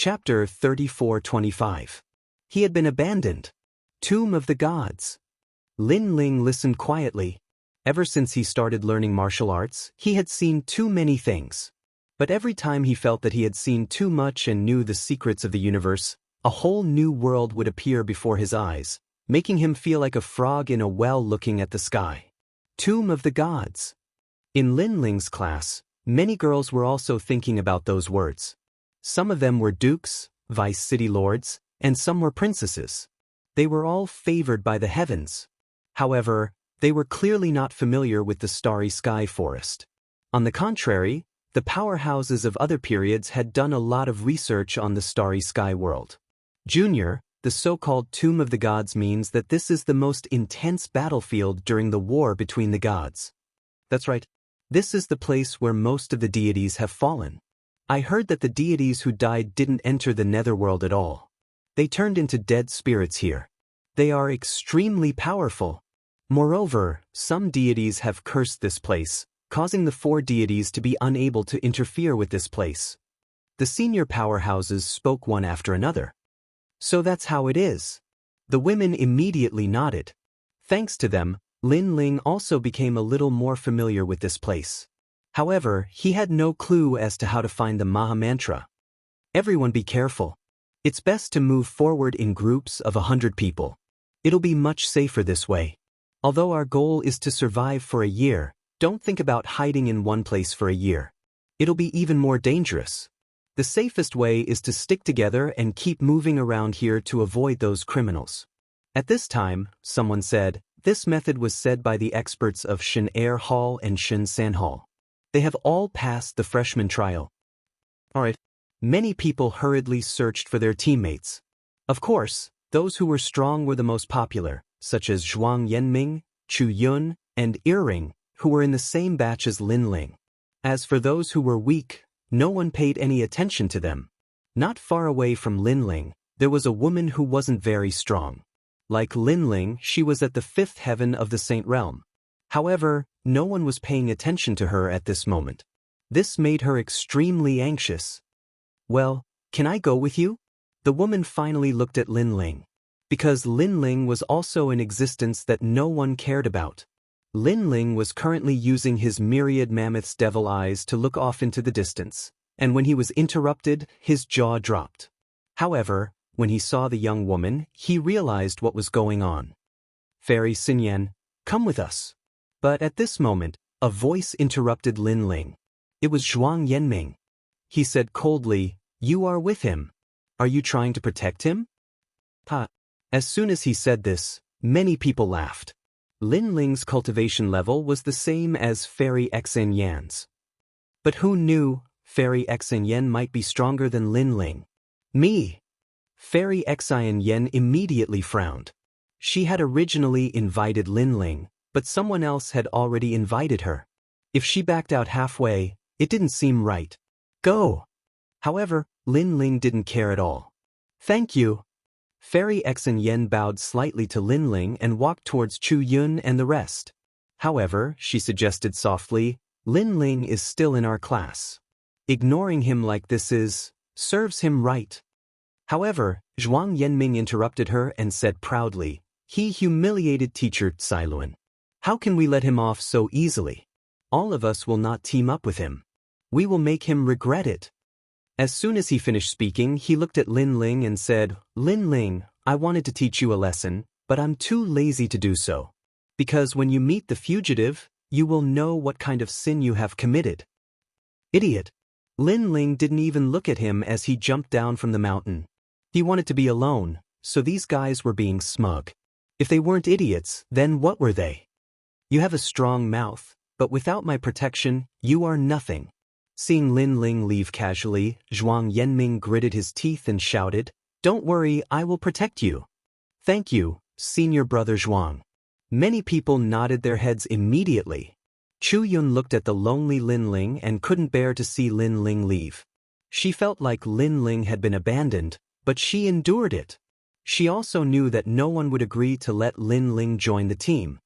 Chapter 34-25. He had been abandoned. Tomb of the Gods. Lin Ling listened quietly. Ever since he started learning martial arts, he had seen too many things. But every time he felt that he had seen too much and knew the secrets of the universe, a whole new world would appear before his eyes, making him feel like a frog in a well looking at the sky. Tomb of the Gods. In Lin Ling's class, many girls were also thinking about those words. Some of them were dukes, vice city lords, and some were princesses. They were all favored by the heavens. However, they were clearly not familiar with the starry sky forest. On the contrary, the powerhouses of other periods had done a lot of research on the starry sky world. Junior, the so-called Tomb of the Gods means that this is the most intense battlefield during the war between the gods. That's right. This is the place where most of the deities have fallen. I heard that the deities who died didn't enter the netherworld at all. They turned into dead spirits here. They are extremely powerful. Moreover, some deities have cursed this place, causing the 4 deities to be unable to interfere with this place. The senior powerhouses spoke one after another. So that's how it is. The women immediately nodded. Thanks to them, Lin Ling also became a little more familiar with this place. However, he had no clue as to how to find the Maha Mantra. Everyone be careful. It's best to move forward in groups of 100 people. It'll be much safer this way. Although our goal is to survive for a year, don't think about hiding in one place for a year. It'll be even more dangerous. The safest way is to stick together and keep moving around here to avoid those criminals. At this time, someone said, this method was said by the experts of Shin Air Hall and Shin San Hall. They have all passed the freshman trial. Alright. Many people hurriedly searched for their teammates. Of course, those who were strong were the most popular, such as Zhuang Yanming, Chu Yun, and Earring, who were in the same batch as Lin Ling. As for those who were weak, no one paid any attention to them. Not far away from Lin Ling, there was a woman who wasn't very strong. Like Lin Ling, she was at the 5th heaven of the Saint Realm. However, no one was paying attention to her at this moment. This made her extremely anxious. Well, can I go with you? The woman finally looked at Lin Ling. Because Lin Ling was also in existence that no one cared about. Lin Ling was currently using his myriad mammoth's devil eyes to look off into the distance, and when he was interrupted, his jaw dropped. However, when he saw the young woman, he realized what was going on. Fairy Xinyan, come with us. But at this moment, a voice interrupted Lin Ling. It was Zhuang Yanming. He said coldly, you are with him. Are you trying to protect him? Ha! As soon as he said this, many people laughed. Lin Ling's cultivation level was the same as Fairy Xinyan's. But who knew Fairy Xinyan might be stronger than Lin Ling? Me! Fairy Xinyan immediately frowned. She had originally invited Lin Ling, but someone else had already invited her. If she backed out halfway, it didn't seem right. Go! However, Lin Ling didn't care at all. Thank you. Fairy Xinyan bowed slightly to Lin Ling and walked towards Chu Yun and the rest. However, she suggested softly, Lin Ling is still in our class. Ignoring him like this serves him right. However, Zhuang Yanming interrupted her and said proudly, he humiliated teacher Cailuan. How can we let him off so easily? All of us will not team up with him. We will make him regret it. As soon as he finished speaking, he looked at Lin Ling and said, Lin Ling, I wanted to teach you a lesson, but I'm too lazy to do so. Because when you meet the fugitive, you will know what kind of sin you have committed. Idiot. Lin Ling didn't even look at him as he jumped down from the mountain. He wanted to be alone, so these guys were being smug. If they weren't idiots, then what were they? You have a strong mouth, but without my protection, you are nothing. Seeing Lin Ling leave casually, Zhuang Yanming gritted his teeth and shouted, don't worry, I will protect you. Thank you, senior brother Zhuang. Many people nodded their heads immediately. Chu Yun looked at the lonely Lin Ling and couldn't bear to see Lin Ling leave. She felt like Lin Ling had been abandoned, but she endured it. She also knew that no one would agree to let Lin Ling join the team.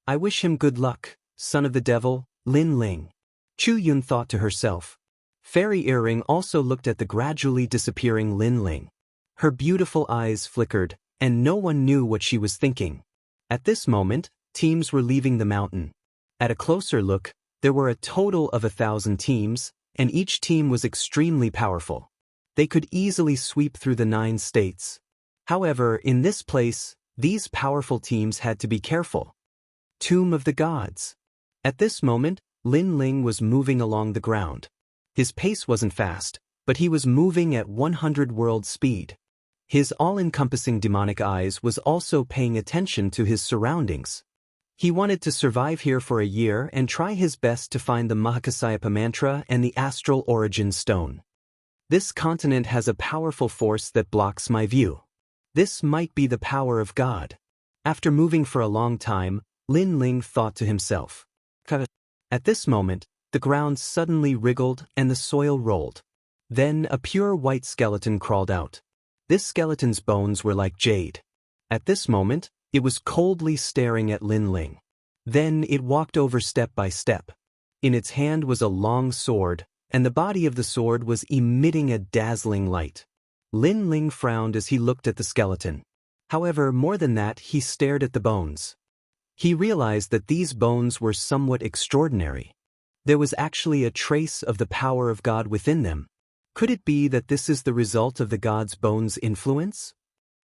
I wish him good luck, son of the devil, Lin Ling. Chu Yun thought to herself. Fairy Earring also looked at the gradually disappearing Lin Ling. Her beautiful eyes flickered, and no one knew what she was thinking. At this moment, teams were leaving the mountain. At a closer look, there were a total of 1,000 teams, and each team was extremely powerful. They could easily sweep through the 9 states. However, in this place, these powerful teams had to be careful. Tomb of the Gods. At this moment, Lin Ling was moving along the ground. His pace wasn't fast, but he was moving at 100 world speed. His all-encompassing demonic eyes was also paying attention to his surroundings. He wanted to survive here for a year and try his best to find the Mahakasyapa mantra and the astral origin stone. This continent has a powerful force that blocks my view. This might be the power of God. After moving for a long time, Lin Ling thought to himself. At this moment, the ground suddenly wriggled and the soil rolled. Then a pure white skeleton crawled out. This skeleton's bones were like jade. At this moment, it was coldly staring at Lin Ling. Then it walked over step by step. In its hand was a long sword, and the body of the sword was emitting a dazzling light. Lin Ling frowned as he looked at the skeleton. However, more than that, he stared at the bones. He realized that these bones were somewhat extraordinary. There was actually a trace of the power of God within them. Could it be that this is the result of the God's bones' influence?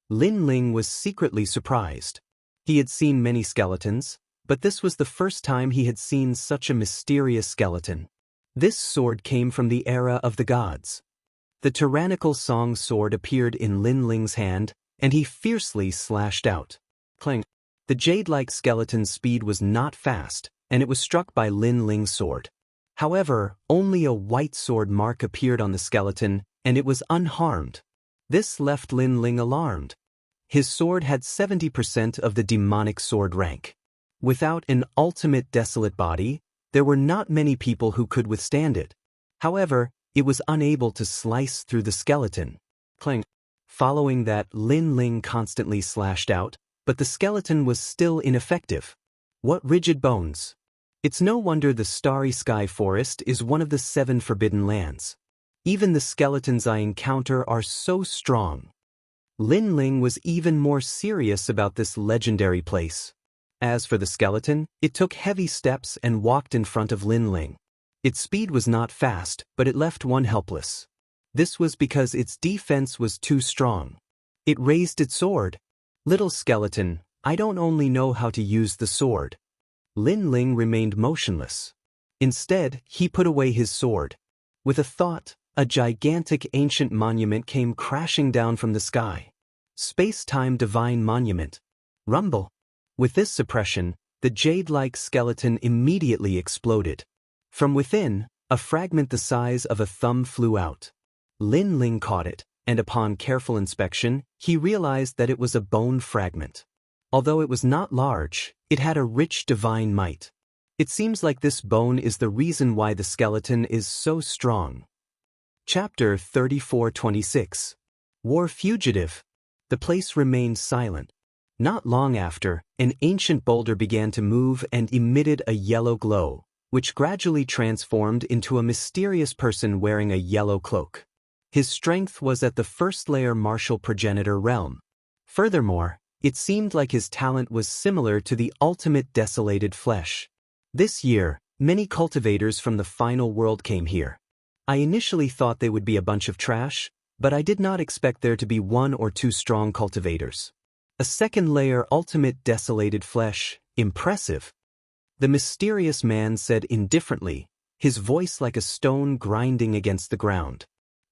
Lin Ling was secretly surprised. He had seen many skeletons, but this was the first time he had seen such a mysterious skeleton. This sword came from the era of the gods. The tyrannical Song sword appeared in Lin Ling's hand, and he fiercely slashed out. Clang! The jade-like skeleton's speed was not fast, and it was struck by Lin Ling's sword. However, only a white sword mark appeared on the skeleton, and it was unharmed. This left Lin Ling alarmed. His sword had 70% of the demonic sword rank. Without an ultimate desolate body, there were not many people who could withstand it. However, it was unable to slice through the skeleton. Clang! Following that, Lin Ling constantly slashed out, but the skeleton was still ineffective. What rigid bones! It's no wonder the Starry Sky Forest is one of the 7 forbidden lands. Even the skeletons I encounter are so strong. Lin Ling was even more serious about this legendary place. As for the skeleton, it took heavy steps and walked in front of Lin Ling. Its speed was not fast, but it left one helpless. This was because its defense was too strong. It raised its sword. Little skeleton, I don't only know how to use the sword. Lin Ling remained motionless. Instead, he put away his sword. With a thought, a gigantic ancient monument came crashing down from the sky. Space-time divine monument. Rumble. With this suppression, the jade-like skeleton immediately exploded. From within, a fragment the size of a thumb flew out. Lin Ling caught it, and upon careful inspection, he realized that it was a bone fragment. Although it was not large, it had a rich divine might. It seems like this bone is the reason why the skeleton is so strong. Chapter 34-26. War Fugitive. The place remained silent. Not long after, an ancient boulder began to move and emitted a yellow glow, which gradually transformed into a mysterious person wearing a yellow cloak. His strength was at the first-layer martial progenitor realm. Furthermore, it seemed like his talent was similar to the ultimate desolated flesh. This year, many cultivators from the final world came here. I initially thought they would be a bunch of trash, but I did not expect there to be 1 or 2 strong cultivators. A second-layer ultimate desolated flesh, impressive. The mysterious man said indifferently, his voice like a stone grinding against the ground.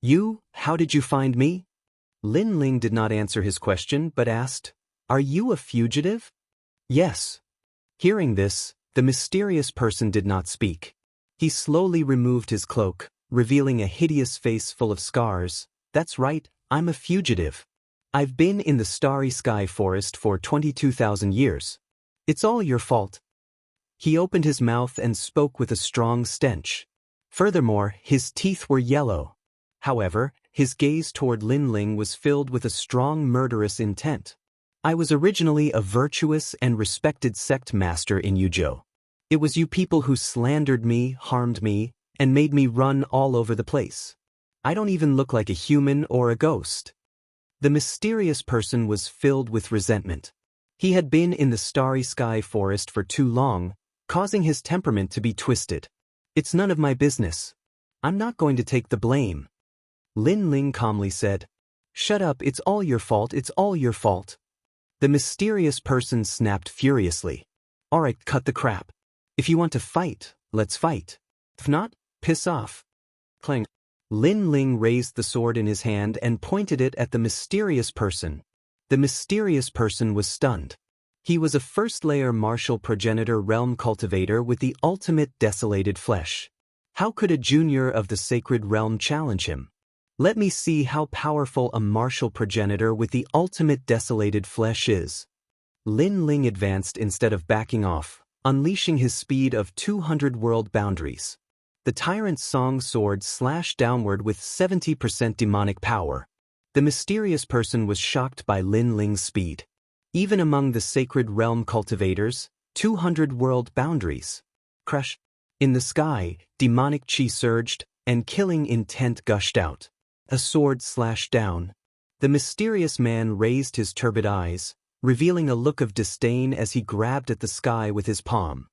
You, how did you find me? Lin Ling did not answer his question but asked, Are you a fugitive? Yes. Hearing this, the mysterious person did not speak. He slowly removed his cloak, revealing a hideous face full of scars. That's right, I'm a fugitive. I've been in the Starry Sky Forest for 22,000 years. It's all your fault. He opened his mouth and spoke with a strong stench. Furthermore, his teeth were yellow. However, his gaze toward Lin Ling was filled with a strong murderous intent. I was originally a virtuous and respected sect master in Yuzhou. It was you people who slandered me, harmed me, and made me run all over the place. I don't even look like a human or a ghost. The mysterious person was filled with resentment. He had been in the starry sky forest for too long, causing his temperament to be twisted. It's none of my business. I'm not going to take the blame. Lin Ling calmly said. Shut up, it's all your fault, it's all your fault. The mysterious person snapped furiously. Alright, cut the crap. If you want to fight, let's fight. If not, piss off. Clang. Lin Ling raised the sword in his hand and pointed it at the mysterious person. The mysterious person was stunned. He was a first-layer martial progenitor realm cultivator with the ultimate desolated flesh. How could a junior of the sacred realm challenge him? Let me see how powerful a martial progenitor with the ultimate desolated flesh is. Lin Ling advanced instead of backing off, unleashing his speed of 200 world boundaries. The tyrant's song sword slashed downward with 70% demonic power. The mysterious person was shocked by Lin Ling's speed. Even among the sacred realm cultivators, 200 world boundaries. Crush. In the sky, demonic chi surged, and killing intent gushed out. A sword slashed down. The mysterious man raised his turbid eyes, revealing a look of disdain as he grabbed at the sky with his palm.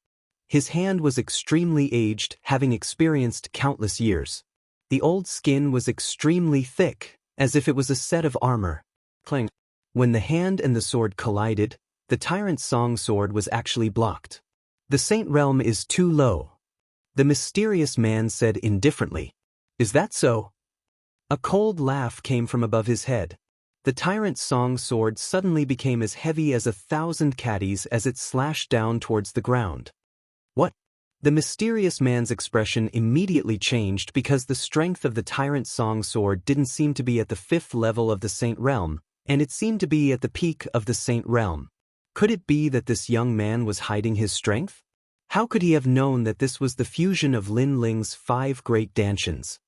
His hand was extremely aged, having experienced countless years. The old skin was extremely thick, as if it was a set of armor. Clang. When the hand and the sword collided, the tyrant's song sword was actually blocked. The Saint Realm is too low. The mysterious man said indifferently. Is that so? A cold laugh came from above his head. The tyrant's song sword suddenly became as heavy as 1,000 caddies as it slashed down towards the ground. What? The mysterious man's expression immediately changed because the strength of the tyrant's song sword didn't seem to be at the 5th level of the Saint Realm, and it seemed to be at the peak of the Saint Realm. Could it be that this young man was hiding his strength? How could he have known that this was the fusion of Lin Ling's 5 great dantians?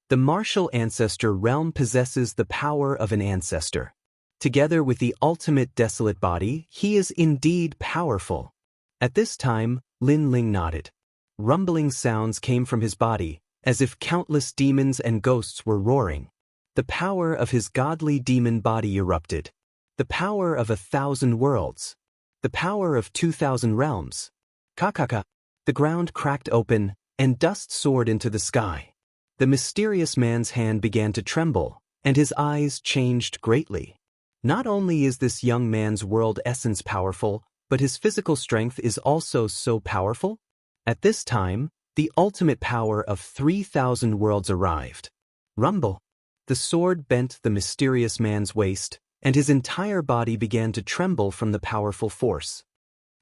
The martial ancestor realm possesses the power of an ancestor. Together with the ultimate desolate body, he is indeed powerful. At this time, Lin Ling nodded. Rumbling sounds came from his body, as if countless demons and ghosts were roaring. The power of his godly demon body erupted. The power of 1,000 worlds. The power of 2,000 realms. Kakaka. The ground cracked open, and dust soared into the sky. The mysterious man's hand began to tremble, and his eyes changed greatly. Not only is this young man's world essence powerful, but his physical strength is also so powerful. At this time, the ultimate power of 3,000 worlds arrived. Rumble. The sword bent the mysterious man's waist, and his entire body began to tremble from the powerful force.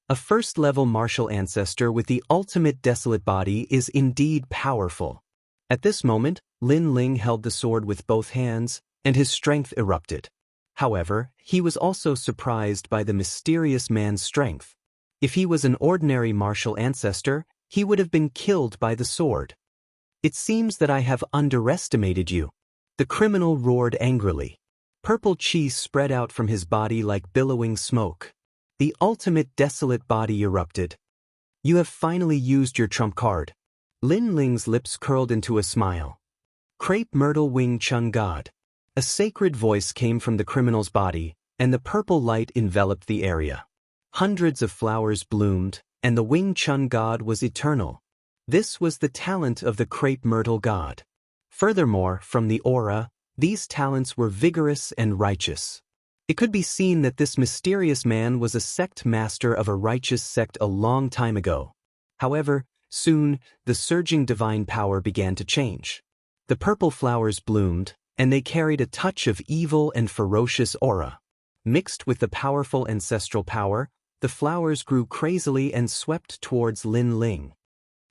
A first-level martial ancestor with the ultimate desolate body is indeed powerful. At this moment, Lin Ling held the sword with both hands, and his strength erupted. However, he was also surprised by the mysterious man's strength. If he was an ordinary martial ancestor, he would have been killed by the sword. It seems that I have underestimated you. The criminal roared angrily. Purple chi spread out from his body like billowing smoke. The ultimate desolate body erupted. You have finally used your trump card. Lin Ling's lips curled into a smile. Crepe Myrtle Wing Chun God. A sacred voice came from the criminal's body, and the purple light enveloped the area. Hundreds of flowers bloomed, and the Wing Chun God was eternal. This was the talent of the Crepe Myrtle God. Furthermore, from the aura, these talents were vigorous and righteous. It could be seen that this mysterious man was a sect master of a righteous sect a long time ago. However, soon, the surging divine power began to change. The purple flowers bloomed, and they carried a touch of evil and ferocious aura. Mixed with the powerful ancestral power, the flowers grew crazily and swept towards Lin Ling.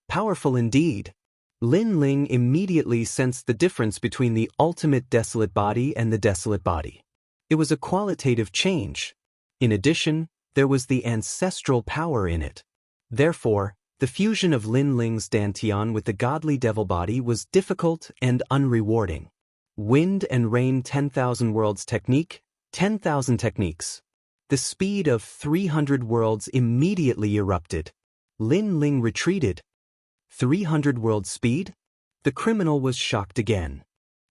Powerful indeed. Lin Ling immediately sensed the difference between the ultimate desolate body and the desolate body. It was a qualitative change. In addition, there was the ancestral power in it. Therefore, the fusion of Lin Ling's dantian with the godly devil body was difficult and unrewarding. Wind and rain 10,000 worlds technique, 10,000 techniques. The speed of 300 worlds immediately erupted. Lin Ling retreated. 300 world speed? The criminal was shocked again.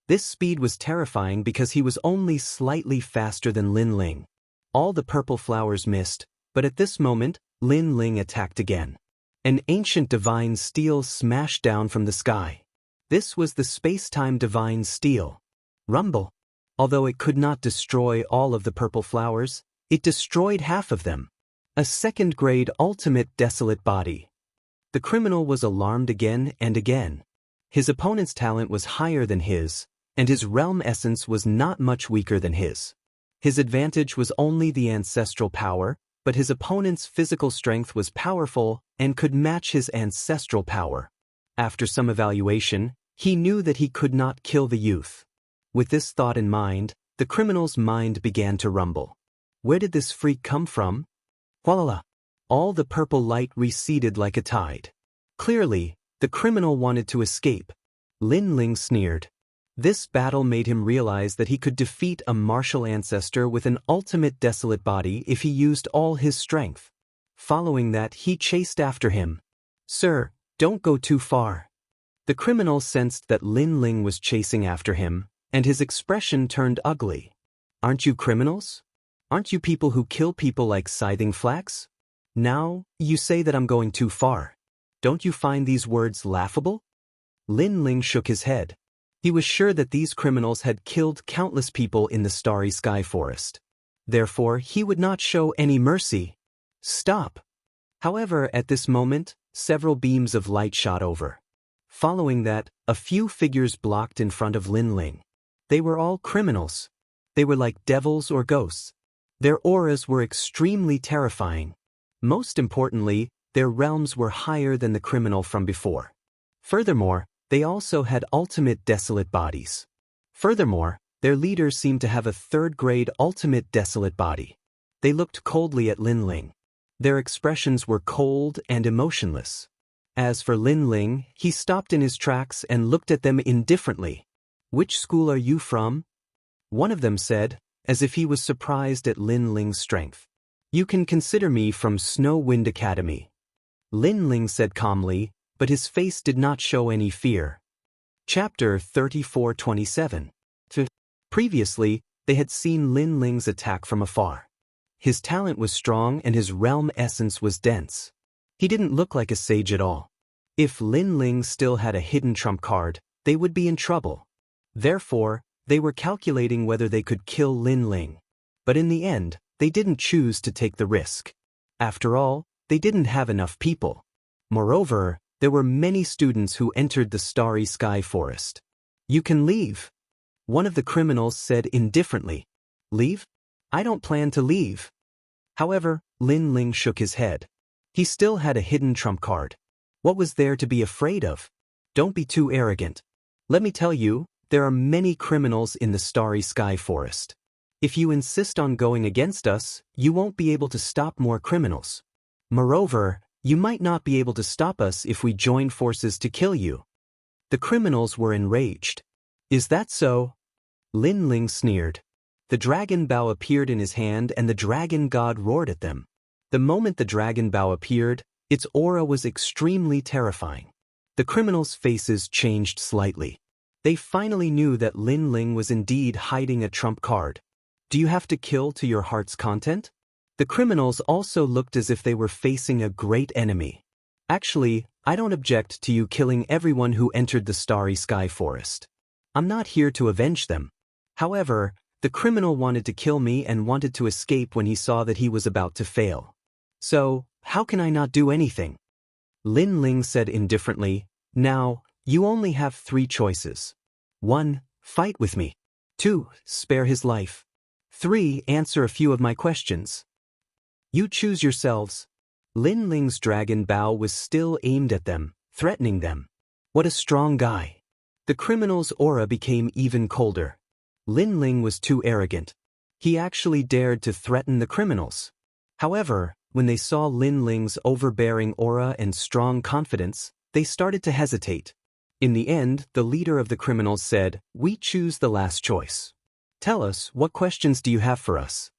This speed was terrifying because he was only slightly faster than Lin Ling. All the purple flowers missed, but at this moment, Lin Ling attacked again. An ancient divine steel smashed down from the sky. This was the space-time divine steel. Rumble. Although it could not destroy all of the purple flowers, it destroyed half of them. A second-grade ultimate desolate body. The criminal was alarmed again and again. His opponent's talent was higher than his, and his realm essence was not much weaker than his. His advantage was only the ancestral power, but his opponent's physical strength was powerful and could match his ancestral power. After some evaluation, he knew that he could not kill the youth. With this thought in mind, the criminal's mind began to rumble. Where did this freak come from? Voila! All the purple light receded like a tide. Clearly, the criminal wanted to escape. Lin Ling sneered. This battle made him realize that he could defeat a martial ancestor with an ultimate desolate body if he used all his strength. Following that, he chased after him. Sir, don't go too far. The criminal sensed that Lin Ling was chasing after him, and his expression turned ugly. Aren't you criminals? Aren't you people who kill people like scything flax? Now, you say that I'm going too far. Don't you find these words laughable? Lin Ling shook his head. He was sure that these criminals had killed countless people in the Starry Sky Forest. Therefore, he would not show any mercy. Stop! However, at this moment, several beams of light shot over. Following that, a few figures blocked in front of Lin Ling. They were all criminals. They were like devils or ghosts. Their auras were extremely terrifying. Most importantly, their realms were higher than the criminal from before. Furthermore, they also had ultimate desolate bodies. Furthermore, their leaders seemed to have a third-grade ultimate desolate body. They looked coldly at Lin Ling. Their expressions were cold and emotionless. As for Lin Ling, he stopped in his tracks and looked at them indifferently. Which school are you from? One of them said, as if he was surprised at Lin Ling's strength. You can consider me from Snow Wind Academy. Lin Ling said calmly, but his face did not show any fear. Chapter 34:27. Previously, they had seen Lin Ling's attack from afar. His talent was strong and his realm essence was dense. He didn't look like a sage at all. If Lin Ling still had a hidden trump card, they would be in trouble. Therefore, they were calculating whether they could kill Lin Ling. But in the end, they didn't choose to take the risk. After all, they didn't have enough people. Moreover, there were many students who entered the Starry Sky Forest. You can leave. One of the criminals said indifferently. Leave? I don't plan to leave. However, Lin Ling shook his head. He still had a hidden trump card. What was there to be afraid of? Don't be too arrogant. Let me tell you, there are many criminals in the Starry Sky Forest. If you insist on going against us, you won't be able to stop more criminals. Moreover, you might not be able to stop us if we join forces to kill you. The criminals were enraged. Is that so? Lin Ling sneered. The dragon bow appeared in his hand and the dragon god roared at them. The moment the dragon bow appeared, its aura was extremely terrifying. The criminals' faces changed slightly. They finally knew that Lin Ling was indeed hiding a trump card. Do you have to kill to your heart's content? The criminals also looked as if they were facing a great enemy. Actually, I don't object to you killing everyone who entered the Starry Sky Forest. I'm not here to avenge them. However, the criminal wanted to kill me and wanted to escape when he saw that he was about to fail. So, how can I not do anything? Lin Ling said indifferently, Now, you only have 3 choices. 1. Fight with me. 2. Spare his life. 3. Answer a few of my questions. You choose yourselves. Lin Ling's dragon bow was still aimed at them, threatening them. What a strong guy. The criminal's aura became even colder. Lin Ling was too arrogant. He actually dared to threaten the criminals. However, when they saw Lin Ling's overbearing aura and strong confidence, they started to hesitate. In the end, the leader of the criminals said, We choose the last choice. Tell us, what questions do you have for us?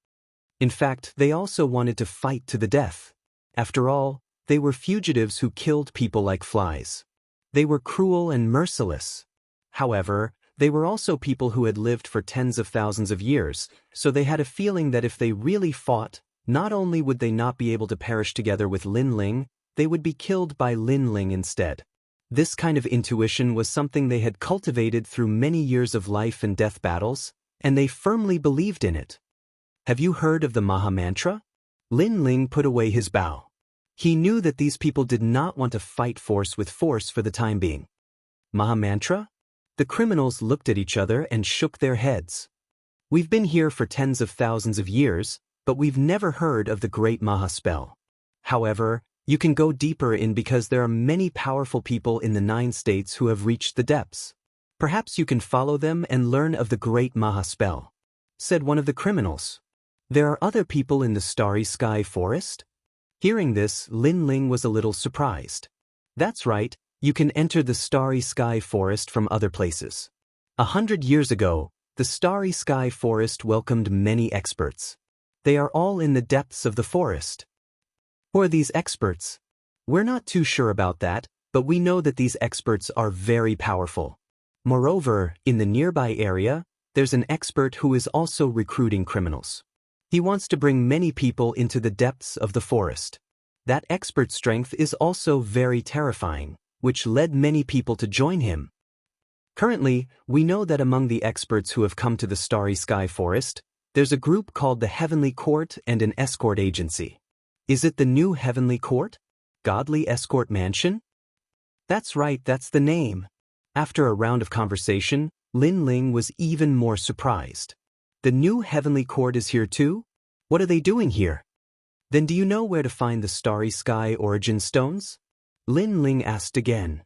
In fact, they also wanted to fight to the death. After all, they were fugitives who killed people like flies. They were cruel and merciless. However, they were also people who had lived for tens of thousands of years, so they had a feeling that if they really fought, not only would they not be able to perish together with Lin Ling, they would be killed by Lin Ling instead. This kind of intuition was something they had cultivated through many years of life and death battles, and they firmly believed in it. Have you heard of the Maha Mantra? Lin Ling put away his bow. He knew that these people did not want to fight force with force for the time being. Maha Mantra? The criminals looked at each other and shook their heads. We've been here for tens of thousands of years, but we've never heard of the great Maha spell. However, you can go deeper in because there are many powerful people in the 9 states who have reached the depths. Perhaps you can follow them and learn of the great Maha spell, said one of the criminals. There are other people in the Starry Sky Forest? Hearing this, Lin Ling was a little surprised. That's right, you can enter the Starry Sky Forest from other places. 100 years ago, the Starry Sky Forest welcomed many experts. They are all in the depths of the forest. Who are these experts? We're not too sure about that, but we know that these experts are very powerful. Moreover, in the nearby area, there's an expert who is also recruiting criminals. He wants to bring many people into the depths of the forest. That expert's strength is also very terrifying, which led many people to join him. Currently, we know that among the experts who have come to the Starry Sky Forest, there's a group called the Heavenly Court and an escort agency. Is it the new Heavenly Court? Godly Escort Mansion? That's right, that's the name. After a round of conversation, Lin Ling was even more surprised. The new Heavenly Court is here too? What are they doing here? Then do you know where to find the Starry Sky Origin Stones? Lin Ling asked again.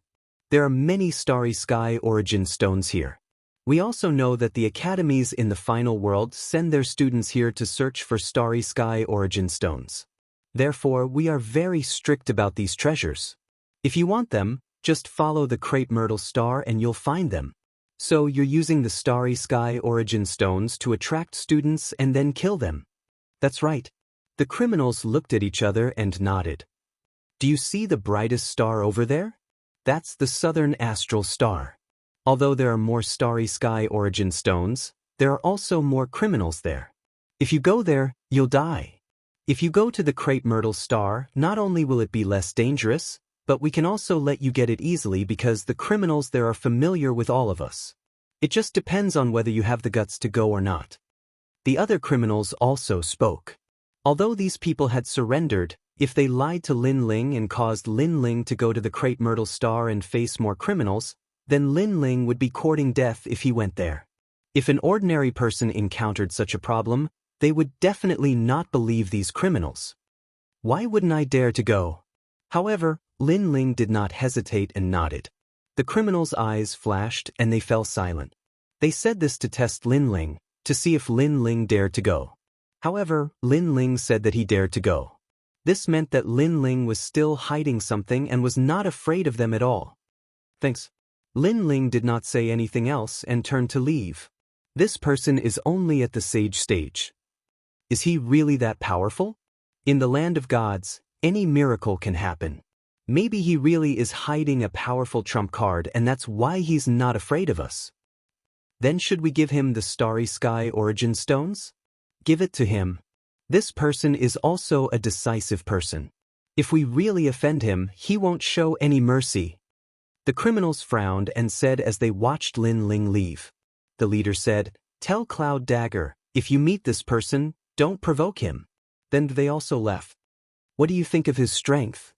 There are many Starry Sky Origin Stones here. We also know that the academies in the final world send their students here to search for Starry Sky Origin Stones. Therefore, we are very strict about these treasures. If you want them, just follow the crepe myrtle star and you'll find them. So you're using the Starry Sky Origin Stones to attract students and then kill them. That's right. The criminals looked at each other and nodded. Do you see the brightest star over there? That's the Southern Astral Star. Although there are more Starry Sky Origin Stones, there are also more criminals there. If you go there, you'll die. If you go to the crepe myrtle star, not only will it be less dangerous, but we can also let you get it easily because the criminals there are familiar with all of us. It just depends on whether you have the guts to go or not. The other criminals also spoke. Although these people had surrendered, if they lied to Lin Ling and caused Lin Ling to go to the crepe myrtle star and face more criminals, then Lin Ling would be courting death if he went there. If an ordinary person encountered such a problem, they would definitely not believe these criminals. Why wouldn't I dare to go? However, Lin Ling did not hesitate and nodded. The criminals' eyes flashed and they fell silent. They said this to test Lin Ling, to see if Lin Ling dared to go. However, Lin Ling said that he dared to go. This meant that Lin Ling was still hiding something and was not afraid of them at all. Thanks. Lin Ling did not say anything else and turned to leave. This person is only at the sage stage. Is he really that powerful? In the land of gods, any miracle can happen. Maybe he really is hiding a powerful trump card and that's why he's not afraid of us. Then should we give him the Starry Sky Origin Stones? Give it to him. This person is also a decisive person. If we really offend him, he won't show any mercy. The criminals frowned and said as they watched Lin Ling leave. The leader said, "Tell Cloud Dagger, if you meet this person, don't provoke him." Then they also left. What do you think of his strength?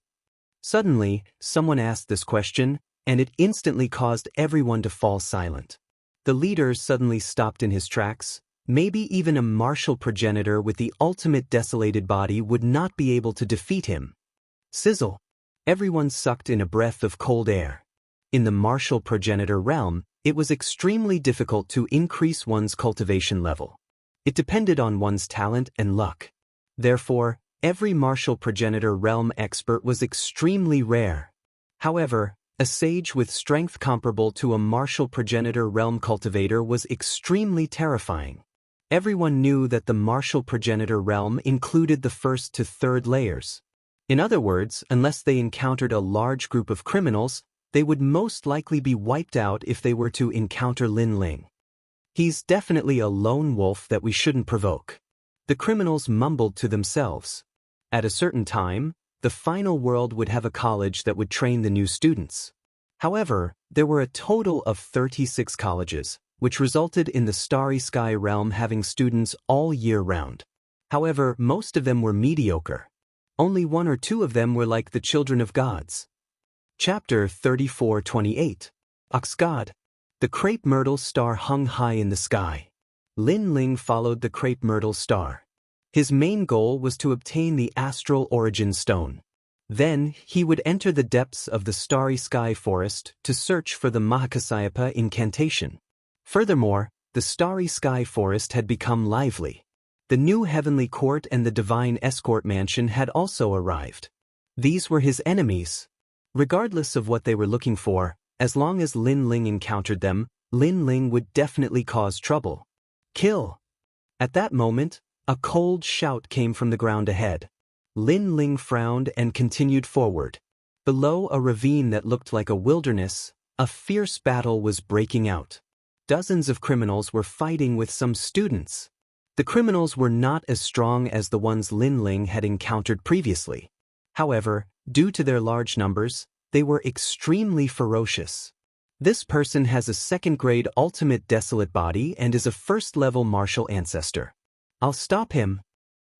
Suddenly, someone asked this question, and it instantly caused everyone to fall silent. The leader suddenly stopped in his tracks. Maybe even a martial progenitor with the ultimate desolated body would not be able to defeat him. Sizzle! Everyone sucked in a breath of cold air. In the martial progenitor realm, it was extremely difficult to increase one's cultivation level. It depended on one's talent and luck. Therefore, every martial progenitor realm expert was extremely rare. However, a sage with strength comparable to a martial progenitor realm cultivator was extremely terrifying. Everyone knew that the martial progenitor realm included the first to third layers. In other words, unless they encountered a large group of criminals, They would most likely be wiped out if they were to encounter Lin Ling. He's definitely a lone wolf that we shouldn't provoke. The criminals mumbled to themselves. At a certain time, the final world would have a college that would train the new students. However, there were a total of 36 colleges, which resulted in the Starry Sky realm having students all year round. However, most of them were mediocre. Only 1 or 2 of them were like the children of gods. Chapter 34:28. Oxgod. The crepe myrtle star hung high in the sky. Lin Ling followed the crepe myrtle star. His main goal was to obtain the astral origin stone. Then, he would enter the depths of the Starry Sky forest to search for the Mahakasyapa incantation. Furthermore, the Starry Sky forest had become lively. The new heavenly court and the divine escort mansion had also arrived. These were his enemies. Regardless of what they were looking for, as long as Lin Ling encountered them, Lin Ling would definitely cause trouble. Kill! At that moment, a cold shout came from the ground ahead. Lin Ling frowned and continued forward. Below a ravine that looked like a wilderness, a fierce battle was breaking out. Dozens of criminals were fighting with some students. The criminals were not as strong as the ones Lin Ling had encountered previously. However, due to their large numbers, they were extremely ferocious. This person has a second-grade ultimate desolate body and is a first-level martial ancestor. I'll stop him.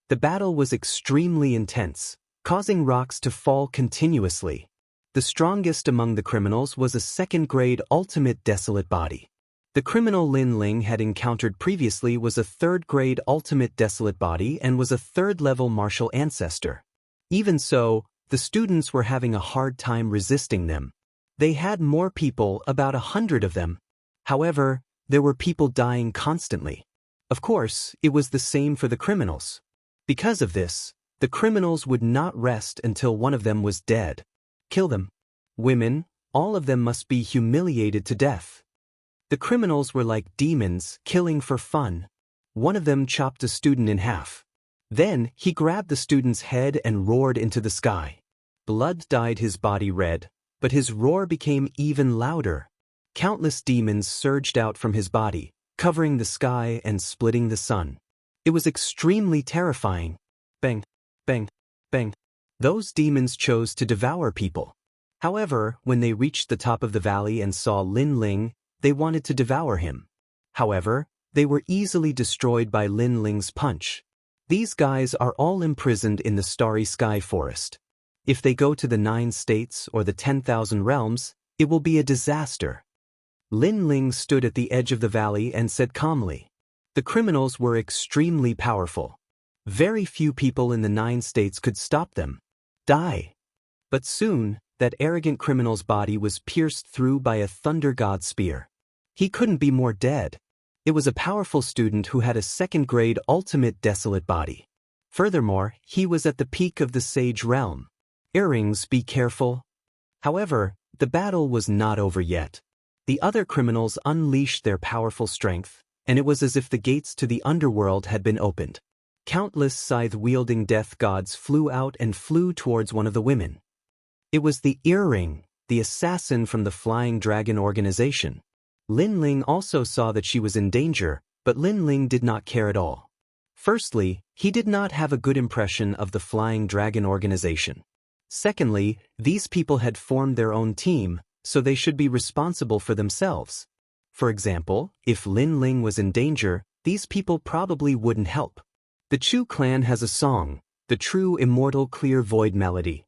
The battle was extremely intense, causing rocks to fall continuously. The strongest among the criminals was a second-grade ultimate desolate body. The criminal Lin Ling had encountered previously was a third-grade ultimate desolate body and was a third-level martial ancestor. Even so, the students were having a hard time resisting them. They had more people, about 100 of them. However, there were people dying constantly. Of course, it was the same for the criminals. Because of this, the criminals would not rest until one of them was dead. Kill them. Women, all of them must be humiliated to death. The criminals were like demons, killing for fun. One of them chopped a student in half. Then, he grabbed the student's head and roared into the sky. Blood dyed his body red, but his roar became even louder. Countless demons surged out from his body, covering the sky and splitting the sun. It was extremely terrifying. Bang, bang, bang. Those demons chose to devour people. However, when they reached the top of the valley and saw Lin Ling, they wanted to devour him. However, they were easily destroyed by Lin Ling's punch. These guys are all imprisoned in the Starry Sky forest. If they go to the 9 states or the 10,000 realms, it will be a disaster. Lin Ling stood at the edge of the valley and said calmly. The criminals were extremely powerful. Very few people in the 9 states could stop them. Die. But soon, that arrogant criminal's body was pierced through by a thunder god spear. He couldn't be more dead. It was a powerful student who had a second-grade ultimate desolate body. Furthermore, he was at the peak of the sage realm. Earrings, be careful. However, the battle was not over yet. The other criminals unleashed their powerful strength, and it was as if the gates to the underworld had been opened. Countless scythe-wielding death gods flew out and flew towards one of the women. It was the Earring, the assassin from the Flying Dragon organization. Lin Ling also saw that she was in danger, but Lin Ling did not care at all. Firstly, he did not have a good impression of the Flying Dragon organization. Secondly, these people had formed their own team, so they should be responsible for themselves. For example, if Lin Ling was in danger, these people probably wouldn't help. The Chu clan has a song, the true immortal clear void melody.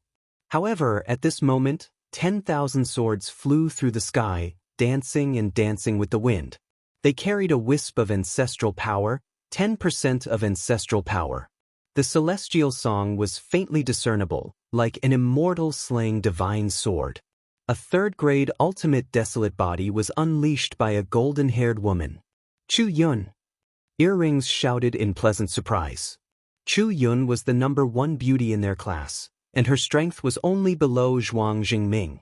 However, at this moment, 10,000 swords flew through the sky, dancing and dancing with the wind. They carried a wisp of ancestral power, 10% of ancestral power. The celestial song was faintly discernible, like an immortal slaying divine sword. A third-grade ultimate desolate body was unleashed by a golden-haired woman. Chu Yun. Earrings shouted in pleasant surprise. Chu Yun was the number 1 beauty in their class, and her strength was only below Zhuang Jingming.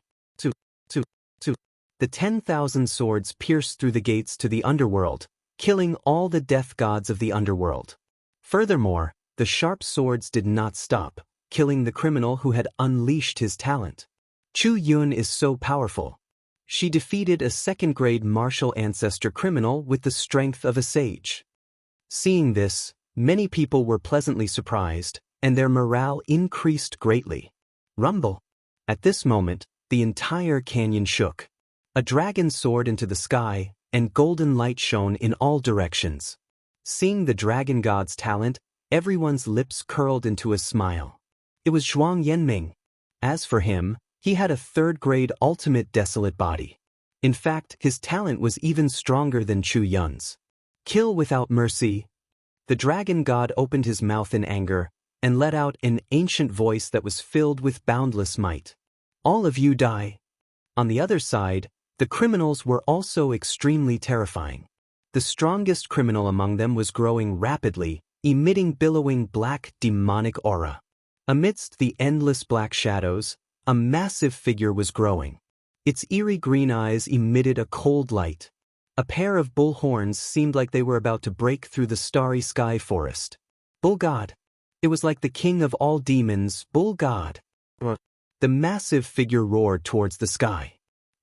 The 10,000 swords pierced through the gates to the underworld, killing all the death gods of the underworld. Furthermore, the sharp swords did not stop, killing the criminal who had unleashed his talent. Chu Yun is so powerful. She defeated a second-grade martial ancestor criminal with the strength of a sage. Seeing this, many people were pleasantly surprised, and their morale increased greatly. Rumble. At this moment, the entire canyon shook. A dragon soared into the sky, and golden light shone in all directions. Seeing the dragon god's talent, everyone's lips curled into a smile. It was Zhuang Yanming. As for him, he had a third-grade ultimate desolate body. In fact, his talent was even stronger than Chu Yun's. Kill without mercy. The dragon god opened his mouth in anger, and let out an ancient voice that was filled with boundless might. All of you die. On the other side, the criminals were also extremely terrifying. The strongest criminal among them was growing rapidly, emitting billowing black demonic aura. Amidst the endless black shadows, a massive figure was growing. Its eerie green eyes emitted a cold light. A pair of bull horns seemed like they were about to break through the starry sky forest. Bull God. It was like the king of all demons, Bull God. The massive figure roared towards the sky.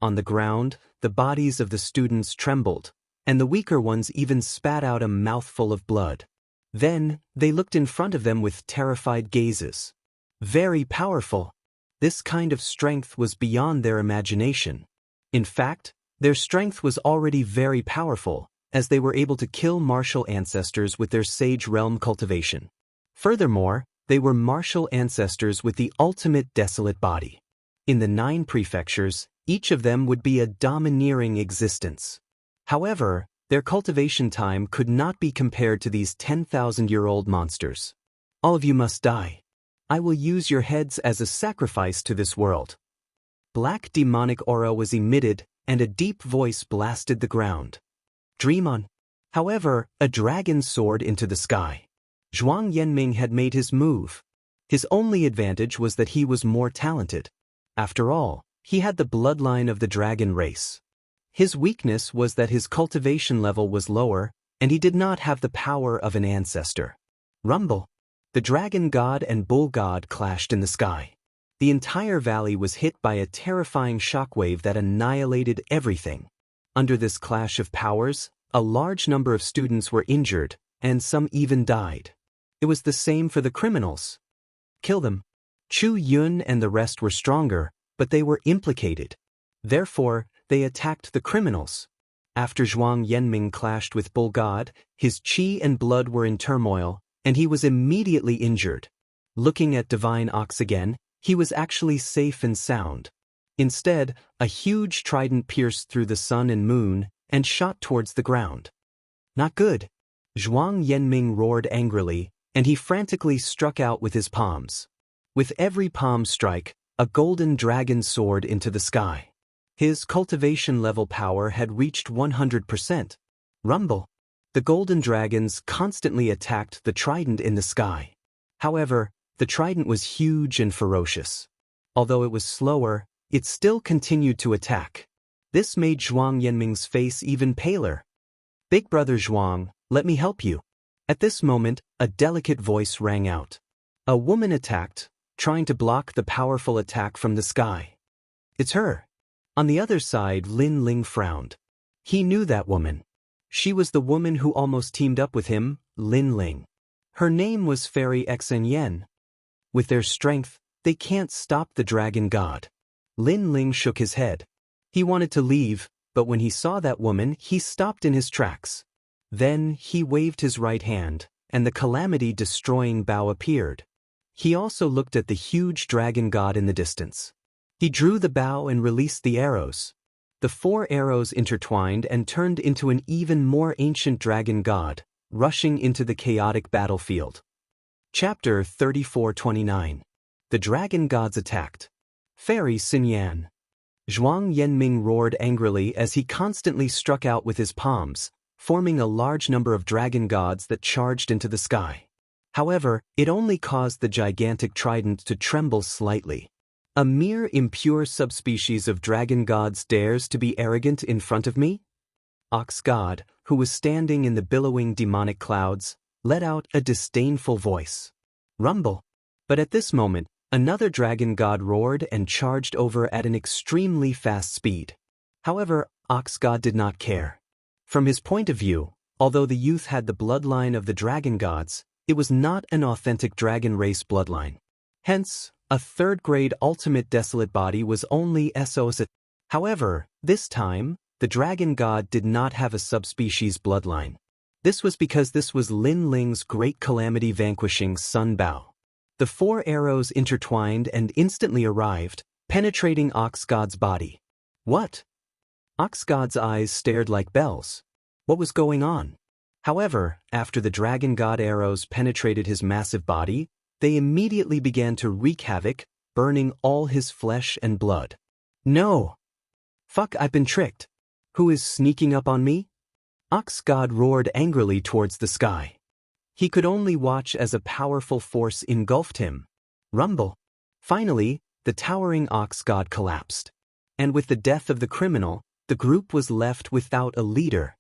On the ground, the bodies of the students trembled, and the weaker ones even spat out a mouthful of blood. Then, they looked in front of them with terrified gazes. Very powerful. This kind of strength was beyond their imagination. In fact, their strength was already very powerful, as they were able to kill martial ancestors with their sage realm cultivation. Furthermore, they were martial ancestors with the ultimate desolate body. In the 9 prefectures, each of them would be a domineering existence. However, their cultivation time could not be compared to these 10,000-year-old monsters. All of you must die. I will use your heads as a sacrifice to this world. Black demonic aura was emitted, and a deep voice blasted the ground. Dream on. However, a dragon soared into the sky. Zhuang Yanming had made his move. His only advantage was that he was more talented. After all, he had the bloodline of the dragon race. His weakness was that his cultivation level was lower, and he did not have the power of an ancestor. Rumble. The dragon god and bull god clashed in the sky. The entire valley was hit by a terrifying shockwave that annihilated everything. Under this clash of powers, a large number of students were injured, and some even died. It was the same for the criminals. Kill them. Chu Yun and the rest were stronger, but they were implicated. Therefore, they attacked the criminals. After Zhuang Yanming clashed with Bull God, his chi and blood were in turmoil, and he was immediately injured. Looking at Divine Ox again, he was actually safe and sound. Instead, a huge trident pierced through the sun and moon, and shot towards the ground. Not good. Zhuang Yanming roared angrily, and he frantically struck out with his palms. With every palm strike, a golden dragon soared into the sky. His cultivation level power had reached 100%. Rumble. The golden dragons constantly attacked the trident in the sky. However, the trident was huge and ferocious. Although it was slower, it still continued to attack. This made Zhuang Yanming's face even paler. Big brother Zhuang, let me help you. At this moment, a delicate voice rang out. A woman attacked, trying to block the powerful attack from the sky. It's her. On the other side, Lin Ling frowned. He knew that woman. She was the woman who almost teamed up with him, Lin Ling. Her name was Fairy Xen Yen. With their strength, they can't stop the dragon god. Lin Ling shook his head. He wanted to leave, but when he saw that woman, he stopped in his tracks. Then he waved his right hand, and the calamity-destroying bow appeared. He also looked at the huge dragon god in the distance. He drew the bow and released the arrows. The 4 arrows intertwined and turned into an even more ancient dragon god, rushing into the chaotic battlefield. Chapter 34-29. The dragon gods attacked. Fairy Xinyan. Zhuang Yanming roared angrily as he constantly struck out with his palms, forming a large number of dragon gods that charged into the sky. However, it only caused the gigantic trident to tremble slightly. A mere impure subspecies of dragon gods dares to be arrogant in front of me? Ox God, who was standing in the billowing demonic clouds, let out a disdainful voice. Rumble. But at this moment, Another dragon god roared and charged over at an extremely fast speed. However, Ox God did not care. From his point of view, although the youth had the bloodline of the dragon gods, it was not an authentic dragon race bloodline. Hence, a third-grade ultimate desolate body was only SOS. However, this time, the dragon god did not have a subspecies bloodline. This was because this was Lin Ling's great calamity vanquishing Sun Bao. The 4 arrows intertwined and instantly arrived, penetrating Ox God's body. What? Ox God's eyes stared like bells. What was going on? However, after the dragon god arrows penetrated his massive body, they immediately began to wreak havoc, burning all his flesh and blood. No! Fuck, I've been tricked. Who is sneaking up on me? Ox God roared angrily towards the sky. He could only watch as a powerful force engulfed him. Rumble. Finally, the towering Ox God collapsed. And with the death of the criminal, the group was left without a leader.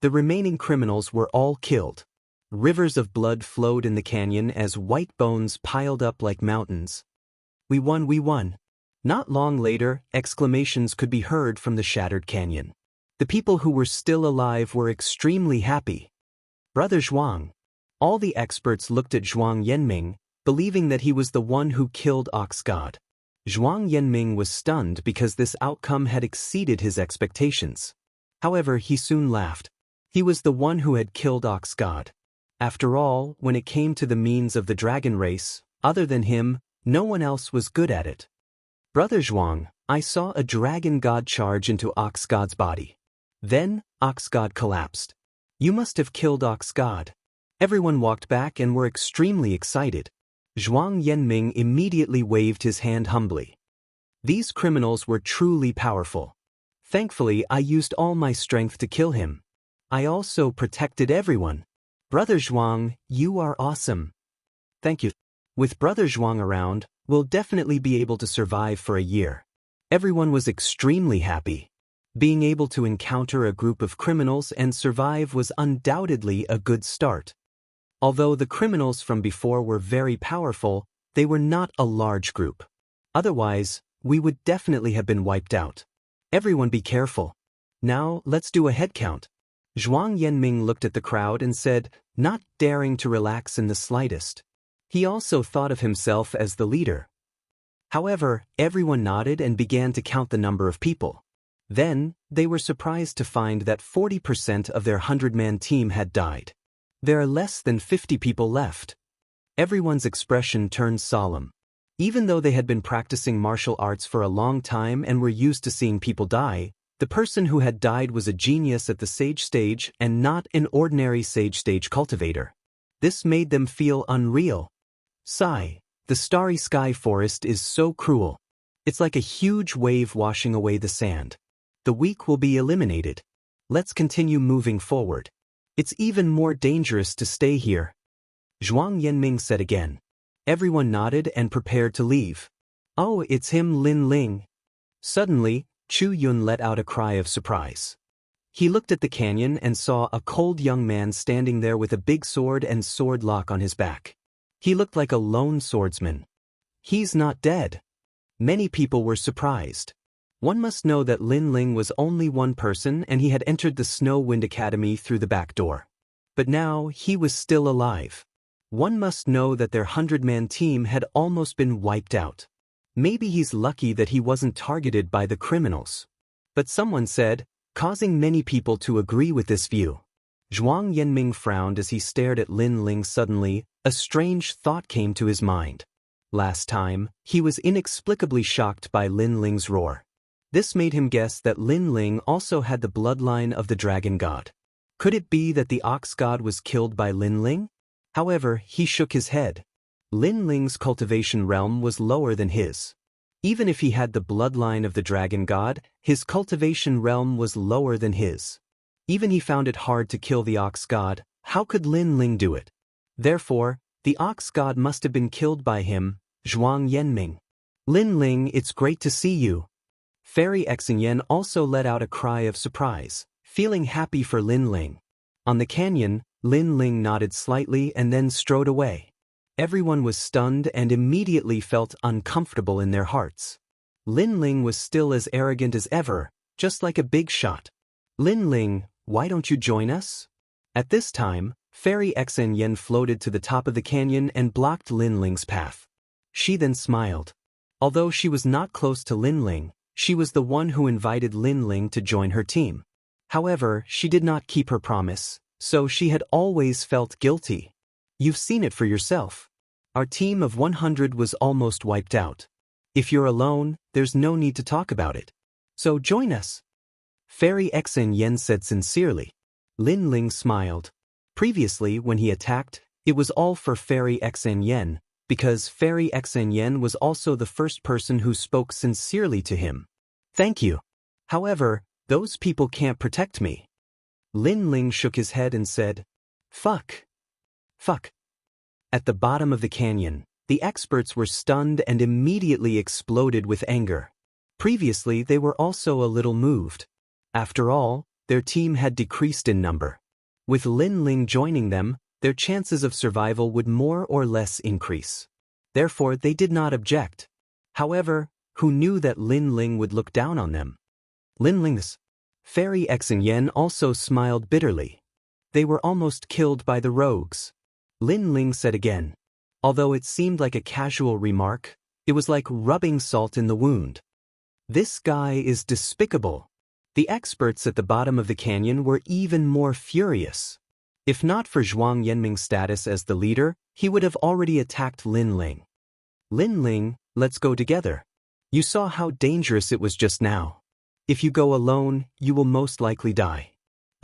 The remaining criminals were all killed. Rivers of blood flowed in the canyon as white bones piled up like mountains. We won, we won. Not long later, exclamations could be heard from the shattered canyon. The people who were still alive were extremely happy. Brother Zhuang. All the experts looked at Zhuang Yanming, believing that he was the one who killed Ox God. Zhuang Yanming was stunned because this outcome had exceeded his expectations. However, he soon laughed. He was the one who had killed Ox God. After all, when it came to the means of the dragon race, other than him, no one else was good at it. Brother Zhuang, I saw a dragon god charge into Ox God's body. Then, Ox God collapsed. You must have killed Ox God. Everyone walked back and were extremely excited. Zhuang Yanming immediately waved his hand humbly. These criminals were truly powerful. Thankfully, I used all my strength to kill him. I also protected everyone. Brother Zhuang, you are awesome. Thank you. With Brother Zhuang around, we'll definitely be able to survive for a year. Everyone was extremely happy. Being able to encounter a group of criminals and survive was undoubtedly a good start. Although the criminals from before were very powerful, they were not a large group. Otherwise, we would definitely have been wiped out. Everyone be careful. Now, let's do a head count. Zhuang Yanming looked at the crowd and said, not daring to relax in the slightest. He also thought of himself as the leader. However, everyone nodded and began to count the number of people. Then, they were surprised to find that 40% of their 100-man team had died. There are less than 50 people left. Everyone's expression turned solemn. Even though they had been practicing martial arts for a long time and were used to seeing people die, the person who had died was a genius at the sage stage and not an ordinary sage stage cultivator. This made them feel unreal. Sigh, the starry sky forest is so cruel. It's like a huge wave washing away the sand. The weak will be eliminated. Let's continue moving forward. It's even more dangerous to stay here. Zhuang Yanming said again. Everyone nodded and prepared to leave. Oh, it's him, Lin Ling. Suddenly, Chu Yun let out a cry of surprise. He looked at the canyon and saw a cold young man standing there with a big sword and sword lock on his back. He looked like a lone swordsman. He's not dead. Many people were surprised. One must know that Lin Ling was only one person and he had entered the Snow Wind Academy through the back door. But now he was still alive. One must know that their 100-man team had almost been wiped out. Maybe he's lucky that he wasn't targeted by the criminals. But someone said, causing many people to agree with this view. Zhuang Yanming frowned as he stared at Lin Ling. Suddenly, a strange thought came to his mind. Last time, he was inexplicably shocked by Lin Ling's roar. This made him guess that Lin Ling also had the bloodline of the dragon god. Could it be that the ox god was killed by Lin Ling? However, he shook his head. Lin Ling's cultivation realm was lower than his. Even if he had the bloodline of the dragon god, his cultivation realm was lower than his. Even he found it hard to kill the ox god. How could Lin Ling do it? Therefore, the ox god must have been killed by him, Zhuang Yanming. Lin Ling, it's great to see you. Fairy Xingyan also let out a cry of surprise, feeling happy for Lin Ling. On the canyon, Lin Ling nodded slightly and then strode away. Everyone was stunned and immediately felt uncomfortable in their hearts. Lin Ling was still as arrogant as ever, just like a big shot. Lin Ling, why don't you join us? At this time, Fairy Xn Yen floated to the top of the canyon and blocked Lin Ling's path. She then smiled. Although she was not close to Lin Ling, she was the one who invited Lin Ling to join her team. However, she did not keep her promise, so she had always felt guilty. You've seen it for yourself. Our team of 100 was almost wiped out. If you're alone, there's no need to talk about it. So join us. Fairy Xn Yen said sincerely. Lin Ling smiled. Previously, when he attacked, it was all for Fairy Xn Yen, because Fairy Xn Yen was also the first person who spoke sincerely to him. Thank you. However, those people can't protect me. Lin Ling shook his head and said, Fuck. Fuck. At the bottom of the canyon, the experts were stunned and immediately exploded with anger. Previously, they were also a little moved. After all, their team had decreased in number. With Lin Ling joining them, their chances of survival would more or less increase. Therefore, they did not object. However, who knew that Lin Ling would look down on them? Lin Ling's Fairy Xn Yen also smiled bitterly. They were almost killed by the rogues. Lin Ling said again. Although it seemed like a casual remark, it was like rubbing salt in the wound. This guy is despicable. The experts at the bottom of the canyon were even more furious. If not for Zhuang Yanming's status as the leader, he would have already attacked Lin Ling. Lin Ling, let's go together. You saw how dangerous it was just now. If you go alone, you will most likely die.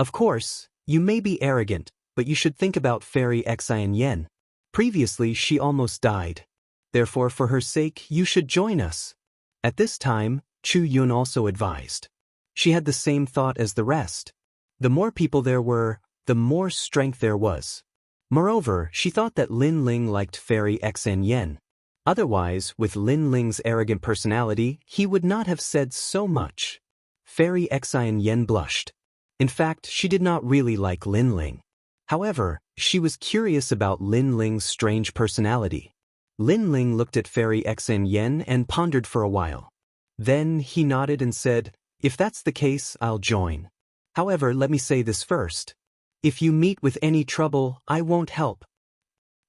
Of course, you may be arrogant, but you should think about Fairy Xn Yen. Previously, she almost died. Therefore, for her sake, you should join us. At this time, Chu Yun also advised. She had the same thought as the rest. The more people there were, the more strength there was. Moreover, she thought that Lin Ling liked Fairy Xn Yen. Otherwise, with Lin Ling's arrogant personality, he would not have said so much. Fairy Xn Yen blushed. In fact, she did not really like Lin Ling. However, she was curious about Lin Ling's strange personality. Lin Ling looked at Fairy Xn Yen and pondered for a while. Then he nodded and said, If that's the case, I'll join. However, let me say this first. If you meet with any trouble, I won't help.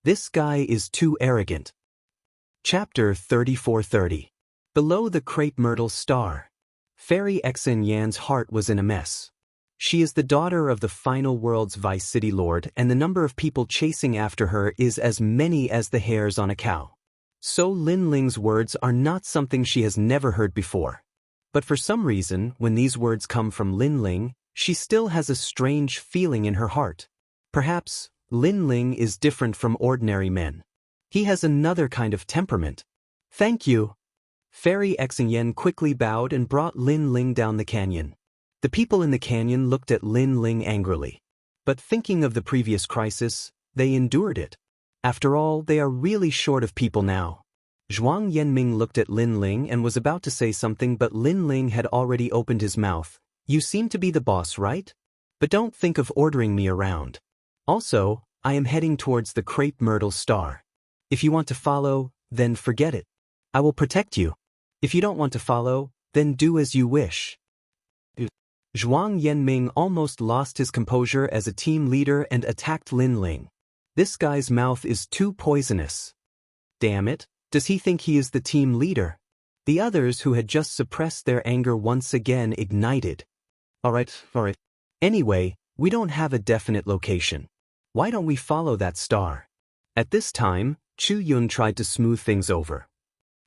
This guy is too arrogant. Chapter 3430. Below the crepe myrtle star. Fairy Xn Yan's heart was in a mess. She is the daughter of the final world's Vice City Lord, and the number of people chasing after her is as many as the hairs on a cow. So Lin Ling's words are not something she has never heard before. But for some reason, when these words come from Lin Ling, she still has a strange feeling in her heart. Perhaps, Lin Ling is different from ordinary men. He has another kind of temperament. Thank you. Fairy Xn Yen quickly bowed and brought Lin Ling down the canyon. The people in the canyon looked at Lin Ling angrily. But thinking of the previous crisis, they endured it. After all, they are really short of people now. Zhuang Yanming looked at Lin Ling and was about to say something, but Lin Ling had already opened his mouth. You seem to be the boss, right? But don't think of ordering me around. Also, I am heading towards the crepe myrtle star. If you want to follow, then forget it. I will protect you. If you don't want to follow, then do as you wish. Zhuang Yanming almost lost his composure as a team leader and attacked Lin Ling. This guy's mouth is too poisonous. Damn it, does he think he is the team leader? The others who had just suppressed their anger once again ignited. Alright. Anyway, we don't have a definite location. Why don't we follow that star? At this time, Chu Yun tried to smooth things over.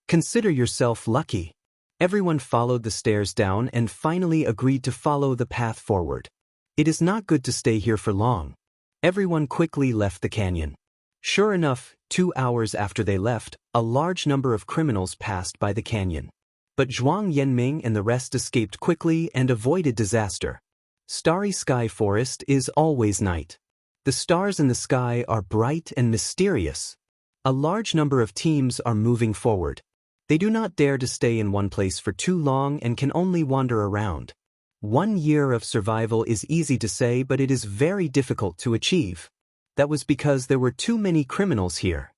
Consider yourself lucky. Everyone followed the stairs down and finally agreed to follow the path forward. It is not good to stay here for long. Everyone quickly left the canyon. Sure enough, 2 hours after they left, a large number of criminals passed by the canyon. But Zhuang Yanming and the rest escaped quickly and avoided disaster. Starry Sky Forest is always night. The stars in the sky are bright and mysterious. A large number of teams are moving forward. They do not dare to stay in one place for too long and can only wander around. 1 year of survival is easy to say, but it is very difficult to achieve. That was because there were too many criminals here.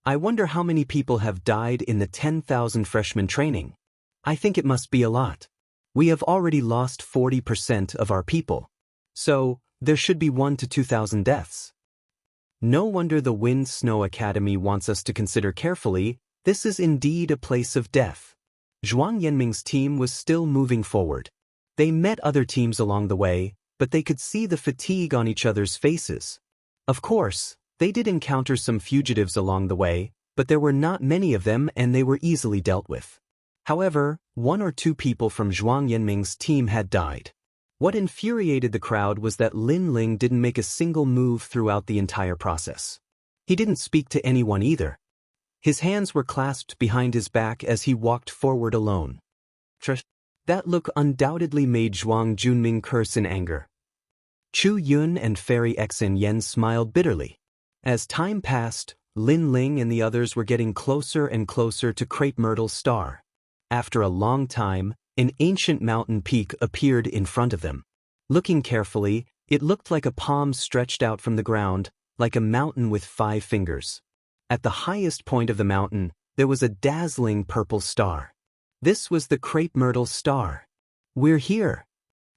I wonder how many people have died in the 10,000 freshman training. I think it must be a lot. We have already lost 40% of our people. So, there should be 1 to 2,000 deaths. No wonder the Wind Snow Academy wants us to consider carefully. This is indeed a place of death. Zhuang Yanming's team was still moving forward. They met other teams along the way, but they could see the fatigue on each other's faces. Of course, they did encounter some fugitives along the way, but there were not many of them and they were easily dealt with. However, 1 or 2 people from Zhuang Yanming's team had died. What infuriated the crowd was that Lin Ling didn't make a single move throughout the entire process. He didn't speak to anyone either. His hands were clasped behind his back as he walked forward alone. That look undoubtedly made Zhuang Junming curse in anger. Chu Yun and Fairy Xen Yen smiled bitterly. As time passed, Lin Ling and the others were getting closer and closer to Crepe Myrtle's star. After a long time, an ancient mountain peak appeared in front of them. Looking carefully, it looked like a palm stretched out from the ground, like a mountain with 5 fingers. At the highest point of the mountain, there was a dazzling purple star. This was the Crepe Myrtle star. We're here.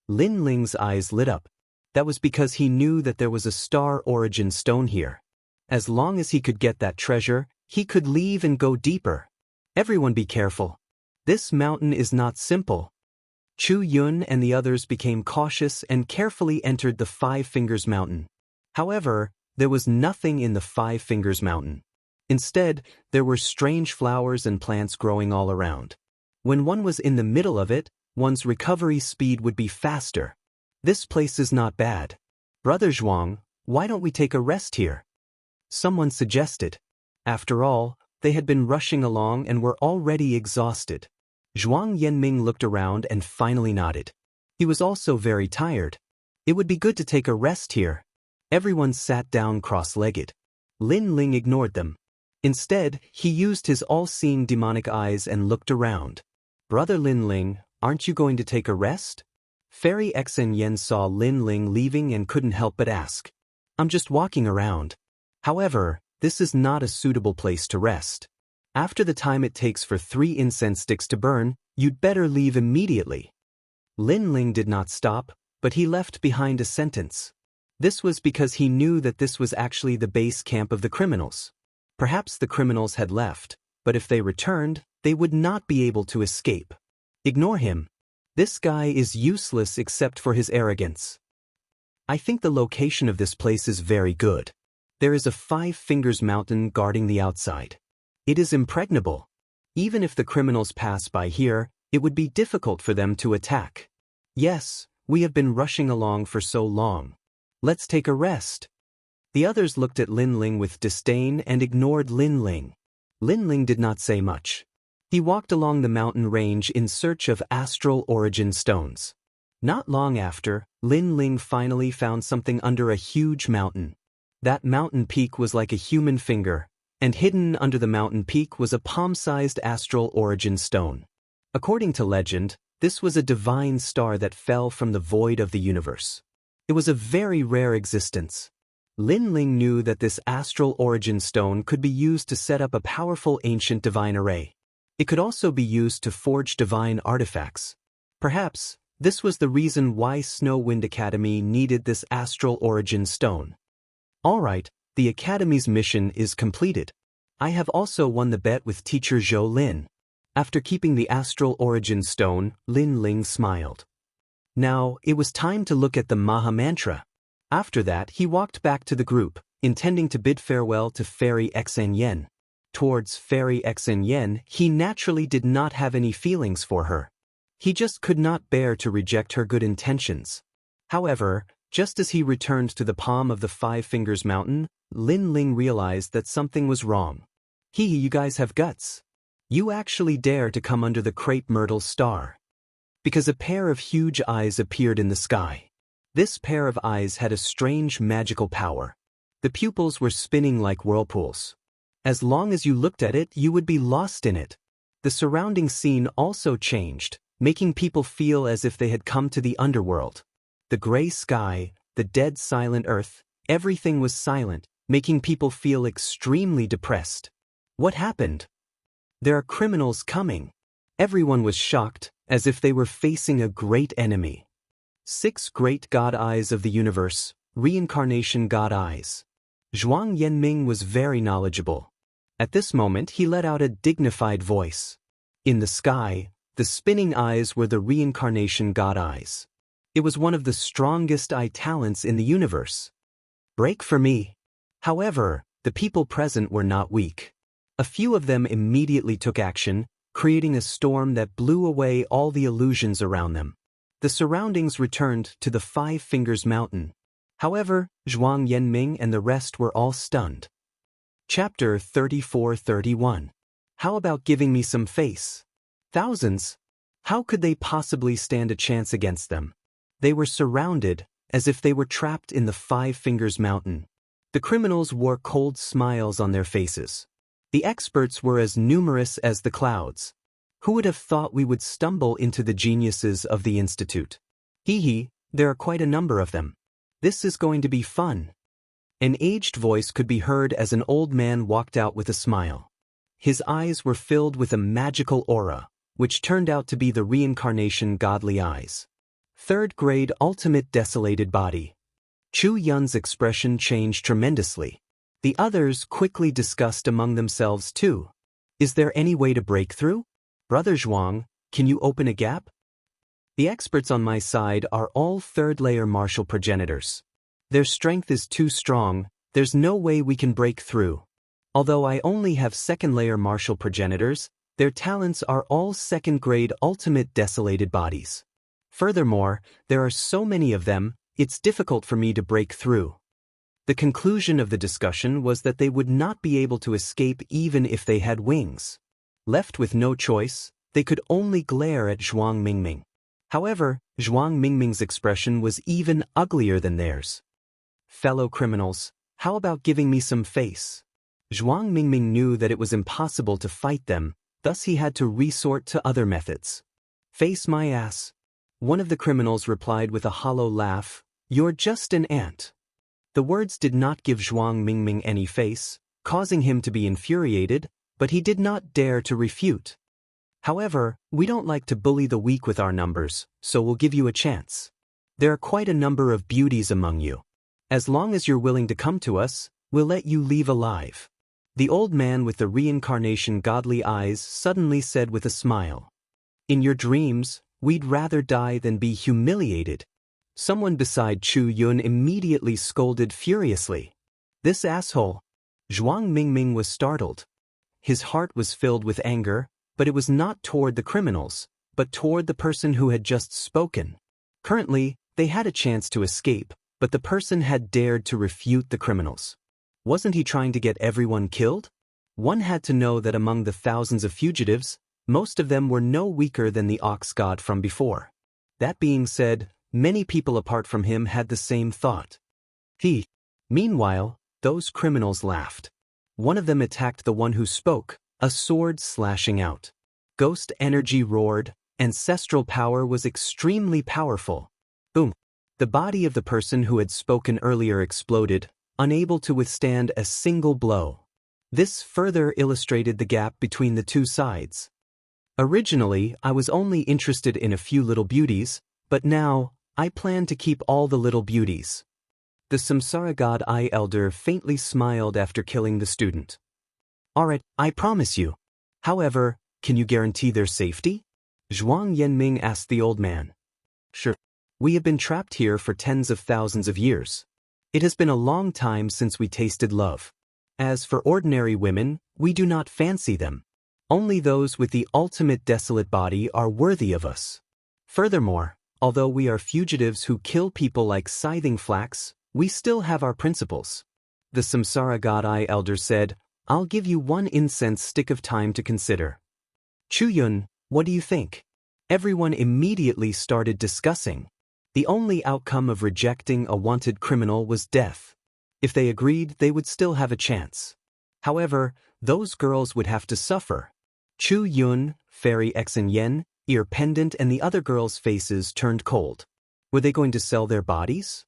Lin Ling's eyes lit up. That was because he knew that there was a star origin stone here. As long as he could get that treasure, he could leave and go deeper. Everyone be careful. This mountain is not simple. Chu Yun and the others became cautious and carefully entered the 5 Fingers Mountain. However, there was nothing in the 5 Fingers Mountain. Instead, there were strange flowers and plants growing all around. When one was in the middle of it, one's recovery speed would be faster. This place is not bad. Brother Zhuang, why don't we take a rest here? Someone suggested. After all, they had been rushing along and were already exhausted. Zhuang Yanming looked around and finally nodded. He was also very tired. It would be good to take a rest here. Everyone sat down cross-legged. Lin Ling ignored them. Instead, he used his all-seeing demonic eyes and looked around. Brother Lin Ling, aren't you going to take a rest? Fairy Xen Yen saw Lin Ling leaving and couldn't help but ask. I'm just walking around. However, this is not a suitable place to rest. After the time it takes for 3 incense sticks to burn, you'd better leave immediately. Lin Ling did not stop, but he left behind a sentence. This was because he knew that this was actually the base camp of the criminals. Perhaps the criminals had left, but if they returned, they would not be able to escape. Ignore him. This guy is useless except for his arrogance. I think the location of this place is very good. There is a 5 Fingers Mountain guarding the outside. It is impregnable. Even if the criminals pass by here, it would be difficult for them to attack. Yes, we have been rushing along for so long. Let's take a rest. The others looked at Lin Ling with disdain and ignored Lin Ling. Lin Ling did not say much. He walked along the mountain range in search of astral origin stones. Not long after, Lin Ling finally found something under a huge mountain. That mountain peak was like a human finger, and hidden under the mountain peak was a palm-sized astral origin stone. According to legend, this was a divine star that fell from the void of the universe. It was a very rare existence. Lin Ling knew that this astral origin stone could be used to set up a powerful ancient divine array. It could also be used to forge divine artifacts. Perhaps, this was the reason why Snow Wind Academy needed this astral origin stone. Alright, the Academy's mission is completed. I have also won the bet with teacher Zhou Lin. After keeping the astral origin stone, Lin Ling smiled. Now, it was time to look at the Maha Mantra. After that, he walked back to the group, intending to bid farewell to Fairy Xen Yen. Towards Fairy Xen Yen, he naturally did not have any feelings for her. He just could not bear to reject her good intentions. However, just as he returned to the palm of the 5 Fingers Mountain, Lin Ling realized that something was wrong. You guys have guts. You actually dare to come under the Crepe Myrtle star. Because a pair of huge eyes appeared in the sky. This pair of eyes had a strange magical power. The pupils were spinning like whirlpools. As long as you looked at it, you would be lost in it. The surrounding scene also changed, making people feel as if they had come to the underworld. The gray sky, the dead silent earth, everything was silent, making people feel extremely depressed. What happened? There are criminals coming. Everyone was shocked, as if they were facing a great enemy. 6 great god eyes of the universe, reincarnation god eyes. Zhuang Yanming was very knowledgeable. At this moment he let out a dignified voice. In the sky, the spinning eyes were the reincarnation god eyes. It was one of the strongest eye talents in the universe. Break for me. However, the people present were not weak. A few of them immediately took action, creating a storm that blew away all the illusions around them. The surroundings returned to the 5 Fingers Mountain. However, Zhuang Yanming and the rest were all stunned. Chapter 34-31. How about giving me some face? Thousands? How could they possibly stand a chance against them? They were surrounded, as if they were trapped in the 5 Fingers Mountain. The criminals wore cold smiles on their faces. The experts were as numerous as the clouds. Who would have thought we would stumble into the geniuses of the Institute? Hee, there are quite a number of them. This is going to be fun. An aged voice could be heard as an old man walked out with a smile. His eyes were filled with a magical aura, which turned out to be the reincarnation godly eyes. 3rd grade ultimate desolated body. Chu Yun's expression changed tremendously. The others quickly discussed among themselves too. Is there any way to break through? Brother Zhuang, can you open a gap? The experts on my side are all 3rd-layer martial progenitors. Their strength is too strong, there's no way we can break through. Although I only have 2nd-layer martial progenitors, their talents are all 2nd-grade ultimate desolated bodies. Furthermore, there are so many of them, it's difficult for me to break through. The conclusion of the discussion was that they would not be able to escape even if they had wings. Left with no choice, they could only glare at Zhuang Mingming. However, Zhuang Mingming's expression was even uglier than theirs. Fellow criminals, how about giving me some face? Zhuang Mingming knew that it was impossible to fight them, thus he had to resort to other methods. Face my ass. One of the criminals replied with a hollow laugh, you're just an ant. The words did not give Zhuang Mingming any face, causing him to be infuriated, but he did not dare to refute. However, we don't like to bully the weak with our numbers, so we'll give you a chance. There are quite a number of beauties among you. As long as you're willing to come to us, we'll let you leave alive. The old man with the reincarnation godly eyes suddenly said with a smile. In your dreams, we'd rather die than be humiliated. Someone beside Chu Yun immediately scolded furiously. This asshole. Zhuang Mingming was startled. His heart was filled with anger, but it was not toward the criminals, but toward the person who had just spoken. Currently, they had a chance to escape, but the person had dared to refute the criminals. Wasn't he trying to get everyone killed? One had to know that among the thousands of fugitives, most of them were no weaker than the ox god from before. That being said, many people apart from him had the same thought. Meanwhile, those criminals laughed. One of them attacked the one who spoke, a sword slashing out. Ghost energy roared, ancestral power was extremely powerful. Boom! The body of the person who had spoken earlier exploded, unable to withstand a single blow. This further illustrated the gap between the two sides. Originally, I was only interested in a few little beauties, but now, I plan to keep all the little beauties. The Samsara God Eye Elder faintly smiled after killing the student. Alright, I promise you. However, can you guarantee their safety? Zhuang Yanming asked the old man. Sure. We have been trapped here for tens of thousands of years. It has been a long time since we tasted love. As for ordinary women, we do not fancy them. Only those with the ultimate desolate body are worthy of us. Furthermore, although we are fugitives who kill people like scything flax, we still have our principles. The Samsara God Eye Elder said, I'll give you one incense stick of time to consider. Chu Yun, what do you think? Everyone immediately started discussing. The only outcome of rejecting a wanted criminal was death. If they agreed, they would still have a chance. However, those girls would have to suffer. Chu Yun, Fairy Xen Yen, Ear Pendant and the other girls' faces turned cold. Were they going to sell their bodies?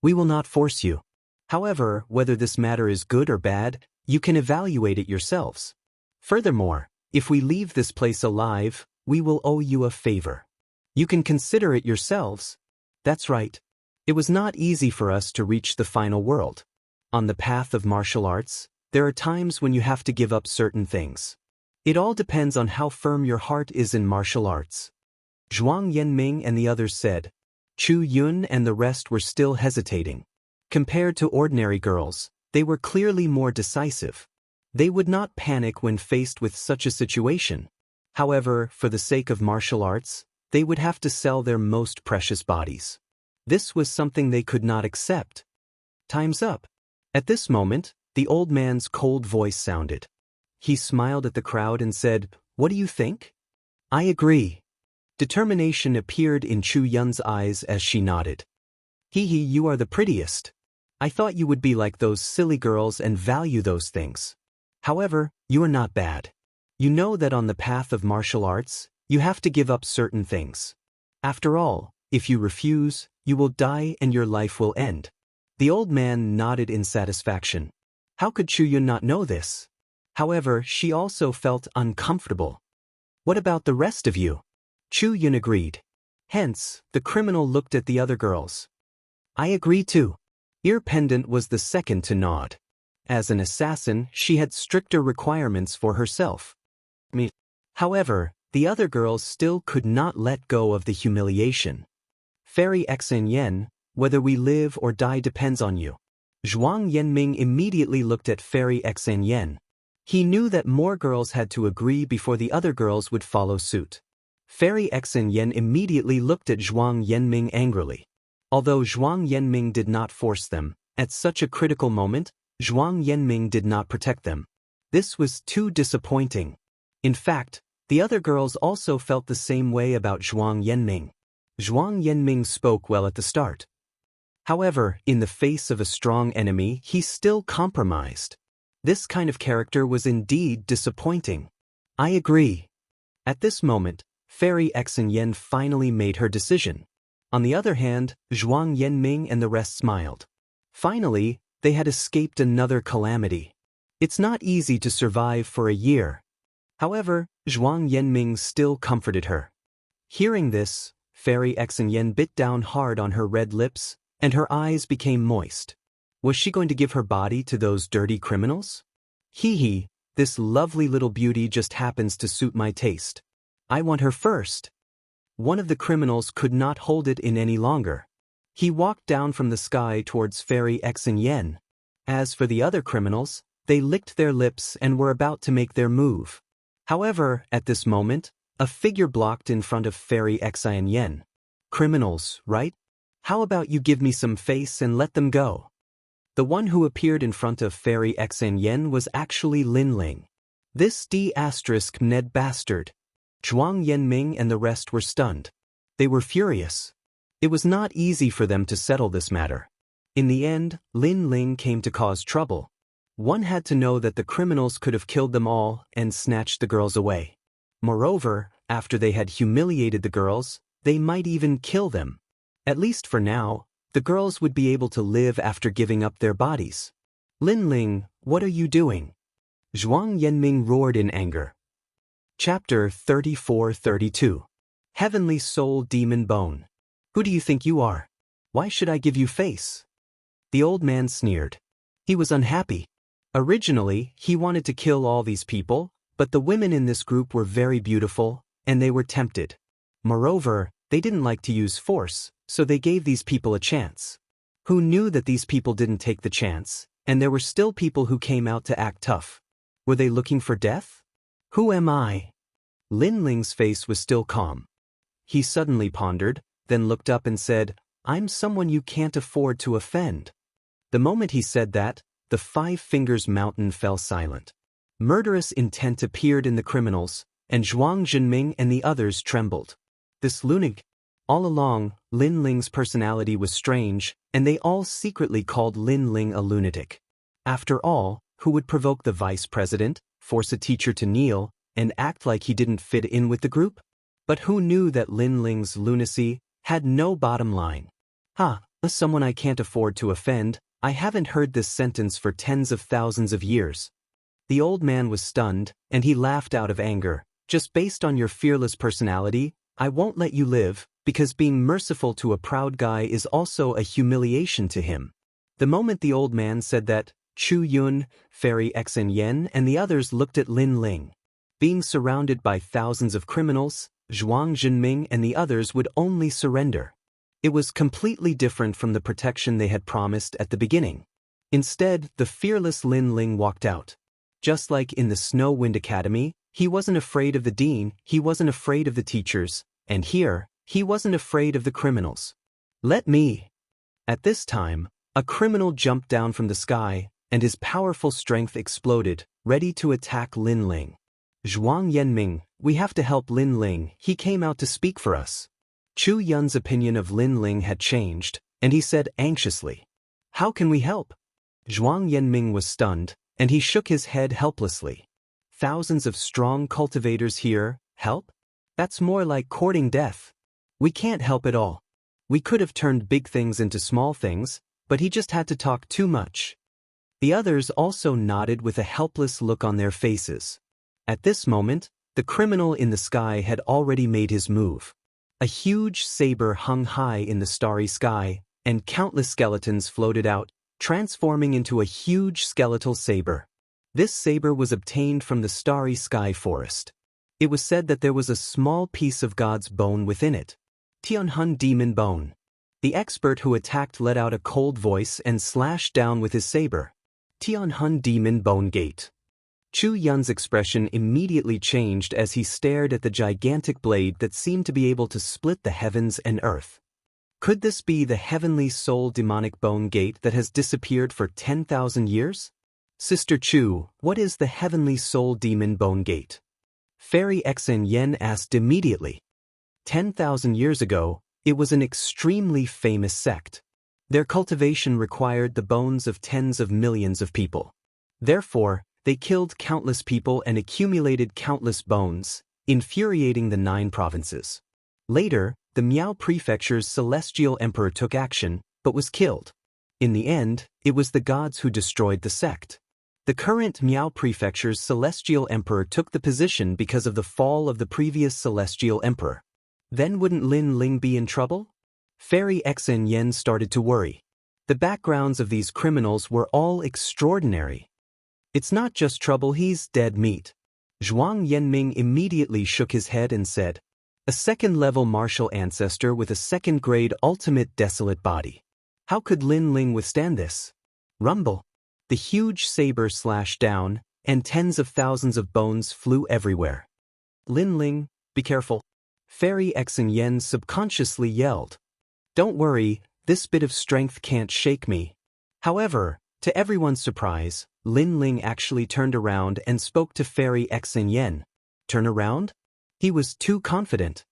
We will not force you. However, whether this matter is good or bad, You can evaluate it yourselves. Furthermore, if we leave this place alive, we will owe you a favor. You can consider it yourselves. That's right. It was not easy for us to reach the final world. On the path of martial arts, there are times when you have to give up certain things. It all depends on how firm your heart is in martial arts. Zhuang Yanming and the others said. Chu Yun and the rest were still hesitating. Compared to ordinary girls, they were clearly more decisive. They would not panic when faced with such a situation. However, for the sake of martial arts, they would have to sell their most precious bodies. This was something they could not accept. Time's up. At this moment, the old man's cold voice sounded. He smiled at the crowd and said, "What do you think?" "I agree." Determination appeared in Chu Yun's eyes as she nodded. "Hee, you are the prettiest. I thought you would be like those silly girls and value those things. However, you are not bad. You know that on the path of martial arts, you have to give up certain things. After all, if you refuse, you will die and your life will end." The old man nodded in satisfaction. How could Chu Yun not know this? However, she also felt uncomfortable. "What about the rest of you?" Chu Yun agreed. Hence, the criminal looked at the other girls. "I agree too." Ear Pendant was the second to nod. As an assassin, she had stricter requirements for herself. However, the other girls still could not let go of the humiliation. "Fairy Xen Yen, whether we live or die depends on you." Zhuang Yanming immediately looked at Fairy Xen Yen. He knew that more girls had to agree before the other girls would follow suit. Fairy Xen Yen immediately looked at Zhuang Yanming angrily. Although Zhuang Yanming did not force them, at such a critical moment, Zhuang Yanming did not protect them. This was too disappointing. In fact, the other girls also felt the same way about Zhuang Yanming. Zhuang Yanming spoke well at the start. However, in the face of a strong enemy, he still compromised. This kind of character was indeed disappointing. "I agree." At this moment, Fairy Xen Yen finally made her decision. On the other hand, Zhuang Yanming and the rest smiled. Finally, they had escaped another calamity. It's not easy to survive for a year. However, Zhuang Yanming still comforted her. Hearing this, Fairy Xen Yen bit down hard on her red lips, and her eyes became moist. Was she going to give her body to those dirty criminals? Hee, this lovely little beauty just happens to suit my taste. I want her first. One of the criminals could not hold it in any longer. He walked down from the sky towards Fairy Xen Yen. As for the other criminals, they licked their lips and were about to make their move. However, at this moment, a figure blocked in front of Fairy Xen Yen. "Criminals, right? How about you give me some face and let them go?" The one who appeared in front of Fairy Xen Yen was actually Lin Ling. This D***Ned bastard. Zhuang Yanming and the rest were stunned. They were furious. It was not easy for them to settle this matter. In the end, Lin Ling came to cause trouble. One had to know that the criminals could have killed them all and snatched the girls away. Moreover, after they had humiliated the girls, they might even kill them. At least for now, the girls would be able to live after giving up their bodies. "Lin Ling, what are you doing?" Zhuang Yanming roared in anger. Chapter 34-32. Heavenly Soul Demon Bone. "Who do you think you are? Why should I give you face?" The old man sneered. He was unhappy. Originally, he wanted to kill all these people, but the women in this group were very beautiful, and they were tempted. Moreover, they didn't like to use force, so they gave these people a chance. Who knew that these people didn't take the chance, and there were still people who came out to act tough? Were they looking for death? "Who am I?" Lin Ling's face was still calm. He suddenly pondered, then looked up and said, "I'm someone you can't afford to offend." The moment he said that, the Five Fingers Mountain fell silent. Murderous intent appeared in the criminals, and Zhuang Zhenming and the others trembled. This lunatic. All along, Lin Ling's personality was strange, and they all secretly called Lin Ling a lunatic. After all, who would provoke the vice president, force a teacher to kneel, and act like he didn't fit in with the group? But who knew that Lin Ling's lunacy had no bottom line? Someone I can't afford to offend, I haven't heard this sentence for tens of thousands of years. The old man was stunned, and he laughed out of anger. Just based on your fearless personality, I won't let you live, because being merciful to a proud guy is also a humiliation to him. The moment the old man said that, Chu Yun, Fairy Xen Yen and the others looked at Lin Ling. Being surrounded by thousands of criminals, Zhuang Zhenming and the others would only surrender. It was completely different from the protection they had promised at the beginning. Instead, the fearless Lin Ling walked out. Just like in the Snow Wind Academy, he wasn't afraid of the dean, he wasn't afraid of the teachers, and here, he wasn't afraid of the criminals. Let me. At this time, a criminal jumped down from the sky, and his powerful strength exploded, ready to attack Lin Ling. Zhuang Yanming, we have to help Lin Ling, he came out to speak for us. Chu Yun's opinion of Lin Ling had changed, and he said anxiously, how can we help? Zhuang Yanming was stunned, and he shook his head helplessly. Thousands of strong cultivators here, help? That's more like courting death. We can't help at all. We could have turned big things into small things, but he just had to talk too much. The others also nodded with a helpless look on their faces. At this moment, the criminal in the sky had already made his move. A huge saber hung high in the starry sky, and countless skeletons floated out, transforming into a huge skeletal saber. This saber was obtained from the starry sky forest. It was said that there was a small piece of God's bone within it. Tianhun demon bone. The expert who attacked let out a cold voice and slashed down with his saber. Tianhun demon bone gate. Chu Yun's expression immediately changed as he stared at the gigantic blade that seemed to be able to split the heavens and earth. Could this be the heavenly soul demonic bone gate that has disappeared for 10,000 years? Sister Chu, what is the heavenly soul demon bone gate? Fairy Xen Yen asked immediately. 10,000 years ago, it was an extremely famous sect. Their cultivation required the bones of tens of millions of people. Therefore, they killed countless people and accumulated countless bones, infuriating the 9 provinces. Later, the Miao Prefecture's celestial emperor took action, but was killed. In the end, it was the gods who destroyed the sect. The current Miao Prefecture's celestial emperor took the position because of the fall of the previous celestial emperor. Then wouldn't Lin Ling be in trouble? Fairy Xen Yen started to worry. The backgrounds of these criminals were all extraordinary. It's not just trouble, he's dead meat. Zhuang Yanming immediately shook his head and said, a second-level martial ancestor with a second-grade ultimate desolate body. How could Lin Ling withstand this? Rumble. The huge saber slashed down, and tens of thousands of bones flew everywhere. Lin Ling, be careful. Fairy Xen Yen subconsciously yelled. Don't worry, this bit of strength can't shake me. However, to everyone's surprise, Lin Ling actually turned around and spoke to Fairy Xen Yen. Turn around? He was too confident.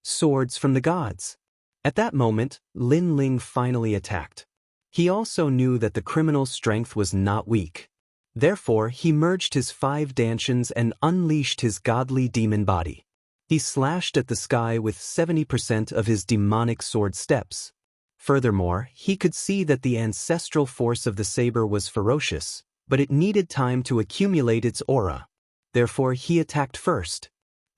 Swords from the gods. At that moment, Lin Ling finally attacked. He also knew that the criminal's strength was not weak. Therefore, he merged his 5 dantians and unleashed his godly demon body. He slashed at the sky with 70% of his demonic sword steps. Furthermore, he could see that the ancestral force of the saber was ferocious, but it needed time to accumulate its aura. Therefore, he attacked first.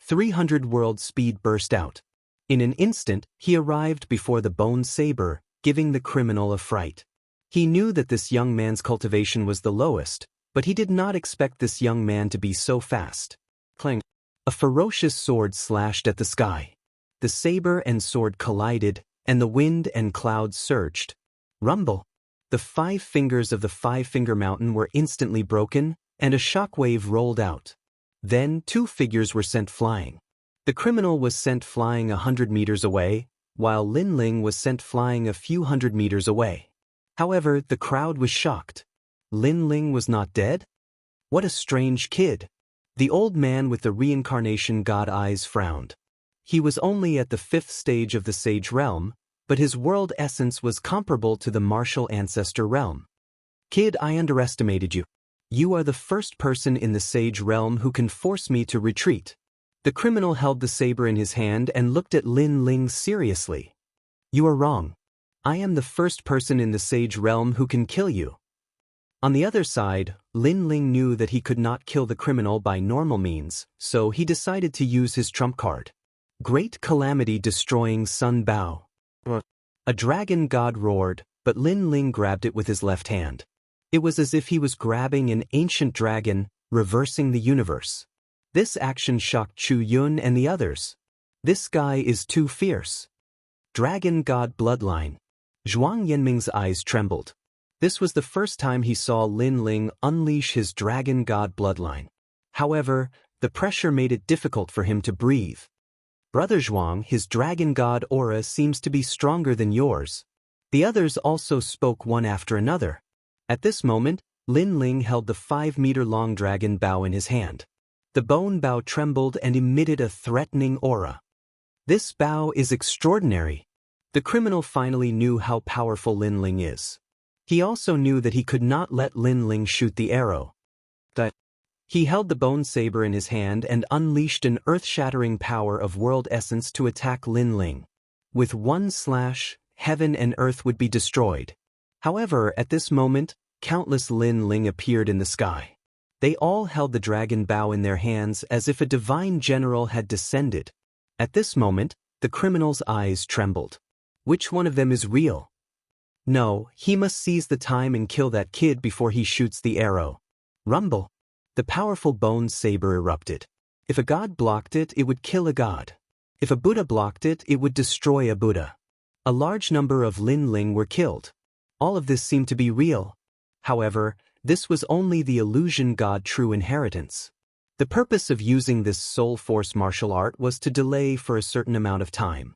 300 world speed burst out. In an instant, he arrived before the bone saber, giving the criminal a fright. He knew that this young man's cultivation was the lowest, but he did not expect this young man to be so fast. Clang. A ferocious sword slashed at the sky. The saber and sword collided, and the wind and clouds surged. Rumble. The 5 fingers of the 5-finger mountain were instantly broken, and a shockwave rolled out. Then 2 figures were sent flying. The criminal was sent flying 100 meters away, while Lin Ling was sent flying a few hundred meters away. However, the crowd was shocked. Lin Ling was not dead? What a strange kid. The old man with the reincarnation god eyes frowned. He was only at the 5th stage of the sage realm, but his world essence was comparable to the martial ancestor realm. Kid, I underestimated you. You are the first person in the sage realm who can force me to retreat. The criminal held the saber in his hand and looked at Lin Ling seriously. You are wrong. I am the first person in the sage realm who can kill you. On the other side, Lin Ling knew that he could not kill the criminal by normal means, so he decided to use his trump card. Great calamity destroying Sun Bao. A dragon god roared, but Lin Ling grabbed it with his left hand. It was as if he was grabbing an ancient dragon, reversing the universe. This action shocked Chu Yun and the others. This guy is too fierce. Dragon god bloodline. Zhuang Yanming's eyes trembled. This was the first time he saw Lin Ling unleash his dragon god bloodline. However, the pressure made it difficult for him to breathe. Brother Zhuang, his dragon god aura seems to be stronger than yours. The others also spoke one after another. At this moment, Lin Ling held the 5-meter-long dragon bow in his hand. The bone bow trembled and emitted a threatening aura. This bow is extraordinary. The criminal finally knew how powerful Lin Ling is. He also knew that he could not let Lin Ling shoot the arrow. He held the bone saber in his hand and unleashed an earth-shattering power of world essence to attack Lin Ling. With one slash, heaven and earth would be destroyed. However, at this moment, countless Lin Ling appeared in the sky. They all held the dragon bow in their hands as if a divine general had descended. At this moment, the criminal's eyes trembled. Which one of them is real? No, he must seize the time and kill that kid before he shoots the arrow. Rumble. The powerful bone saber erupted. If a god blocked it, it would kill a god. If a Buddha blocked it, it would destroy a Buddha. A large number of Lin Ling were killed. All of this seemed to be real. However, this was only the illusion god true inheritance. The purpose of using this soul force martial art was to delay for a certain amount of time.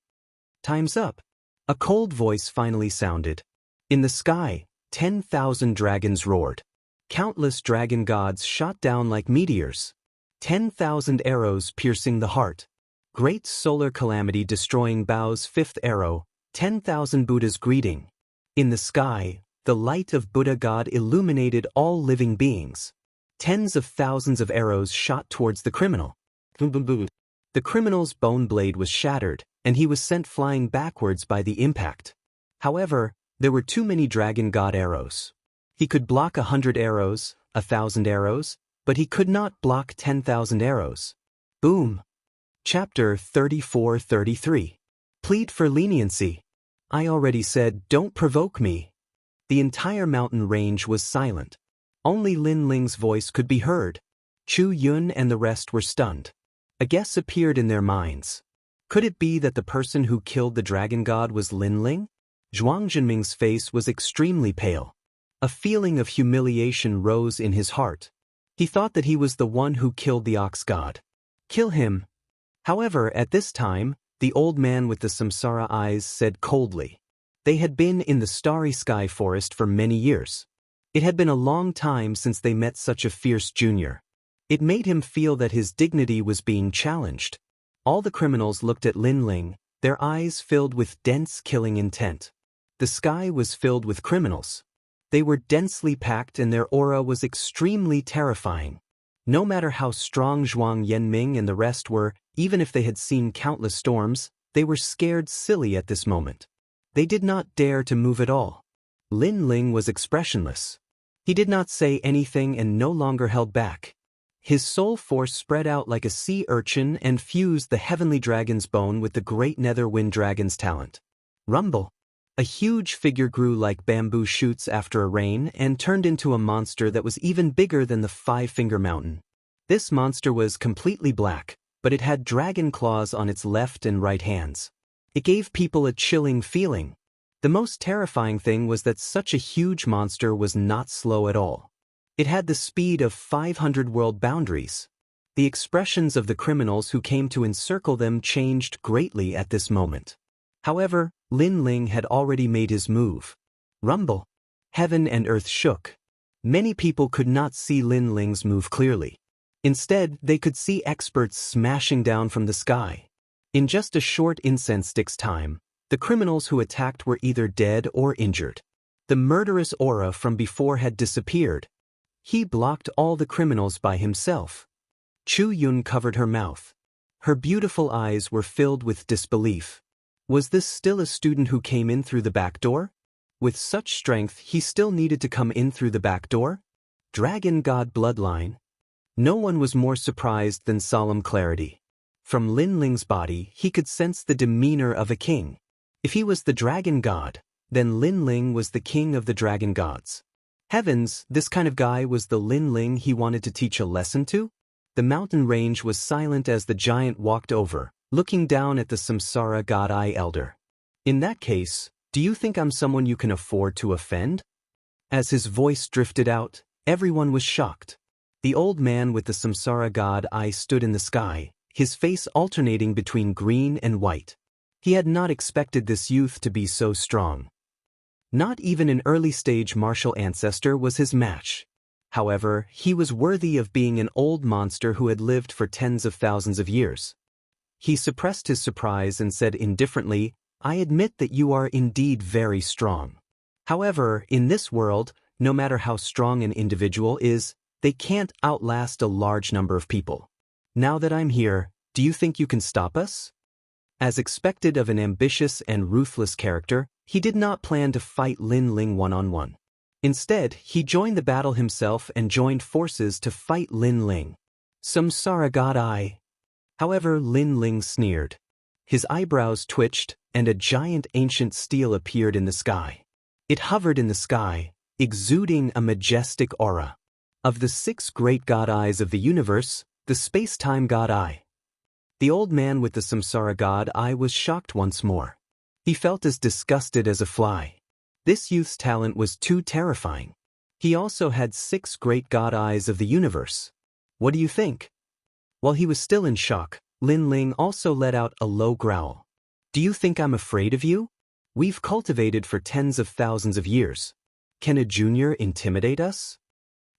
Time's up. A cold voice finally sounded. In the sky, 10,000 dragons roared. Countless dragon gods shot down like meteors. 10,000 arrows piercing the heart. Great solar calamity destroying Bao's 5th arrow. 10,000 Buddhas greeting. In the sky, the light of Buddha God illuminated all living beings. Tens of thousands of arrows shot towards the criminal. The criminal's bone blade was shattered, and he was sent flying backwards by the impact. However, there were too many dragon god arrows. He could block 100 arrows, 1,000 arrows, but he could not block 10,000 arrows. Boom. Chapter 34-33. Plead for leniency. I already said, don't provoke me. The entire mountain range was silent. Only Lin Ling's voice could be heard. Chu Yun and the rest were stunned. A guess appeared in their minds. Could it be that the person who killed the dragon god was Lin Ling? Zhuang Jinming's face was extremely pale. A feeling of humiliation rose in his heart. He thought that he was the one who killed the ox god. Kill him. However, at this time, the old man with the samsara eyes said coldly. They had been in the starry sky forest for many years. It had been a long time since they met such a fierce junior. It made him feel that his dignity was being challenged. All the criminals looked at Lin Ling, their eyes filled with dense killing intent. The sky was filled with criminals. They were densely packed and their aura was extremely terrifying. No matter how strong Zhuang Yanming and the rest were, even if they had seen countless storms, they were scared silly at this moment. They did not dare to move at all. Lin Ling was expressionless. He did not say anything and no longer held back. His soul force spread out like a sea urchin and fused the heavenly dragon's bone with the great nether wind dragon's talent. Rumble. A huge figure grew like bamboo shoots after a rain and turned into a monster that was even bigger than the Five-Finger Mountain. This monster was completely black, but it had dragon claws on its left and right hands. It gave people a chilling feeling. The most terrifying thing was that such a huge monster was not slow at all. It had the speed of 500 world boundaries. The expressions of the criminals who came to encircle them changed greatly at this moment. However, Lin Ling had already made his move. Rumble. Heaven and earth shook. Many people could not see Lin Ling's move clearly. Instead, they could see experts smashing down from the sky. In just a short incense stick's time, the criminals who attacked were either dead or injured. The murderous aura from before had disappeared. He blocked all the criminals by himself. Chu Yun covered her mouth. Her beautiful eyes were filled with disbelief. Was this still a student who came in through the back door? With such strength, he still needed to come in through the back door? Dragon God bloodline? No one was more surprised than Solemn Clarity. From Lin Ling's body, he could sense the demeanor of a king. If he was the dragon god, then Lin Ling was the king of the dragon gods. Heavens, this kind of guy was the Lin Ling he wanted to teach a lesson to? The mountain range was silent as the giant walked over, looking down at the Samsara God Eye Elder. In that case, do you think I'm someone you can afford to offend? As his voice drifted out, everyone was shocked. The old man with the Samsara God Eye stood in the sky, his face alternating between green and white. He had not expected this youth to be so strong. Not even an early-stage martial ancestor was his match. However, he was worthy of being an old monster who had lived for tens of thousands of years. He suppressed his surprise and said indifferently, "I admit that you are indeed very strong. However, in this world, no matter how strong an individual is, they can't outlast a large number of people. Now that I'm here, do you think you can stop us?" As expected of an ambitious and ruthless character, he did not plan to fight Lin Ling one-on-one. Instead, he joined the battle himself and joined forces to fight Lin Ling. Samsara God Eye. However, Lin Ling sneered. His eyebrows twitched, and a giant ancient steel appeared in the sky. It hovered in the sky, exuding a majestic aura. Of the 6 great God Eyes of the universe, the space-time God Eye. The old man with the Samsara God Eye was shocked once more. He felt as disgusted as a fly. This youth's talent was too terrifying. He also had 6 great God Eyes of the universe. What do you think? While he was still in shock, Lin Ling also let out a low growl. Do you think I'm afraid of you? We've cultivated for tens of thousands of years. Can a junior intimidate us?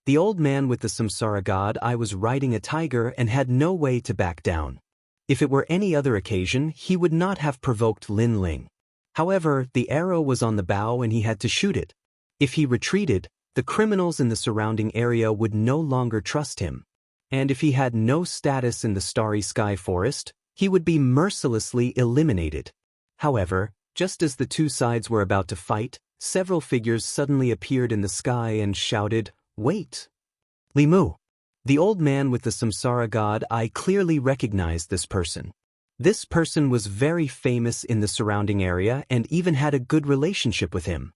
The old man with the Samsara God Eye was riding a tiger and had no way to back down. If it were any other occasion, he would not have provoked Lin Ling. However, the arrow was on the bow and he had to shoot it. If he retreated, the criminals in the surrounding area would no longer trust him. And if he had no status in the Starry Sky Forest, he would be mercilessly eliminated. However, just as the two sides were about to fight, several figures suddenly appeared in the sky and shouted, "Wait!" Li Mu. The old man with the Samsara God Eye clearly recognized this person. This person was very famous in the surrounding area and even had a good relationship with him.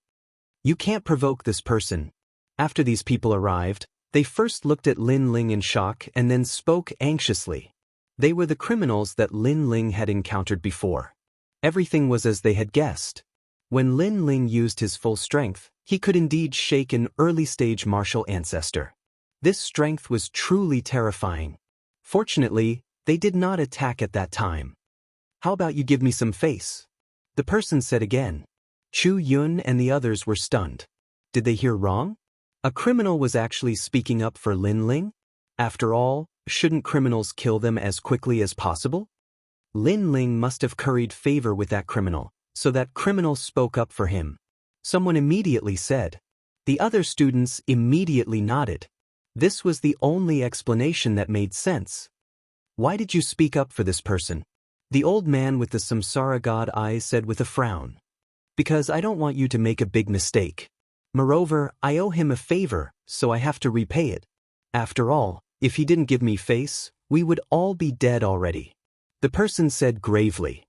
You can't provoke this person. After these people arrived, they first looked at Lin Ling in shock and then spoke anxiously. They were the criminals that Lin Ling had encountered before. Everything was as they had guessed. When Lin Ling used his full strength, he could indeed shake an early-stage martial ancestor. This strength was truly terrifying. Fortunately, they did not attack at that time. How about you give me some face? The person said again. Chu Yun and the others were stunned. Did they hear wrong? A criminal was actually speaking up for Lin Ling? After all, shouldn't criminals kill them as quickly as possible? Lin Ling must have curried favor with that criminal, so that criminal spoke up for him. Someone immediately said. The other students immediately nodded. This was the only explanation that made sense. Why did you speak up for this person? The old man with the Samsara God Eye said with a frown. Because I don't want you to make a big mistake. Moreover, I owe him a favor, so I have to repay it. After all, if he didn't give me face, we would all be dead already. The person said gravely.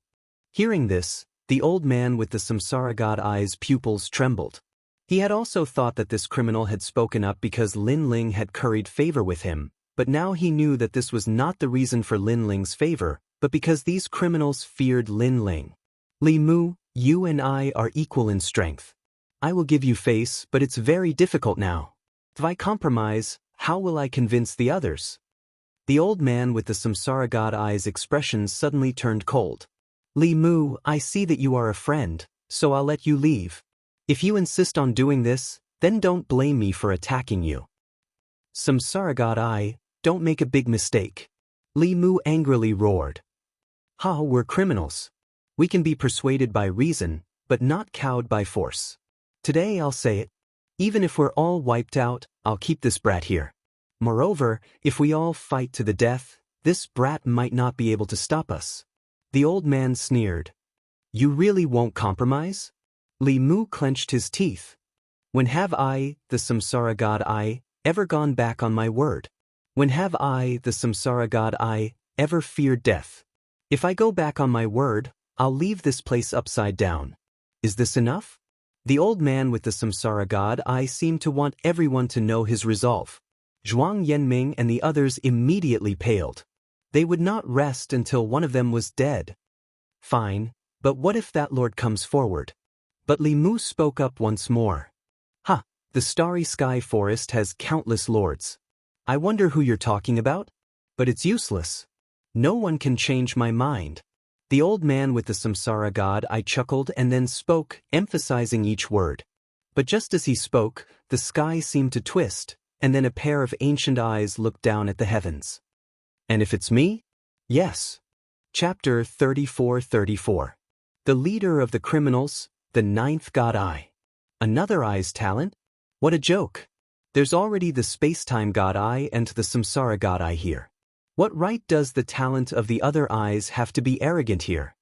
Hearing this, the old man with the Samsara God Eye's pupils trembled. He had also thought that this criminal had spoken up because Lin Ling had curried favor with him, but now he knew that this was not the reason for Lin Ling's favor, but because these criminals feared Lin Ling. Li Mu, you and I are equal in strength. I will give you face, but it's very difficult now. If I compromise, how will I convince the others? The old man with the Samsara God Eye's expression suddenly turned cold. Li Mu, I see that you are a friend, so I'll let you leave. If you insist on doing this, then don't blame me for attacking you. Samsara God Eye, don't make a big mistake. Li Mu angrily roared. Ha, we're criminals. We can be persuaded by reason, but not cowed by force. Today I'll say it. Even if we're all wiped out, I'll keep this brat here. Moreover, if we all fight to the death, this brat might not be able to stop us. The old man sneered. You really won't compromise? Li Mu clenched his teeth. When have I, the samsara god ever gone back on my word? When have I, the samsara god ever feared death? If I go back on my word, I'll leave this place upside down. Is this enough? The old man with the samsara god seemed to want everyone to know his resolve. Zhuang Yanming and the others immediately paled. They would not rest until one of them was dead. Fine, but what if that lord comes forward? But Li Mu spoke up once more. The starry sky forest has countless lords. I wonder who you're talking about? But it's useless. No one can change my mind. The old man with the samsara god chuckled and then spoke, emphasizing each word. But just as he spoke, the sky seemed to twist, and then a pair of ancient eyes looked down at the heavens. And if it's me? Yes. Chapter 34:34. The leader of the criminals, the ninth god Eye. Another Eye's talent? What a joke. There's already the space-time god Eye and the samsara god Eye here. What right does the talent of the other Eyes have to be arrogant here?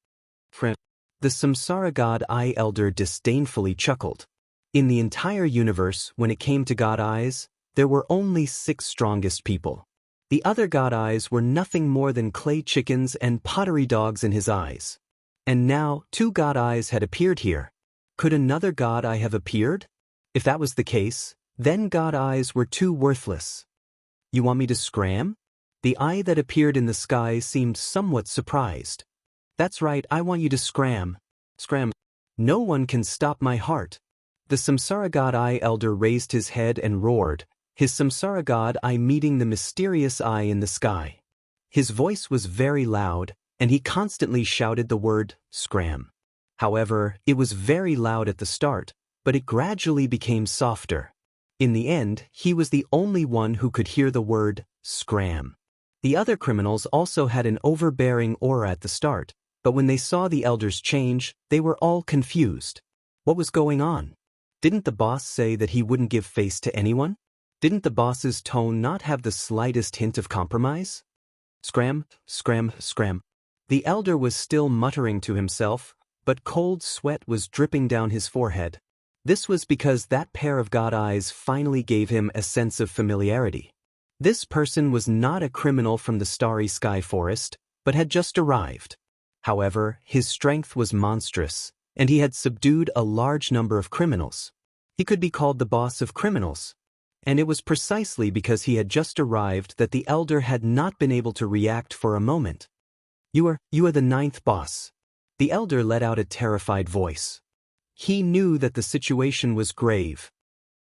The samsara god Eye elder disdainfully chuckled. In the entire universe, when it came to god Eyes, there were only 6 strongest people. The other god Eyes were nothing more than clay chickens and pottery dogs in his eyes. And now 2 god Eyes had appeared here. Could another god Eye have appeared? If that was the case, then god Eyes were too worthless. You want me to scram? The eye that appeared in the sky seemed somewhat surprised. That's right, I want you to scram. Scram. No one can stop my heart. The samsara god Eye elder raised his head and roared, his samsara god Eye meeting the mysterious eye in the sky. His voice was very loud, and he constantly shouted the word, scram. However, it was very loud at the start, but it gradually became softer. In the end, he was the only one who could hear the word, scram. The other criminals also had an overbearing aura at the start, but when they saw the elders change, they were all confused. What was going on? Didn't the boss say that he wouldn't give face to anyone? Didn't the boss's tone not have the slightest hint of compromise? Scram, scram, scram. The elder was still muttering to himself, but cold sweat was dripping down his forehead. This was because that pair of god Eyes finally gave him a sense of familiarity. This person was not a criminal from the starry sky forest, but had just arrived. However, his strength was monstrous, and he had subdued a large number of criminals. He could be called the boss of criminals. And it was precisely because he had just arrived that the elder had not been able to react for a moment. You are the 9th boss. The elder let out a terrified voice. He knew that the situation was grave.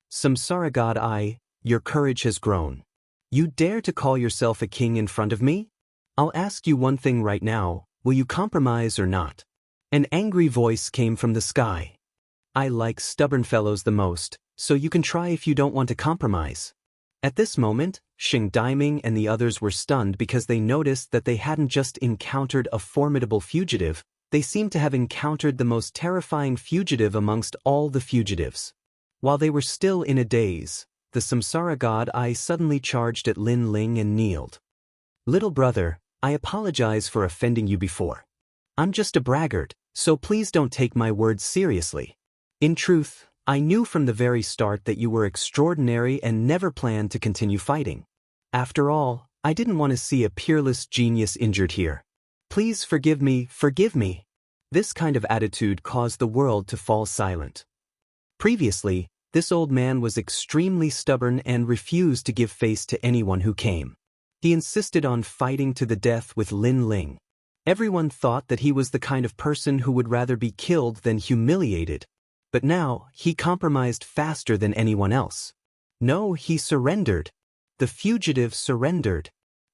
Samsara god Eye, your courage has grown. You dare to call yourself a king in front of me? I'll ask you one thing right now, will you compromise or not? An angry voice came from the sky. I like stubborn fellows the most, so you can try if you don't want to compromise. At this moment, Xing Daiming and the others were stunned because they noticed that they hadn't just encountered a formidable fugitive, they seemed to have encountered the most terrifying fugitive amongst all the fugitives. While they were still in a daze, the samsara god Eye suddenly charged at Lin Ling and kneeled. Little brother, I apologize for offending you before. I'm just a braggart, so please don't take my words seriously. In truth, I knew from the very start that you were extraordinary and never planned to continue fighting. After all, I didn't want to see a peerless genius injured here. Please forgive me, forgive me. This kind of attitude caused the world to fall silent. Previously, this old man was extremely stubborn and refused to give face to anyone who came. He insisted on fighting to the death with Lin Ling. Everyone thought that he was the kind of person who would rather be killed than humiliated. But now, he compromised faster than anyone else. No, he surrendered. The fugitive surrendered.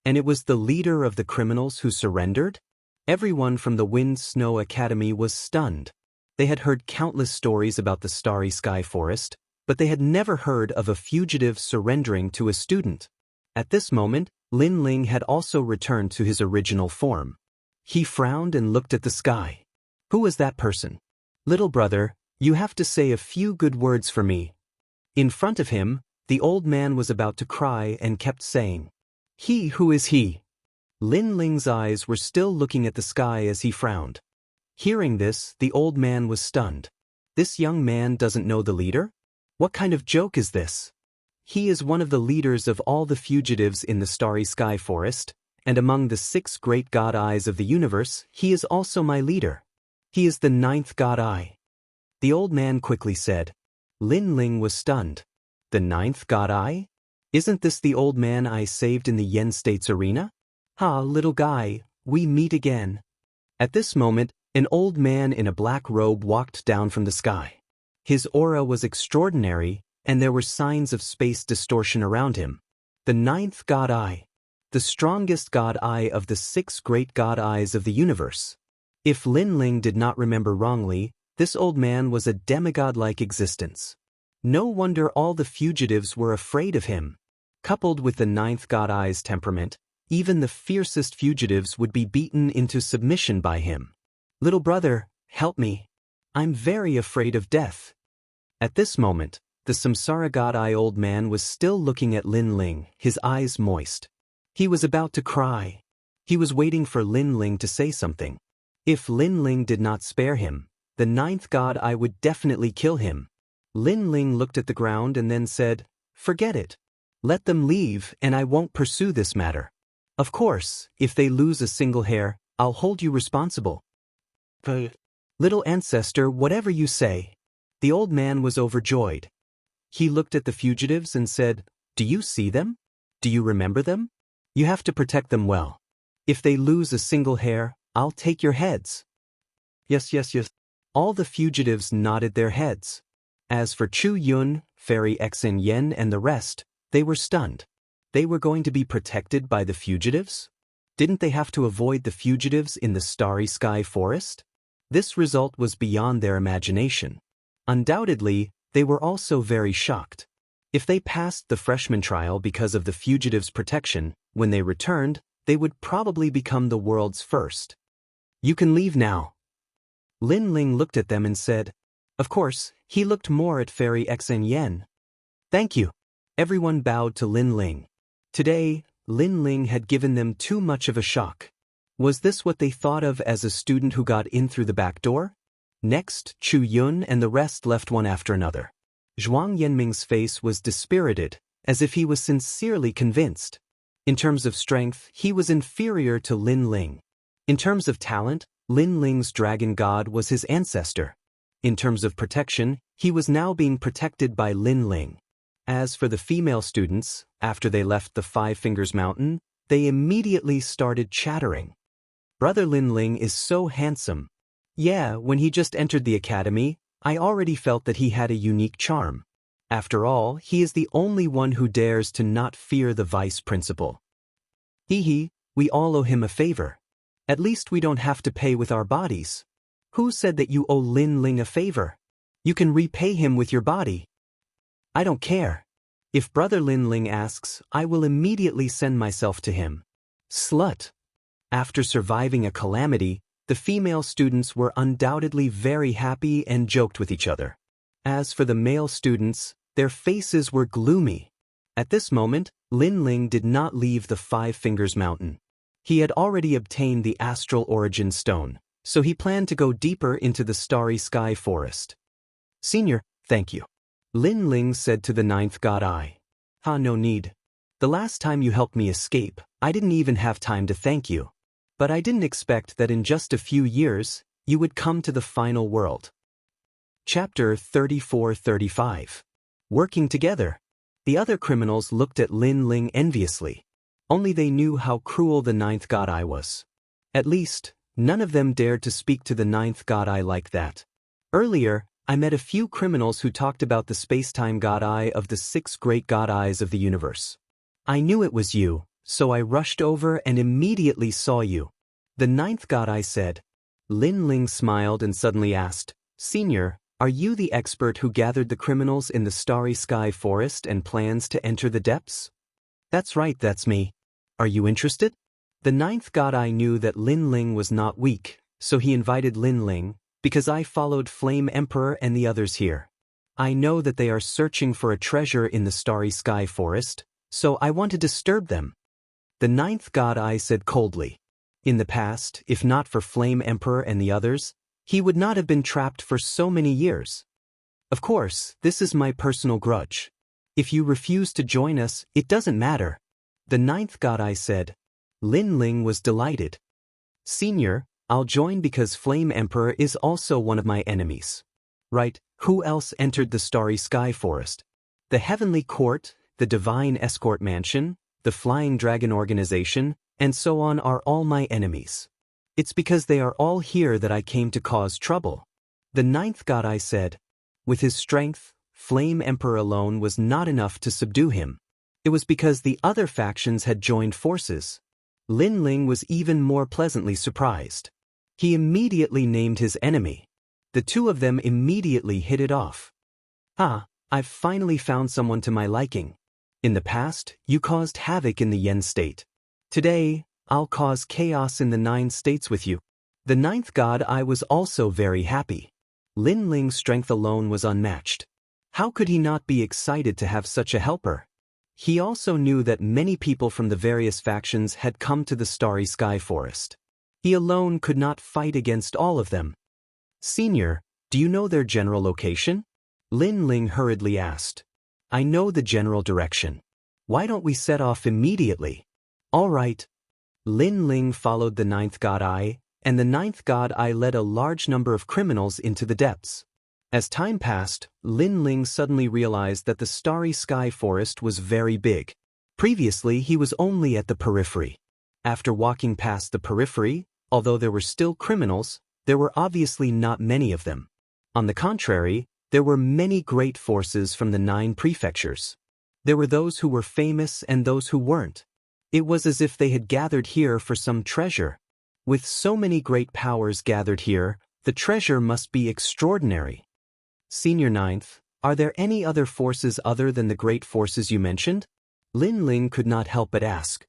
And it was the leader of the criminals who surrendered? Everyone from the Wind Snow Academy was stunned. They had heard countless stories about the starry sky forest, but they had never heard of a fugitive surrendering to a student. At this moment, Lin Ling had also returned to his original form. He frowned and looked at the sky. Who was that person? Little brother, you have to say a few good words for me. In front of him, the old man was about to cry and kept saying, He who is he? Lin Ling's eyes were still looking at the sky as he frowned. Hearing this, the old man was stunned. This young man doesn't know the leader? What kind of joke is this? He is one of the leaders of all the fugitives in the starry sky forest, and among the 6 great god eyes of the universe, he is also my leader. He is the 9th god eye. The old man quickly said. Lin Ling was stunned. The 9th god eye? Isn't this the old man I saved in the Yen States arena? Ha, little guy, we meet again. At this moment, an old man in a black robe walked down from the sky. His aura was extraordinary, and there were signs of space distortion around him. The 9th god eye. The strongest god eye of the 6 great god eyes of the universe. If Lin Ling did not remember wrongly, this old man was a demigod-like existence. No wonder all the fugitives were afraid of him. Coupled with the 9th god eye's temperament, even the fiercest fugitives would be beaten into submission by him. Little brother, help me. I'm very afraid of death. At this moment, the Samsara god eye old man was still looking at Lin Ling, his eyes moist. He was about to cry. He was waiting for Lin Ling to say something. If Lin Ling did not spare him, the 9th god eye would definitely kill him. Lin Ling looked at the ground and then said, Forget it. Let them leave and I won't pursue this matter. Of course, if they lose a single hair, I'll hold you responsible. Little ancestor, whatever you say. The old man was overjoyed. He looked at the fugitives and said, Do you see them? Do you remember them? You have to protect them well. If they lose a single hair, I'll take your heads. Yes. All the fugitives nodded their heads. As for Chu Yun, Fairy Xen Yen and the rest, they were stunned. They were going to be protected by the fugitives? Didn't they have to avoid the fugitives in the starry sky forest? This result was beyond their imagination. Undoubtedly, they were also very shocked. If they passed the freshman trial because of the fugitives' protection, when they returned, they would probably become the world's first. You can leave now. Lin Ling looked at them and said. Of course, he looked more at Fairy Xen Yen. Thank you. Everyone bowed to Lin Ling. Today, Lin Ling had given them too much of a shock. Was this what they thought of as a student who got in through the back door? Next, Chu Yun and the rest left one after another. Zhuang Yanming's face was dispirited, as if he was sincerely convinced. In terms of strength, he was inferior to Lin Ling. In terms of talent, Lin Ling's dragon god was his ancestor. In terms of protection, he was now being protected by Lin Ling. As for the female students, after they left the 5 Fingers Mountain, they immediately started chattering. Brother Lin Ling is so handsome. Yeah, when he just entered the academy, I already felt that he had a unique charm. After all, he is the only one who dares to not fear the vice principal. Hee, we all owe him a favor. At least we don't have to pay with our bodies. Who said that you owe Lin Ling a favor? You can repay him with your body. I don't care. If Brother Lin Ling asks, I will immediately send myself to him. Slut. After surviving a calamity, the female students were undoubtedly very happy and joked with each other. As for the male students, their faces were gloomy. At this moment, Lin Ling did not leave the 5 Fingers Mountain. He had already obtained the Astral Origin Stone, so he planned to go deeper into the starry sky forest. Senior, thank you. Lin Ling said to the 9th god eye. No need. The last time you helped me escape, I didn't even have time to thank you. But I didn't expect that in just a few years, you would come to the final world. Chapter 34-35. Working together. The other criminals looked at Lin Ling enviously. Only they knew how cruel the 9th god eye was. At least, none of them dared to speak to the 9th god eye like that. Earlier, I met a few criminals who talked about the space-time god eye of the 6 great god eyes of the universe. I knew it was you, so I rushed over and immediately saw you. The 9th god eye said. Lin Ling smiled and suddenly asked, Senior, are you the expert who gathered the criminals in the starry sky forest and plans to enter the depths? That's right, that's me. Are you interested? The 9th god eye knew that Lin Ling was not weak, so he invited Lin Ling, because I followed Flame Emperor and the others here. I know that they are searching for a treasure in the starry sky forest, so I want to disturb them. The 9th god eye said coldly. In the past, if not for Flame Emperor and the others, he would not have been trapped for so many years. Of course, this is my personal grudge. If you refuse to join us, it doesn't matter. The ninth god eye said. Lin Ling was delighted. Senior, I'll join because Flame Emperor is also one of my enemies. Right, who else entered the Starry Sky Forest? The Heavenly Court, the Divine Escort Mansion, the Flying Dragon Organization, and so on are all my enemies. It's because they are all here that I came to cause trouble. The ninth god eye said. With his strength, Flame Emperor alone was not enough to subdue him. It was because the other factions had joined forces. Lin Ling was even more pleasantly surprised. He immediately named his enemy. The two of them immediately hit it off. Ah, I've finally found someone to my liking. In the past, you caused havoc in the Yen state. Today, I'll cause chaos in the 9 states with you. The ninth god eye was also very happy. Lin Ling's strength alone was unmatched. How could he not be excited to have such a helper? He also knew that many people from the various factions had come to the Starry Sky Forest. He alone could not fight against all of them. Senior, do you know their general location? Lin Ling hurriedly asked. I know the general direction. Why don't we set off immediately? All right. Lin Ling followed the ninth god eye, and the ninth god eye led a large number of criminals into the depths. As time passed, Lin Ling suddenly realized that the Starry Sky Forest was very big. Previously, he was only at the periphery. After walking past the periphery, although there were still criminals, there were obviously not many of them. On the contrary, there were many great forces from the 9 prefectures. There were those who were famous and those who weren't. It was as if they had gathered here for some treasure. With so many great powers gathered here, the treasure must be extraordinary. Senior Ninth, are there any other forces other than the great forces you mentioned? Lin Ling could not help but ask.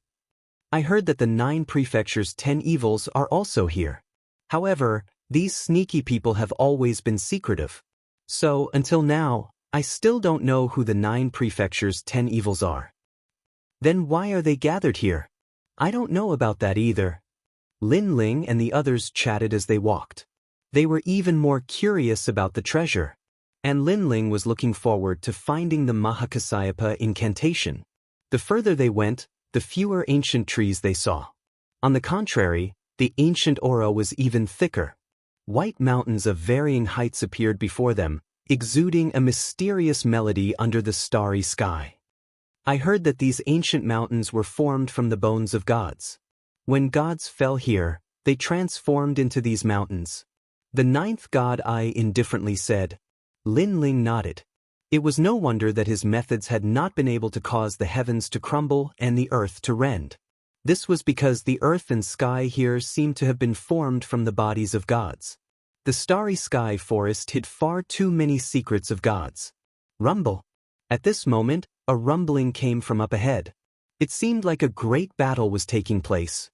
I heard that the 9 prefectures' 10 evils are also here. However, these sneaky people have always been secretive. So, until now, I still don't know who the 9 prefectures' 10 evils are. Then why are they gathered here? I don't know about that either. Lin Ling and the others chatted as they walked. They were even more curious about the treasure. And Lin Ling was looking forward to finding the Mahakasyapa incantation. The further they went, the fewer ancient trees they saw. On the contrary, the ancient aura was even thicker. White mountains of varying heights appeared before them, exuding a mysterious melody under the starry sky. I heard that these ancient mountains were formed from the bones of gods. When gods fell here, they transformed into these mountains. The ninth god eye indifferently said. Lin Ling nodded. It was no wonder that his methods had not been able to cause the heavens to crumble and the earth to rend. This was because the earth and sky here seemed to have been formed from the bodies of gods. The Starry Sky Forest hid far too many secrets of gods. Rumble. At this moment, a rumbling came from up ahead. It seemed like a great battle was taking place.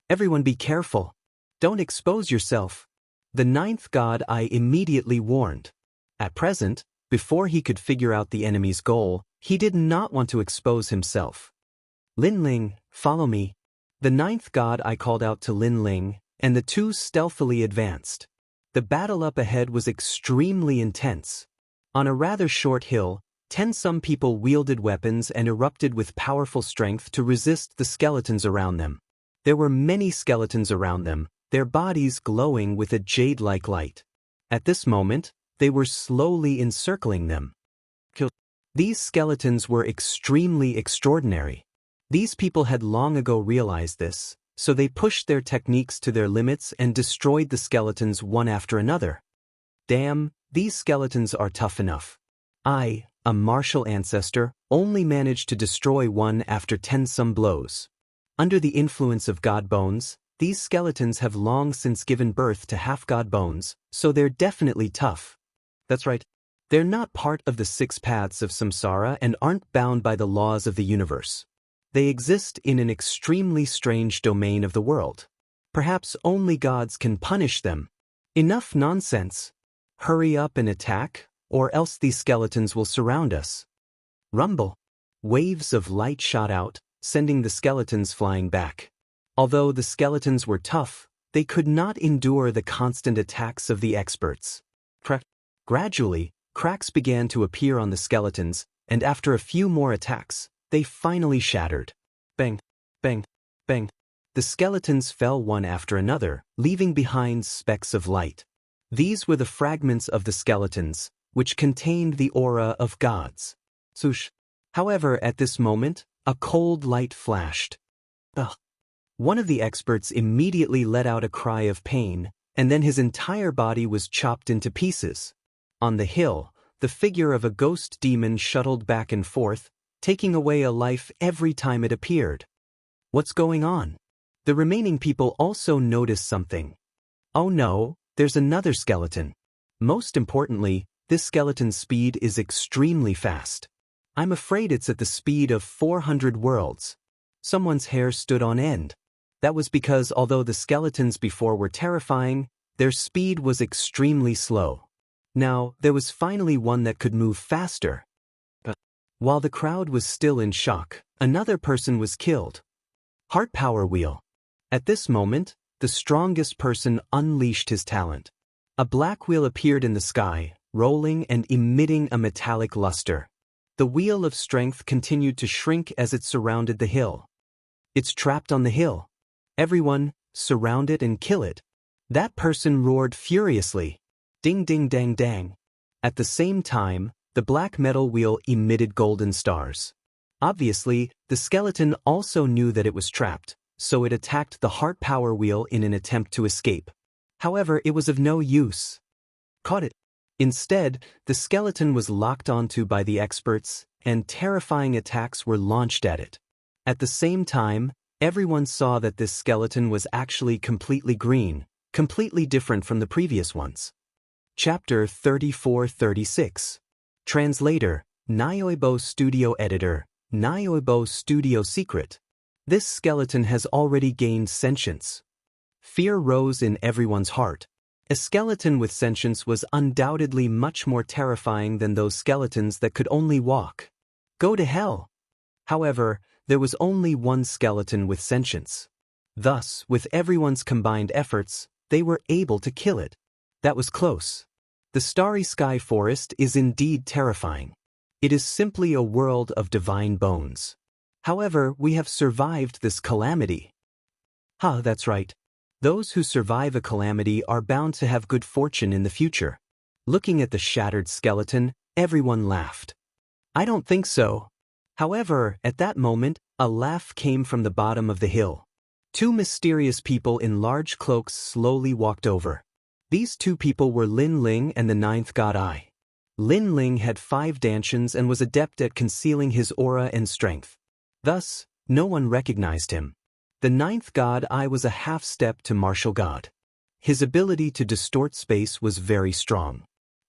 Everyone be careful. Don't expose yourself. The ninth god eye immediately warned. At present, before he could figure out the enemy's goal, he did not want to expose himself. Lin Ling, follow me. The ninth god eye called out to Lin Ling, and the two stealthily advanced. The battle up ahead was extremely intense. On a rather short hill, 10-some people wielded weapons and erupted with powerful strength to resist the skeletons around them. There were many skeletons around them, their bodies glowing with a jade-like light. At this moment, they were slowly encircling them. These skeletons were extremely extraordinary. These people had long ago realized this, so they pushed their techniques to their limits and destroyed the skeletons one after another. Damn, these skeletons are tough enough. I, a martial ancestor, only managed to destroy one after 10-some blows. Under the influence of god bones, these skeletons have long since given birth to half-god bones, so they're definitely tough. That's right. They're not part of the 6 paths of samsara and aren't bound by the laws of the universe. They exist in an extremely strange domain of the world. Perhaps only gods can punish them. Enough nonsense. Hurry up and attack, or else these skeletons will surround us. Rumble. Waves of light shot out, sending the skeletons flying back. Although the skeletons were tough, They could not endure the constant attacks of the experts. Gradually, cracks began to appear on the skeletons, and after a few more attacks, they finally shattered. Bang, bang, bang. The skeletons fell one after another, leaving behind specks of light. These were the fragments of the skeletons, which contained the aura of gods. However, at this moment, a cold light flashed. Ugh. One of the experts immediately let out a cry of pain, and then his entire body was chopped into pieces. On the hill, the figure of a ghost demon shuttled back and forth, taking away a life every time it appeared. What's going on? The remaining people also noticed something. Oh no, there's another skeleton. Most importantly, this skeleton's speed is extremely fast. I'm afraid it's at the speed of 400 worlds. Someone's hair stood on end. That was because although the skeletons before were terrifying, their speed was extremely slow. Now, there was finally one that could move faster. While the crowd was still in shock, another person was killed. Heart Power Wheel. At this moment, the strongest person unleashed his talent. A black wheel appeared in the sky, rolling and emitting a metallic luster. The wheel of strength continued to shrink as it surrounded the hill. It's trapped on the hill. Everyone, surround it and kill it. That person roared furiously. Ding ding dang dang. At the same time, the black metal wheel emitted golden stars. Obviously, the skeleton also knew that it was trapped, so it attacked the heart power wheel in an attempt to escape. However, it was of no use. Caught it. Instead, the skeleton was locked onto by the experts, and terrifying attacks were launched at it. At the same time, everyone saw that this skeleton was actually completely green, completely different from the previous ones. Chapter 34-36. Translator, Nyoibo Studio Editor, Nyoibo Studio Secret. This skeleton has already gained sentience. Fear rose in everyone's heart. A skeleton with sentience was undoubtedly much more terrifying than those skeletons that could only walk. Go to hell. However, there was only one skeleton with sentience. Thus, with everyone's combined efforts, they were able to kill it. That was close. The Starry Sky Forest is indeed terrifying. It is simply a world of divine bones. However, we have survived this calamity. That's right. Those who survive a calamity are bound to have good fortune in the future. Looking at the shattered skeleton, everyone laughed. I don't think so. However, at that moment, a laugh came from the bottom of the hill. Two mysterious people in large cloaks slowly walked over. These two people were Lin Ling and the ninth god Eye. Lin Ling had 5 dantians and was adept at concealing his aura and strength. Thus, no one recognized him. The ninth god Eye was a half-step to martial god. His ability to distort space was very strong.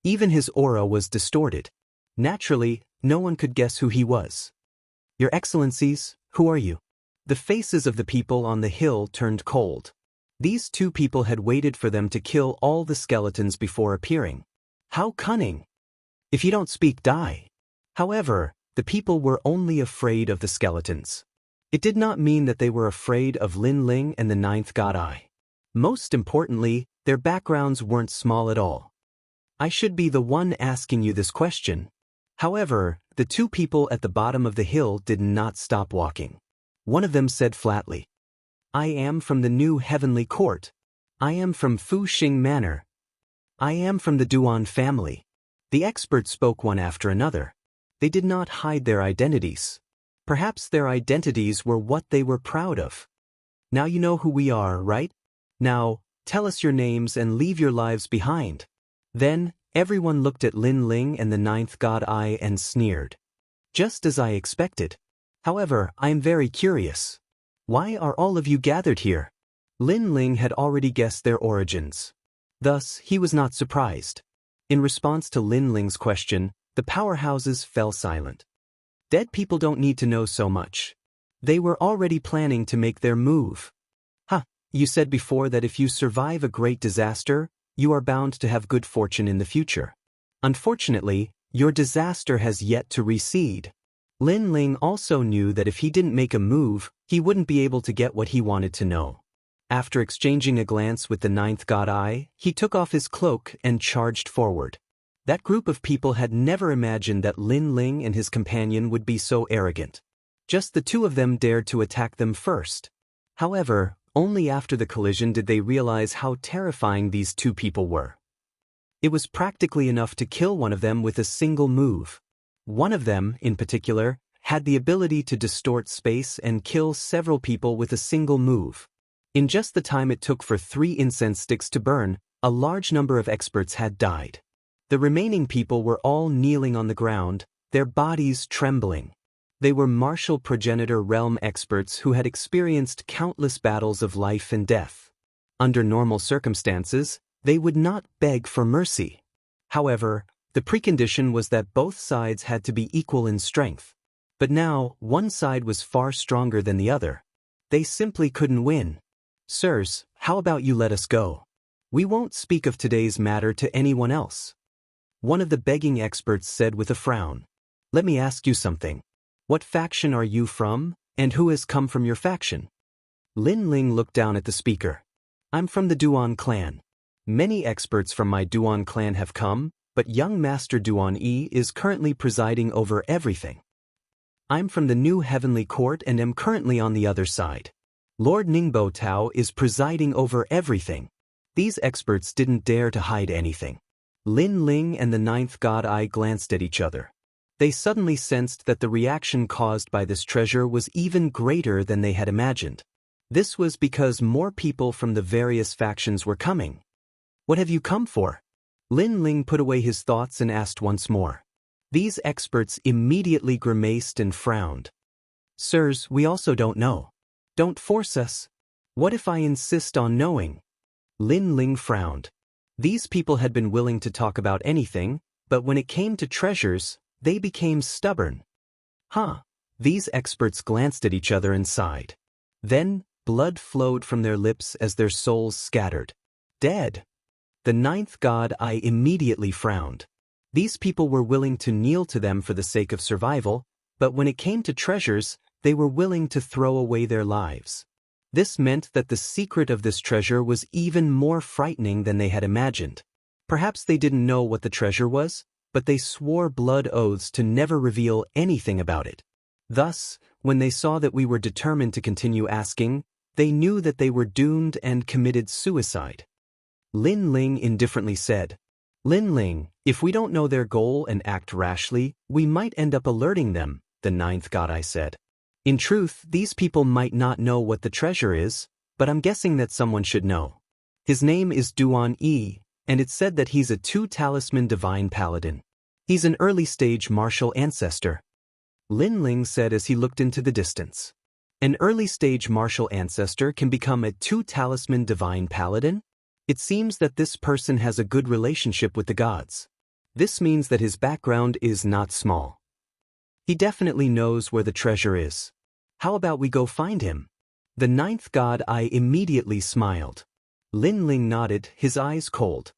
Even his aura was distorted. Naturally, no one could guess who he was. Your Excellencies, who are you? The faces of the people on the hill turned cold. These two people had waited for them to kill all the skeletons before appearing. How cunning! If you don't speak, die. However, the people were only afraid of the skeletons. It did not mean that they were afraid of Lin Ling and the ninth god Eye. Most importantly, their backgrounds weren't small at all. I should be the one asking you this question. However, the two people at the bottom of the hill did not stop walking. One of them said flatly, I am from the new heavenly court. I am from Fu Xing Manor. I am from the Duan family. The experts spoke one after another. They did not hide their identities. Perhaps their identities were what they were proud of. Now you know who we are, right? Now, tell us your names and leave your lives behind. Then, everyone looked at Lin Ling and the ninth god Eye and sneered. Just as I expected. However, I am very curious. Why are all of you gathered here? Lin Ling had already guessed their origins. Thus, he was not surprised. In response to Lin Ling's question, the powerhouses fell silent. Dead people don't need to know so much. They were already planning to make their move. You said before that if you survive a great disaster, you are bound to have good fortune in the future. Unfortunately, your disaster has yet to recede. Lin Ling also knew that if he didn't make a move, he wouldn't be able to get what he wanted to know. After exchanging a glance with the ninth god Eye, he took off his cloak and charged forward. That group of people had never imagined that Lin Ling and his companion would be so arrogant. Just the two of them dared to attack them first. However, only after the collision did they realize how terrifying these two people were. It was practically enough to kill one of them with a single move. One of them, in particular, had the ability to distort space and kill several people with a single move. In just the time it took for 3 incense sticks to burn, a large number of experts had died. The remaining people were all kneeling on the ground, their bodies trembling. They were martial progenitor realm experts who had experienced countless battles of life and death. Under normal circumstances, they would not beg for mercy. However, the precondition was that both sides had to be equal in strength. But now, one side was far stronger than the other. They simply couldn't win. "Sirs, how about you let us go? We won't speak of today's matter to anyone else," one of the begging experts said with a frown. "Let me ask you something. What faction are you from, and who has come from your faction?" Lin Ling looked down at the speaker. "I'm from the Duan clan. Many experts from my Duan clan have come, but young Master Duan Yi is currently presiding over everything. I'm from the New Heavenly Court and am currently on the other side. Lord Ningbo Tao is presiding over everything." These experts didn't dare to hide anything. Lin Ling and the ninth god Eye glanced at each other. They suddenly sensed that the reaction caused by this treasure was even greater than they had imagined. This was because more people from the various factions were coming. "What have you come for?" Lin Ling put away his thoughts and asked once more. These experts immediately grimaced and frowned. "Sirs, we also don't know. Don't force us. What if I insist on knowing?" Lin Ling frowned. These people had been willing to talk about anything, but when it came to treasures, they became stubborn. "Huh." These experts glanced at each other and sighed. Then, blood flowed from their lips as their souls scattered. "Dead." The ninth god Eye immediately frowned. These people were willing to kneel to them for the sake of survival, but when it came to treasures, they were willing to throw away their lives. This meant that the secret of this treasure was even more frightening than they had imagined. Perhaps they didn't know what the treasure was, but they swore blood oaths to never reveal anything about it. Thus, when they saw that we were determined to continue asking, they knew that they were doomed and committed suicide. Lin Ling indifferently said, "Lin Ling, if we don't know their goal and act rashly, we might end up alerting them," the ninth god Eye said. "In truth, these people might not know what the treasure is, but I'm guessing that someone should know. His name is Duan Yi, and it's said that he's a 2-talisman divine paladin. He's an early-stage martial ancestor," Lin Ling said as he looked into the distance. "An early-stage martial ancestor can become a 2-talisman divine paladin? It seems that this person has a good relationship with the gods. This means that his background is not small. He definitely knows where the treasure is. How about we go find him?" The ninth god Eye immediately smiled. Lin Ling nodded, his eyes cold.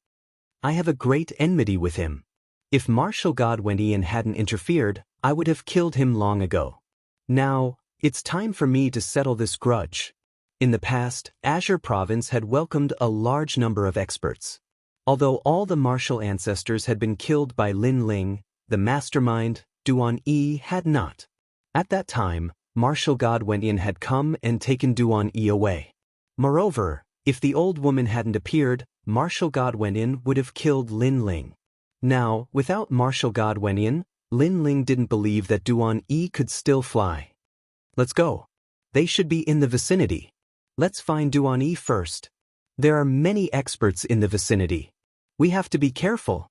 "I have a great enmity with him. If martial god Wendian hadn't interfered, I would have killed him long ago. Now, it's time for me to settle this grudge." In the past, Azure Province had welcomed a large number of experts. Although all the martial ancestors had been killed by Lin Ling, the mastermind, Duan Yi, had not. At that time, martial god Wendian had come and taken Duan Yi away. Moreover, if the old woman hadn't appeared, martial god Wendian would have killed Lin Ling. Now, without martial god Wendian, Lin Ling didn't believe that Duan Yi could still fly. "Let's go. They should be in the vicinity. Let's find Duan Yi first. There are many experts in the vicinity. We have to be careful."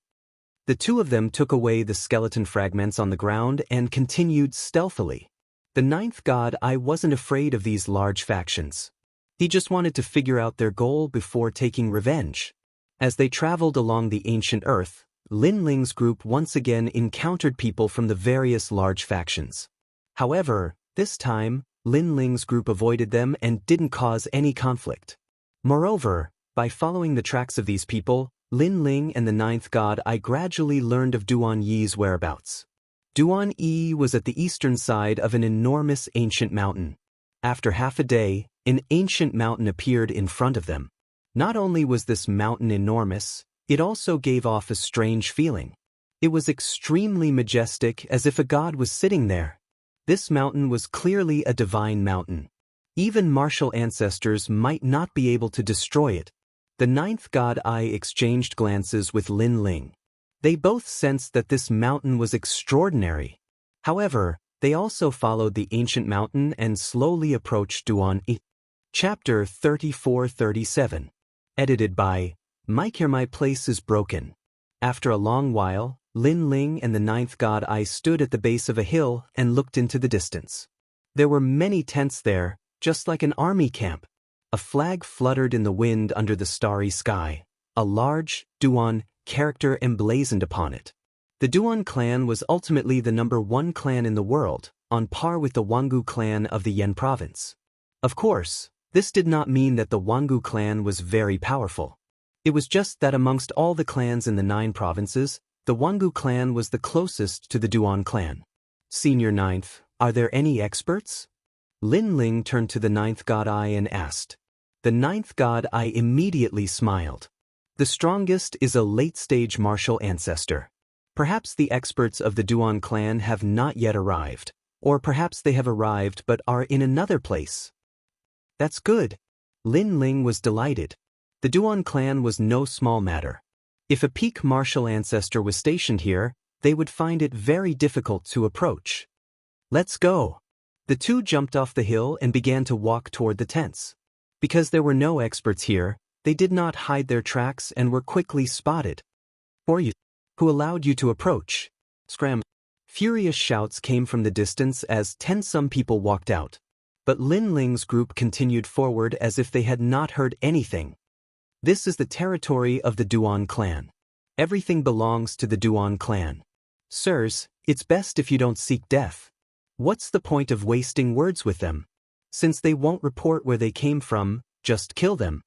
The two of them took away the skeleton fragments on the ground and continued stealthily. The ninth god Eye wasn't afraid of these large factions. He just wanted to figure out their goal before taking revenge. As they traveled along the ancient earth, Lin Ling's group once again encountered people from the various large factions. However, this time, Lin Ling's group avoided them and didn't cause any conflict. Moreover, by following the tracks of these people, Lin Ling and the ninth god Eye gradually learned of Duan Yi's whereabouts. Duan Yi was at the eastern side of an enormous ancient mountain. After half a day, An ancient mountain appeared in front of them. Not only was this mountain enormous, it also gave off a strange feeling. It was extremely majestic, as if a god was sitting there. This mountain was clearly a divine mountain. Even martial ancestors might not be able to destroy it. The ninth god Ai exchanged glances with Lin Ling. They both sensed that this mountain was extraordinary. However, they also followed the ancient mountain and slowly approached Duan I. Chapter 34-37. Edited by Mike. Here my place is broken. After a long while, Lin Ling and the ninth god Ai stood at the base of a hill and looked into the distance. There were many tents there, just like an army camp. A flag fluttered in the wind under the starry sky, a large Duan character emblazoned upon it. The Duan clan was ultimately the #1 clan in the world, on par with the Wangu clan of the Yen province. Of course, this did not mean that the Wangu clan was very powerful. It was just that amongst all the clans in the 9 provinces, the Wangu clan was the closest to the Duan clan. Senior Ninth, are there any experts? Lin Ling turned to the ninth god Ai and asked. The ninth god Ai immediately smiled. The strongest is a late-stage martial ancestor. Perhaps the experts of the Duan clan have not yet arrived, or perhaps they have arrived but are in another place. That's good. Lin Ling was delighted. The Duan clan was no small matter. If a peak martial ancestor was stationed here, they would find it very difficult to approach. Let's go. The two jumped off the hill and began to walk toward the tents. Because there were no experts here, they did not hide their tracks and were quickly spotted. "For you, who allowed you to approach?" Scram. Furious shouts came from the distance as some people walked out. But Lin Ling's group continued forward as if they had not heard anything. This is the territory of the Duan clan. Everything belongs to the Duan clan. Sirs, it's best if you don't seek death. What's the point of wasting words with them? Since they won't report where they came from, just kill them.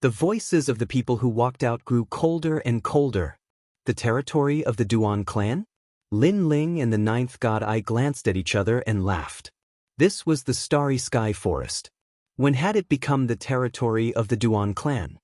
The voices of the people who walked out grew colder and colder. The territory of the Duan clan? Lin Ling and the ninth god Ai glanced at each other and laughed. This was the Starry Sky Forest. When had it become the territory of the Duan clan?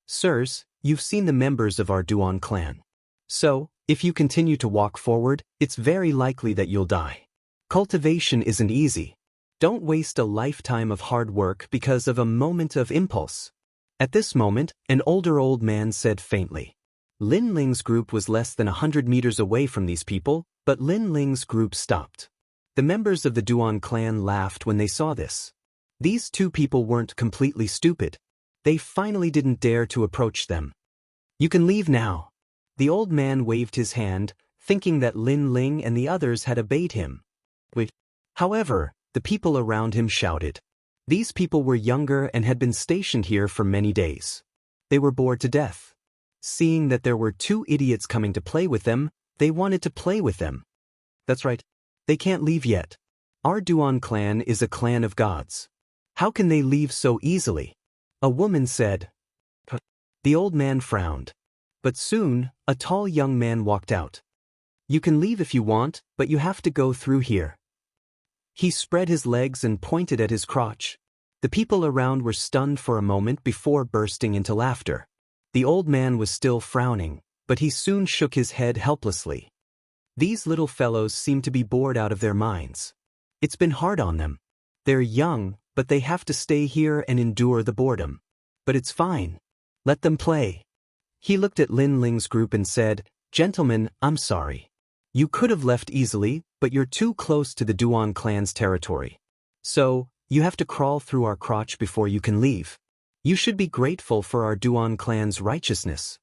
Sirs, you've seen the members of our Duan clan. So, if you continue to walk forward, it's very likely that you'll die. Cultivation isn't easy. Don't waste a lifetime of hard work because of a moment of impulse. At this moment, an older old man said faintly. Lin Ling's group was less than 100 meters away from these people, but Lin Ling's group stopped. The members of the Duan clan laughed when they saw this. These two people weren't completely stupid. They finally didn't dare to approach them. You can leave now. The old man waved his hand, thinking that Lin Ling and the others had obeyed him. Wait. However, the people around him shouted. These people were younger and had been stationed here for many days. They were bored to death. Seeing that there were 2 idiots coming to play with them, they wanted to play with them. That's right. They can't leave yet. Our Duan clan is a clan of gods. How can they leave so easily? A woman said. The old man frowned. But soon, a tall young man walked out. You can leave if you want, but you have to go through here. He spread his legs and pointed at his crotch. The people around were stunned for a moment before bursting into laughter. The old man was still frowning, but he soon shook his head helplessly. These little fellows seem to be bored out of their minds. It's been hard on them. They're young, but they have to stay here and endure the boredom. But it's fine. Let them play. He looked at Lin Ling's group and said, Gentlemen, I'm sorry. You could have left easily, but you're too close to the Duan clan's territory. So, you have to crawl through our crotch before you can leave. You should be grateful for our Duan clan's righteousness.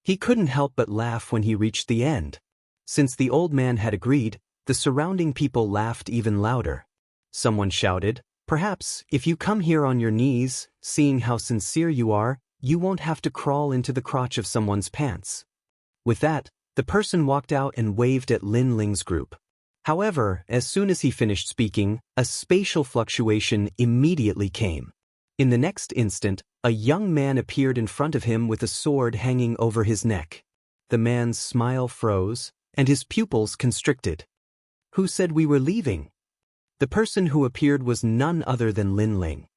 He couldn't help but laugh when he reached the end. Since the old man had agreed, the surrounding people laughed even louder. Someone shouted, Perhaps, if you come here on your knees, seeing how sincere you are, you won't have to crawl into the crotch of someone's pants. With that, the person walked out and waved at Lin Ling's group. However, as soon as he finished speaking, a spatial fluctuation immediately came. In the next instant, a young man appeared in front of him with a sword hanging over his neck. The man's smile froze, and his pupils constricted. Who said we were leaving? The person who appeared was none other than Lin Ling.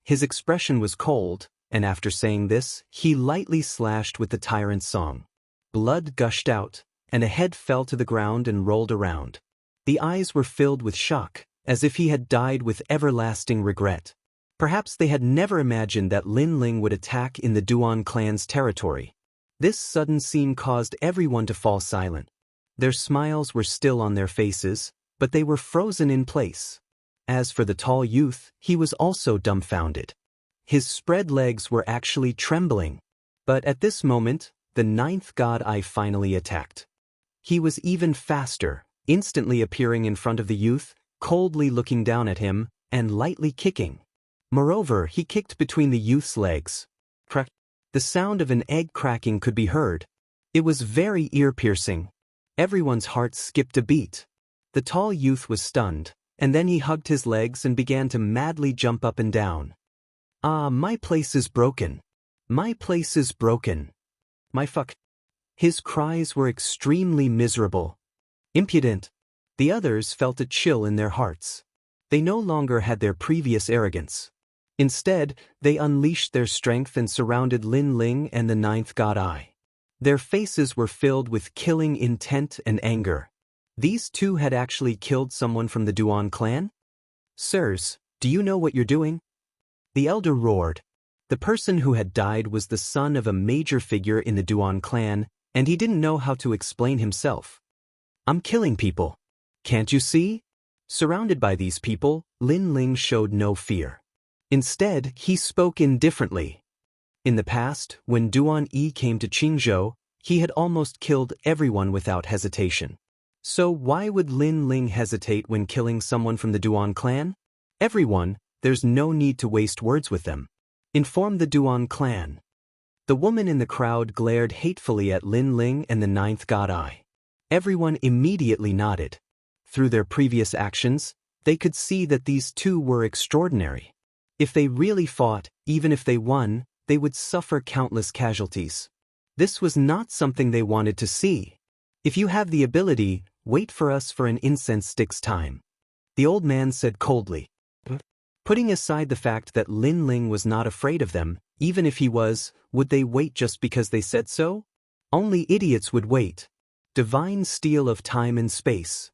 His expression was cold, and after saying this, he lightly slashed with the tyrant's song. Blood gushed out, and a head fell to the ground and rolled around. The eyes were filled with shock, as if he had died with everlasting regret. Perhaps they had never imagined that Lin Ling would attack in the Duan clan's territory. This sudden scene caused everyone to fall silent. Their smiles were still on their faces, but they were frozen in place. As for the tall youth, he was also dumbfounded. His spread legs were actually trembling. But at this moment, the ninth god Eye finally attacked. He was even faster, instantly appearing in front of the youth, coldly looking down at him, and lightly kicking. Moreover, he kicked between the youth's legs. Crack. The sound of an egg cracking could be heard. It was very ear-piercing. Everyone's heart skipped a beat. The tall youth was stunned, and then he hugged his legs and began to madly jump up and down. "Ah, my place is broken. My place is broken. My fuck." His cries were extremely miserable. Impudent. The others felt a chill in their hearts. They no longer had their previous arrogance. Instead, they unleashed their strength and surrounded Lin Ling and the ninth god Eye. Their faces were filled with killing intent and anger. These two had actually killed someone from the Duan clan? "Sirs, do you know what you're doing?" The elder roared. The person who had died was the son of a major figure in the Duan clan, and he didn't know how to explain himself. "I'm killing people. Can't you see?" Surrounded by these people, Lin Ling showed no fear. Instead, he spoke indifferently. In the past, when Duan Yi came to Qingzhou, he had almost killed everyone without hesitation. So why would Lin Ling hesitate when killing someone from the Duan clan? "Everyone, there's no need to waste words with them. Inform the Duan clan." The woman in the crowd glared hatefully at Lin Ling and the ninth god Eye. Everyone immediately nodded. Through their previous actions, they could see that these two were extraordinary. If they really fought, even if they won, they would suffer countless casualties. This was not something they wanted to see. "If you have the ability, wait for us for an incense stick's time," the old man said coldly. Putting aside the fact that Lin Ling was not afraid of them, even if he was, would they wait just because they said so? Only idiots would wait. Divine steel of time and space.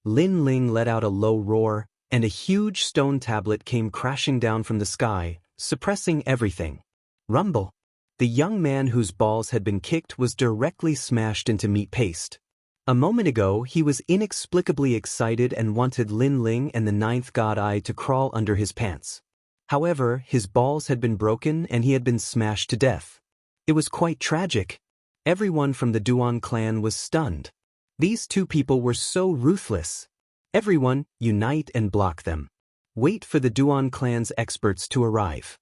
Lin Ling let out a low roar, and a huge stone tablet came crashing down from the sky, suppressing everything. Rumble. The young man whose balls had been kicked was directly smashed into meat paste. A moment ago, he was inexplicably excited and wanted Lin Ling and the ninth god Eye to crawl under his pants. However, his balls had been broken and he had been smashed to death. It was quite tragic. Everyone from the Duan clan was stunned. These two people were so ruthless. Everyone, unite and block them. Wait for the Duan clan's experts to arrive.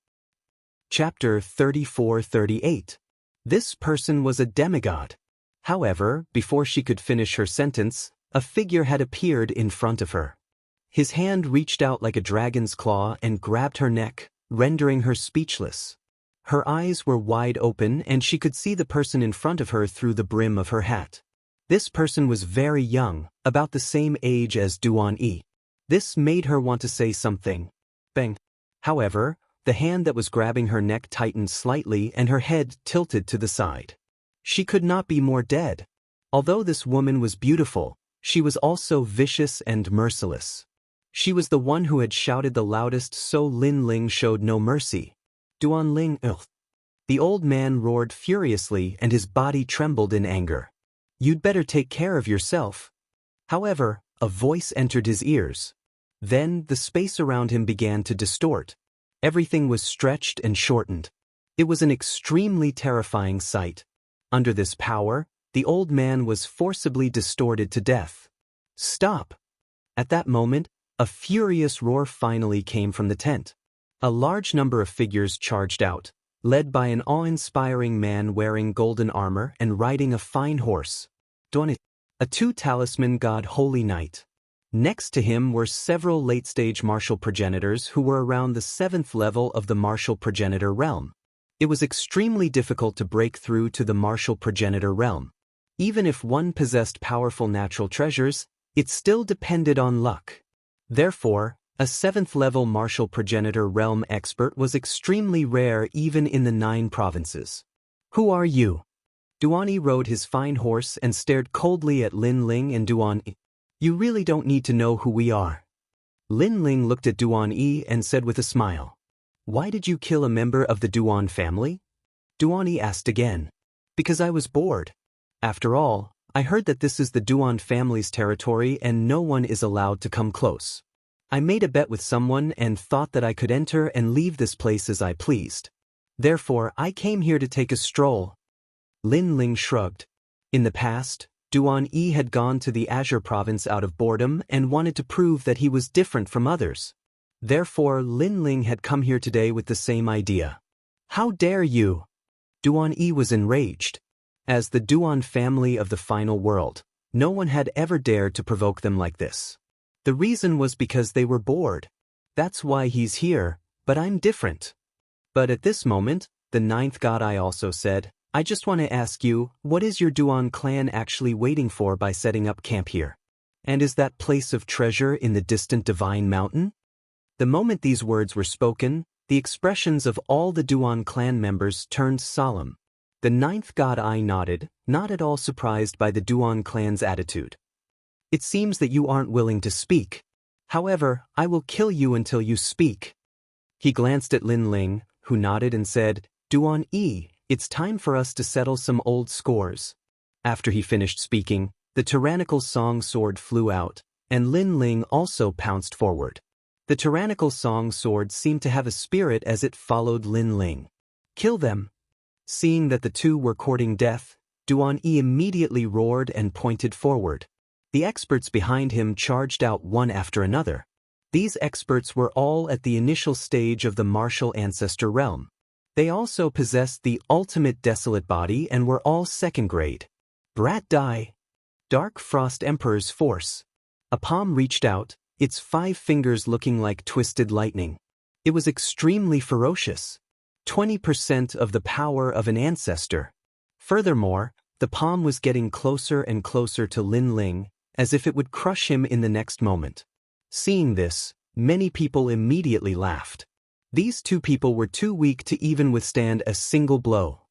Chapter 34-38. This person was a demigod. However, before she could finish her sentence, a figure had appeared in front of her. His hand reached out like a dragon's claw and grabbed her neck, rendering her speechless. Her eyes were wide open and she could see the person in front of her through the brim of her hat. This person was very young, about the same age as Duan Yi. This made her want to say something. Bang. However, the hand that was grabbing her neck tightened slightly and her head tilted to the side. She could not be more dead. Although this woman was beautiful, she was also vicious and merciless. She was the one who had shouted the loudest, so Lin Ling showed no mercy. "Duan Ling, ugh." The old man roared furiously and his body trembled in anger. "You'd better take care of yourself." However, a voice entered his ears. Then the space around him began to distort. Everything was stretched and shortened. It was an extremely terrifying sight. Under this power, the old man was forcibly distorted to death. "Stop!" At that moment, a furious roar finally came from the tent. A large number of figures charged out, led by an awe-inspiring man wearing golden armor and riding a fine horse. A two-talisman god Holy Knight. Next to him were several late-stage martial progenitors who were around the 7th level of the martial progenitor realm. It was extremely difficult to break through to the martial progenitor realm. Even if one possessed powerful natural treasures, it still depended on luck. Therefore, A 7th-level martial progenitor realm expert was extremely rare even in the 9 provinces. Who are you? Duan rode his fine horse and stared coldly at Lin Ling and Duan. You really don't need to know who we are. Lin Ling looked at Duan and said with a smile. Why did you kill a member of the Duan family? Duan asked again. Because I was bored. After all, I heard that this is the Duan family's territory and no one is allowed to come close. I made a bet with someone and thought that I could enter and leave this place as I pleased. Therefore, I came here to take a stroll. Lin Ling shrugged. In the past, Duan had gone to the Azure province out of boredom and wanted to prove that he was different from others. Therefore, Lin Ling had come here today with the same idea. How dare you? Duan was enraged. As the Duan family of the final world, no one had ever dared to provoke them like this. The reason was because they were bored. That's why he's here, but I'm different. But at this moment, the 9th god also said, I just want to ask you, what is your Duan clan actually waiting for by setting up camp here? And is that place of treasure in the distant divine mountain? The moment these words were spoken, the expressions of all the Duan clan members turned solemn. The 9th god nodded, not at all surprised by the Duan clan's attitude. It seems that you aren't willing to speak. However, I will kill you until you speak. He glanced at Lin Ling, who nodded and said, Duan it's time for us to settle some old scores. After he finished speaking, the tyrannical song sword flew out, and Lin Ling also pounced forward. The tyrannical song sword seemed to have a spirit as it followed Lin Ling. Kill them. Seeing that the two were courting death, Duan immediately roared and pointed forward. The experts behind him charged out one after another. These experts were all at the initial stage of the martial ancestor realm. They also possessed the ultimate desolate body and were all 2nd grade. Brat Die. Dark Frost Emperor's force. A palm reached out, its 5 fingers looking like twisted lightning. It was extremely ferocious. 20% of the power of an ancestor. Furthermore, the palm was getting closer and closer to Lin Ling, as if it would crush him in the next moment. Seeing this, many people immediately laughed. These 2 people were too weak to even withstand a single blow.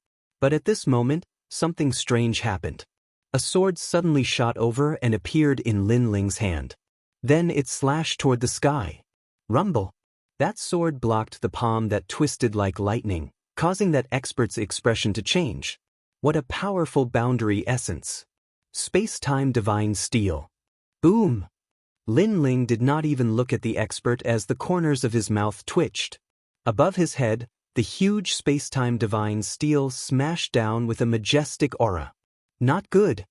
But at this moment, something strange happened. A sword suddenly shot over and appeared in Lin Ling's hand. Then it slashed toward the sky. Rumble. That sword blocked the palm that twisted like lightning, causing that expert's expression to change. What a powerful boundary essence. Space-time divine steel. Boom! Lin Ling did not even look at the expert as the corners of his mouth twitched. Above his head, the huge space-time divine steel smashed down with a majestic aura. Not good.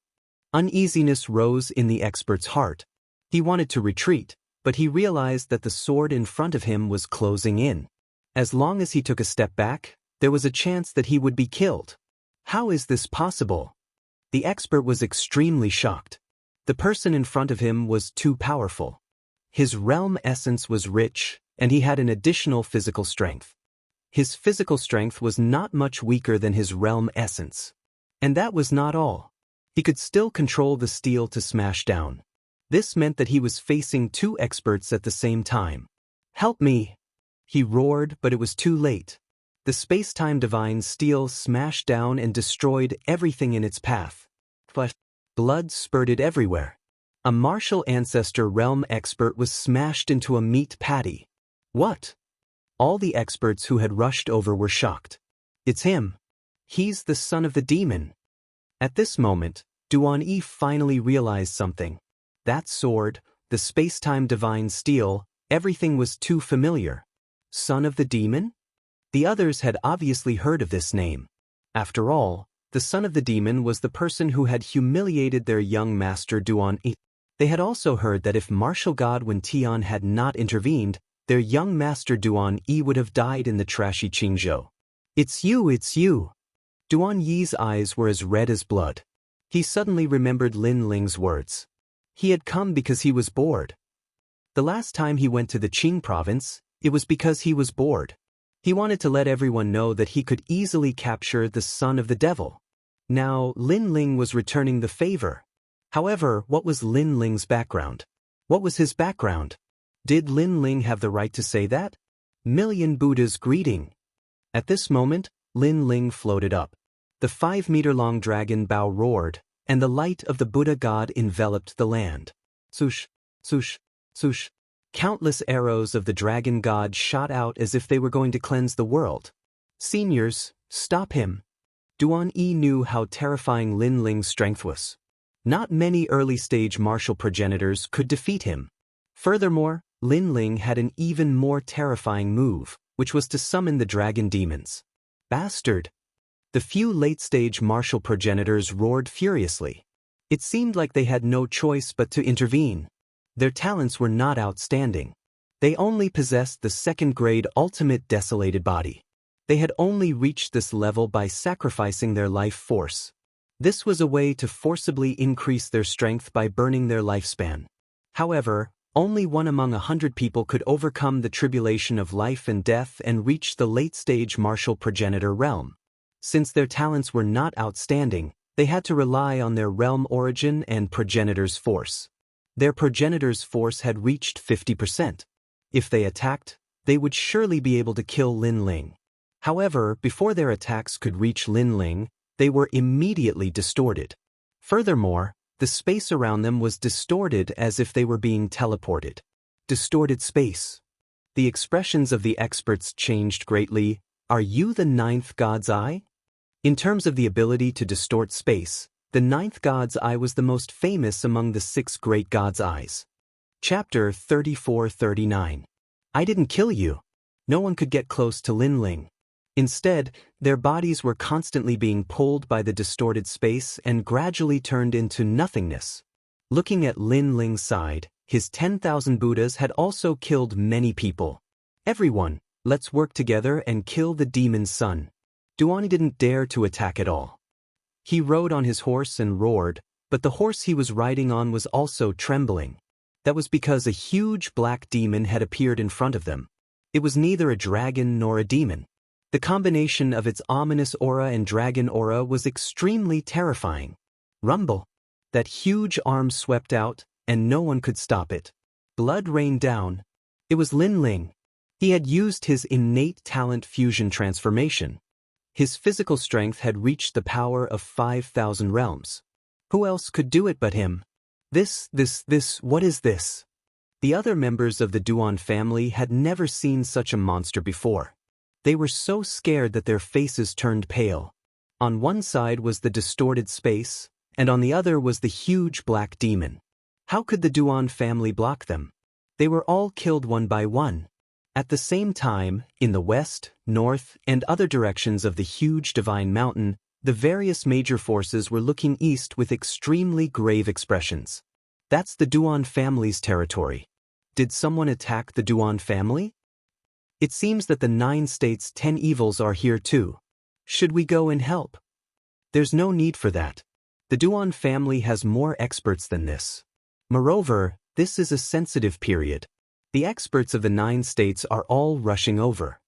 Uneasiness rose in the expert's heart. He wanted to retreat, but he realized that the sword in front of him was closing in. As long as he took a step back, there was a chance that he would be killed. How is this possible? The expert was extremely shocked. The person in front of him was too powerful. His realm essence was rich, and he had an additional physical strength. His physical strength was not much weaker than his realm essence. And that was not all. He could still control the steel to smash down. This meant that he was facing 2 experts at the same time. Help me! He roared, but it was too late. The space-time divine steel smashed down and destroyed everything in its path. Blood spurted everywhere. A martial ancestor realm expert was smashed into a meat patty. What? All the experts who had rushed over were shocked. It's him. He's the son of the demon. At this moment, Duan finally realized something. That sword, the space-time divine steel, everything was too familiar. Son of the demon? The others had obviously heard of this name. After all, the son of the demon was the person who had humiliated their young master Duan. They had also heard that if martial god Wen Tian had not intervened, their young master Duan would have died in the trashy Qingzhou. It's you. Duan Yi's eyes were as red as blood. He suddenly remembered Lin Ling's words. He had come because he was bored. The last time he went to the Qing province, it was because he was bored. He wanted to let everyone know that he could easily capture the son of the devil. Now, Lin Ling was returning the favor. However, what was Lin Ling's background? What was his background? Did Lin Ling have the right to say that? Million Buddhas greeting. At this moment, Lin Ling floated up. The 5-meter-long dragon bow roared, and the light of the Buddha god enveloped the land. Swoosh, swoosh, swoosh. Countless arrows of the dragon god shot out as if they were going to cleanse the world. Seniors, stop him. Duan Yi knew how terrifying Lin Ling's strength was. Not many early-stage martial progenitors could defeat him. Furthermore, Lin Ling had an even more terrifying move, which was to summon the dragon demons. Bastard! The few late-stage martial progenitors roared furiously. It seemed like they had no choice but to intervene. Their talents were not outstanding. They only possessed the second-grade ultimate desolated body. They had only reached this level by sacrificing their life force. This was a way to forcibly increase their strength by burning their lifespan. However, only 1 among 100 people could overcome the tribulation of life and death and reach the late-stage martial progenitor realm. Since their talents were not outstanding, they had to rely on their realm origin and progenitor's force. Their progenitor's force had reached 50%. If they attacked, they would surely be able to kill Lin Ling. However, before their attacks could reach Lin Ling, they were immediately distorted. Furthermore, the space around them was distorted as if they were being teleported. Distorted space. The expressions of the experts changed greatly. Are you the 9th God's Eye? In terms of the ability to distort space, the 9th God's Eye was the most famous among the 6 great God's Eyes. Chapter 34-39. I didn't kill you. No one could get close to Lin Ling. Instead, their bodies were constantly being pulled by the distorted space and gradually turned into nothingness. Looking at Lin Ling's side, his 10,000 Buddhas had also killed many people. Everyone, let's work together and kill the demon's son. Duan didn't dare to attack at all. He rode on his horse and roared, but the horse he was riding on was also trembling. That was because a huge black demon had appeared in front of them. It was neither a dragon nor a demon. The combination of its ominous aura and dragon aura was extremely terrifying. Rumble! That huge arm swept out, and no one could stop it. Blood rained down. It was Lin Ling. He had used his innate talent fusion transformation. His physical strength had reached the power of 5,000 realms. Who else could do it but him? What is this? The other members of the Duan family had never seen such a monster before. They were so scared that their faces turned pale. On one side was the distorted space, and on the other was the huge black demon. How could the Duan family block them? They were all killed one by one. At the same time, in the west, north, and other directions of the huge divine mountain, the various major forces were looking east with extremely grave expressions. That's the Duan family's territory. Did someone attack the Duan family? It seems that the 9 states' 10 evils are here too. Should we go and help? There's no need for that. The Duan family has more experts than this. Moreover, this is a sensitive period. The experts of the 9 states are all rushing over.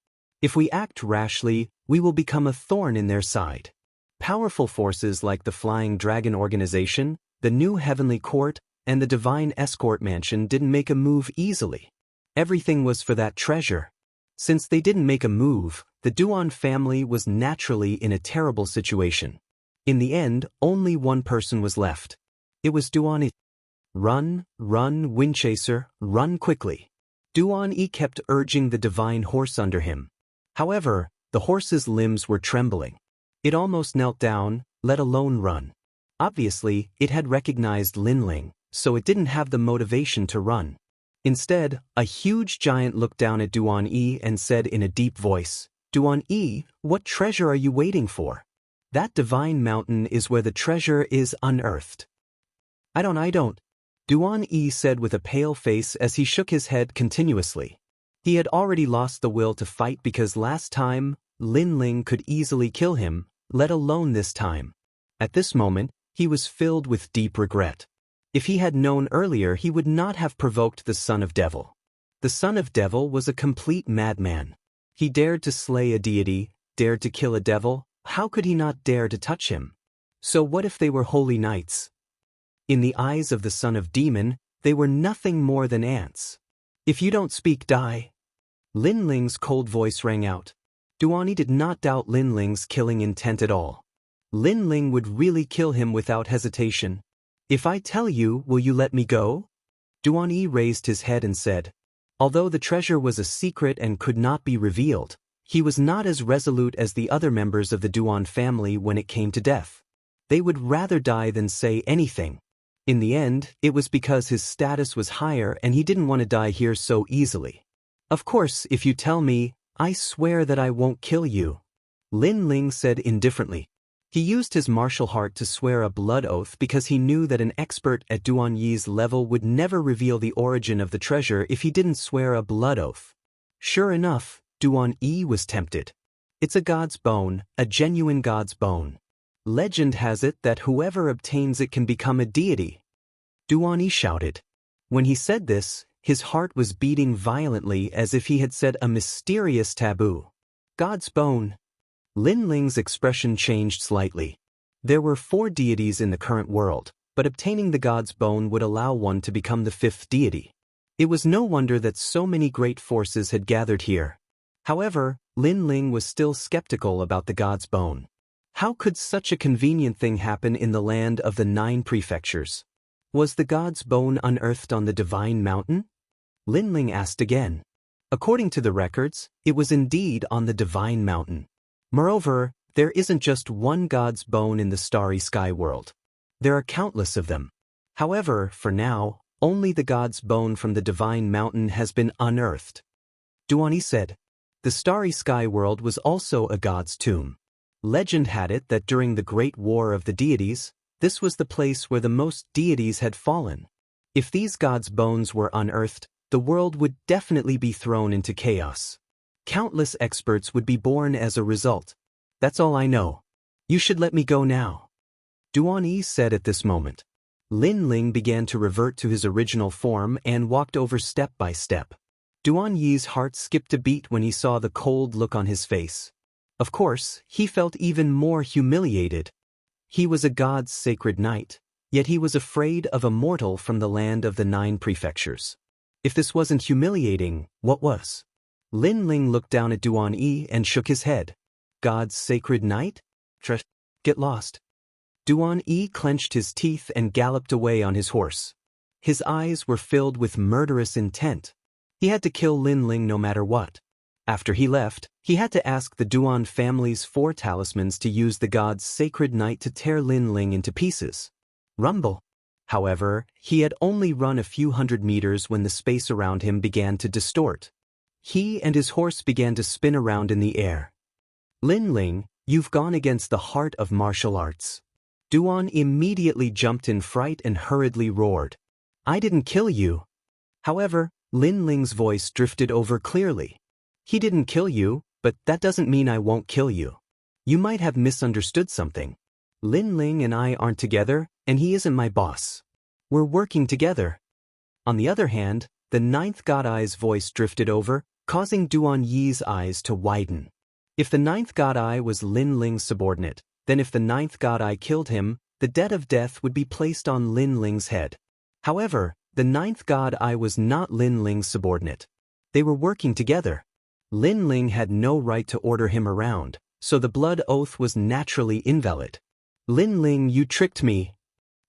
If we act rashly, we will become a thorn in their side. Powerful forces like the Flying Dragon Organization, the New Heavenly Court, and the Divine Escort Mansion didn't make a move easily. Everything was for that treasure. Since they didn't make a move, the Duan family was naturally in a terrible situation. In the end, only one person was left. It was Duan Yi. Run, Windchaser, run quickly. Duan Yi kept urging the divine horse under him. However, the horse's limbs were trembling. It almost knelt down, let alone run. Obviously, it had recognized Lin Ling, so it didn't have the motivation to run. Instead, a huge giant looked down at Duan Yi and said in a deep voice, Duan Yi, what treasure are you waiting for? That divine mountain is where the treasure is unearthed. I don't. Duan Yi said with a pale face as he shook his head continuously. He had already lost the will to fight because last time, Lin Ling could easily kill him, let alone this time. At this moment, he was filled with deep regret. If he had known earlier, he would not have provoked the son of Devil. The son of Devil was a complete madman. He dared to slay a deity, dared to kill a devil. How could he not dare to touch him? So what if they were holy knights? In the eyes of the son of Demon, they were nothing more than ants. If you don't speak, die. Lin Ling's cold voice rang out. Duani did not doubt Lin Ling's killing intent at all. Lin Ling would really kill him without hesitation. If I tell you, will you let me go? Duani raised his head and said. Although the treasure was a secret and could not be revealed, he was not as resolute as the other members of the Duan family when it came to death. They would rather die than say anything. In the end, it was because his status was higher and he didn't want to die here so easily. Of course, if you tell me, I swear that I won't kill you. Lin Ling said indifferently. He used his martial heart to swear a blood oath because he knew that an expert at Duan Yi's level would never reveal the origin of the treasure if he didn't swear a blood oath. Sure enough, Duan Yi was tempted. It's a god's bone, a genuine god's bone. Legend has it that whoever obtains it can become a deity. Duan Yi shouted. When he said this, his heart was beating violently as if he had said a mysterious taboo. God's bone. Lin Ling's expression changed slightly. There were 4 deities in the current world, but obtaining the god's bone would allow one to become the 5th deity. It was no wonder that so many great forces had gathered here. However, Lin Ling was still skeptical about the god's bone. How could such a convenient thing happen in the land of the 9 prefectures? Was the god's bone unearthed on the divine mountain? Lin Ling asked again. According to the records, it was indeed on the divine mountain. Moreover, there isn't just one god's bone in the starry sky world. There are countless of them. However, for now, only the god's bone from the divine mountain has been unearthed. Duani said. The starry sky world was also a god's tomb. Legend had it that during the Great War of the Deities, this was the place where the most deities had fallen. If these gods' bones were unearthed, the world would definitely be thrown into chaos. Countless experts would be born as a result. That's all I know. You should let me go now. Duan Yi said at this moment. Lin Ling began to revert to his original form and walked over step by step. Duan Yi's heart skipped a beat when he saw the cold look on his face. Of course, he felt even more humiliated. He was a god's sacred knight, yet he was afraid of a mortal from the land of the 9 prefectures. If this wasn't humiliating, what was? Lin Ling looked down at Duan Yi and shook his head. God's sacred knight? Get lost. Duan Yi clenched his teeth and galloped away on his horse. His eyes were filled with murderous intent. He had to kill Lin Ling no matter what. After he left, he had to ask the Duan family's 4 talismans to use the god's sacred knight to tear Lin Ling into pieces. Rumble. However, he had only run a few hundred meters when the space around him began to distort. He and his horse began to spin around in the air. Lin Ling, you've gone against the heart of martial arts. Duan immediately jumped in fright and hurriedly roared. I didn't kill you. However, Lin Ling's voice drifted over clearly. He didn't kill you, but that doesn't mean I won't kill you. You might have misunderstood something. Lin Ling and I aren't together, and he isn't my boss. We're working together. On the other hand, the 9th God Eye's voice drifted over, causing Duan Yi's eyes to widen. If the 9th God Eye was Lin Ling's subordinate, then if the 9th God Eye killed him, the debt of death would be placed on Lin Ling's head. However, the 9th God Eye was not Lin Ling's subordinate. They were working together. Lin Ling had no right to order him around, so the blood oath was naturally invalid. Lin Ling, you tricked me.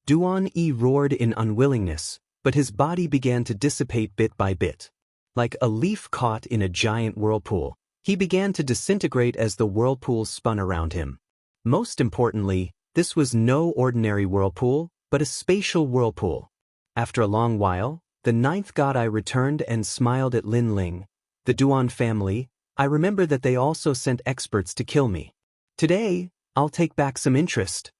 Duan Yi roared in unwillingness, but his body began to dissipate bit by bit. Like a leaf caught in a giant whirlpool, he began to disintegrate as the whirlpool spun around him. Most importantly, this was no ordinary whirlpool, but a spatial whirlpool. After a long while, the 9th God Eye returned and smiled at Lin Ling. The Duan family, I remember that they also sent experts to kill me. Today, I'll take back some interest.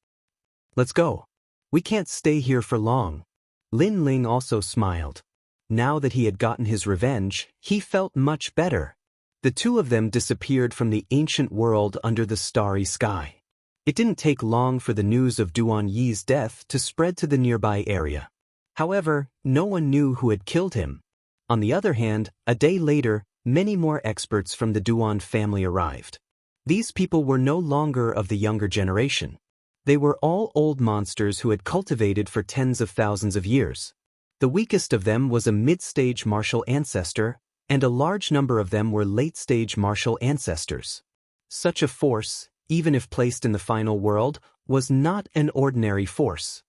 Let's go. We can't stay here for long. Lin Ling also smiled. Now that he had gotten his revenge, he felt much better. The 2 of them disappeared from the ancient world under the starry sky. It didn't take long for the news of Duan Yi's death to spread to the nearby area. However, no one knew who had killed him. On the other hand, a day later, many more experts from the Duan family arrived. These people were no longer of the younger generation. They were all old monsters who had cultivated for tens of thousands of years. The weakest of them was a mid-stage martial ancestor, and a large number of them were late-stage martial ancestors. Such a force, even if placed in the final world, was not an ordinary force.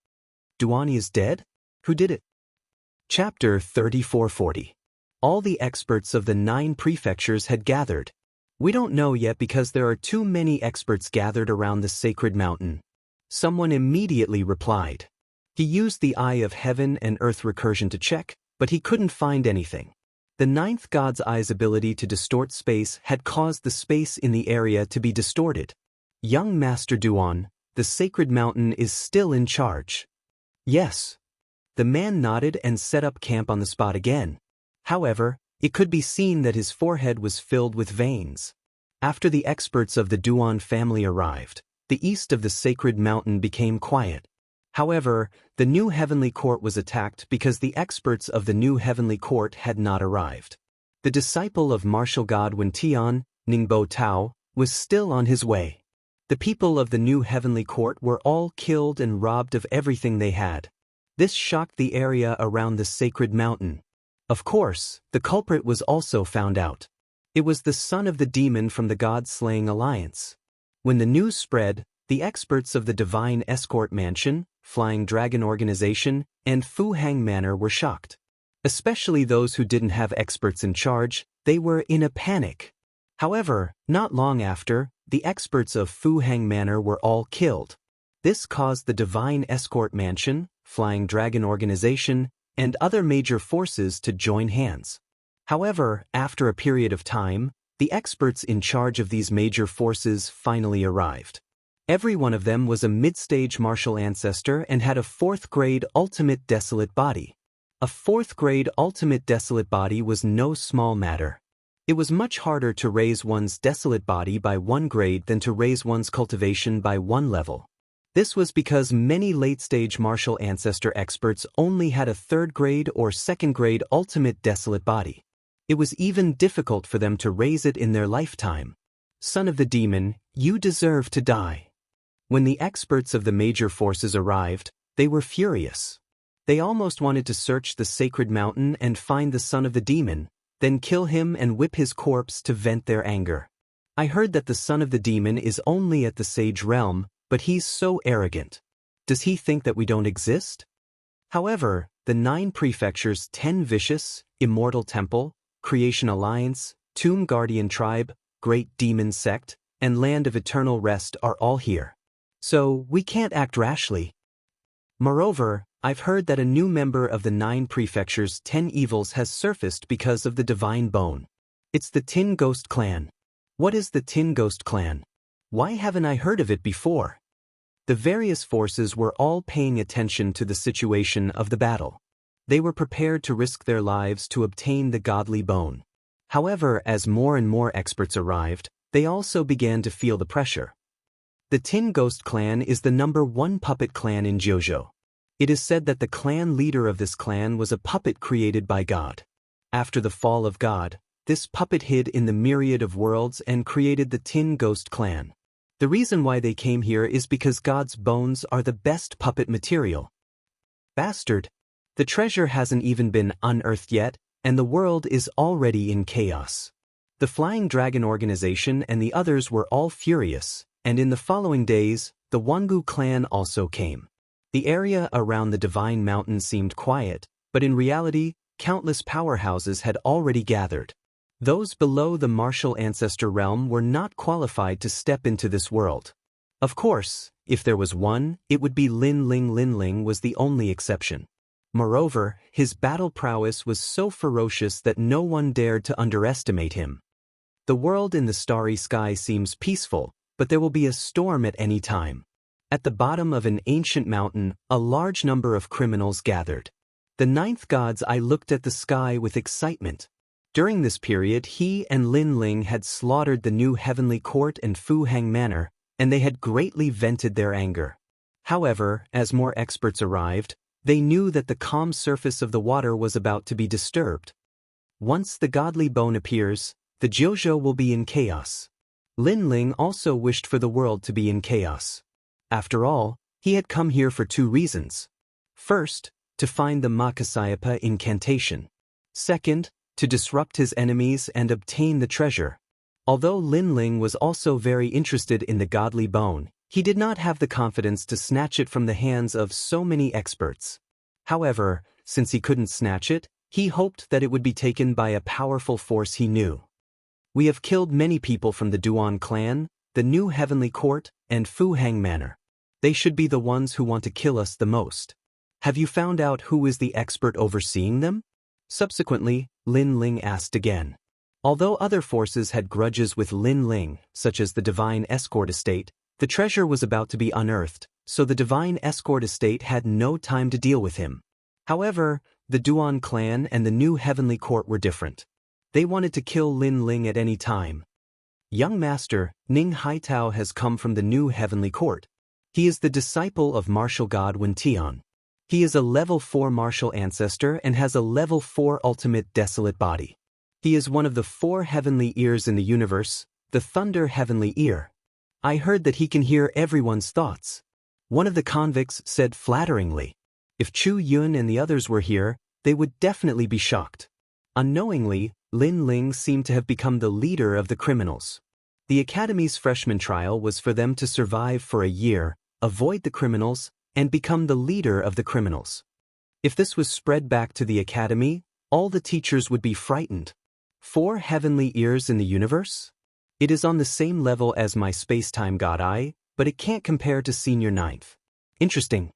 Duan is dead? Who did it? Chapter 3440. All the experts of the 9 prefectures had gathered. We don't know yet because there are too many experts gathered around the sacred mountain. Someone immediately replied. He used the Eye of Heaven and Earth recursion to check, but he couldn't find anything. The 9th god's eye's ability to distort space had caused the space in the area to be distorted. Young Master Duan, the sacred mountain is still in charge. Yes. The man nodded and set up camp on the spot again. However, it could be seen that his forehead was filled with veins. After the experts of the Duan family arrived, the east of the sacred mountain became quiet. However, the new heavenly court was attacked because the experts of the new heavenly court had not arrived. The disciple of martial god Wen Tian, Ningbo Tao, was still on his way. The people of the new heavenly court were all killed and robbed of everything they had. This shocked the area around the sacred mountain. Of course, the culprit was also found out. It was the son of the demon from the God-slaying alliance. When the news spread, the experts of the Divine Escort Mansion, Flying Dragon Organization, and Fu Hang Manor were shocked. Especially those who didn't have experts in charge, they were in a panic. However, not long after, the experts of Fu Hang Manor were all killed. This caused the Divine Escort Mansion, Flying Dragon Organization, and other major forces to join hands. However, after a period of time, the experts in charge of these major forces finally arrived. Every one of them was a mid-stage martial ancestor and had a 4th-grade ultimate desolate body. A 4th-grade ultimate desolate body was no small matter. It was much harder to raise one's desolate body by 1 grade than to raise one's cultivation by 1 level. This was because many late-stage martial ancestor experts only had a 3rd-grade or 2nd-grade ultimate desolate body. It was even difficult for them to raise it in their lifetime. Son of the demon, you deserve to die. When the experts of the major forces arrived, they were furious. They almost wanted to search the sacred mountain and find the son of the demon, then kill him and whip his corpse to vent their anger. I heard that the son of the demon is only at the sage realm, but he's so arrogant. Does he think that we don't exist? However, the 9 prefectures 10 Vicious, Immortal Temple, Creation Alliance, Tomb Guardian Tribe, Great Demon Sect, and Land of Eternal Rest are all here. So, we can't act rashly. Moreover, I've heard that a new member of the 9 prefectures 10 evils has surfaced because of the divine bone. It's the Tin Ghost Clan. What is the Tin Ghost Clan? Why haven't I heard of it before? The various forces were all paying attention to the situation of the battle. They were prepared to risk their lives to obtain the godly bone. However, as more and more experts arrived, they also began to feel the pressure. The Tin Ghost Clan is the #1 puppet clan in JoJo. It is said that the clan leader of this clan was a puppet created by God. After the fall of God, this puppet hid in the myriad of worlds and created the Tin Ghost Clan. The reason why they came here is because God's bones are the best puppet material. Bastard! The treasure hasn't even been unearthed yet, and the world is already in chaos. The Flying Dragon Organization and the others were all furious, and in the following days, the Wangu clan also came. The area around the Divine Mountain seemed quiet, but in reality, countless powerhouses had already gathered. Those below the martial ancestor realm were not qualified to step into this world. Of course, if there was one, it would be Lin Ling. Lin Ling was the only exception. Moreover, his battle prowess was so ferocious that no one dared to underestimate him. The world in the starry sky seems peaceful, but there will be a storm at any time. At the bottom of an ancient mountain, a large number of criminals gathered. The 9th god's eye looked at the sky with excitement. During this period, he and Lin Ling had slaughtered the new heavenly court and Fu Hang Manor, and they had greatly vented their anger. However, as more experts arrived, they knew that the calm surface of the water was about to be disturbed. Once the godly bone appears, the JoJo will be in chaos. Lin Ling also wished for the world to be in chaos. After all, he had come here for 2 reasons. First, to find the Makasayapa incantation. Second, to disrupt his enemies and obtain the treasure. Although Lin Ling was also very interested in the godly bone, he did not have the confidence to snatch it from the hands of so many experts. However, since he couldn't snatch it, he hoped that it would be taken by a powerful force he knew. We have killed many people from the Duan clan, the New Heavenly Court, and Fu Hang Manor. They should be the ones who want to kill us the most. Have you found out who is the expert overseeing them? Subsequently, Lin Ling asked again. Although other forces had grudges with Lin Ling, such as the Divine Escort Estate, the treasure was about to be unearthed, so the Divine Escort Estate had no time to deal with him. However, the Duan clan and the New Heavenly Court were different. They wanted to kill Lin Ling at any time. Young Master, Ning Haitao has come from the New Heavenly Court. He is the disciple of martial god Wen Tian. He is a level 4 martial ancestor and has a level 4 ultimate desolate body. He is one of the 4 heavenly ears in the universe, the Thunder Heavenly Ear. I heard that he can hear everyone's thoughts. One of the convicts said flatteringly. If Chu Yun and the others were here, they would definitely be shocked. Unknowingly, Lin Ling seemed to have become the leader of the criminals. The Academy's freshman trial was for them to survive for a year, avoid the criminals, and become the leader of the criminals. If this was spread back to the Academy, all the teachers would be frightened. 4 heavenly ears in the universe? It is on the same level as my space-time god eye, but it can't compare to senior 9th. Interesting.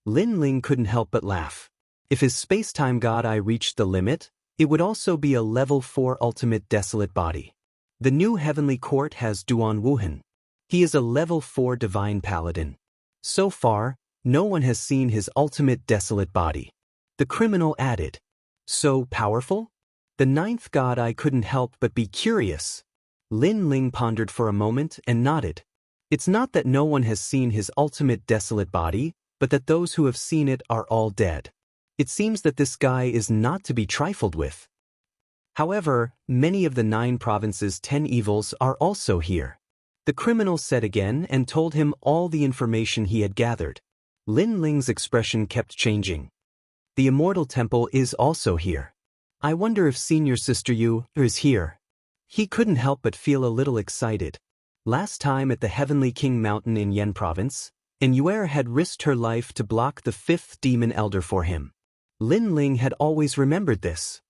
Lin Ling couldn't help but laugh. If his space-time god eye reached the limit, it would also be a level 4 ultimate desolate body. The New Heavenly Court has Duan Wuhan. He is a level 4 divine paladin. So far, no one has seen his ultimate desolate body. The criminal added. So powerful? The 9th god eye couldn't help but be curious. Lin Ling pondered for a moment and nodded. It's not that no one has seen his ultimate desolate body, but that those who have seen it are all dead. It seems that this guy is not to be trifled with. However, many of the 9 provinces' 10 evils are also here. The criminal said again and told him all the information he had gathered. Lin Ling's expression kept changing. The Immortal Temple is also here. I wonder if Senior Sister Yu is here. He couldn't help but feel a little excited. Last time at the Heavenly King Mountain in Yen Province, Enuer had risked her life to block the 5th Demon Elder for him. Lin Ling had always remembered this.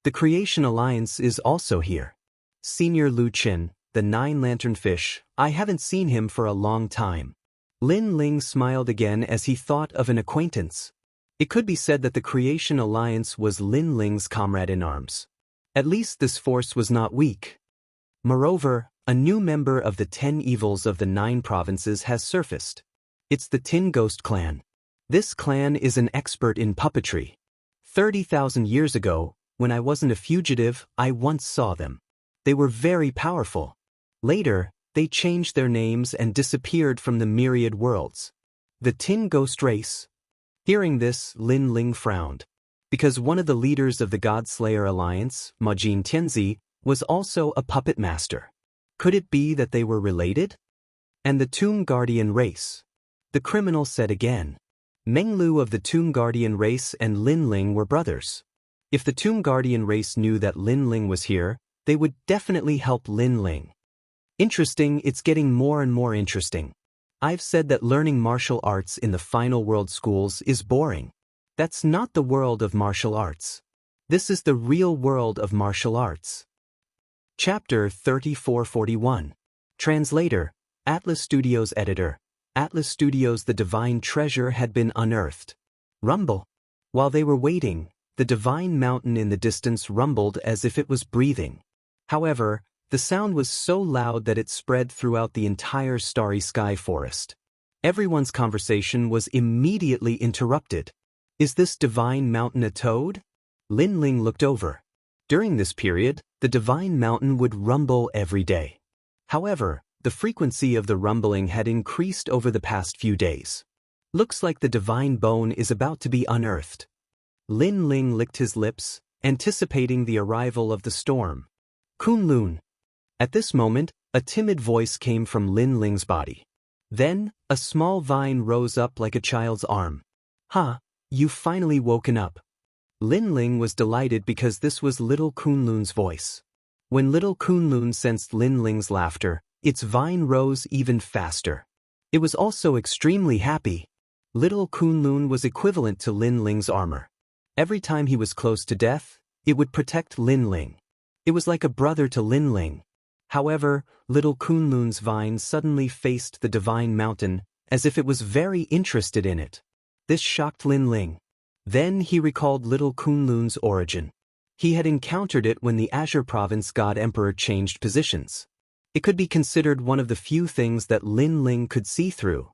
The Creation Alliance is also here. Senior Lu Qin, the 9-lantern fish, I haven't seen him for a long time. Lin Ling smiled again as he thought of an acquaintance. It could be said that the Creation Alliance was Lin Ling's comrade-in-arms. At least this force was not weak. Moreover, a new member of the 10 evils of the 9 provinces has surfaced. It's the Tin Ghost clan. This clan is an expert in puppetry. 30,000 years ago, when I wasn't a fugitive, I once saw them. They were very powerful. Later, they changed their names and disappeared from the myriad worlds. The Tin Ghost race. Hearing this, Lin Ling frowned. Because one of the leaders of the God-Slayer Alliance, Majin Tianzi, was also a puppet master. Could it be that they were related? And the Tomb Guardian race. The criminal said again. Meng Lu of the Tomb Guardian race and Lin Ling were brothers. If the Tomb Guardian race knew that Lin Ling was here, they would definitely help Lin Ling. Interesting, it's getting more and more interesting. I've said that learning martial arts in the final world schools is boring. That's not the world of martial arts. This is the real world of martial arts. Chapter 3441. Translator, Atlas Studios Editor. Atlas Studios. The divine treasure had been unearthed. Rumble. While they were waiting, the divine mountain in the distance rumbled as if it was breathing. However, the sound was so loud that it spread throughout the entire starry sky forest. Everyone's conversation was immediately interrupted. Is this divine mountain a toad? Lin Ling looked over. During this period, the divine mountain would rumble every day. However, the frequency of the rumbling had increased over the past few days. Looks like the divine bone is about to be unearthed. Lin Ling licked his lips, anticipating the arrival of the storm. Kunlun. At this moment, a timid voice came from Lin Ling's body. Then, a small vine rose up like a child's arm. Ha, You've finally woken up. Lin Ling was delighted because this was little Kunlun's voice. When little Kunlun sensed Lin Ling's laughter, its vine rose even faster. It was also extremely happy. Little Kunlun was equivalent to Lin Ling's armor. Every time he was close to death, it would protect Lin Ling. It was like a brother to Lin Ling. However, little Kunlun's vine suddenly faced the divine mountain, as if it was very interested in it. This shocked Lin Ling. Then he recalled little Kunlun's origin. He had encountered it when the Azure Province God Emperor changed positions. It could be considered one of the few things that Lin Ling could see through.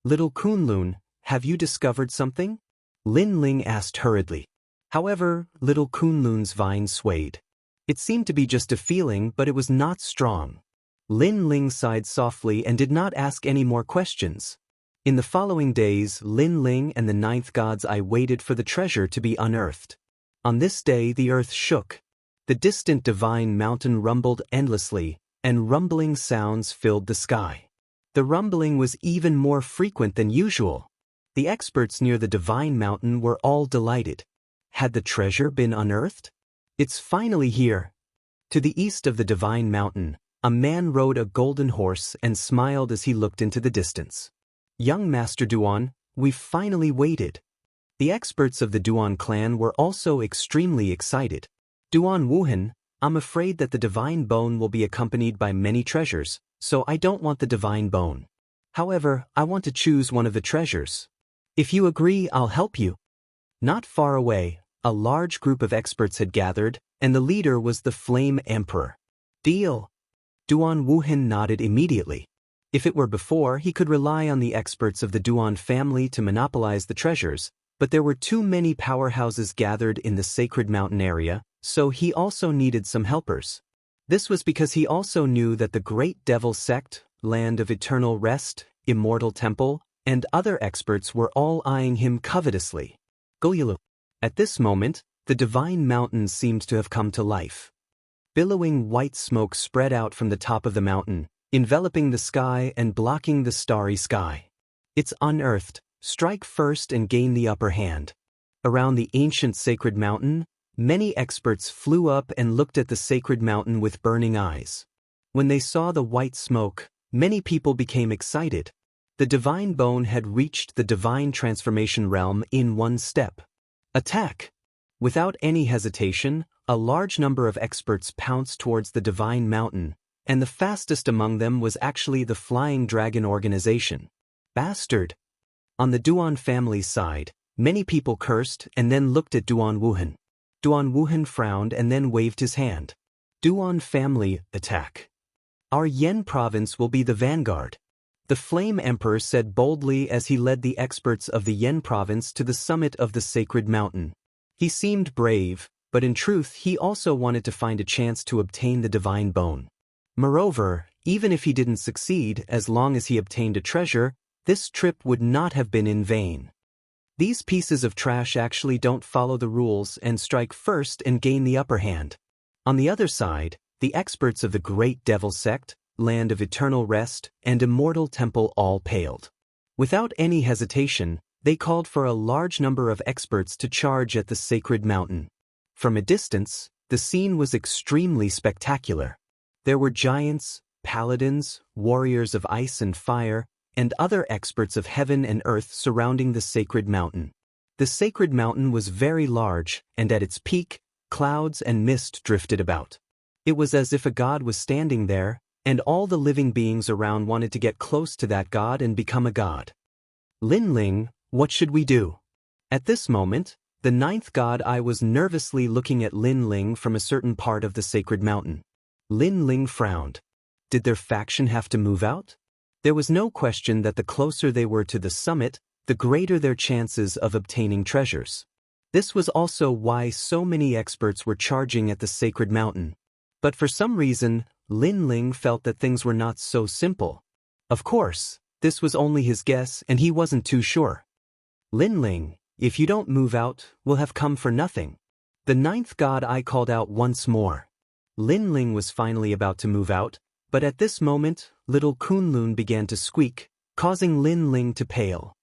Little Kunlun, have you discovered something? Lin Ling asked hurriedly. However, little Kunlun's vine swayed. It seemed to be just a feeling, but it was not strong. Lin Ling sighed softly and did not ask any more questions. In the following days, Lin Ling and the ninth god's eye waited for the treasure to be unearthed. On this day, the earth shook. The distant divine mountain rumbled endlessly, and rumbling sounds filled the sky. The rumbling was even more frequent than usual. The experts near the divine mountain were all delighted. Had the treasure been unearthed? It's finally here. To the east of the divine mountain, a man rode a golden horse and smiled as he looked into the distance. Young Master Duan, we've finally waited. The experts of the Duan clan were also extremely excited. Duan Wuhan, I'm afraid that the divine bone will be accompanied by many treasures, so I don't want the divine bone. However, I want to choose one of the treasures. If you agree, I'll help you. Not far away, a large group of experts had gathered, and the leader was the Flame Emperor. Deal. Duan Wuhan nodded immediately. If it were before, he could rely on the experts of the Duan family to monopolize the treasures, but there were too many powerhouses gathered in the sacred mountain area, so he also needed some helpers. This was because he also knew that the Great Devil Sect, Land of Eternal Rest, Immortal Temple, and other experts were all eyeing him covetously. Goyulu. At this moment, the divine mountain seemed to have come to life. Billowing white smoke spread out from the top of the mountain, enveloping the sky and blocking the starry sky. It's unearthed. Strike first and gain the upper hand. Around the ancient sacred mountain, many experts flew up and looked at the sacred mountain with burning eyes. When they saw the white smoke, many people became excited. The divine bone had reached the divine transformation realm in one step. Attack! Without any hesitation, a large number of experts pounced towards the divine mountain, and the fastest among them was actually the Flying Dragon organization. Bastard! On the Duan family's side, many people cursed and then looked at Duan Wuhan. Duan Wuhan frowned and then waved his hand. Duan family, attack. Our Yen province will be the vanguard. The Flame Emperor said boldly as he led the experts of the Yen province to the summit of the sacred mountain. He seemed brave, but in truth he also wanted to find a chance to obtain the divine bone. Moreover, even if he didn't succeed, as long as he obtained a treasure, this trip would not have been in vain. These pieces of trash actually don't follow the rules and strike first and gain the upper hand. On the other side, the experts of the Great Devil Sect, Land of Eternal Rest, and Immortal Temple all paled. Without any hesitation, they called for a large number of experts to charge at the sacred mountain. From a distance, the scene was extremely spectacular. There were giants, paladins, warriors of ice and fire, and other experts of heaven and earth surrounding the sacred mountain. The sacred mountain was very large, and at its peak, clouds and mist drifted about. It was as if a god was standing there, and all the living beings around wanted to get close to that god and become a god. Lin Ling, what should we do? At this moment, the ninth god eye was nervously looking at Lin Ling from a certain part of the sacred mountain. Lin Ling frowned. Did their faction have to move out? There was no question that the closer they were to the summit, the greater their chances of obtaining treasures. This was also why so many experts were charging at the sacred mountain. But for some reason, Lin Ling felt that things were not so simple. Of course, this was only his guess and he wasn't too sure. Lin Ling, if you don't move out, we'll have come for nothing. The ninth god eye called out once more. Lin Ling was finally about to move out, but at this moment, little Kunlun began to squeak, causing Lin Ling to pale.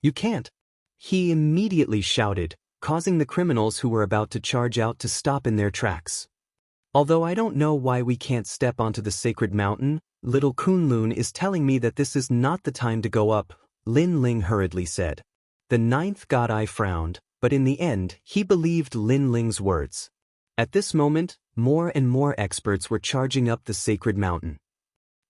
You can't. he immediately shouted, causing the criminals who were about to charge out to stop in their tracks. Although I don't know why we can't step onto the sacred mountain, little Kunlun is telling me that this is not the time to go up, Lin Ling hurriedly said. The ninth god Eye frowned, but in the end, he believed Lin Ling's words. At this moment, more and more experts were charging up the sacred mountain.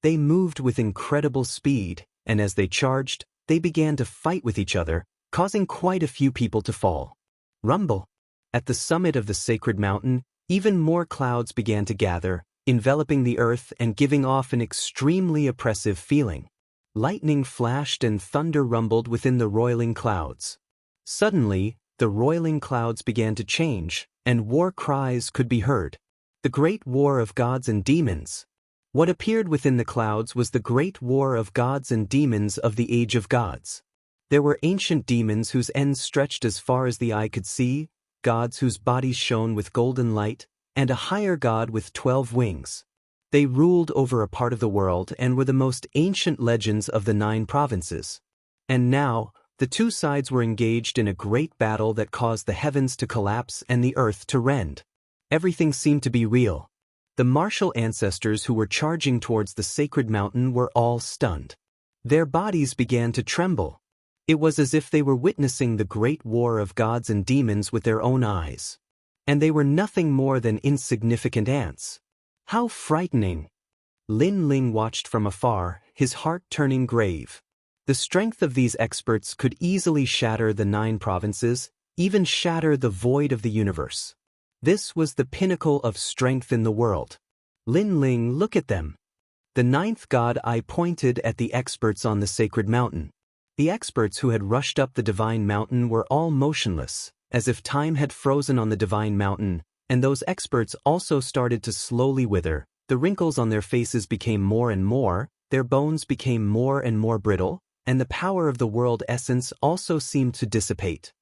They moved with incredible speed, and as they charged, they began to fight with each other, causing quite a few people to fall. Rumble. At the summit of the sacred mountain, even more clouds began to gather, enveloping the earth and giving off an extremely oppressive feeling. Lightning flashed and thunder rumbled within the roiling clouds. Suddenly, the roiling clouds began to change, and war cries could be heard. The Great War of Gods and Demons. What appeared within the clouds was the Great War of Gods and Demons of the Age of Gods. There were ancient demons whose ends stretched as far as the eye could see, gods whose bodies shone with golden light, and a higher god with 12 wings. They ruled over a part of the world and were the most ancient legends of the 9 provinces. And now, the two sides were engaged in a great battle that caused the heavens to collapse and the earth to rend. Everything seemed to be real. The martial ancestors who were charging towards the sacred mountain were all stunned. Their bodies began to tremble. It was as if they were witnessing the great war of gods and demons with their own eyes. And they were nothing more than insignificant ants. How frightening! Lin Ling watched from afar, his heart turning grave. The strength of these experts could easily shatter the 9 provinces, even shatter the void of the universe. This was the pinnacle of strength in the world. Lin Ling, look at them. The 9th god Eye pointed at the experts on the sacred mountain. The experts who had rushed up the divine mountain were all motionless, as if time had frozen on the divine mountain, and those experts also started to slowly wither. The wrinkles on their faces became more and more, their bones became more and more brittle, and the power of the world essence also seemed to dissipate.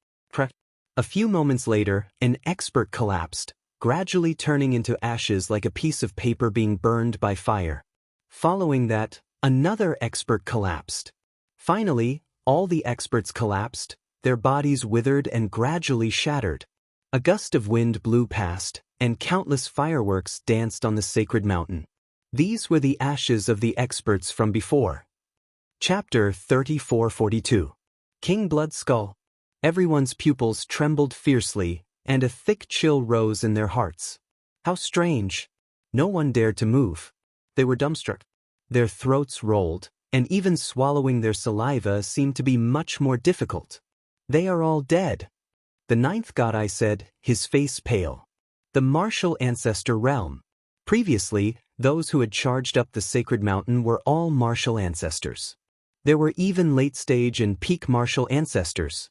A few moments later, an expert collapsed, gradually turning into ashes like a piece of paper being burned by fire. Following that, another expert collapsed. Finally, all the experts collapsed, their bodies withered and gradually shattered. A gust of wind blew past, and countless fireworks danced on the sacred mountain. These were the ashes of the experts from before. Chapter 3442. King Bloodskull. Everyone's pupils trembled fiercely, and a thick chill rose in their hearts. How strange! No one dared to move. They were dumbstruck. Their throats rolled, and even swallowing their saliva seemed to be much more difficult. They are all dead. The 9th god Eye said, his face pale. The martial ancestor realm. Previously, those who had charged up the sacred mountain were all martial ancestors. There were even late-stage and peak martial ancestors.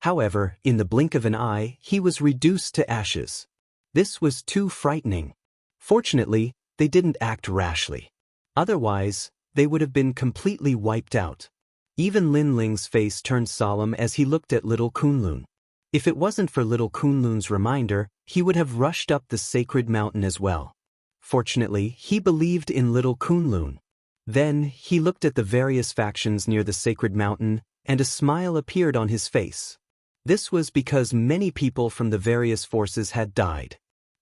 However, in the blink of an eye, he was reduced to ashes. This was too frightening. Fortunately, they didn't act rashly. Otherwise, they would have been completely wiped out. Even Lin Ling's face turned solemn as he looked at little Kunlun. If it wasn't for little Kunlun's reminder, he would have rushed up the sacred mountain as well. Fortunately, he believed in little Kunlun. Then, he looked at the various factions near the sacred mountain, and a smile appeared on his face. This was because many people from the various forces had died.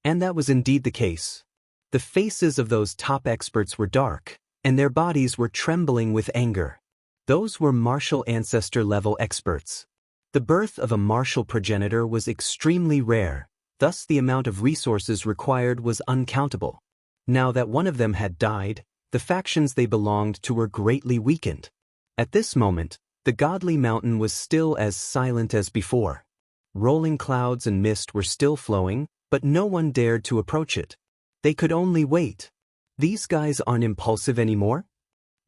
And that was indeed the case. The faces of those top experts were dark, and their bodies were trembling with anger. Those were martial ancestor-level experts. The birth of a martial progenitor was extremely rare, thus the amount of resources required was uncountable. Now that one of them had died, the factions they belonged to were greatly weakened. At this moment, the godly mountain was still as silent as before. Rolling clouds and mist were still flowing, but no one dared to approach it. They could only wait. These guys aren't impulsive anymore?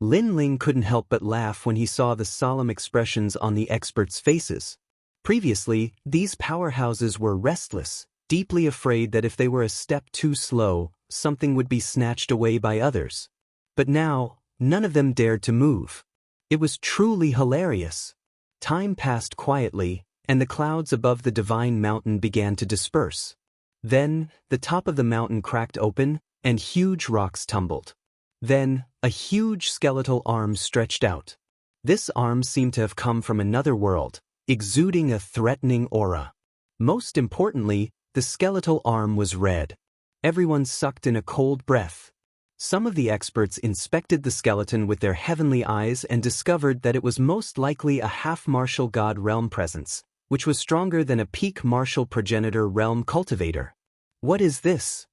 Lin Ling couldn't help but laugh when he saw the solemn expressions on the experts' faces. Previously, these powerhouses were restless, deeply afraid that if they were a step too slow, something would be snatched away by others. But now, none of them dared to move. It was truly hilarious. Time passed quietly, and the clouds above the divine mountain began to disperse. Then, the top of the mountain cracked open, and huge rocks tumbled. Then, a huge skeletal arm stretched out. This arm seemed to have come from another world. exuding a threatening aura. Most importantly, the skeletal arm was red. Everyone sucked in a cold breath. Some of the experts inspected the skeleton with their heavenly eyes and discovered that it was most likely a half-martial god realm presence, which was stronger than a peak martial progenitor realm cultivator. What is this?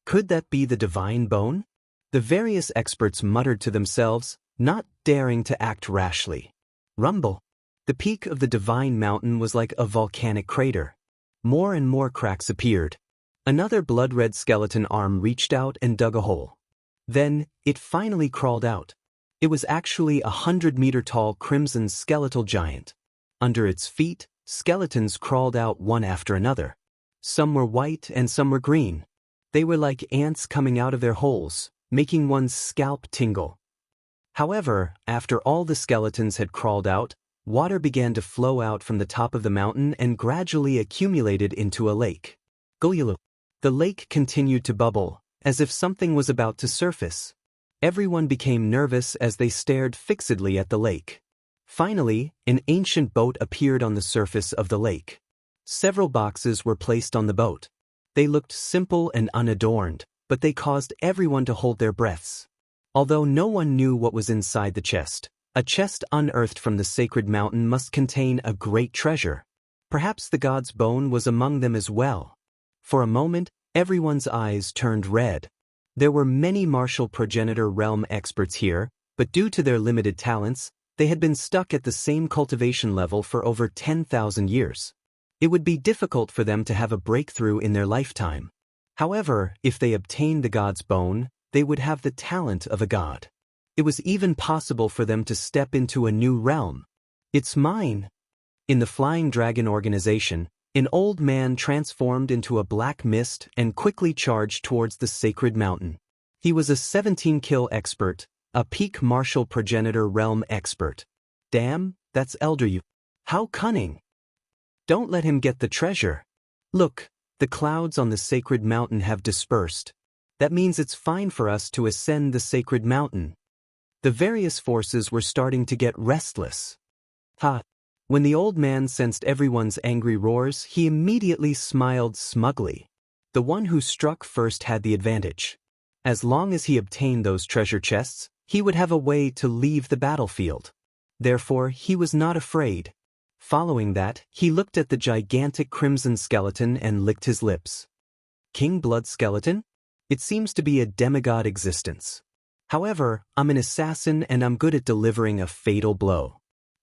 Could that be the divine bone? The various experts muttered to themselves, not daring to act rashly. Rumble. The peak of the divine mountain was like a volcanic crater. More and more cracks appeared. Another blood-red skeleton arm reached out and dug a hole. Then, it finally crawled out. It was actually a 100-meter-tall crimson skeletal giant. Under its feet, skeletons crawled out one after another. Some were white and some were green. They were like ants coming out of their holes, making one's scalp tingle. However, after all the skeletons had crawled out, water began to flow out from the top of the mountain and gradually accumulated into a lake. Gulyalu. The lake continued to bubble, as if something was about to surface. Everyone became nervous as they stared fixedly at the lake. Finally, an ancient boat appeared on the surface of the lake. Several boxes were placed on the boat. They looked simple and unadorned, but they caused everyone to hold their breaths. Although no one knew what was inside the chest, a chest unearthed from the sacred mountain must contain a great treasure. Perhaps the god's bone was among them as well. For a moment, everyone's eyes turned red. There were many martial progenitor realm experts here, but due to their limited talents, they had been stuck at the same cultivation level for over 10,000 years. It would be difficult for them to have a breakthrough in their lifetime. However, if they obtained the god's bone, they would have the talent of a god. It was even possible for them to step into a new realm. It's mine. In the Flying Dragon organization, an old man transformed into a black mist and quickly charged towards the sacred mountain. He was a 17-kill expert, a peak martial progenitor realm expert. Damn, that's Elder. How cunning. Don't let him get the treasure. Look, the clouds on the sacred mountain have dispersed. That means it's fine for us to ascend the sacred mountain. The various forces were starting to get restless. Ha! When the old man sensed everyone's angry roars, he immediately smiled smugly. The one who struck first had the advantage. As long as he obtained those treasure chests, he would have a way to leave the battlefield. Therefore, he was not afraid. Following that, he looked at the gigantic crimson skeleton and licked his lips. King Blood Skeleton? It seems to be a demigod existence. However, I'm an assassin and I'm good at delivering a fatal blow.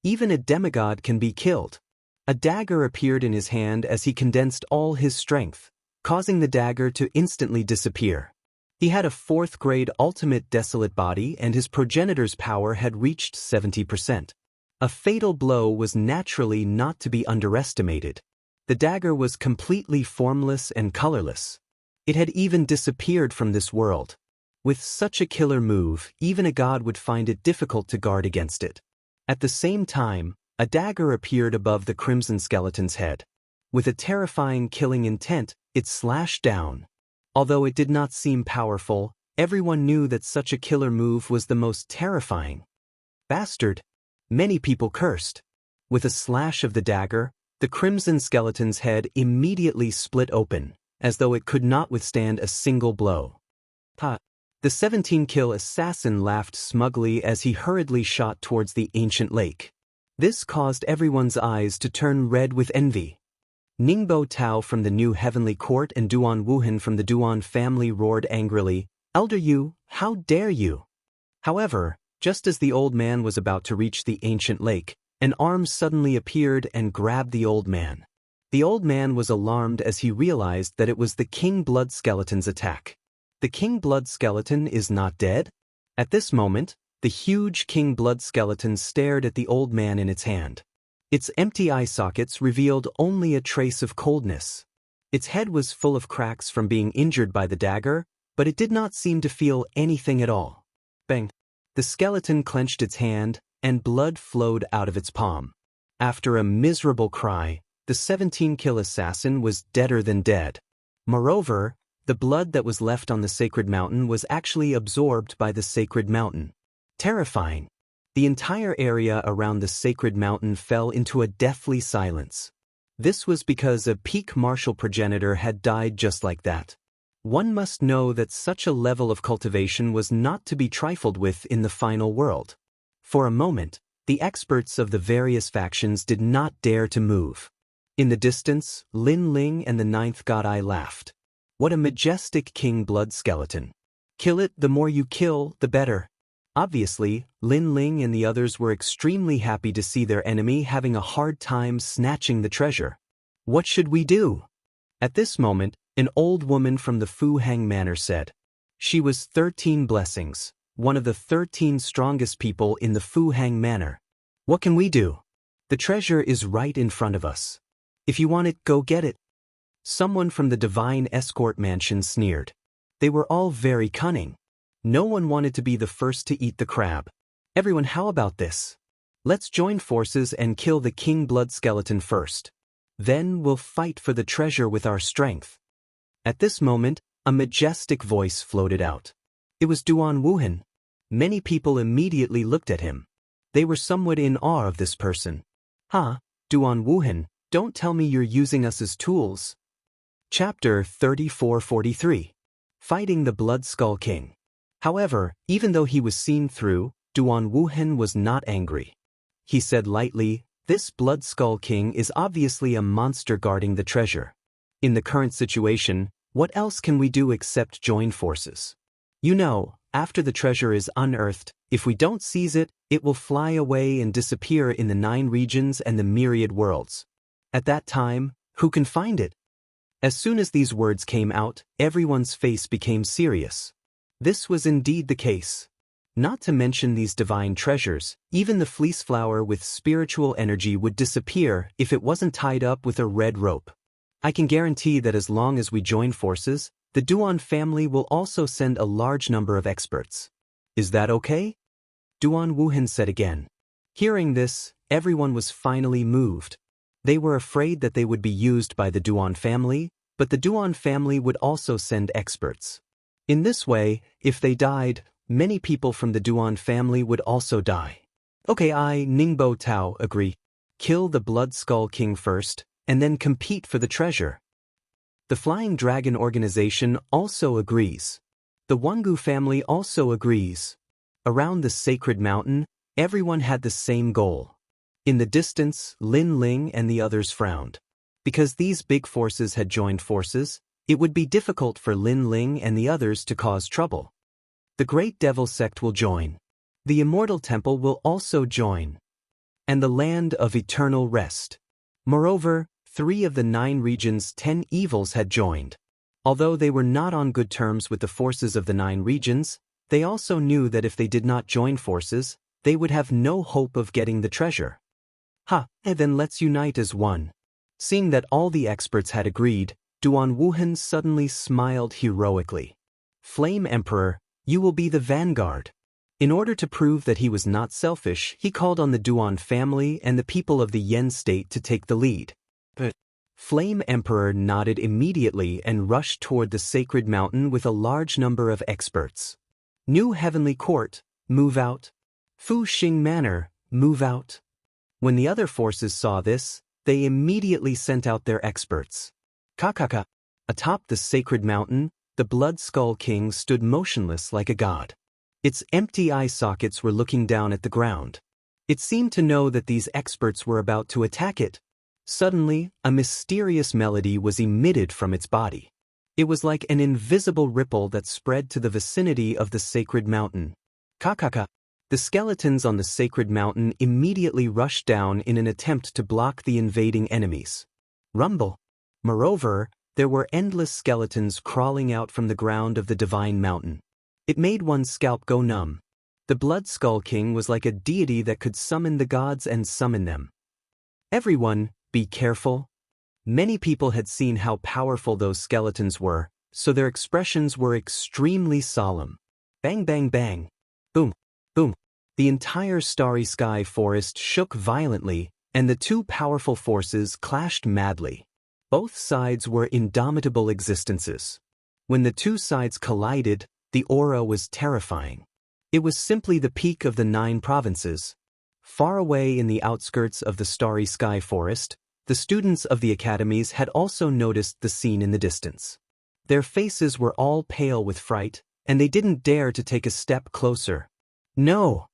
Even a demigod can be killed. A dagger appeared in his hand as he condensed all his strength, causing the dagger to instantly disappear. He had a 4th-grade ultimate desolate body and his progenitor's power had reached 70%. A fatal blow was naturally not to be underestimated. The dagger was completely formless and colorless. It had even disappeared from this world. With such a killer move, even a god would find it difficult to guard against it. At the same time, a dagger appeared above the crimson skeleton's head. With a terrifying killing intent, it slashed down. Although it did not seem powerful, everyone knew that such a killer move was the most terrifying. Bastard! Many people cursed. With a slash of the dagger, the crimson skeleton's head immediately split open, as though it could not withstand a single blow. Ha! The 17-kill assassin laughed smugly as he hurriedly shot towards the ancient lake. This caused everyone's eyes to turn red with envy. Ningbo Tao from the New Heavenly Court and Duan Wuhan from the Duan family roared angrily, "Elder Yu, how dare you!" However, just as the old man was about to reach the ancient lake, an arm suddenly appeared and grabbed the old man. The old man was alarmed as he realized that it was the King Blood Skeleton's attack. The King Blood Skeleton is not dead? At this moment, the huge King Blood Skeleton stared at the old man in its hand. Its empty eye sockets revealed only a trace of coldness. Its head was full of cracks from being injured by the dagger, but it did not seem to feel anything at all. Bang! The skeleton clenched its hand, and blood flowed out of its palm. After a miserable cry, the 17-kill assassin was deader than dead. Moreover, the blood that was left on the sacred mountain was actually absorbed by the sacred mountain. Terrifying. The entire area around the sacred mountain fell into a deathly silence. This was because a peak martial progenitor had died just like that. One must know that such a level of cultivation was not to be trifled with in the final world. For a moment, the experts of the various factions did not dare to move. In the distance, Lin Ling and the ninth god Eye laughed. What a majestic king blood skeleton. Kill it, the more you kill, the better. Obviously, Lin Ling and the others were extremely happy to see their enemy having a hard time snatching the treasure. What should we do? At this moment, an old woman from the Fu Hang Manor said. She was 13 blessings, one of the 13 strongest people in the Fu Hang Manor. What can we do? The treasure is right in front of us. If you want it, go get it. Someone from the Divine Escort Mansion sneered. They were all very cunning. No one wanted to be the first to eat the crab. Everyone, how about this? Let's join forces and kill the king blood skeleton first. Then we'll fight for the treasure with our strength. At this moment, a majestic voice floated out. It was Duan Wuhan. Many people immediately looked at him. They were somewhat in awe of this person. Huh, Duan Wuhan, don't tell me you're using us as tools. Chapter 3443. Fighting the Blood Skull King. However, even though he was seen through, Duan Wuhan was not angry. He said lightly, "This Blood Skull King is obviously a monster guarding the treasure. In the current situation, what else can we do except join forces? You know, after the treasure is unearthed, if we don't seize it, it will fly away and disappear in the 9 regions and the myriad worlds. At that time, who can find it?" As soon as these words came out, everyone's face became serious. This was indeed the case. Not to mention these divine treasures, even the fleece flower with spiritual energy would disappear if it wasn't tied up with a red rope. I can guarantee that as long as we join forces, the Duan family will also send a large number of experts. Is that okay? Duan Wuhan said again. Hearing this, everyone was finally moved. They were afraid that they would be used by the Duan family, but the Duan family would also send experts. In this way, if they died, many people from the Duan family would also die. Okay, I, Ningbo Tao, agree. Kill the Blood Skull King first, and then compete for the treasure. The Flying Dragon organization also agrees. The Wangu family also agrees. Around the sacred mountain, everyone had the same goal. In the distance, Lin Ling and the others frowned. Because these big forces had joined forces, it would be difficult for Lin Ling and the others to cause trouble. The Great Devil Sect will join. The Immortal Temple will also join. And the Land of Eternal Rest. Moreover, 3 of the 9 regions' 10 evils had joined. Although they were not on good terms with the forces of the 9 regions, they also knew that if they did not join forces, they would have no hope of getting the treasure. Then let's unite as one. Seeing that all the experts had agreed, Duan Wuhan suddenly smiled heroically. Flame Emperor, you will be the vanguard. In order to prove that he was not selfish, he called on the Duan family and the people of the Yen state to take the lead. But Flame Emperor nodded immediately and rushed toward the sacred mountain with a large number of experts. New Heavenly Court, move out. Fu Xing Manor, move out. When the other forces saw this, they immediately sent out their experts. Kakaka. Atop the sacred mountain, the Blood Skull King stood motionless like a god. Its empty eye sockets were looking down at the ground. It seemed to know that these experts were about to attack it. Suddenly, a mysterious melody was emitted from its body. It was like an invisible ripple that spread to the vicinity of the sacred mountain. Kakaka. The skeletons on the sacred mountain immediately rushed down in an attempt to block the invading enemies. Rumble. Moreover, there were endless skeletons crawling out from the ground of the divine mountain. It made one's scalp go numb. The Blood Skull King was like a deity that could summon the gods and summon them. Everyone, be careful. Many people had seen how powerful those skeletons were, so their expressions were extremely solemn. Bang bang bang. Boom, boom. The entire starry sky forest shook violently, and the 2 powerful forces clashed madly. Both sides were indomitable existences. When the 2 sides collided, the aura was terrifying. It was simply the peak of the 9 provinces. Far away in the outskirts of the starry sky forest, the students of the academies had also noticed the scene in the distance. Their faces were all pale with fright, and they didn't dare to take a step closer. No!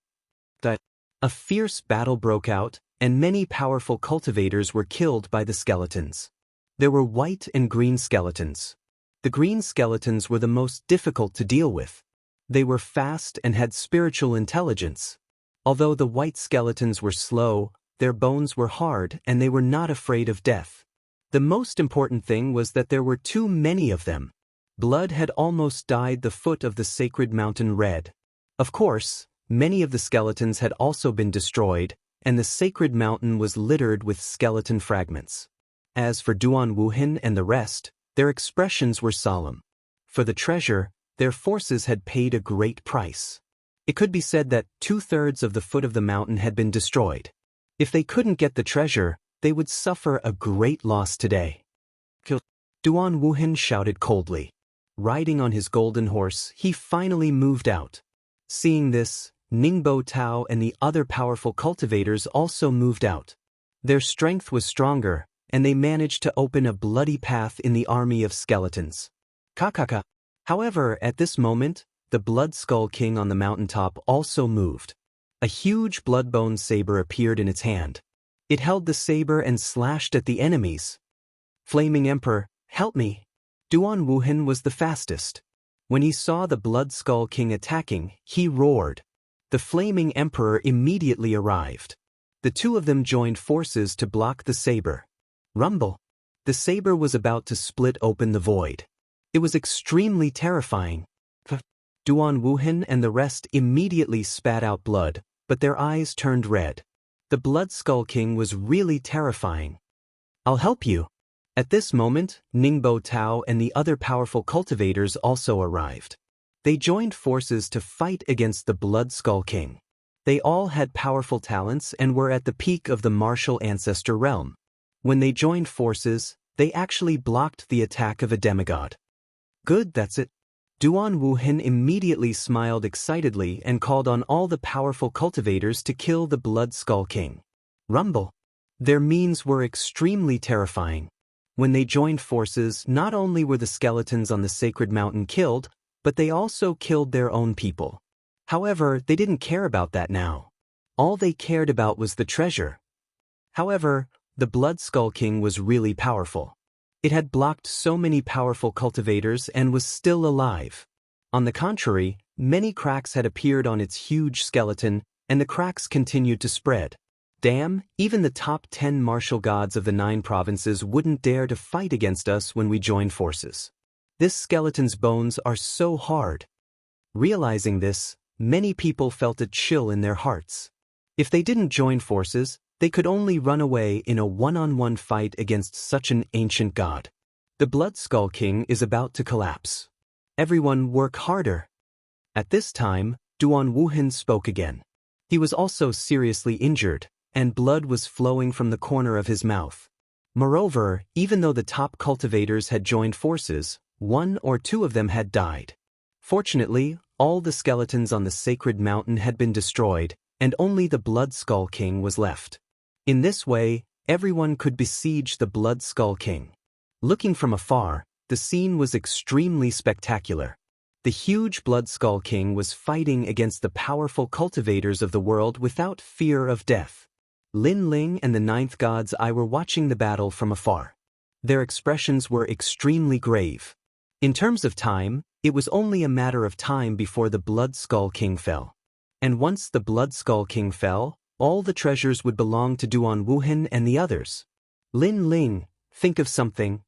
A fierce battle broke out, and many powerful cultivators were killed by the skeletons. There were white and green skeletons. The green skeletons were the most difficult to deal with. They were fast and had spiritual intelligence. Although the white skeletons were slow, their bones were hard and they were not afraid of death. The most important thing was that there were too many of them. Blood had almost dyed the foot of the sacred mountain red. Of course, many of the skeletons had also been destroyed, and the sacred mountain was littered with skeleton fragments. As for Duan Wuhan and the rest, their expressions were solemn. For the treasure, their forces had paid a great price. It could be said that 2/3 of the foot of the mountain had been destroyed. If they couldn't get the treasure, they would suffer a great loss today. Duan Wuhan shouted coldly. Riding on his golden horse, he finally moved out. Seeing this, Ningbo Tao and the other powerful cultivators also moved out. Their strength was stronger, and they managed to open a bloody path in the army of skeletons. Kakaka. However, at this moment, the Blood Skull King on the mountaintop also moved. A huge blood-bone saber appeared in its hand. It held the saber and slashed at the enemies. Flaming Emperor, help me! Duan Wuhan was the fastest. When he saw the Blood Skull King attacking, he roared. The Flaming Emperor immediately arrived. The two of them joined forces to block the saber. Rumble! The saber was about to split open the void. It was extremely terrifying. Duan Wuhan and the rest immediately spat out blood, but their eyes turned red. The Blood Skull King was really terrifying. I'll help you. At this moment, Ningbo Tao and the other powerful cultivators also arrived. They joined forces to fight against the Blood Skull King. They all had powerful talents and were at the peak of the martial ancestor realm. When they joined forces, they actually blocked the attack of a demigod. Good, that's it. Duan Wuhan immediately smiled excitedly and called on all the powerful cultivators to kill the Blood Skull King. Rumble! Their means were extremely terrifying. When they joined forces, not only were the skeletons on the sacred mountain killed, but they also killed their own people. However, they didn't care about that now. All they cared about was the treasure. However, the Blood Skull King was really powerful. It had blocked so many powerful cultivators and was still alive. On the contrary, many cracks had appeared on its huge skeleton, and the cracks continued to spread. Damn, even the top 10 martial gods of the 9 provinces wouldn't dare to fight against us when we joined forces. This skeleton's bones are so hard. Realizing this, many people felt a chill in their hearts. If they didn't join forces, they could only run away in a one-on-one fight against such an ancient god. The Blood Skull King is about to collapse. Everyone work harder. At this time, Duan Wuhan spoke again. He was also seriously injured, and blood was flowing from the corner of his mouth. Moreover, even though the top cultivators had joined forces, 1 or 2 of them had died. Fortunately, all the skeletons on the sacred mountain had been destroyed, and only the Blood Skull King was left. In this way, everyone could besiege the Blood Skull King. Looking from afar, the scene was extremely spectacular. The huge Blood Skull King was fighting against the powerful cultivators of the world without fear of death. Lin Ling and the 9th God's Eye were watching the battle from afar. Their expressions were extremely grave. In terms of time, it was only a matter of time before the Blood Skull King fell. And once the Blood Skull King fell, all the treasures would belong to Duan Wuhan and the others. Lin Ling, think of something.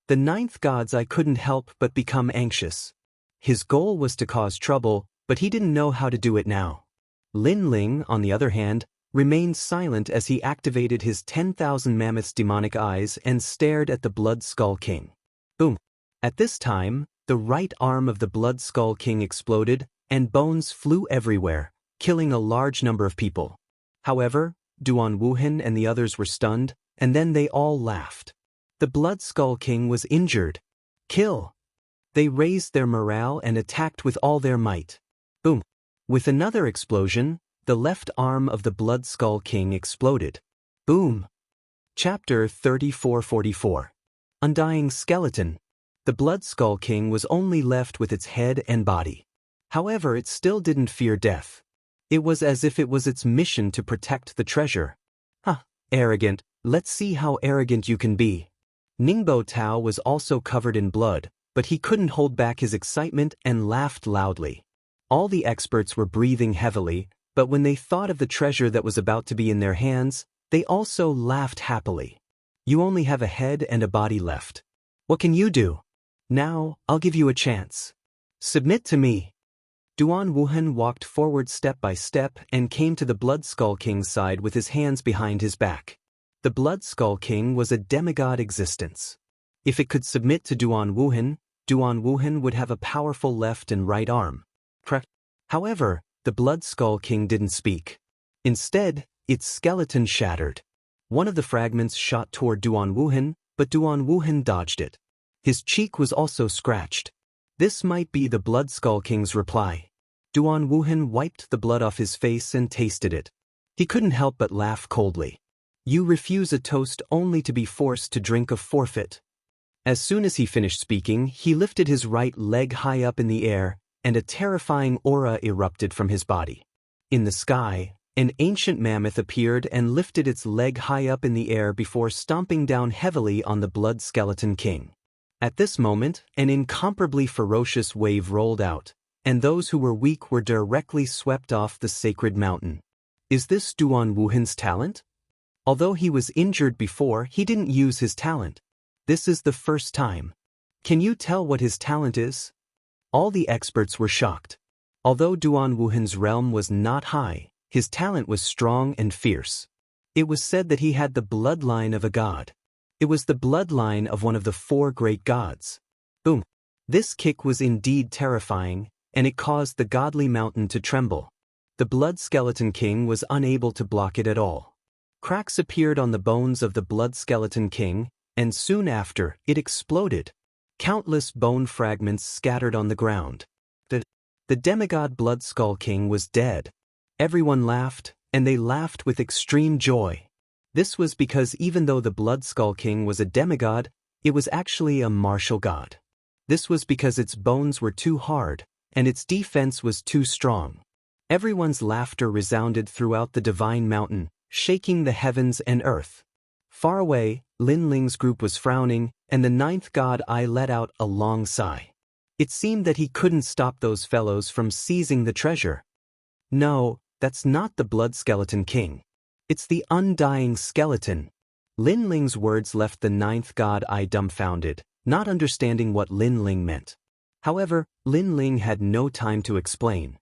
The 9th God's Eye couldn't help but become anxious. His goal was to cause trouble, but he didn't know how to do it now. Lin Ling, on the other hand, remained silent as he activated his 10,000 mammoths' demonic eyes and stared at the Blood Skull King. Boom! At this time, the right arm of the Blood Skull King exploded, and bones flew everywhere, killing a large number of people. However, Duan Wuhan and the others were stunned, and then they all laughed. The Blood Skull King was injured. Kill! They raised their morale and attacked with all their might. Boom! With another explosion, the left arm of the Blood Skull King exploded. Boom! Chapter 3444. Undying Skeleton. The Blood Skull King was only left with its head and body. However, it still didn't fear death. It was as if it was its mission to protect the treasure. Arrogant, let's see how arrogant you can be. Ningbo Tao was also covered in blood, but he couldn't hold back his excitement and laughed loudly. All the experts were breathing heavily, but when they thought of the treasure that was about to be in their hands, they also laughed happily. You only have a head and a body left. What can you do? Now, I'll give you a chance. Submit to me. Duan Wuhan walked forward step by step and came to the Blood Skull King's side with his hands behind his back. The Blood Skull King was a demigod existence. If it could submit to Duan Wuhan would have a powerful left and right arm. However, the Blood Skull King didn't speak. Instead, its skeleton shattered. One of the fragments shot toward Duan Wuhan, but Duan Wuhan dodged it. His cheek was also scratched. This might be the Blood Skull King's reply. Duan Wuhan wiped the blood off his face and tasted it. He couldn't help but laugh coldly. You refuse a toast only to be forced to drink a forfeit. As soon as he finished speaking, he lifted his right leg high up in the air, and a terrifying aura erupted from his body. In the sky, an ancient mammoth appeared and lifted its leg high up in the air before stomping down heavily on the Blood Skeleton King. At this moment, an incomparably ferocious wave rolled out, and those who were weak were directly swept off the sacred mountain. Is this Duan Wuhan's talent? Although he was injured before, he didn't use his talent. This is the first time. Can you tell what his talent is? All the experts were shocked. Although Duan Wuhan's realm was not high, his talent was strong and fierce. It was said that he had the bloodline of a god. It was the bloodline of one of the 4 great gods. Boom! This kick was indeed terrifying, and it caused the godly mountain to tremble. The Blood Skeleton King was unable to block it at all. Cracks appeared on the bones of the Blood Skeleton King, and soon after, it exploded. Countless bone fragments scattered on the ground. The demigod Blood Skull King was dead. Everyone laughed, and they laughed with extreme joy. This was because even though the Blood Skull King was a demigod, it was actually a martial god. This was because its bones were too hard, and its defense was too strong. Everyone's laughter resounded throughout the divine mountain, shaking the heavens and earth. Far away, Lin Ling's group was frowning, and the 9th god Ai let out a long sigh. It seemed that he couldn't stop those fellows from seizing the treasure. No, that's not the Blood Skeleton King. It's the undying skeleton. Lin Ling's words left the 9th god Ai dumbfounded, not understanding what Lin Ling meant. However, Lin Ling had no time to explain.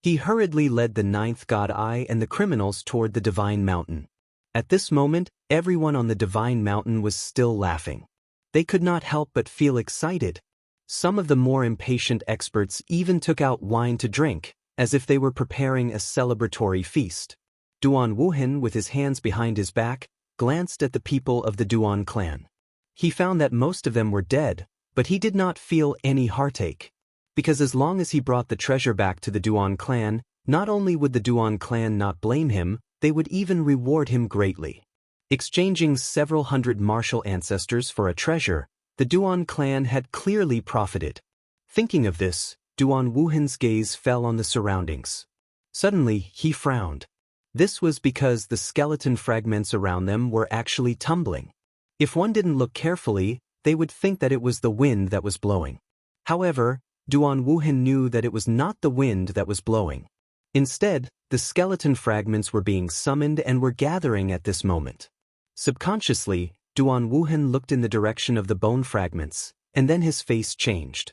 He hurriedly led the 9th god Ai and the criminals toward the divine mountain. At this moment, everyone on the divine mountain was still laughing. They could not help but feel excited. Some of the more impatient experts even took out wine to drink, as if they were preparing a celebratory feast. Duan Wuhan, with his hands behind his back, glanced at the people of the Duan clan. He found that most of them were dead, but he did not feel any heartache. Because as long as he brought the treasure back to the Duan clan, not only would the Duan clan not blame him, they would even reward him greatly. Exchanging several hundred martial ancestors for a treasure, the Duan clan had clearly profited. Thinking of this, Duan Wuhan's gaze fell on the surroundings. Suddenly, he frowned. This was because the skeleton fragments around them were actually tumbling. If one didn't look carefully, they would think that it was the wind that was blowing. However, Duan Wuhan knew that it was not the wind that was blowing. Instead, the skeleton fragments were being summoned and were gathering at this moment. Subconsciously, Duan Wuhan looked in the direction of the bone fragments, and then his face changed.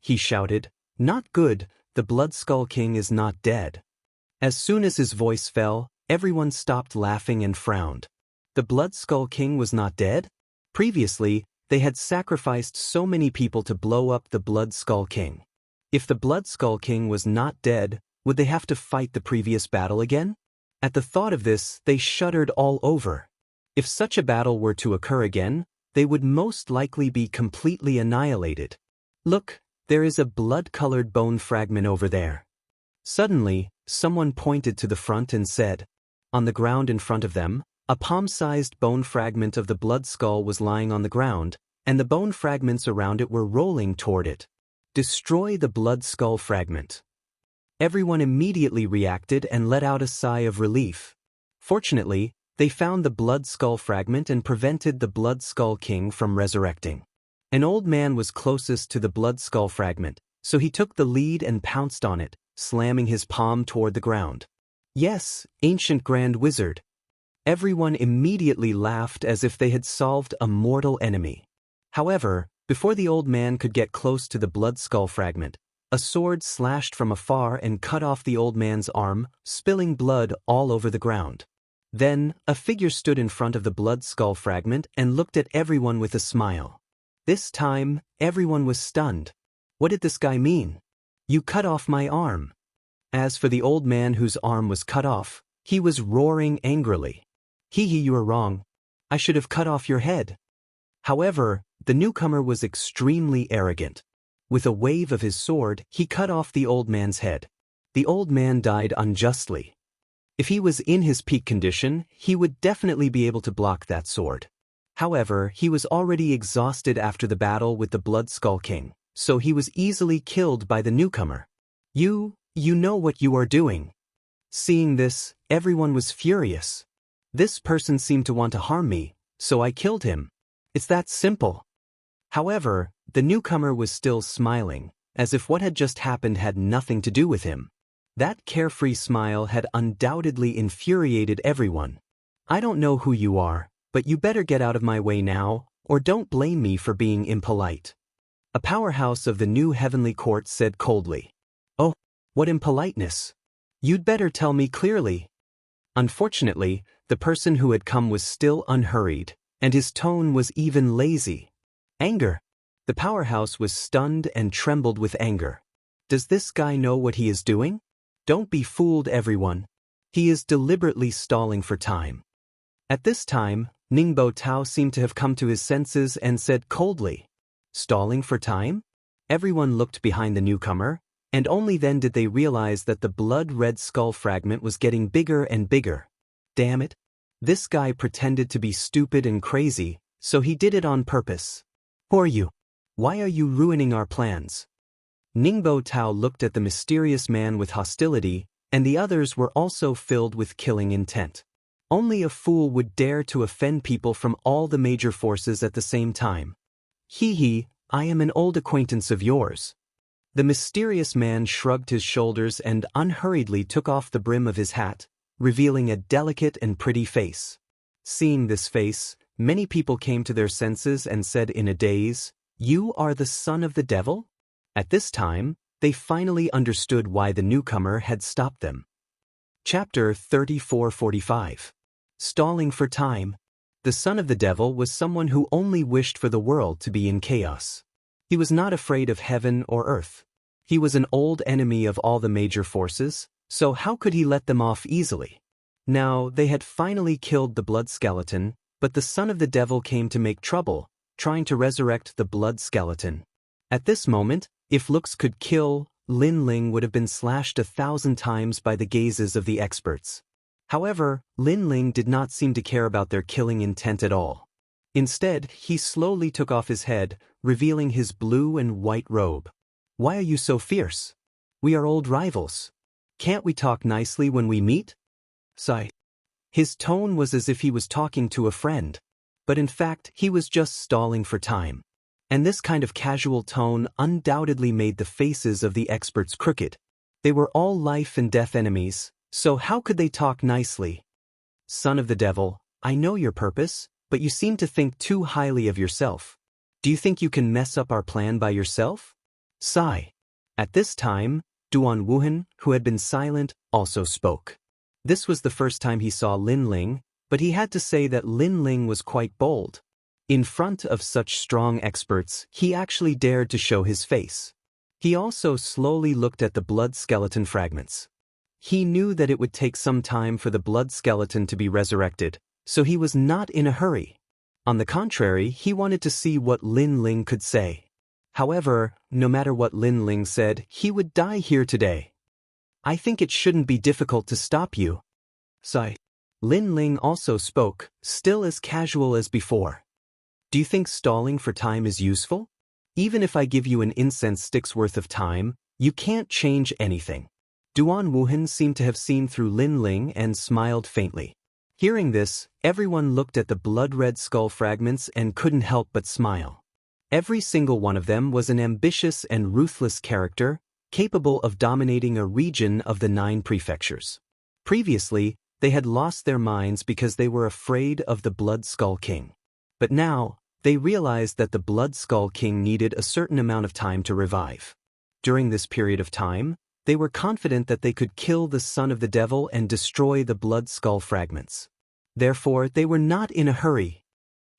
He shouted, "Not good, the Blood Skull King is not dead." As soon as his voice fell, everyone stopped laughing and frowned. The Blood Skull King was not dead? Previously, they had sacrificed so many people to blow up the Blood Skull King. If the Blood Skull King was not dead, would they have to fight the previous battle again? At the thought of this, they shuddered all over. If such a battle were to occur again, they would most likely be completely annihilated. Look, there is a blood-colored bone fragment over there. Suddenly, someone pointed to the front and said, on the ground in front of them, a palm-sized bone fragment of the blood skull was lying on the ground, and the bone fragments around it were rolling toward it. Destroy the blood skull fragment. Everyone immediately reacted and let out a sigh of relief. Fortunately, they found the blood skull fragment and prevented the blood skull king from resurrecting. An old man was closest to the blood skull fragment, so he took the lead and pounced on it, slamming his palm toward the ground. Yes, ancient grand wizard. Everyone immediately laughed as if they had solved a mortal enemy. However, before the old man could get close to the blood skull fragment, a sword slashed from afar and cut off the old man's arm, spilling blood all over the ground. Then, a figure stood in front of the blood skull fragment and looked at everyone with a smile. This time, everyone was stunned. What did this guy mean? You cut off my arm. As for the old man whose arm was cut off, he was roaring angrily. Hee, you are wrong. I should have cut off your head. However, the newcomer was extremely arrogant. With a wave of his sword, he cut off the old man's head. The old man died unjustly. If he was in his peak condition, he would definitely be able to block that sword. However, he was already exhausted after the battle with the Blood Skull King, so he was easily killed by the newcomer. You know what you are doing. Seeing this, everyone was furious. This person seemed to want to harm me, so I killed him. It's that simple. However, the newcomer was still smiling, as if what had just happened had nothing to do with him. That carefree smile had undoubtedly infuriated everyone. I don't know who you are, but you better get out of my way now, or don't blame me for being impolite. A powerhouse of the new heavenly court said coldly. Oh, what impoliteness. You'd better tell me clearly. Unfortunately, the person who had come was still unhurried, and his tone was even lazy. Anger. The powerhouse was stunned and trembled with anger. Does this guy know what he is doing? Don't be fooled, everyone. He is deliberately stalling for time. At this time, Ningbo Tao seemed to have come to his senses and said coldly, "Stalling for time?" Everyone looked behind the newcomer, and only then did they realize that the blood-red skull fragment was getting bigger and bigger. Damn it. This guy pretended to be stupid and crazy, so he did it on purpose. Who are you? Why are you ruining our plans? Ningbo Tao looked at the mysterious man with hostility, and the others were also filled with killing intent. Only a fool would dare to offend people from all the major forces at the same time. Hee, I am an old acquaintance of yours. The mysterious man shrugged his shoulders and unhurriedly took off the brim of his hat, revealing a delicate and pretty face. Seeing this face, many people came to their senses and said in a daze, "You are the son of the devil?" At this time, they finally understood why the newcomer had stopped them. Chapter 34:45. Stalling for time. The son of the devil was someone who only wished for the world to be in chaos. He was not afraid of heaven or earth. He was an old enemy of all the major forces, so how could he let them off easily? Now, they had finally killed the blood skeleton, but the son of the devil came to make trouble, trying to resurrect the blood skeleton. At this moment, if looks could kill, Lin Ling would have been slashed 1,000 times by the gazes of the experts. However, Lin Ling did not seem to care about their killing intent at all. Instead, he slowly took off his head, revealing his blue and white robe. Why are you so fierce? We are old rivals. Can't we talk nicely when we meet? Sigh. His tone was as if he was talking to a friend. But in fact, he was just stalling for time. And this kind of casual tone undoubtedly made the faces of the experts crooked. They were all life and death enemies, so how could they talk nicely? Son of the devil, I know your purpose, but you seem to think too highly of yourself. Do you think you can mess up our plan by yourself? Sigh. At this time, Duan Wuhan, who had been silent, also spoke. This was the first time he saw Lin Ling, but he had to say that Lin Ling was quite bold. In front of such strong experts, he actually dared to show his face. He also slowly looked at the blood skeleton fragments. He knew that it would take some time for the blood skeleton to be resurrected, so he was not in a hurry. On the contrary, he wanted to see what Lin Ling could say. However, no matter what Lin Ling said, he would die here today. I think it shouldn't be difficult to stop you. Sigh. Lin Ling also spoke, still as casual as before. Do you think stalling for time is useful? Even if I give you an incense stick's worth of time, you can't change anything. Duan Wuhan seemed to have seen through Lin Ling and smiled faintly. Hearing this, everyone looked at the blood-red skull fragments and couldn't help but smile. Every single one of them was an ambitious and ruthless character, capable of dominating a region of the 9 prefectures. Previously, they had lost their minds because they were afraid of the Blood Skull King. But now, they realized that the Blood Skull King needed a certain amount of time to revive. During this period of time, they were confident that they could kill the son of the devil and destroy the blood skull fragments. Therefore, they were not in a hurry.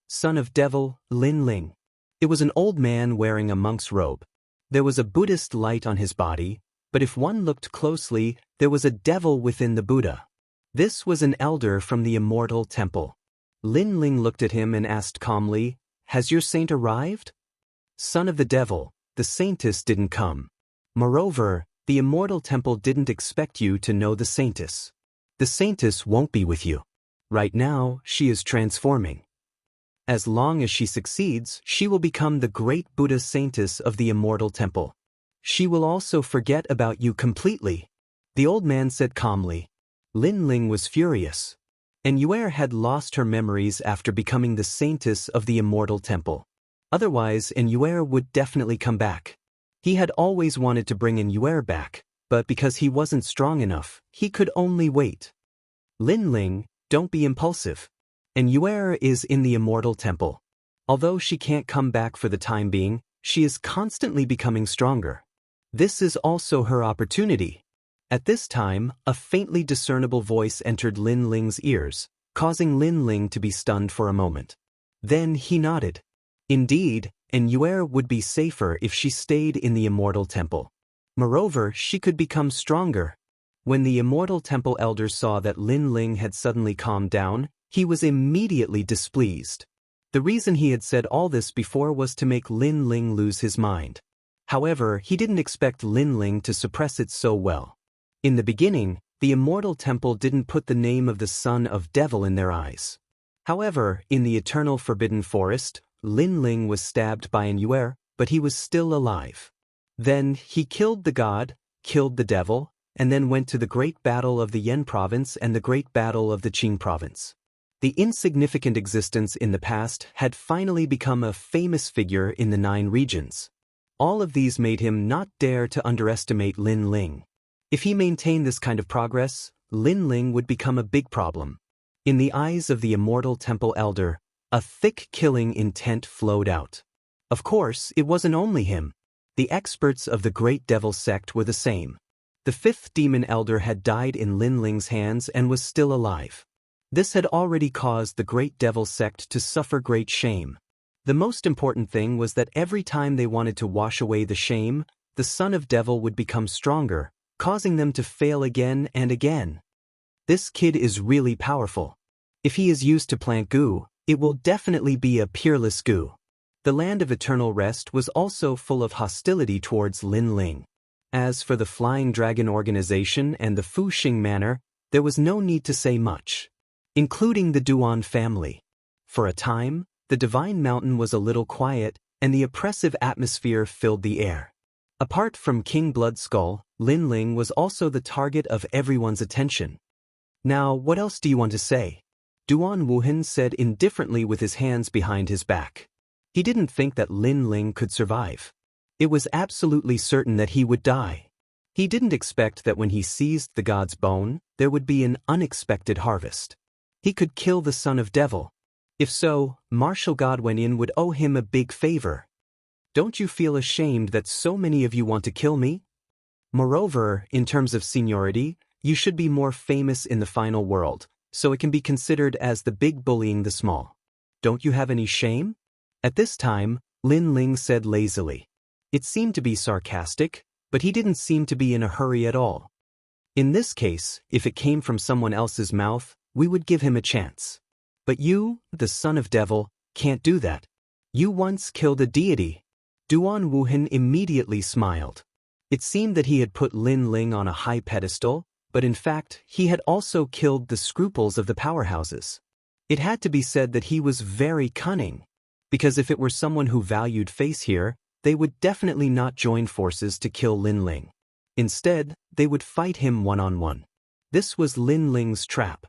Son of Devil, Lin Ling. It was an old man wearing a monk's robe. There was a Buddhist light on his body, but if one looked closely, there was a devil within the Buddha. This was an elder from the Immortal Temple. Lin Ling looked at him and asked calmly, "Has your saint arrived?" Son of the devil, the saintess didn't come. Moreover, the Immortal Temple didn't expect you to know the saintess. The saintess won't be with you. Right now, she is transforming. As long as she succeeds, she will become the great Buddha saintess of the Immortal Temple. She will also forget about you completely, the old man said calmly. Lin Ling was furious. And Yuer had lost her memories after becoming the saintess of the Immortal Temple. Otherwise, Yuer would definitely come back. He had always wanted to bring Yuer back, but because he wasn't strong enough, he could only wait. Lin Ling, don't be impulsive. Yuer is in the Immortal Temple. Although she can't come back for the time being, she is constantly becoming stronger. This is also her opportunity. At this time, a faintly discernible voice entered Lin Ling's ears, causing Lin Ling to be stunned for a moment. Then he nodded. Indeed, Yuer would be safer if she stayed in the Immortal Temple. Moreover, she could become stronger. When the Immortal Temple elder saw that Lin Ling had suddenly calmed down, he was immediately displeased. The reason he had said all this before was to make Lin Ling lose his mind. However, he didn't expect Lin Ling to suppress it so well. In the beginning, the Immortal Temple didn't put the name of the Son of Devil in their eyes. However, in the Eternal Forbidden Forest, Lin Ling was stabbed by Yuer, but he was still alive. Then, he killed the god, killed the devil, and then went to the great battle of the Yan province and the great battle of the Qing province. The insignificant existence in the past had finally become a famous figure in the 9 regions. All of these made him not dare to underestimate Lin Ling. If he maintained this kind of progress, Lin Ling would become a big problem. In the eyes of the Immortal Temple elder, a thick killing intent flowed out. Of course, it wasn't only him. The experts of the Great Devil sect were the same. The 5th demon elder had died in Lin Ling's hands and was still alive. This had already caused the Great Devil sect to suffer great shame. The most important thing was that every time they wanted to wash away the shame, the Son of Devil would become stronger, causing them to fail again and again. This kid is really powerful. If he is used to plant goo, it will definitely be a peerless goo. The land of eternal rest was also full of hostility towards Lin Ling. As for the Flying Dragon organization and the Fuxing Manor, there was no need to say much, including the Duan family. For a time, the Divine Mountain was a little quiet, and the oppressive atmosphere filled the air. Apart from King Bloodskull, Lin Ling was also the target of everyone's attention. Now, what else do you want to say? Duan Wuhan said indifferently with his hands behind his back. He didn't think that Lin Ling could survive. It was absolutely certain that he would die. He didn't expect that when he seized the god's bone, there would be an unexpected harvest. He could kill the Son of Devil. If so, Martial God Wenyin would owe him a big favor. Don't you feel ashamed that so many of you want to kill me? Moreover, in terms of seniority, you should be more famous in the final world, so it can be considered as the big bullying the small. Don't you have any shame? At this time, Lin Ling said lazily. It seemed to be sarcastic, but he didn't seem to be in a hurry at all. In this case, if it came from someone else's mouth, we would give him a chance. But you, the Son of Devil, can't do that. You once killed a deity. Duan Wuhan immediately smiled. It seemed that he had put Lin Ling on a high pedestal, but in fact, he had also killed the scruples of the powerhouses. It had to be said that he was very cunning, because if it were someone who valued face here, they would definitely not join forces to kill Lin Ling. Instead, they would fight him one-on-one. This was Lin Ling's trap.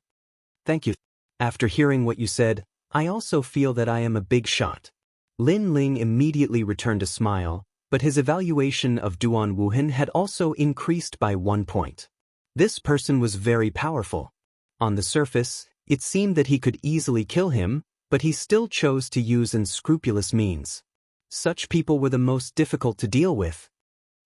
Thank you. After hearing what you said, I also feel that I am a big shot. Lin Ling immediately returned a smile, but his evaluation of Duan Wuhan had also increased by 1 point. This person was very powerful. On the surface, it seemed that he could easily kill him, but he still chose to use unscrupulous means. Such people were the most difficult to deal with.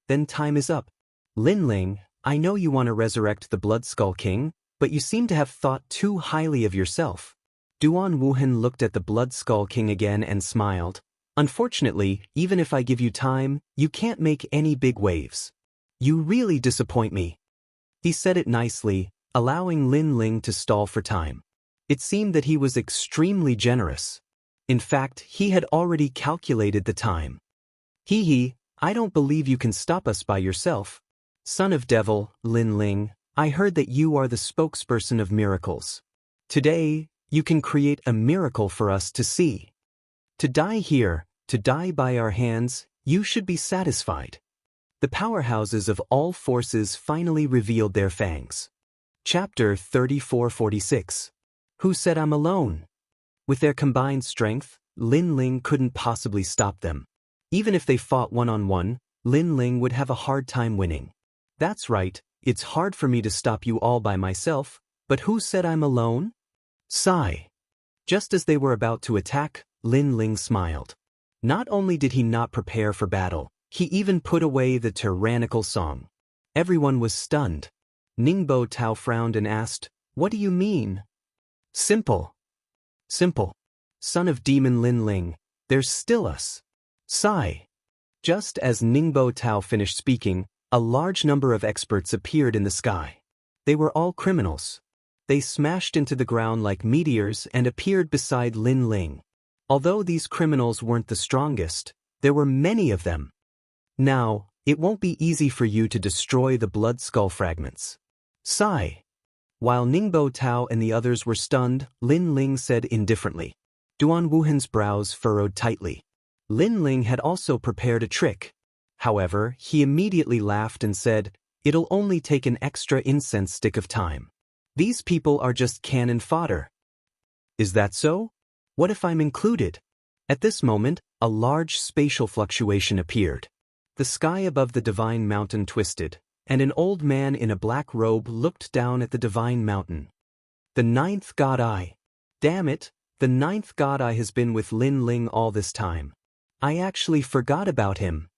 Then time is up. Lin Ling, I know you want to resurrect the Blood Skull King, but you seem to have thought too highly of yourself. Duan Wuhan looked at the Blood Skull King again and smiled. Unfortunately, even if I give you time, you can't make any big waves. You really disappoint me. He said it nicely, allowing Lin Ling to stall for time. It seemed that he was extremely generous. In fact, he had already calculated the time. Hee, I don't believe you can stop us by yourself. Son of Devil, Lin Ling, I heard that you are the spokesperson of miracles. Today, you can create a miracle for us to see. To die here, to die by our hands, you should be satisfied. The powerhouses of all forces finally revealed their fangs. Chapter 34-46. Who said I'm alone? With their combined strength, Lin Ling couldn't possibly stop them. Even if they fought one-on-one, Lin Ling would have a hard time winning. That's right, it's hard for me to stop you all by myself, but who said I'm alone? Sigh. Just as they were about to attack, Lin Ling smiled. Not only did he not prepare for battle, he even put away the tyrannical song. Everyone was stunned. Ningbo Tao frowned and asked, "What do you mean?" Simple. Simple. Son of Demon Lin Ling, there's still us. Sigh. Just as Ningbo Tao finished speaking, a large number of experts appeared in the sky. They were all criminals. They smashed into the ground like meteors and appeared beside Lin Ling. Although these criminals weren't the strongest, there were many of them. Now, it won't be easy for you to destroy the blood skull fragments. Sigh. While Ningbo Tao and the others were stunned, Lin Ling said indifferently. Duan Wuhan's brows furrowed tightly. Lin Ling had also prepared a trick. However, he immediately laughed and said, "It'll only take an extra incense stick of time. These people are just cannon fodder." Is that so? What if I'm included? At this moment, a large spatial fluctuation appeared. The sky above the divine mountain twisted, and an old man in a black robe looked down at the divine mountain. The ninth God Eye. Damn it, the ninth God Eye has been with Lin Ling all this time. I actually forgot about him.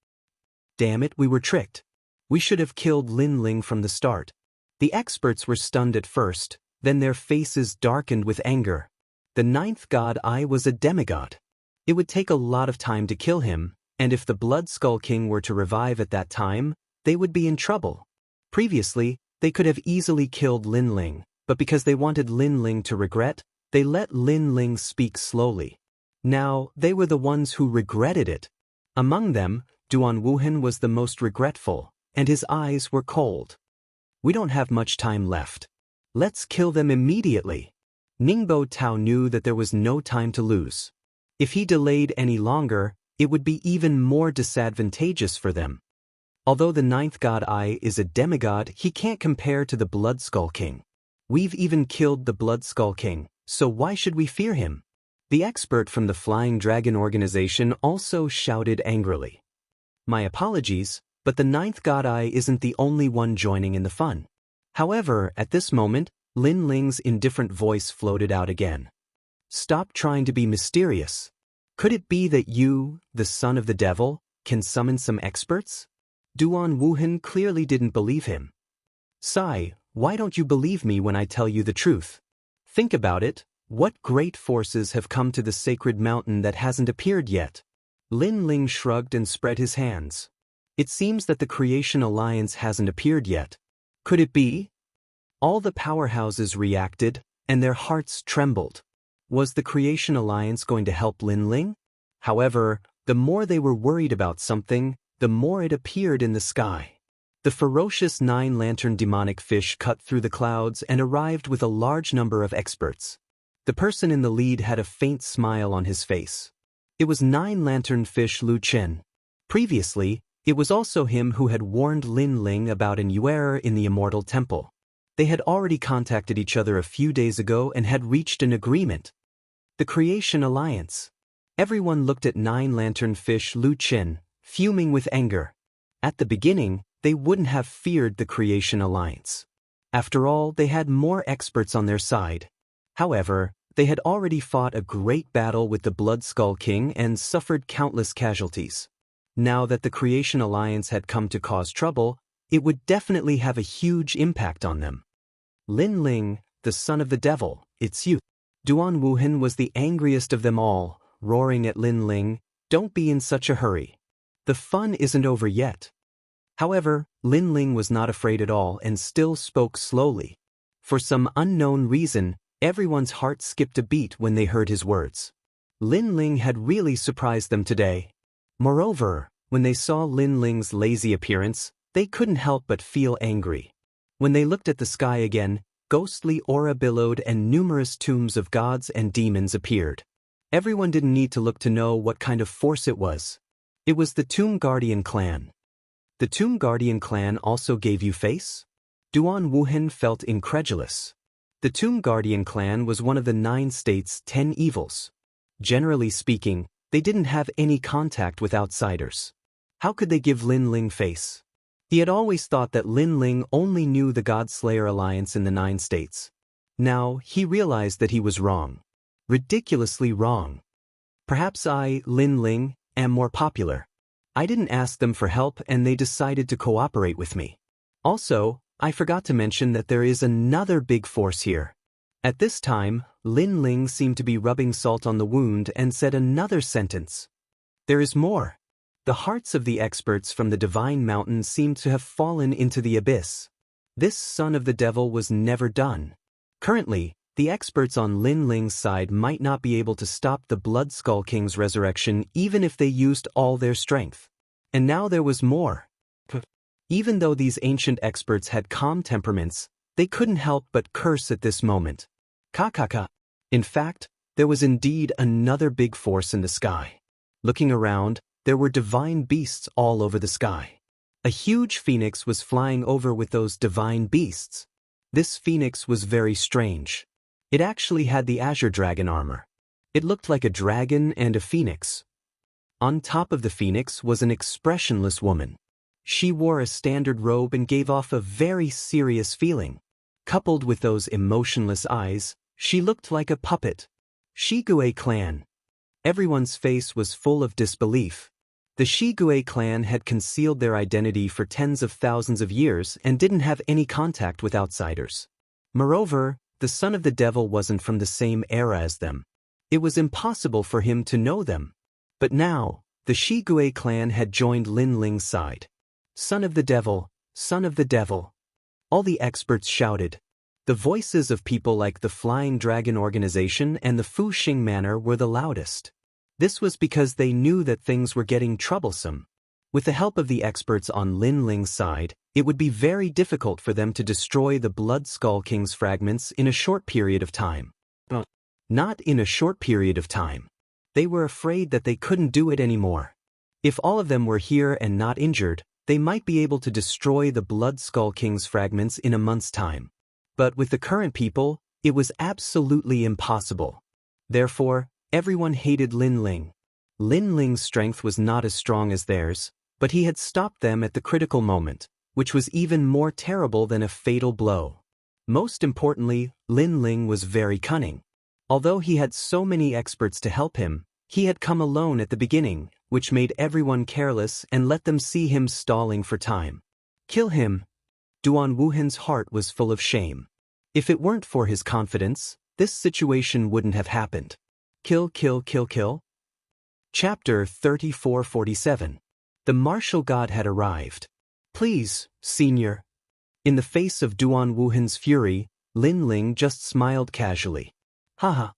Damn it, we were tricked. We should have killed Lin Ling from the start. The experts were stunned at first, then their faces darkened with anger. The ninth God Eye was a demigod. It would take a lot of time to kill him, and if the Blood Skull King were to revive at that time, they would be in trouble. Previously, they could have easily killed Lin Ling, but because they wanted Lin Ling to regret, they let Lin Ling speak slowly. Now, they were the ones who regretted it. Among them, Duan Wuhan was the most regretful, and his eyes were cold. We don't have much time left. Let's kill them immediately. Ningbo Tao knew that there was no time to lose. If he delayed any longer, it would be even more disadvantageous for them. Although the ninth God Eye is a demigod, he can't compare to the Blood Skull King. We've even killed the Blood Skull King, so why should we fear him? The expert from the Flying Dragon organization also shouted angrily. My apologies, but the ninth God Eye isn't the only one joining in the fun. However, at this moment, Lin Ling's indifferent voice floated out again. Stop trying to be mysterious. Could it be that you, the son of the devil, can summon some experts? Duan Wuhan clearly didn't believe him. Sai, why don't you believe me when I tell you the truth? Think about it, what great forces have come to the sacred mountain that hasn't appeared yet? Lin Ling shrugged and spread his hands. It seems that the Creation Alliance hasn't appeared yet. Could it be? All the powerhouses reacted, and their hearts trembled. Was the Creation Alliance going to help Lin Ling? However, the more they were worried about something, the more it appeared in the sky. The ferocious nine-lantern demonic fish cut through the clouds and arrived with a large number of experts. The person in the lead had a faint smile on his face. It was nine-lantern fish Lu Chen. Previously, it was also him who had warned Lin Ling about an error in the Immortal Temple. They had already contacted each other a few days ago and had reached an agreement. The Creation Alliance. Everyone looked at nine-lantern fish Lu Chen, fuming with anger. At the beginning, they wouldn't have feared the Creation Alliance. After all, they had more experts on their side. However, they had already fought a great battle with the Blood Skull King and suffered countless casualties. Now that the Creation Alliance had come to cause trouble, it would definitely have a huge impact on them. Lin Ling, the son of the devil, it's you. Duan Wuhan was the angriest of them all, roaring at Lin Ling, "Don't be in such a hurry. The fun isn't over yet." However, Lin Ling was not afraid at all and still spoke slowly. For some unknown reason, everyone's heart skipped a beat when they heard his words. Lin Ling had really surprised them today. Moreover, when they saw Lin Ling's lazy appearance, they couldn't help but feel angry. When they looked at the sky again, ghostly aura billowed and numerous tombs of gods and demons appeared. Everyone didn't need to look to know what kind of force it was. It was the Tomb Guardian clan. The Tomb Guardian clan also gave you face? Duan Wuhan felt incredulous. The Tomb Guardian clan was one of the 9 states' 10 evils. Generally speaking, they didn't have any contact with outsiders. How could they give Lin Ling face? He had always thought that Lin Ling only knew the God-Slayer Alliance in the 9 states. Now, he realized that he was wrong. Ridiculously wrong. Perhaps I, Lin Ling, am more popular. I didn't ask them for help and they decided to cooperate with me. Also, I forgot to mention that there is another big force here. At this time, Lin Ling seemed to be rubbing salt on the wound and said another sentence. There is more. The hearts of the experts from the Divine Mountain seemed to have fallen into the abyss. This son of the devil was never done. Currently, the experts on Lin Ling's side might not be able to stop the Blood Skull King's resurrection even if they used all their strength. And now there was more. Even though these ancient experts had calm temperaments, they couldn't help but curse at this moment. Ka. In fact, there was indeed another big force in the sky. Looking around, there were divine beasts all over the sky. A huge phoenix was flying over with those divine beasts. This phoenix was very strange. It actually had the Azure Dragon armor. It looked like a dragon and a phoenix. On top of the phoenix was an expressionless woman. She wore a standard robe and gave off a very serious feeling. Coupled with those emotionless eyes, she looked like a puppet. Shigue clan. Everyone's face was full of disbelief. The Shigue clan had concealed their identity for tens of thousands of years and didn't have any contact with outsiders. Moreover, the son of the devil wasn't from the same era as them. It was impossible for him to know them. But now, the Shigue clan had joined Lin Ling's side. Son of the devil, son of the devil. All the experts shouted. The voices of people like the Flying Dragon Organization and the Fu Xing Manor were the loudest. This was because they knew that things were getting troublesome. With the help of the experts on Lin Ling's side, it would be very difficult for them to destroy the Blood Skull King's fragments in a short period of time. But not in a short period of time. They were afraid that they couldn't do it anymore. If all of them were here and not injured, they might be able to destroy the Blood Skull King's fragments in a month's time. But with the current people, it was absolutely impossible. Therefore, everyone hated Lin Ling. Lin Ling's strength was not as strong as theirs, but he had stopped them at the critical moment, which was even more terrible than a fatal blow. Most importantly, Lin Ling was very cunning. Although he had so many experts to help him, he had come alone at the beginning, which made everyone careless and let them see him stalling for time. Kill him. Duan Wuhan's heart was full of shame. If it weren't for his confidence, this situation wouldn't have happened. Kill. Chapter 3447. The martial god had arrived. Please, senior. In the face of Duan Wuhan's fury, Lin Ling just smiled casually. Haha.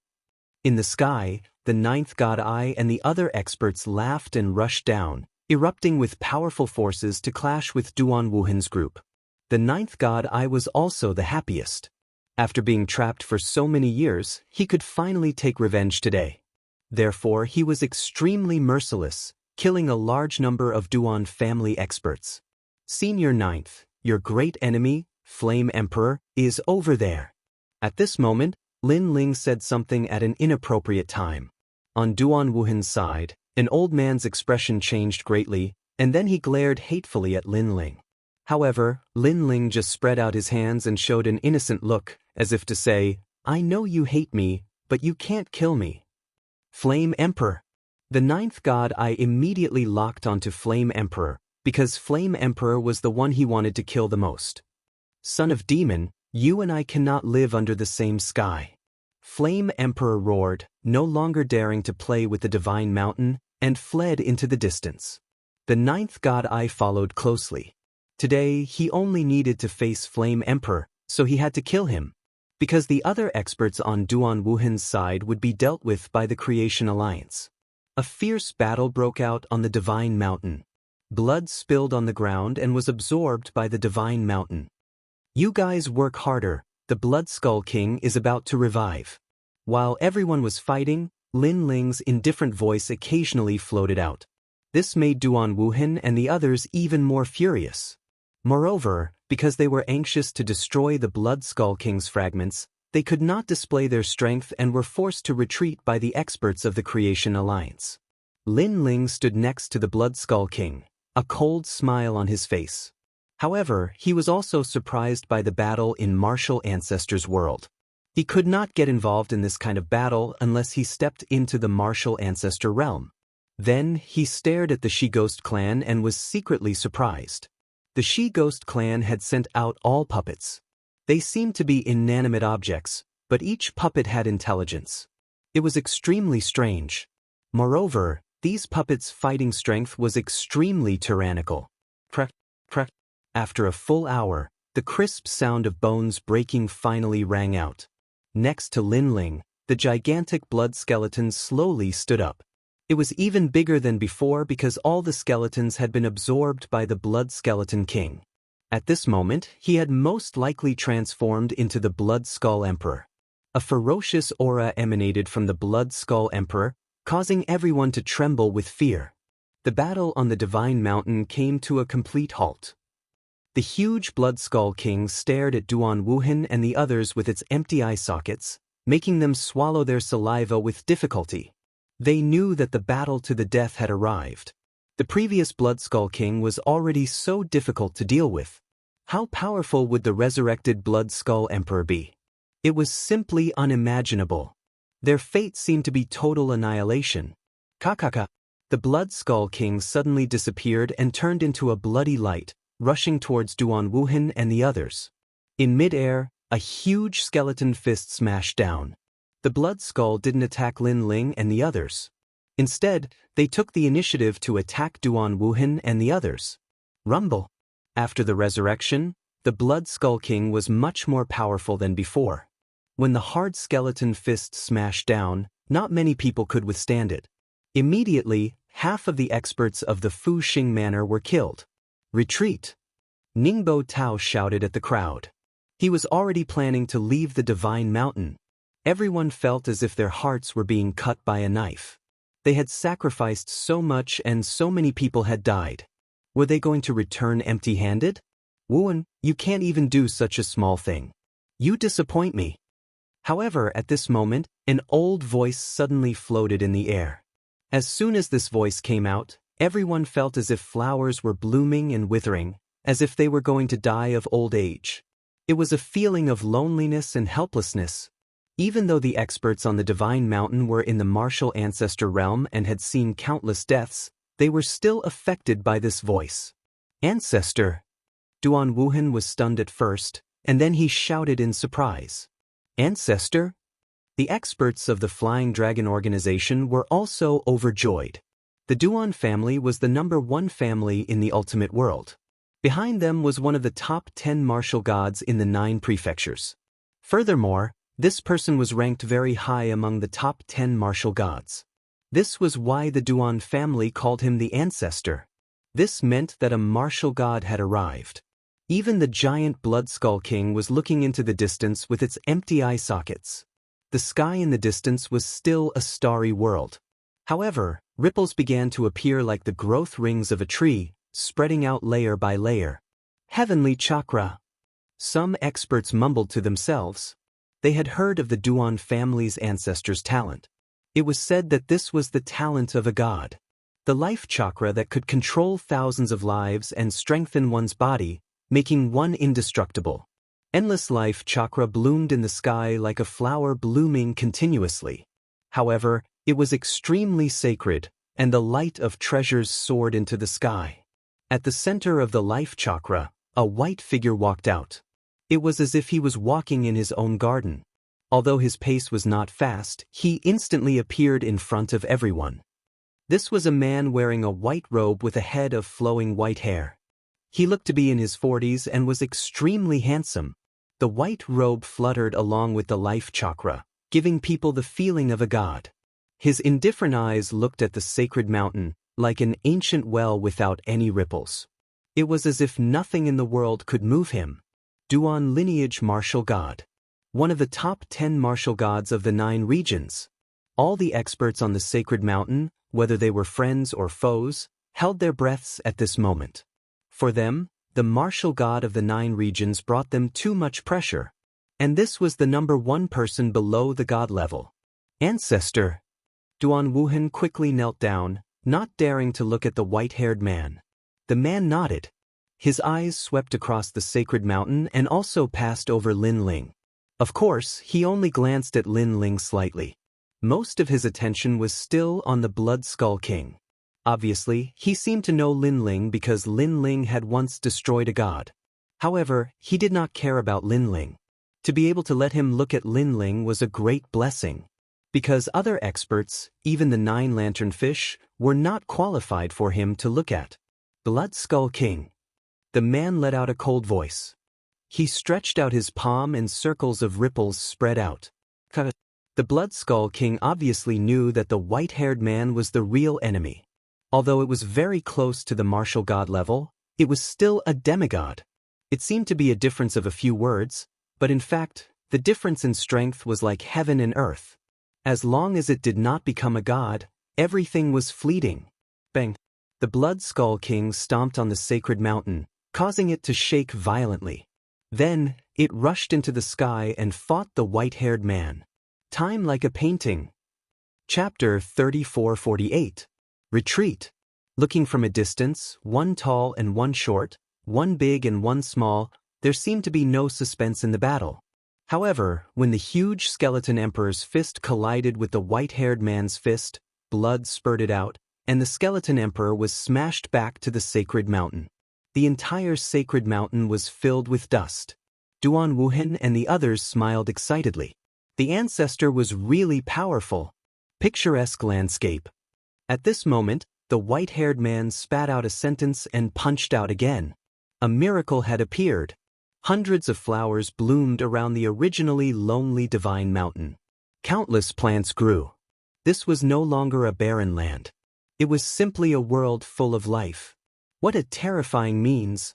In the sky, the 9th God Eye and the other experts laughed and rushed down, erupting with powerful forces to clash with Duan Wuhan's group. The ninth god Ai was also the happiest. After being trapped for so many years, he could finally take revenge today. Therefore, he was extremely merciless, killing a large number of Duan family experts. Senior Ninth, your great enemy, Flame Emperor, is over there. At this moment, Lin Ling said something at an inappropriate time. On Duan Wuhan's side, an old man's expression changed greatly, and then he glared hatefully at Lin Ling. However, Lin Ling just spread out his hands and showed an innocent look, as if to say, "I know you hate me, but you can't kill me." Flame Emperor. The ninth god Ai immediately locked onto Flame Emperor, because Flame Emperor was the one he wanted to kill the most. Son of Demon, you and I cannot live under the same sky. Flame Emperor roared, no longer daring to play with the divine mountain, and fled into the distance. The ninth god Ai followed closely. Today, he only needed to face Flame Emperor, so he had to kill him, because the other experts on Duan Wuhan's side would be dealt with by the Creation Alliance. A fierce battle broke out on the divine mountain. Blood spilled on the ground and was absorbed by the divine mountain. You guys work harder, the Blood Skull King is about to revive. While everyone was fighting, Lin Ling's indifferent voice occasionally floated out. This made Duan Wuhan and the others even more furious. Moreover, because they were anxious to destroy the Blood Skull King's fragments, they could not display their strength and were forced to retreat by the experts of the Creation Alliance. Lin Ling stood next to the Blood Skull King, a cold smile on his face. However, he was also surprised by the battle in Martial Ancestor's world. He could not get involved in this kind of battle unless he stepped into the Martial Ancestor realm. Then, he stared at the She-Ghost clan and was secretly surprised. The She-Ghost clan had sent out all puppets. They seemed to be inanimate objects, but each puppet had intelligence. It was extremely strange. Moreover, these puppets' fighting strength was extremely tyrannical. Crack, crack. After a full hour, the crisp sound of bones breaking finally rang out. Next to Lin Ling, the gigantic blood skeleton slowly stood up. It was even bigger than before because all the skeletons had been absorbed by the Blood Skeleton King. At this moment, he had most likely transformed into the Blood Skull Emperor. A ferocious aura emanated from the Blood Skull Emperor, causing everyone to tremble with fear. The battle on the Divine Mountain came to a complete halt. The huge Blood Skull King stared at Duan Wuhan and the others with its empty eye sockets, making them swallow their saliva with difficulty. They knew that the battle to the death had arrived. The previous Blood Skull King was already so difficult to deal with. How powerful would the resurrected Blood Skull Emperor be? It was simply unimaginable. Their fate seemed to be total annihilation. Kakaka. The Blood Skull King suddenly disappeared and turned into a bloody light, rushing towards Duan Wuhan and the others. In mid-air, a huge skeleton fist smashed down. The Blood Skull didn't attack Lin Ling and the others. Instead, they took the initiative to attack Duan Wuhan and the others. Rumble. After the resurrection, the Blood Skull King was much more powerful than before. When the hard skeleton fist smashed down, not many people could withstand it. Immediately, half of the experts of the Fu Xing Manor were killed. Retreat! Ningbo Tao shouted at the crowd. He was already planning to leave the Divine Mountain. Everyone felt as if their hearts were being cut by a knife. They had sacrificed so much and so many people had died. Were they going to return empty-handed? Wuan, you can't even do such a small thing. You disappoint me. However, at this moment, an old voice suddenly floated in the air. As soon as this voice came out, everyone felt as if flowers were blooming and withering, as if they were going to die of old age. It was a feeling of loneliness and helplessness. Even though the experts on the Divine Mountain were in the Martial Ancestor realm and had seen countless deaths, they were still affected by this voice. Ancestor! Duan Wuhan was stunned at first, and then he shouted in surprise. Ancestor? The experts of the Flying Dragon organization were also overjoyed. The Duan family was the #1 family in the Ultimate World. Behind them was one of the top 10 martial gods in the 9 prefectures. Furthermore, this person was ranked very high among the top 10 martial gods. This was why the Duan family called him the Ancestor. This meant that a martial god had arrived. Even the giant Blood Skull King was looking into the distance with its empty eye sockets. The sky in the distance was still a starry world. However, ripples began to appear like the growth rings of a tree, spreading out layer by layer. Heavenly chakra. Some experts mumbled to themselves. They had heard of the Duan family's ancestors' talent. It was said that this was the talent of a god. The life chakra that could control thousands of lives and strengthen one's body, making one indestructible. Endless life chakra bloomed in the sky like a flower blooming continuously. However, it was extremely sacred, and the light of treasures soared into the sky. At the center of the life chakra, a white figure walked out. It was as if he was walking in his own garden. Although his pace was not fast, he instantly appeared in front of everyone. This was a man wearing a white robe with a head of flowing white hair. He looked to be in his 40s and was extremely handsome. The white robe fluttered along with the life chakra, giving people the feeling of a god. His indifferent eyes looked at the sacred mountain, like an ancient well without any ripples. It was as if nothing in the world could move him. Duan lineage martial god. One of the top 10 martial gods of the 9 regions. All the experts on the sacred mountain, whether they were friends or foes, held their breaths at this moment. For them, the martial god of the 9 regions brought them too much pressure. And this was the number 1 person below the god level. Ancestor. Duan Wuhan quickly knelt down, not daring to look at the white-haired man. The man nodded. His eyes swept across the sacred mountain and also passed over Lin Ling. Of course, he only glanced at Lin Ling slightly. Most of his attention was still on the Blood Skull King. Obviously, he seemed to know Lin Ling because Lin Ling had once destroyed a god. However, he did not care about Lin Ling. To be able to let him look at Lin Ling was a great blessing. Because other experts, even the 9 lanternfish, were not qualified for him to look at. Blood Skull King. The man let out a cold voice. He stretched out his palm and circles of ripples spread out. The Blood Skull King obviously knew that the white-haired man was the real enemy. Although it was very close to the martial god level, it was still a demigod. It seemed to be a difference of a few words, but in fact, the difference in strength was like heaven and earth. As long as it did not become a god, everything was fleeting. Bang! The Blood Skull King stomped on the sacred mountain, causing it to shake violently. Then, it rushed into the sky and fought the white-haired man. Time like a painting. Chapter 3448. Retreat. Looking from a distance, one tall and one short, one big and one small, there seemed to be no suspense in the battle. However, when the huge skeleton emperor's fist collided with the white-haired man's fist, blood spurted out, and the skeleton emperor was smashed back to the sacred mountain. The entire sacred mountain was filled with dust. Duan Wuhan and the others smiled excitedly. The ancestor was really powerful. Picturesque landscape. At this moment, the white-haired man spat out a sentence and punched out again. A miracle had appeared. Hundreds of flowers bloomed around the originally lonely divine mountain. Countless plants grew. This was no longer a barren land. It was simply a world full of life. What a terrifying means.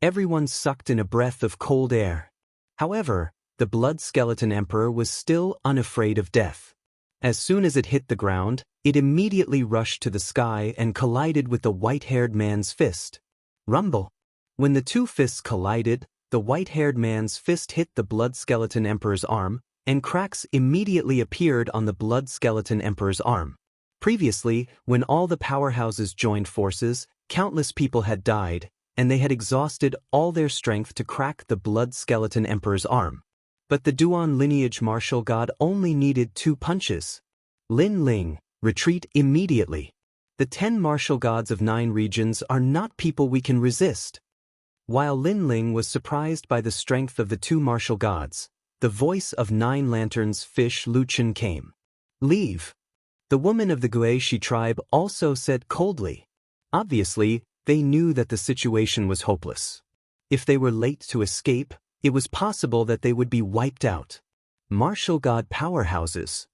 Everyone sucked in a breath of cold air. However, the blood skeleton emperor was still unafraid of death. As soon as it hit the ground, it immediately rushed to the sky and collided with the white-haired man's fist. Rumble. When the two fists collided, the white-haired man's fist hit the blood skeleton emperor's arm, and cracks immediately appeared on the blood skeleton emperor's arm. Previously, when all the powerhouses joined forces, countless people had died, and they had exhausted all their strength to crack the blood skeleton emperor's arm. But the Duan lineage martial god only needed 2 punches. Lin Ling, retreat immediately. The 10 martial gods of 9 regions are not people we can resist. While Lin Ling was surprised by the strength of the 2 martial gods, the voice of 9 lanterns fish Luchan came. Leave. The woman of the Guishi tribe also said coldly. Obviously, they knew that the situation was hopeless. If they were late to escape, it was possible that they would be wiped out. Martial god powerhouses.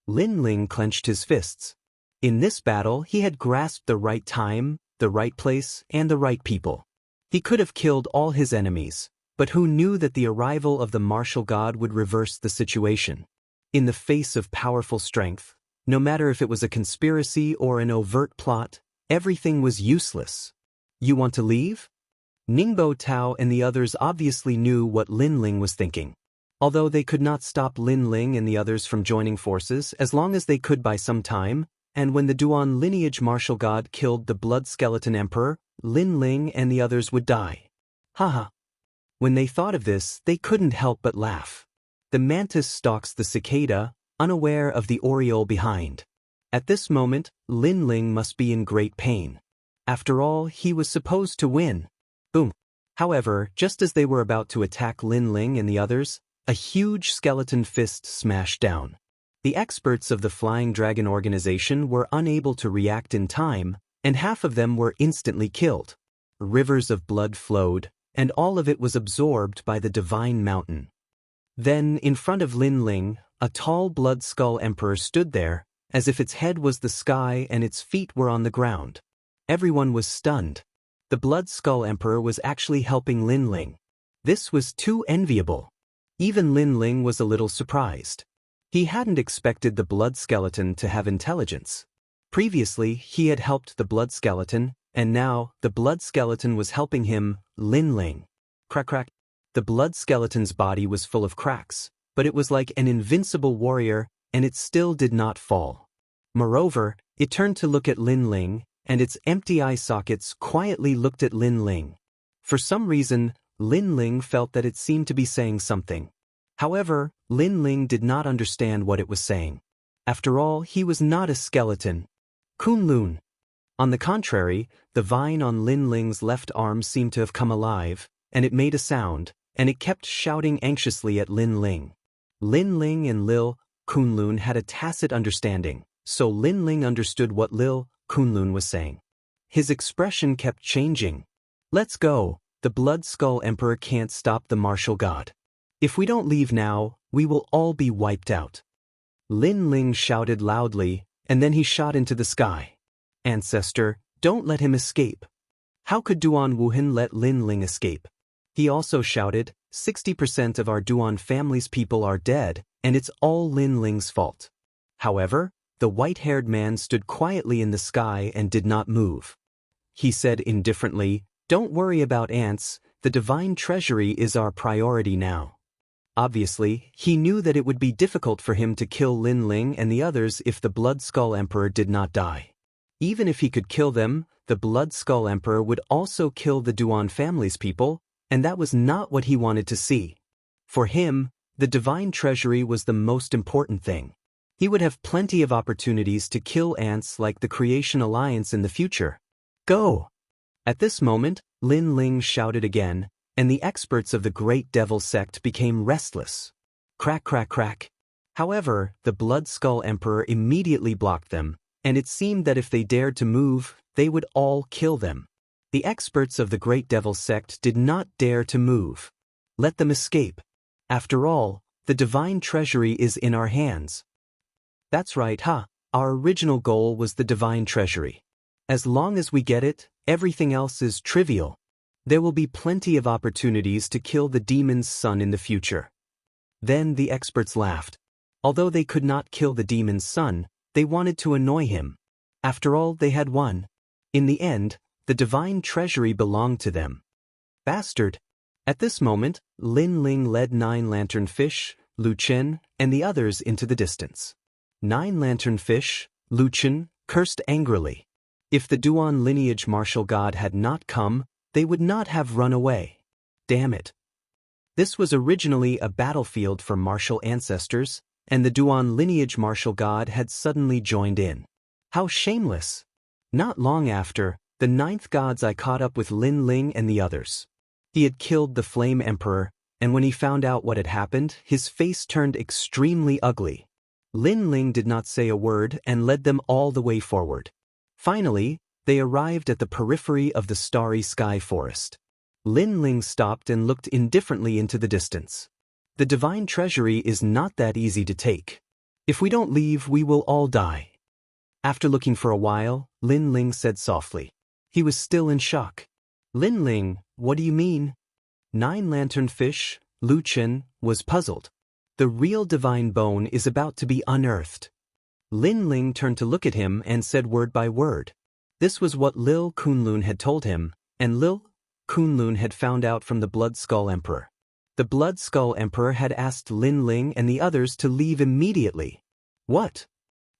Lin Ling clenched his fists. In this battle, he had grasped the right time, the right place, and the right people. He could have killed all his enemies, but who knew that the arrival of the martial god would reverse the situation? In the face of powerful strength, no matter if it was a conspiracy or an overt plot, everything was useless. You want to leave? Ningbo Tao and the others obviously knew what Lin Ling was thinking. Although they could not stop Lin Ling and the others from joining forces as long as they could buy some time, and when the Duan lineage martial god killed the blood skeleton emperor, Lin Ling and the others would die. Haha. When they thought of this, they couldn't help but laugh. The mantis stalks the cicada, unaware of the oriole behind. At this moment, Lin Ling must be in great pain. After all, he was supposed to win. Boom. However, just as they were about to attack Lin Ling and the others, a huge skeleton fist smashed down. The experts of the Flying Dragon organization were unable to react in time, and half of them were instantly killed. Rivers of blood flowed, and all of it was absorbed by the divine mountain. Then, in front of Lin Ling, a tall blood skull emperor stood there, as if its head was the sky and its feet were on the ground. Everyone was stunned. The blood skull emperor was actually helping Lin Ling. This was too enviable. Even Lin Ling was a little surprised. He hadn't expected the blood skeleton to have intelligence. Previously, he had helped the blood skeleton, and now, the blood skeleton was helping him, Lin Ling. Crack crack. The blood skeleton's body was full of cracks, but it was like an invincible warrior, and it still did not fall. Moreover, it turned to look at Lin Ling, and its empty eye sockets quietly looked at Lin Ling. For some reason, Lin Ling felt that it seemed to be saying something. However, Lin Ling did not understand what it was saying. After all, he was not a skeleton. Kunlun. On the contrary, the vine on Lin Ling's left arm seemed to have come alive, and it made a sound, and it kept shouting anxiously at Lin Ling. Lin Ling and Lil Kunlun had a tacit understanding, so Lin Ling understood what Lil Kunlun was saying. His expression kept changing. Let's go. The Blood Skull Emperor can't stop the martial god. If we don't leave now, we will all be wiped out. Lin Ling shouted loudly, and then he shot into the sky. Ancestor, don't let him escape. How could Duan Wuhan let Lin Ling escape? He also shouted, 60% of our Duan family's people are dead, and it's all Lin Ling's fault. However, the white-haired man stood quietly in the sky and did not move. He said indifferently, don't worry about ants, the divine treasury is our priority now. Obviously, he knew that it would be difficult for him to kill Lin Ling and the others if the Blood Skull Emperor did not die. Even if he could kill them, the Blood Skull Emperor would also kill the Duan family's people, and that was not what he wanted to see. For him, the divine treasury was the most important thing. He would have plenty of opportunities to kill ants like the Creation Alliance in the future. Go! At this moment, Lin Ling shouted again, and the experts of the Great Devil Sect became restless. Crack crack crack. However, the Blood Skull Emperor immediately blocked them, and it seemed that if they dared to move, they would all kill them. The experts of the Great Devil Sect did not dare to move. Let them escape. After all, the divine treasury is in our hands. That's right, huh? Our original goal was the divine treasury. As long as we get it, everything else is trivial. There will be plenty of opportunities to kill the demon's son in the future. Then the experts laughed. Although they could not kill the demon's son, they wanted to annoy him. After all, they had won. In the end, the divine treasury belonged to them. Bastard! At this moment, Lin Ling led 9 lanternfish, Lu Chen, and the others into the distance. 9 lanternfish, Lu Chen, cursed angrily. If the Duan lineage martial god had not come, they would not have run away. Damn it. This was originally a battlefield for martial ancestors, and the Duan lineage martial god had suddenly joined in. How shameless! Not long after, the 9th gods I caught up with Lin Ling and the others. He had killed the Flame Emperor, and when he found out what had happened, his face turned extremely ugly. Lin Ling did not say a word and led them all the way forward. Finally, they arrived at the periphery of the starry sky forest. Lin Ling stopped and looked indifferently into the distance. The divine treasury is not that easy to take. If we don't leave, we will all die. After looking for a while, Lin Ling said softly, He was still in shock. Lin Ling, what do you mean? Nine-lantern fish, Lu Chen, was puzzled. The real divine bone is about to be unearthed. Lin Ling turned to look at him and said word by word. This was what Lil Kunlun had told him, and Lil Kunlun had found out from the Blood Skull Emperor. The Blood Skull Emperor had asked Lin Ling and the others to leave immediately. What?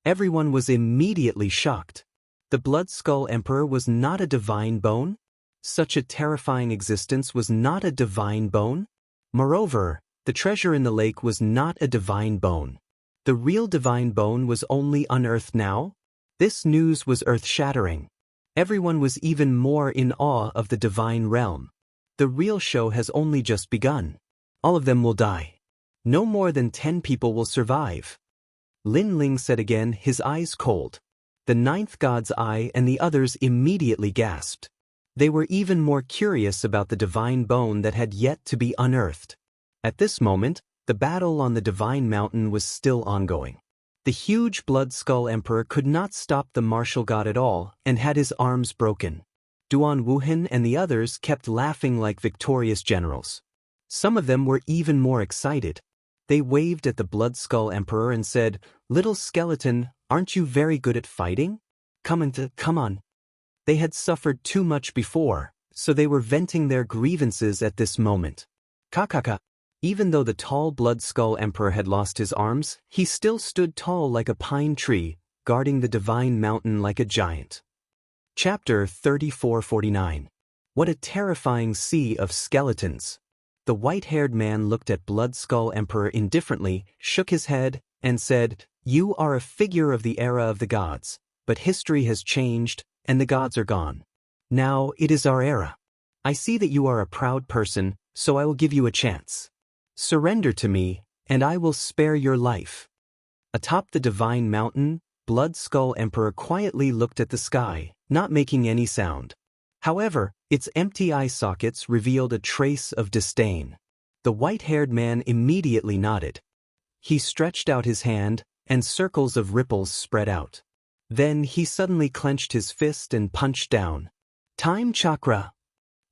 Everyone was immediately shocked. The Blood Skull Emperor was not a divine bone? Such a terrifying existence was not a divine bone? Moreover, the treasure in the lake was not a divine bone. The real divine bone was only unearthed now? This news was earth-shattering. Everyone was even more in awe of the divine realm. The real show has only just begun. All of them will die. No more than 10 people will survive. Lin Ling said again, his eyes cold. The ninth god's eye and the others immediately gasped. They were even more curious about the divine bone that had yet to be unearthed. At this moment, the battle on the divine mountain was still ongoing. The huge Blood Skull Emperor could not stop the martial god at all and had his arms broken. Duan Wuhan and the others kept laughing like victorious generals. Some of them were even more excited. They waved at the Blood Skull Emperor and said, "Little skeleton, aren't you very good at fighting? Come on." They had suffered too much before, so they were venting their grievances at this moment. Kakaka. Even though the tall Blood Skull Emperor had lost his arms, he still stood tall like a pine tree, guarding the divine mountain like a giant. Chapter 3449. What a terrifying sea of skeletons. The white-haired man looked at Blood Skull Emperor indifferently, shook his head, and said, "You are a figure of the era of the gods, but history has changed, and the gods are gone. Now it is our era. I see that you are a proud person, so I will give you a chance. Surrender to me, and I will spare your life." Atop the divine mountain, Blood Skull Emperor quietly looked at the sky, not making any sound. However, its empty eye sockets revealed a trace of disdain. The white-haired man immediately nodded. He stretched out his hand, and circles of ripples spread out. Then he suddenly clenched his fist and punched down. Time chakra!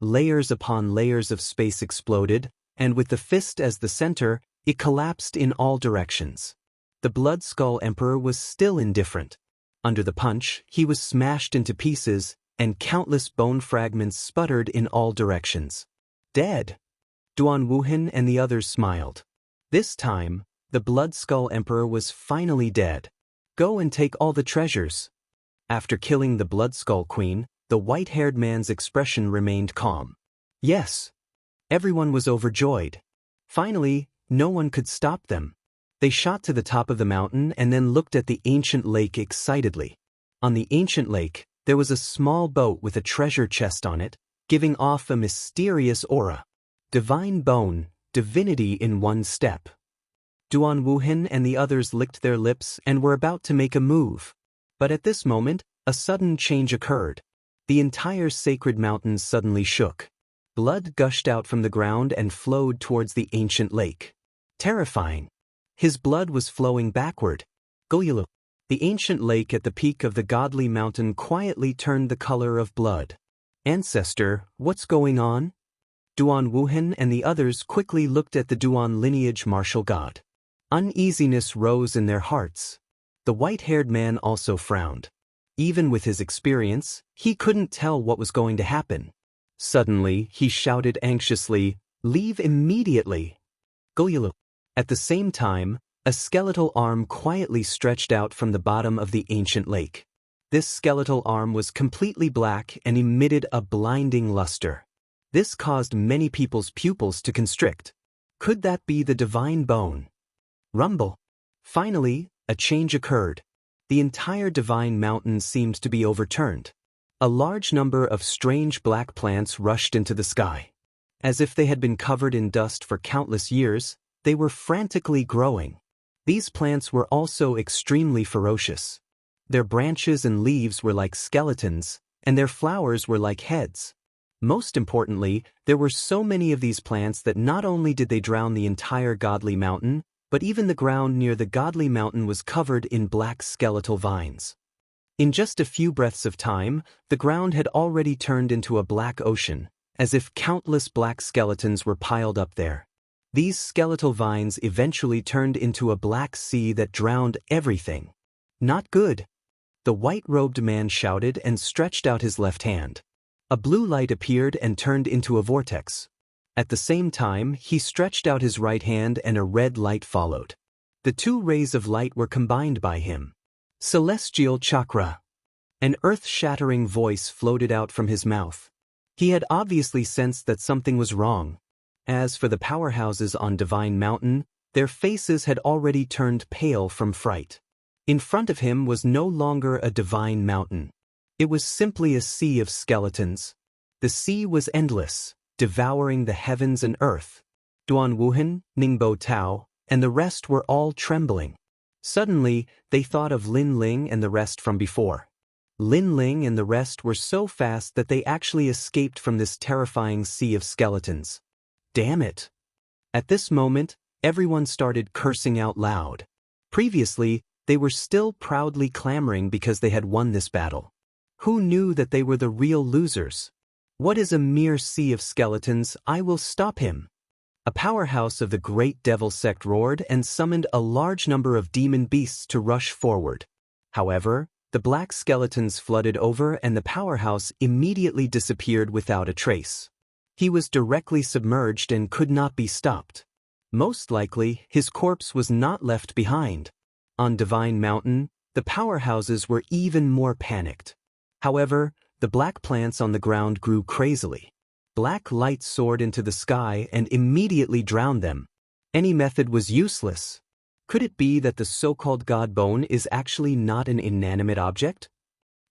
Layers upon layers of space exploded, and with the fist as the center, it collapsed in all directions. The Blood Skull Emperor was still indifferent. Under the punch, he was smashed into pieces, and countless bone fragments sputtered in all directions. Dead! Duan Wuhan and the others smiled. This time, the Blood Skull Emperor was finally dead. Go and take all the treasures. After killing the Blood Skull Queen, the white-haired man's expression remained calm. Yes. Everyone was overjoyed. Finally, no one could stop them. They shot to the top of the mountain and then looked at the ancient lake excitedly. On the ancient lake, there was a small boat with a treasure chest on it, giving off a mysterious aura. Divine bone, divinity in one step. Duan Wuhan and the others licked their lips and were about to make a move. But at this moment, a sudden change occurred. The entire sacred mountain suddenly shook. Blood gushed out from the ground and flowed towards the ancient lake. Terrifying. His blood was flowing backward. Goyulu. The ancient lake at the peak of the godly mountain quietly turned the color of blood. Ancestor, what's going on? Duan Wuhan and the others quickly looked at the Duan lineage martial god. Uneasiness rose in their hearts. The white-haired man also frowned. Even with his experience, he couldn't tell what was going to happen. Suddenly, he shouted anxiously, "Leave immediately!" Goyulu. At the same time, a skeletal arm quietly stretched out from the bottom of the ancient lake. This skeletal arm was completely black and emitted a blinding luster. This caused many people's pupils to constrict. Could that be the divine bone? Rumble. Finally, a change occurred. The entire divine mountain seemed to be overturned. A large number of strange black plants rushed into the sky. As if they had been covered in dust for countless years, they were frantically growing. These plants were also extremely ferocious. Their branches and leaves were like skeletons, and their flowers were like heads. Most importantly, there were so many of these plants that not only did they drown the entire godly mountain, but even the ground near the godly mountain was covered in black skeletal vines. In just a few breaths of time, the ground had already turned into a black ocean, as if countless black skeletons were piled up there. These skeletal vines eventually turned into a black sea that drowned everything. Not good. The white-robed man shouted and stretched out his left hand. A blue light appeared and turned into a vortex. At the same time, he stretched out his right hand and a red light followed. The two rays of light were combined by him. Celestial chakra. An earth-shattering voice floated out from his mouth. He had obviously sensed that something was wrong. As for the powerhouses on Divine Mountain, their faces had already turned pale from fright. In front of him was no longer a divine mountain. It was simply a sea of skeletons. The sea was endless, devouring the heavens and earth. Duan Wuhan, Ningbo Tao, and the rest were all trembling. Suddenly, they thought of Lin Ling and the rest from before. Lin Ling and the rest were so fast that they actually escaped from this terrifying sea of skeletons. Damn it! At this moment, everyone started cursing out loud. Previously, they were still proudly clamoring because they had won this battle. Who knew that they were the real losers? What is a mere sea of skeletons? I will stop him. A powerhouse of the great devil sect roared and summoned a large number of demon beasts to rush forward. However, the black skeletons flooded over and the powerhouse immediately disappeared without a trace. He was directly submerged and could not be stopped. Most likely, his corpse was not left behind. On Divine Mountain, the powerhouses were even more panicked. However, the black plants on the ground grew crazily. Black light soared into the sky and immediately drowned them. Any method was useless. Could it be that the so-called god bone is actually not an inanimate object?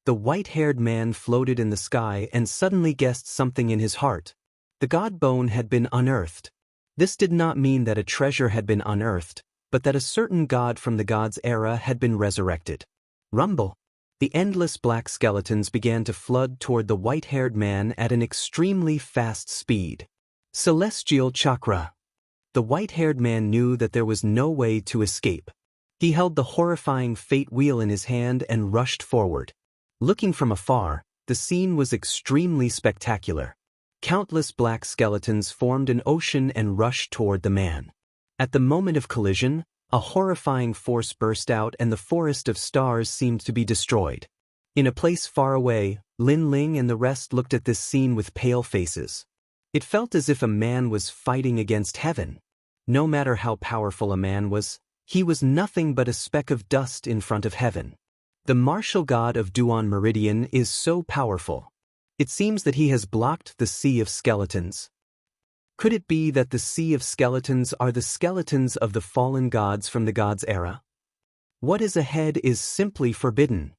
The white-haired man floated in the sky and suddenly guessed something in his heart. The god bone had been unearthed. This did not mean that a treasure had been unearthed, but that a certain god from the gods' era had been resurrected. Rumble. The endless black skeletons began to flood toward the white-haired man at an extremely fast speed. Celestial chakra. The white-haired man knew that there was no way to escape. He held the horrifying fate wheel in his hand and rushed forward. Looking from afar, the scene was extremely spectacular. Countless black skeletons formed an ocean and rushed toward the man. At the moment of collision, a horrifying force burst out and the forest of stars seemed to be destroyed. In a place far away, Lin Ling and the rest looked at this scene with pale faces. It felt as if a man was fighting against heaven. No matter how powerful a man was, he was nothing but a speck of dust in front of heaven. The martial god of Duan Meridian is so powerful. It seems that he has blocked the sea of skeletons. Could it be that the sea of skeletons are the skeletons of the fallen gods from the gods' era? What is ahead is simply forbidden.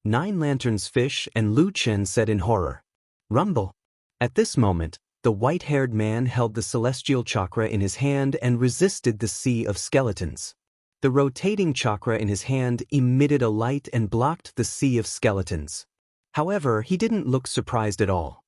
Nine Lanterns Fish and Lu Chen said in horror. Rumble. At this moment, the white-haired man held the celestial chakra in his hand and resisted the sea of skeletons. The rotating chakra in his hand emitted a light and blocked the sea of skeletons. However, he didn't look surprised at all.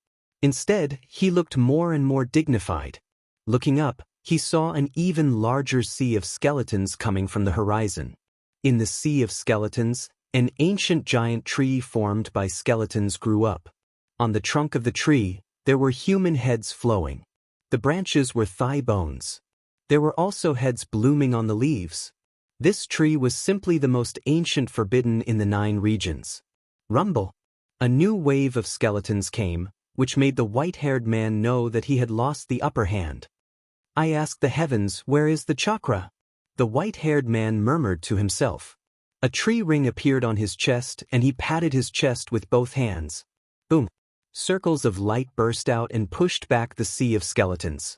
Instead, he looked more and more dignified. Looking up, he saw an even larger sea of skeletons coming from the horizon. In the sea of skeletons, an ancient giant tree formed by skeletons grew up. On the trunk of the tree, there were human heads flowing. The branches were thigh bones. There were also heads blooming on the leaves. This tree was simply the most ancient forbidden in the 9 regions. Rumble. A new wave of skeletons came, which made the white-haired man know that he had lost the upper hand. I asked the heavens, where is the chakra? The white-haired man murmured to himself. A tree ring appeared on his chest and he patted his chest with both hands. Boom! Circles of light burst out and pushed back the sea of skeletons.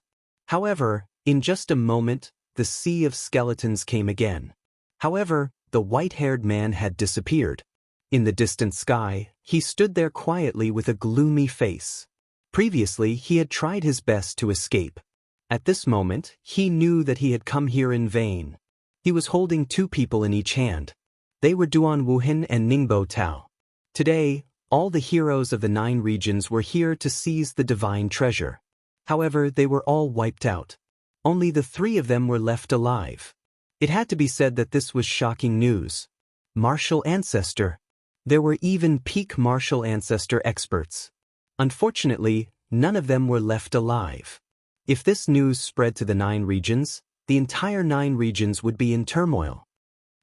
However, in just a moment, the sea of skeletons came again. However, the white-haired man had disappeared. In the distant sky, he stood there quietly with a gloomy face. Previously, he had tried his best to escape. At this moment, he knew that he had come here in vain. He was holding 2 people in each hand. They were Duan Wuhan and Ningbo Tao. Today, all the heroes of the 9 regions were here to seize the divine treasure. However, they were all wiped out. Only the 3 of them were left alive. It had to be said that this was shocking news. Martial ancestor. There were even peak martial ancestor experts. Unfortunately, none of them were left alive. If this news spread to the 9 regions, the entire 9 regions would be in turmoil.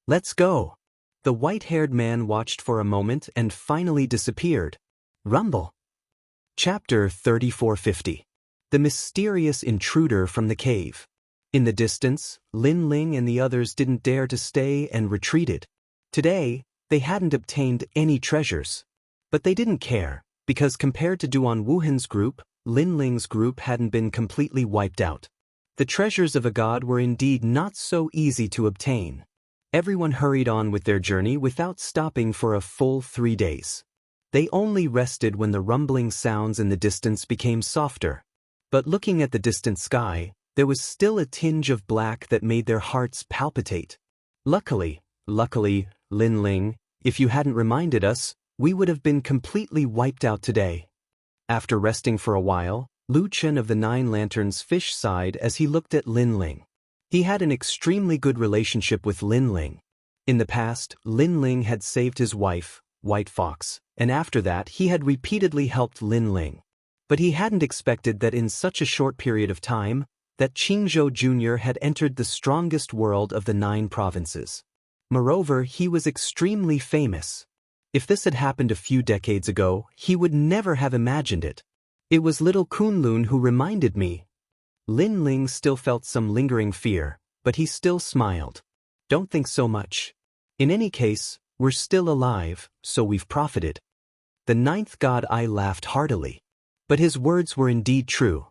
Let's go. The white-haired man watched for a moment and finally disappeared. Rumble. Chapter 3450. The mysterious intruder from the cave. In the distance, Lin Ling and the others didn't dare to stay and retreated. Today, they hadn't obtained any treasures. But they didn't care, because compared to Duan Wuhan's group, Lin Ling's group hadn't been completely wiped out. The treasures of a god were indeed not so easy to obtain. Everyone hurried on with their journey without stopping for a full 3 days. They only rested when the rumbling sounds in the distance became softer. But looking at the distant sky, there was still a tinge of black that made their hearts palpitate. Luckily, Lin Ling, if you hadn't reminded us, we would have been completely wiped out today. After resting for a while, Lu Chen of the 9 Lanterns Fish sighed as he looked at Lin Ling. He had an extremely good relationship with Lin Ling. In the past, Lin Ling had saved his wife, White Fox, and after that he had repeatedly helped Lin Ling. But he hadn't expected that in such a short period of time, that Qingzhou Jr. had entered the strongest world of the 9 provinces. Moreover, he was extremely famous. If this had happened a few decades ago, he would never have imagined it. It was little Kunlun who reminded me. Lin Ling still felt some lingering fear, but he still smiled. Don't think so much. In any case, we're still alive, so we've profited. The 9th god Ai laughed heartily. But his words were indeed true.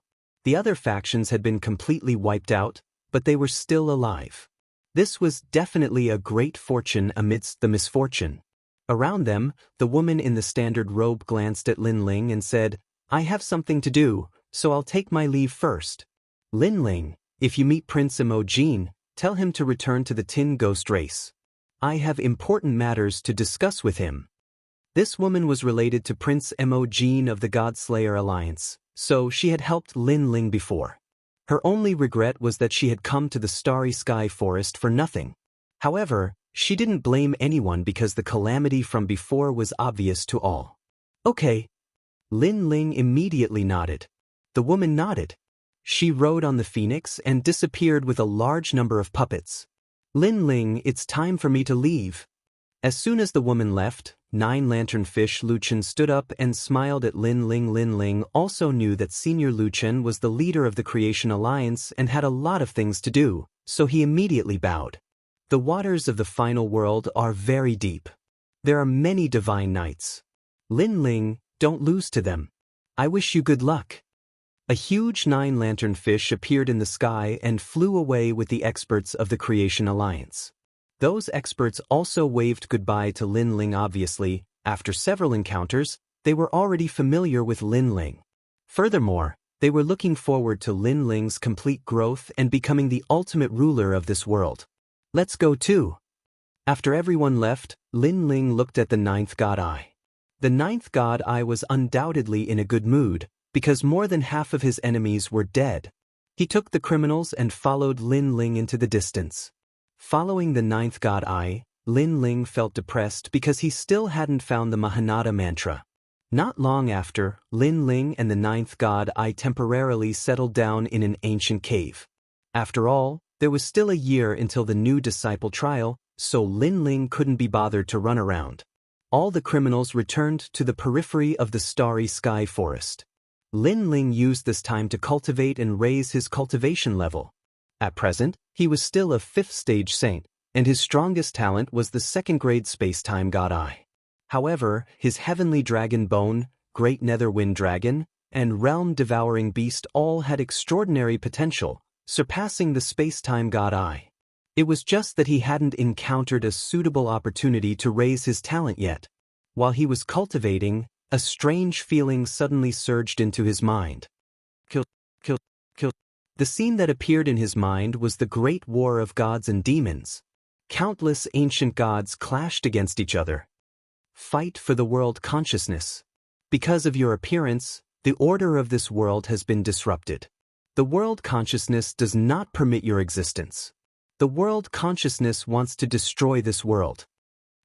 The other factions had been completely wiped out, but they were still alive. This was definitely a great fortune amidst the misfortune. Around them, the woman in the standard robe glanced at Lin Ling and said, "I have something to do, so I'll take my leave first. Lin Ling, if you meet Prince Emojin, tell him to return to the Tin Ghost race. I have important matters to discuss with him." This woman was related to Prince Emojin of the Godslayer Alliance, so she had helped Lin Ling before. Her only regret was that she had come to the Starry Sky Forest for nothing. However, she didn't blame anyone because the calamity from before was obvious to all. "Okay." Lin Ling immediately nodded. The woman nodded. She rode on the phoenix and disappeared with a large number of puppets. "Lin Ling, it's time for me to leave." As soon as the woman left, 9 Lantern Fish Lu Chen stood up and smiled at Lin Ling. Lin Ling also knew that Senior Lu Chen was the leader of the Creation Alliance and had a lot of things to do, so he immediately bowed. The waters of the final world are very deep. There are many divine knights. Lin Ling, don't lose to them. I wish you good luck. A huge 9 Lantern Fish appeared in the sky and flew away with the experts of the Creation Alliance. Those experts also waved goodbye to Lin Ling. Obviously, after several encounters, they were already familiar with Lin Ling. Furthermore, they were looking forward to Lin Ling's complete growth and becoming the ultimate ruler of this world. "Let's go too." After everyone left, Lin Ling looked at the 9th god Ai. The 9th god Ai was undoubtedly in a good mood, because more than half of his enemies were dead. He took the criminals and followed Lin Ling into the distance. Following the 9th god Ai, Lin Ling felt depressed because he still hadn't found the Mahanada mantra. Not long after, Lin Ling and the 9th god Ai temporarily settled down in an ancient cave. After all, there was still a year until the new disciple trial, so Lin Ling couldn't be bothered to run around. All the criminals returned to the periphery of the Starry Sky Forest. Lin Ling used this time to cultivate and raise his cultivation level. At present, he was still a 5th stage saint, and his strongest talent was the 2nd-grade space-time god Ai. However, his heavenly dragon bone, great nether wind dragon, and realm-devouring beast all had extraordinary potential, surpassing the space-time god Ai. It was just that he hadn't encountered a suitable opportunity to raise his talent yet. While he was cultivating, a strange feeling suddenly surged into his mind. Kill. The scene that appeared in his mind was the great war of gods and demons. Countless ancient gods clashed against each other. Fight for the world consciousness. Because of your appearance, the order of this world has been disrupted. The world consciousness does not permit your existence. The world consciousness wants to destroy this world.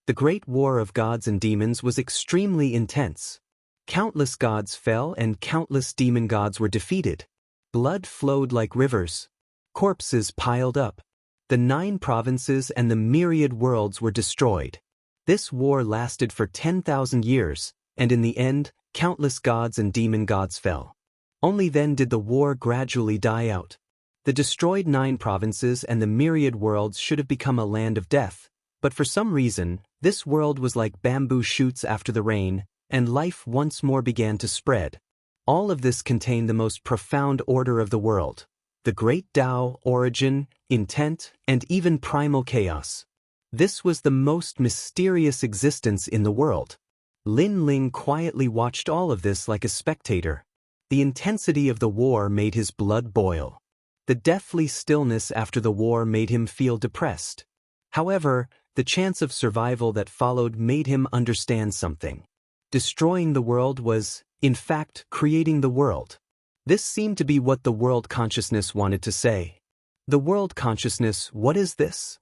The great war of gods and demons was extremely intense. Countless gods fell and countless demon gods were defeated. Blood flowed like rivers. Corpses piled up. The 9 provinces and the myriad worlds were destroyed. This war lasted for 10,000 years, and in the end, countless gods and demon gods fell. Only then did the war gradually die out. The destroyed 9 provinces and the myriad worlds should have become a land of death, but for some reason, this world was like bamboo shoots after the rain, and life once more began to spread. All of this contained the most profound order of the world, the great Tao, origin, intent, and even primal chaos. This was the most mysterious existence in the world. Lin Ling quietly watched all of this like a spectator. The intensity of the war made his blood boil. The deathly stillness after the war made him feel depressed. However, the chance of survival that followed made him understand something. Destroying the world was, in fact, creating the world. This seemed to be what the world consciousness wanted to say. The world consciousness, what is this?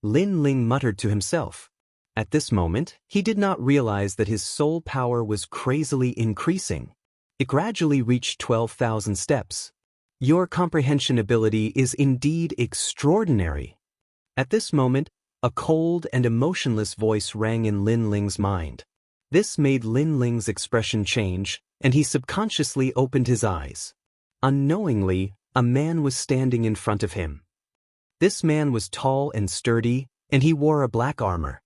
Lin Ling muttered to himself. At this moment, he did not realize that his soul power was crazily increasing. It gradually reached 12,000 steps. Your comprehension ability is indeed extraordinary. At this moment, a cold and emotionless voice rang in Lin Ling's mind. This made Lin Ling's expression change, and he subconsciously opened his eyes. Unknowingly, a man was standing in front of him. This man was tall and sturdy, and he wore a black armor.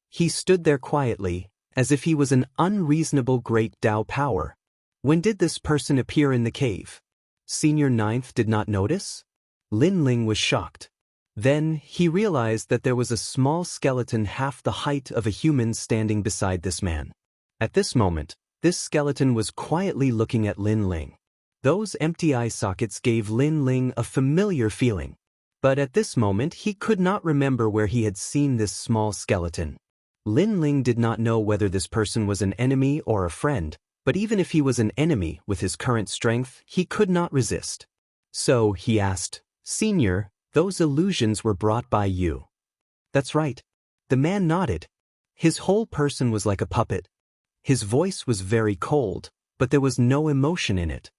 He stood there quietly, as if he was an unreasonable great Tao power. When did this person appear in the cave? Senior Ninth did not notice? Lin Ling was shocked. Then, he realized that there was a small skeleton half the height of a human standing beside this man. At this moment, this skeleton was quietly looking at Lin Ling. Those empty eye sockets gave Lin Ling a familiar feeling. But at this moment, he could not remember where he had seen this small skeleton. Lin Ling did not know whether this person was an enemy or a friend, but even if he was an enemy with his current strength, he could not resist. So, he asked, "Senior, those illusions were brought by you." "That's right." The man nodded. His whole person was like a puppet. His voice was very cold, but there was no emotion in it.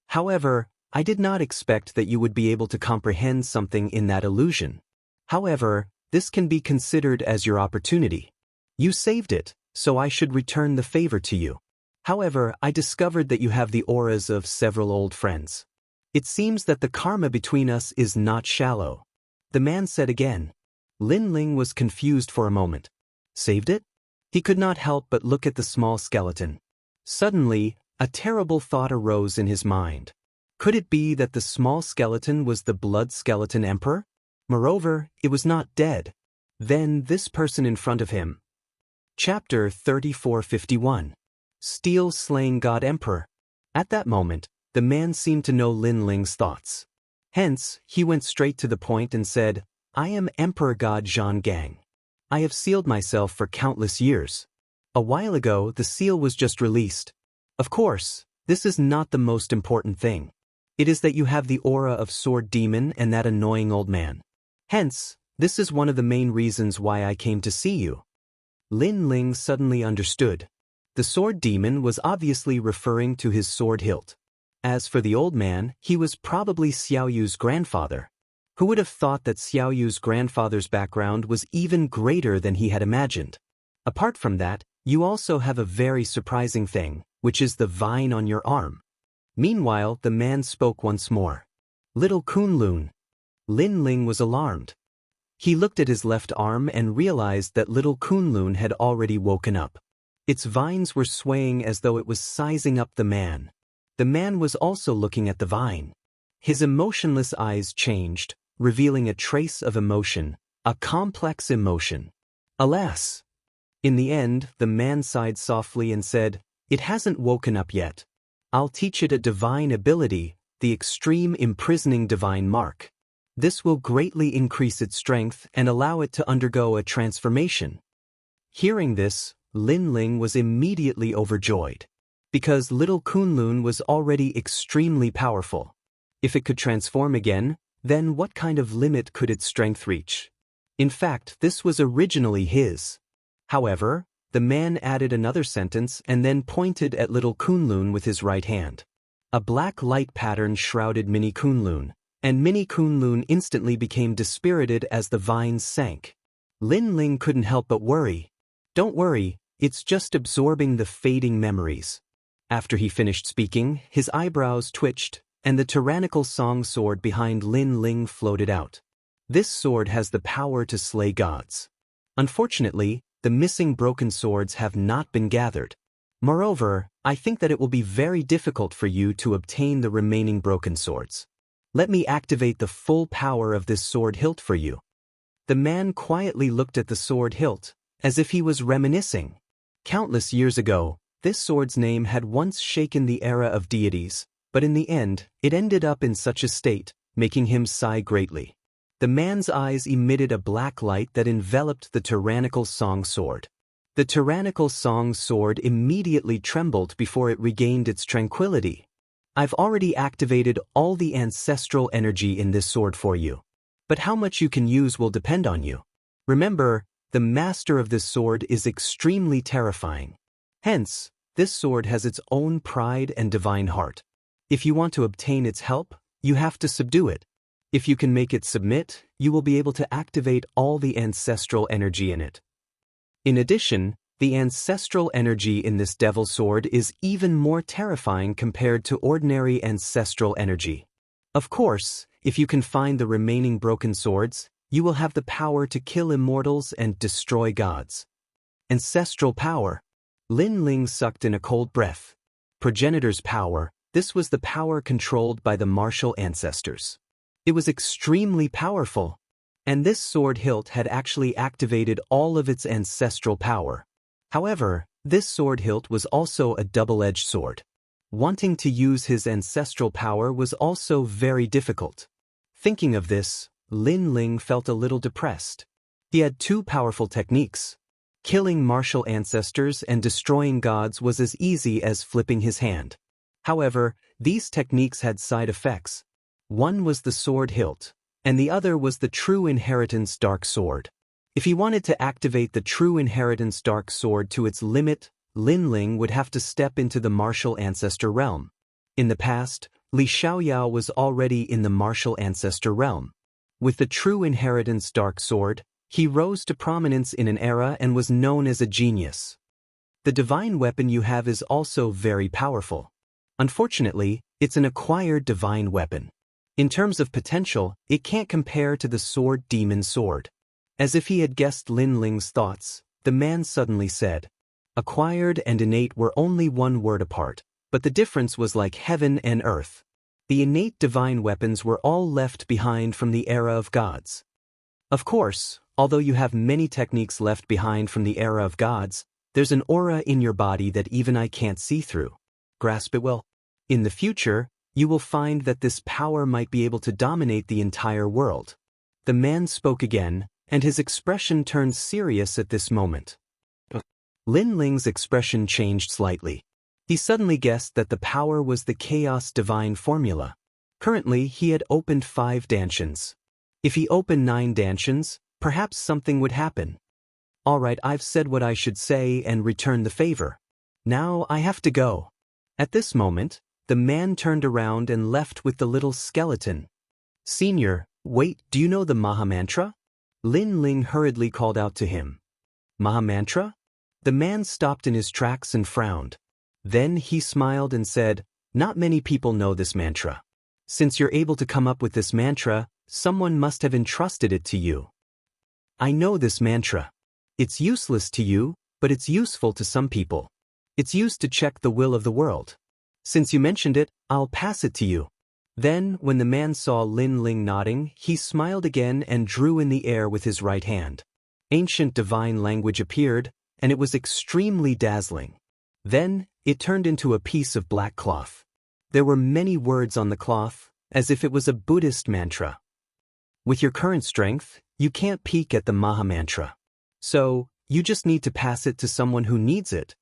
"However, I did not expect that you would be able to comprehend something in that illusion. However, this can be considered as your opportunity. You saved it, so I should return the favor to you. However, I discovered that you have the auras of several old friends. It seems that the karma between us is not shallow." The man said again. Lin Ling was confused for a moment. Saved it? He could not help but look at the small skeleton. Suddenly, a terrible thought arose in his mind. Could it be that the small skeleton was the blood skeleton emperor? Moreover, it was not dead. Then this person in front of him. Chapter 3451. Steel Slaying God Emperor. At that moment, the man seemed to know Lin Ling's thoughts. Hence, he went straight to the point and said, "I am Emperor God Zhang Gang. I have sealed myself for countless years. A while ago, the seal was just released. Of course, this is not the most important thing. It is that you have the aura of Sword Demon and that annoying old man. Hence, this is one of the main reasons why I came to see you." Lin Ling suddenly understood. The Sword Demon was obviously referring to his sword hilt. As for the old man, he was probably Xiao Yu's grandfather. Who would have thought that Xiao Yu's grandfather's background was even greater than he had imagined? Apart from that, you also have a very surprising thing, which is the vine on your arm. Meanwhile, the man spoke once more. "Little Kunlun." Lin Ling was alarmed. He looked at his left arm and realized that little Kunlun had already woken up. Its vines were swaying as though it was sizing up the man. The man was also looking at the vine. His emotionless eyes changed, revealing a trace of emotion, a complex emotion. Alas! In the end, the man sighed softly and said, "It hasn't woken up yet. I'll teach it a divine ability, the extreme imprisoning divine mark. This will greatly increase its strength and allow it to undergo a transformation." Hearing this, Lin Ling was immediately overjoyed. Because little Kunlun was already extremely powerful. If it could transform again, then what kind of limit could its strength reach? In fact, this was originally his. However, the man added another sentence and then pointed at little Kunlun with his right hand. A black light pattern shrouded Mini Kunlun, and Mini Kunlun instantly became dispirited as the vines sank. Lin Ling couldn't help but worry. Don't worry, it's just absorbing the fading memories. After he finished speaking, his eyebrows twitched, and the tyrannical song sword behind Lin Ling floated out. This sword has the power to slay gods. Unfortunately, the missing broken swords have not been gathered. Moreover, I think that it will be very difficult for you to obtain the remaining broken swords. Let me activate the full power of this sword hilt for you. The man quietly looked at the sword hilt, as if he was reminiscing. Countless years ago, this sword's name had once shaken the era of deities, but in the end, it ended up in such a state, making him sigh greatly. The man's eyes emitted a black light that enveloped the tyrannical song sword. The tyrannical song sword immediately trembled before it regained its tranquility. I've already activated all the ancestral energy in this sword for you. But how much you can use will depend on you. Remember, the master of this sword is extremely terrifying. Hence, this sword has its own pride and divine heart. If you want to obtain its help, you have to subdue it. If you can make it submit, you will be able to activate all the ancestral energy in it. In addition, the ancestral energy in this devil sword is even more terrifying compared to ordinary ancestral energy. Of course, if you can find the remaining broken swords, you will have the power to kill immortals and destroy gods. Ancestral power. Lin Ling sucked in a cold breath. Progenitor's power. This was the power controlled by the martial ancestors. It was extremely powerful, and this sword hilt had actually activated all of its ancestral power. However, this sword hilt was also a double-edged sword. Wanting to use his ancestral power was also very difficult. Thinking of this, Lin Ling felt a little depressed. He had two powerful techniques. Killing martial ancestors and destroying gods was as easy as flipping his hand. However, these techniques had side effects. One was the sword hilt, and the other was the True Inheritance Dark Sword. If he wanted to activate the True Inheritance Dark Sword to its limit, Lin Ling would have to step into the martial ancestor realm. In the past, Li Xiaoyao was already in the martial ancestor realm. With the True Inheritance Dark Sword, he rose to prominence in an era and was known as a genius. The divine weapon you have is also very powerful. Unfortunately, it's an acquired divine weapon. In terms of potential, it can't compare to the sword demon sword. As if he had guessed Lin Ling's thoughts, the man suddenly said, acquired and innate were only one word apart, but the difference was like heaven and earth. The innate divine weapons were all left behind from the era of gods. Of course, although you have many techniques left behind from the era of gods, there's an aura in your body that even I can't see through. Grasp it well. In the future, you will find that this power might be able to dominate the entire world. The man spoke again, and his expression turned serious at this moment. Lin Ling's expression changed slightly. He suddenly guessed that the power was the chaos divine formula. Currently, he had opened 5 dansons. If he opened 9 dansons, perhaps something would happen. Alright, I've said what I should say and returned the favor. Now I have to go. At this moment, the man turned around and left with the little skeleton. Senior, wait, do you know the Mahamantra? Lin Ling hurriedly called out to him. Mahamantra? The man stopped in his tracks and frowned. Then he smiled and said, not many people know this mantra. Since you're able to come up with this mantra, someone must have entrusted it to you. I know this mantra. It's useless to you, but it's useful to some people. It's used to check the will of the world. Since you mentioned it, I'll pass it to you. Then, when the man saw Lin Ling nodding, he smiled again and drew in the air with his right hand. Ancient divine language appeared, and it was extremely dazzling. Then, it turned into a piece of black cloth. There were many words on the cloth, as if it was a Buddhist mantra. With your current strength, you can't peek at the Mahamantra. So, you just need to pass it to someone who needs it.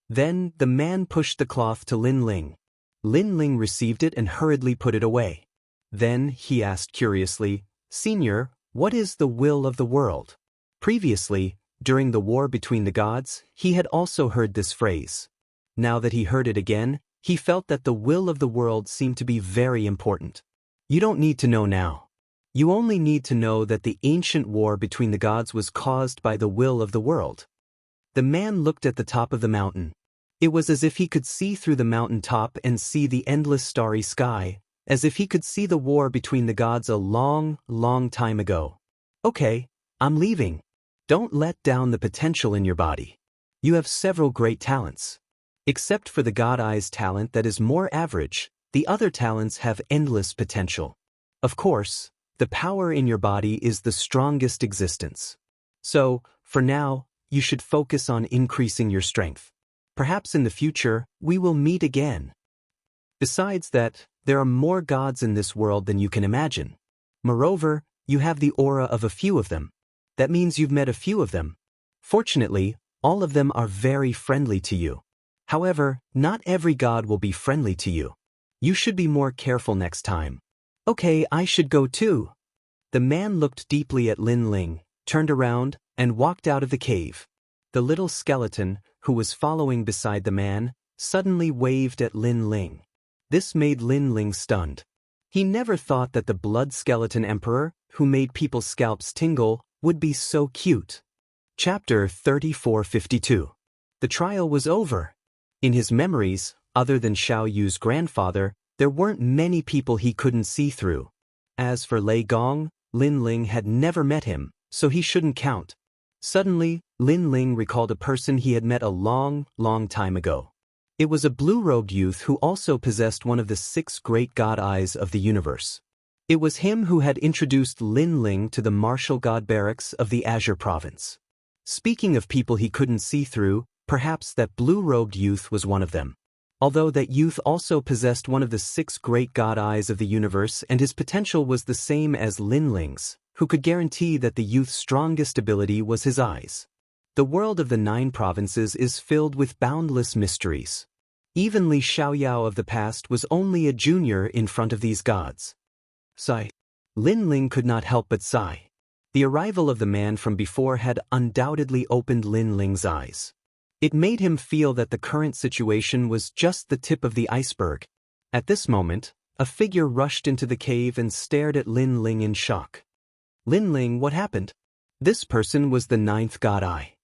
Then, the man pushed the cloth to Lin Ling. Lin Ling received it and hurriedly put it away. Then, he asked curiously, Senior, what is the will of the world? Previously, During the war between the gods, he had also heard this phrase. Now that he heard it again, he felt that the will of the world seemed to be very important. You don't need to know now. You only need to know that the ancient war between the gods was caused by the will of the world. The man looked at the top of the mountain. It was as if he could see through the mountain top and see the endless starry sky, as if he could see the war between the gods a long, long time ago. Okay, I'm leaving. Don't let down the potential in your body. You have several great talents. Except for the God Eye's talent that is more average, the other talents have endless potential. Of course, the power in your body is the strongest existence. So, for now, you should focus on increasing your strength. Perhaps in the future, we will meet again. Besides that, there are more gods in this world than you can imagine. Moreover, you have the aura of a few of them. That means you've met a few of them. Fortunately, all of them are very friendly to you. However, not every god will be friendly to you. You should be more careful next time. Okay, I should go too. The man looked deeply at Lin Ling, turned around, and walked out of the cave. The little skeleton, who was following beside the man, suddenly waved at Lin Ling. This made Lin Ling stunned. He never thought that the blood skeleton emperor, who made people's scalps tingle, would be so cute. Chapter 3452. The trial was over. In his memories, other than Xiao Yu's grandfather, there weren't many people he couldn't see through. As for Lei Gong, Lin Ling had never met him, so he shouldn't count. Suddenly, Lin Ling recalled a person he had met a long, long time ago. It was a blue-robed youth who also possessed one of the 6 great god eyes of the universe. It was him who had introduced Lin Ling to the martial god barracks of the Azure province. Speaking of people he couldn't see through, perhaps that blue-robed youth was one of them. Although that youth also possessed one of the 6 great god eyes of the universe and his potential was the same as Lin Ling's, who could guarantee that the youth's strongest ability was his eyes. The world of the 9 provinces is filled with boundless mysteries. Even Li Xiaoyao of the past was only a junior in front of these gods. Sigh. Lin Ling could not help but sigh. The arrival of the man from before had undoubtedly opened Lin Ling's eyes. It made him feel that the current situation was just the tip of the iceberg. At this moment, a figure rushed into the cave and stared at Lin Ling in shock. Lin Ling, what happened? This person was the 9th god eye.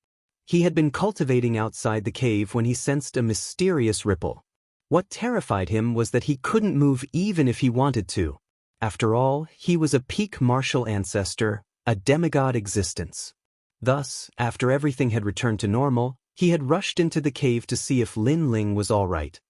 He had been cultivating outside the cave when he sensed a mysterious ripple. What terrified him was that he couldn't move even if he wanted to. After all, he was a peak martial ancestor, a demigod existence. Thus, after everything had returned to normal, he had rushed into the cave to see if Lin Ling was all right.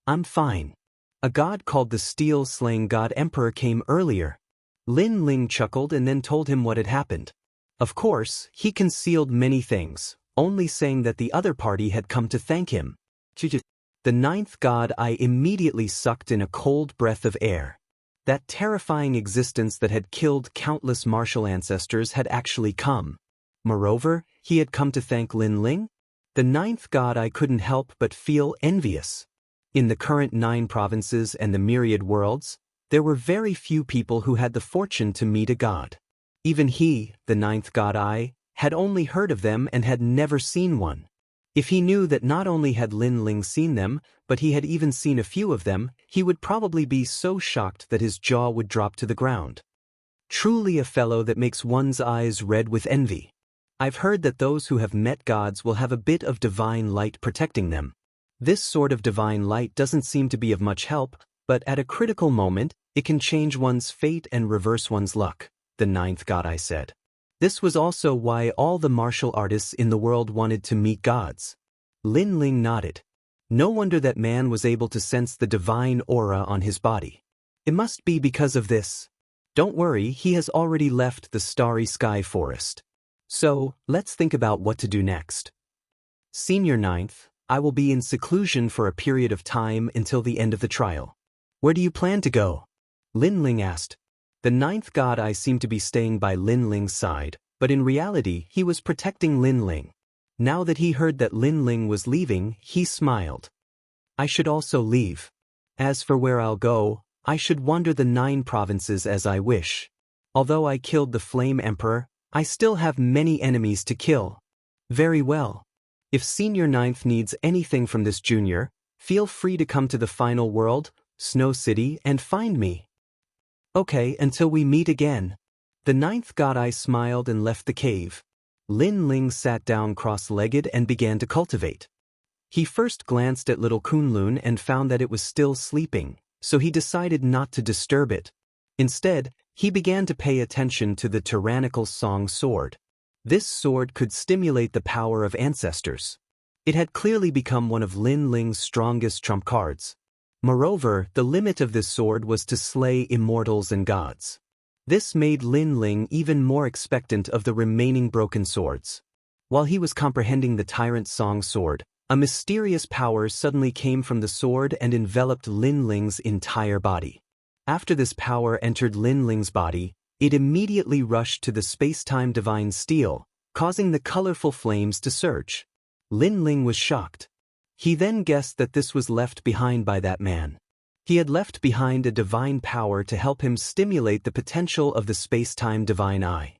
I'm fine. A god called the Steel-Slaying God Emperor came earlier. Lin Ling chuckled and then told him what had happened. Of course, he concealed many things, only saying that the other party had come to thank him. The 9th god eye immediately sucked in a cold breath of air. That terrifying existence that had killed countless martial ancestors had actually come. Moreover, he had come to thank Lin Ling. The 9th god eye couldn't help but feel envious. In the current 9 provinces and the myriad worlds, there were very few people who had the fortune to meet a god. Even he, the 9th god eye, had only heard of them and had never seen one. If he knew that not only had Lin Ling seen them, but he had even seen a few of them, he would probably be so shocked that his jaw would drop to the ground. Truly a fellow that makes one's eyes red with envy. I've heard that those who have met gods will have a bit of divine light protecting them. This sort of divine light doesn't seem to be of much help, but at a critical moment, it can change one's fate and reverse one's luck, the 9th god eye said. This was also why all the martial artists in the world wanted to meet gods. Lin Ling nodded. No wonder that man was able to sense the divine aura on his body. It must be because of this. Don't worry, he has already left the starry sky forest. So, let's think about what to do next. Senior 9th, I will be in seclusion for a period of time until the end of the trial. Where do you plan to go? Lin Ling asked. The 9th god eye seemed to be staying by Lin Ling's side, but in reality he was protecting Lin Ling. Now that he heard that Lin Ling was leaving, he smiled. I should also leave. As for where I'll go, I should wander the 9 provinces as I wish. Although I killed the Flame Emperor, I still have many enemies to kill. Very well. If Senior Ninth needs anything from this junior, feel free to come to the final world, Snow City, and find me. Okay, until we meet again. The ninth god eye smiled and left the cave. Lin Ling sat down cross-legged and began to cultivate. He first glanced at little Kunlun and found that it was still sleeping, so he decided not to disturb it. Instead, he began to pay attention to the tyrannical Song Sword. This sword could stimulate the power of ancestors. It had clearly become one of Lin Ling's strongest trump cards. Moreover, the limit of this sword was to slay immortals and gods. This made Lin Ling even more expectant of the remaining broken swords. While he was comprehending the tyrant Song Sword, a mysterious power suddenly came from the sword and enveloped Lin Ling's entire body. After this power entered Lin Ling's body, it immediately rushed to the space-time divine steel, causing the colorful flames to surge. Lin Ling was shocked. He then guessed that this was left behind by that man. He had left behind a divine power to help him stimulate the potential of the space-time divine eye.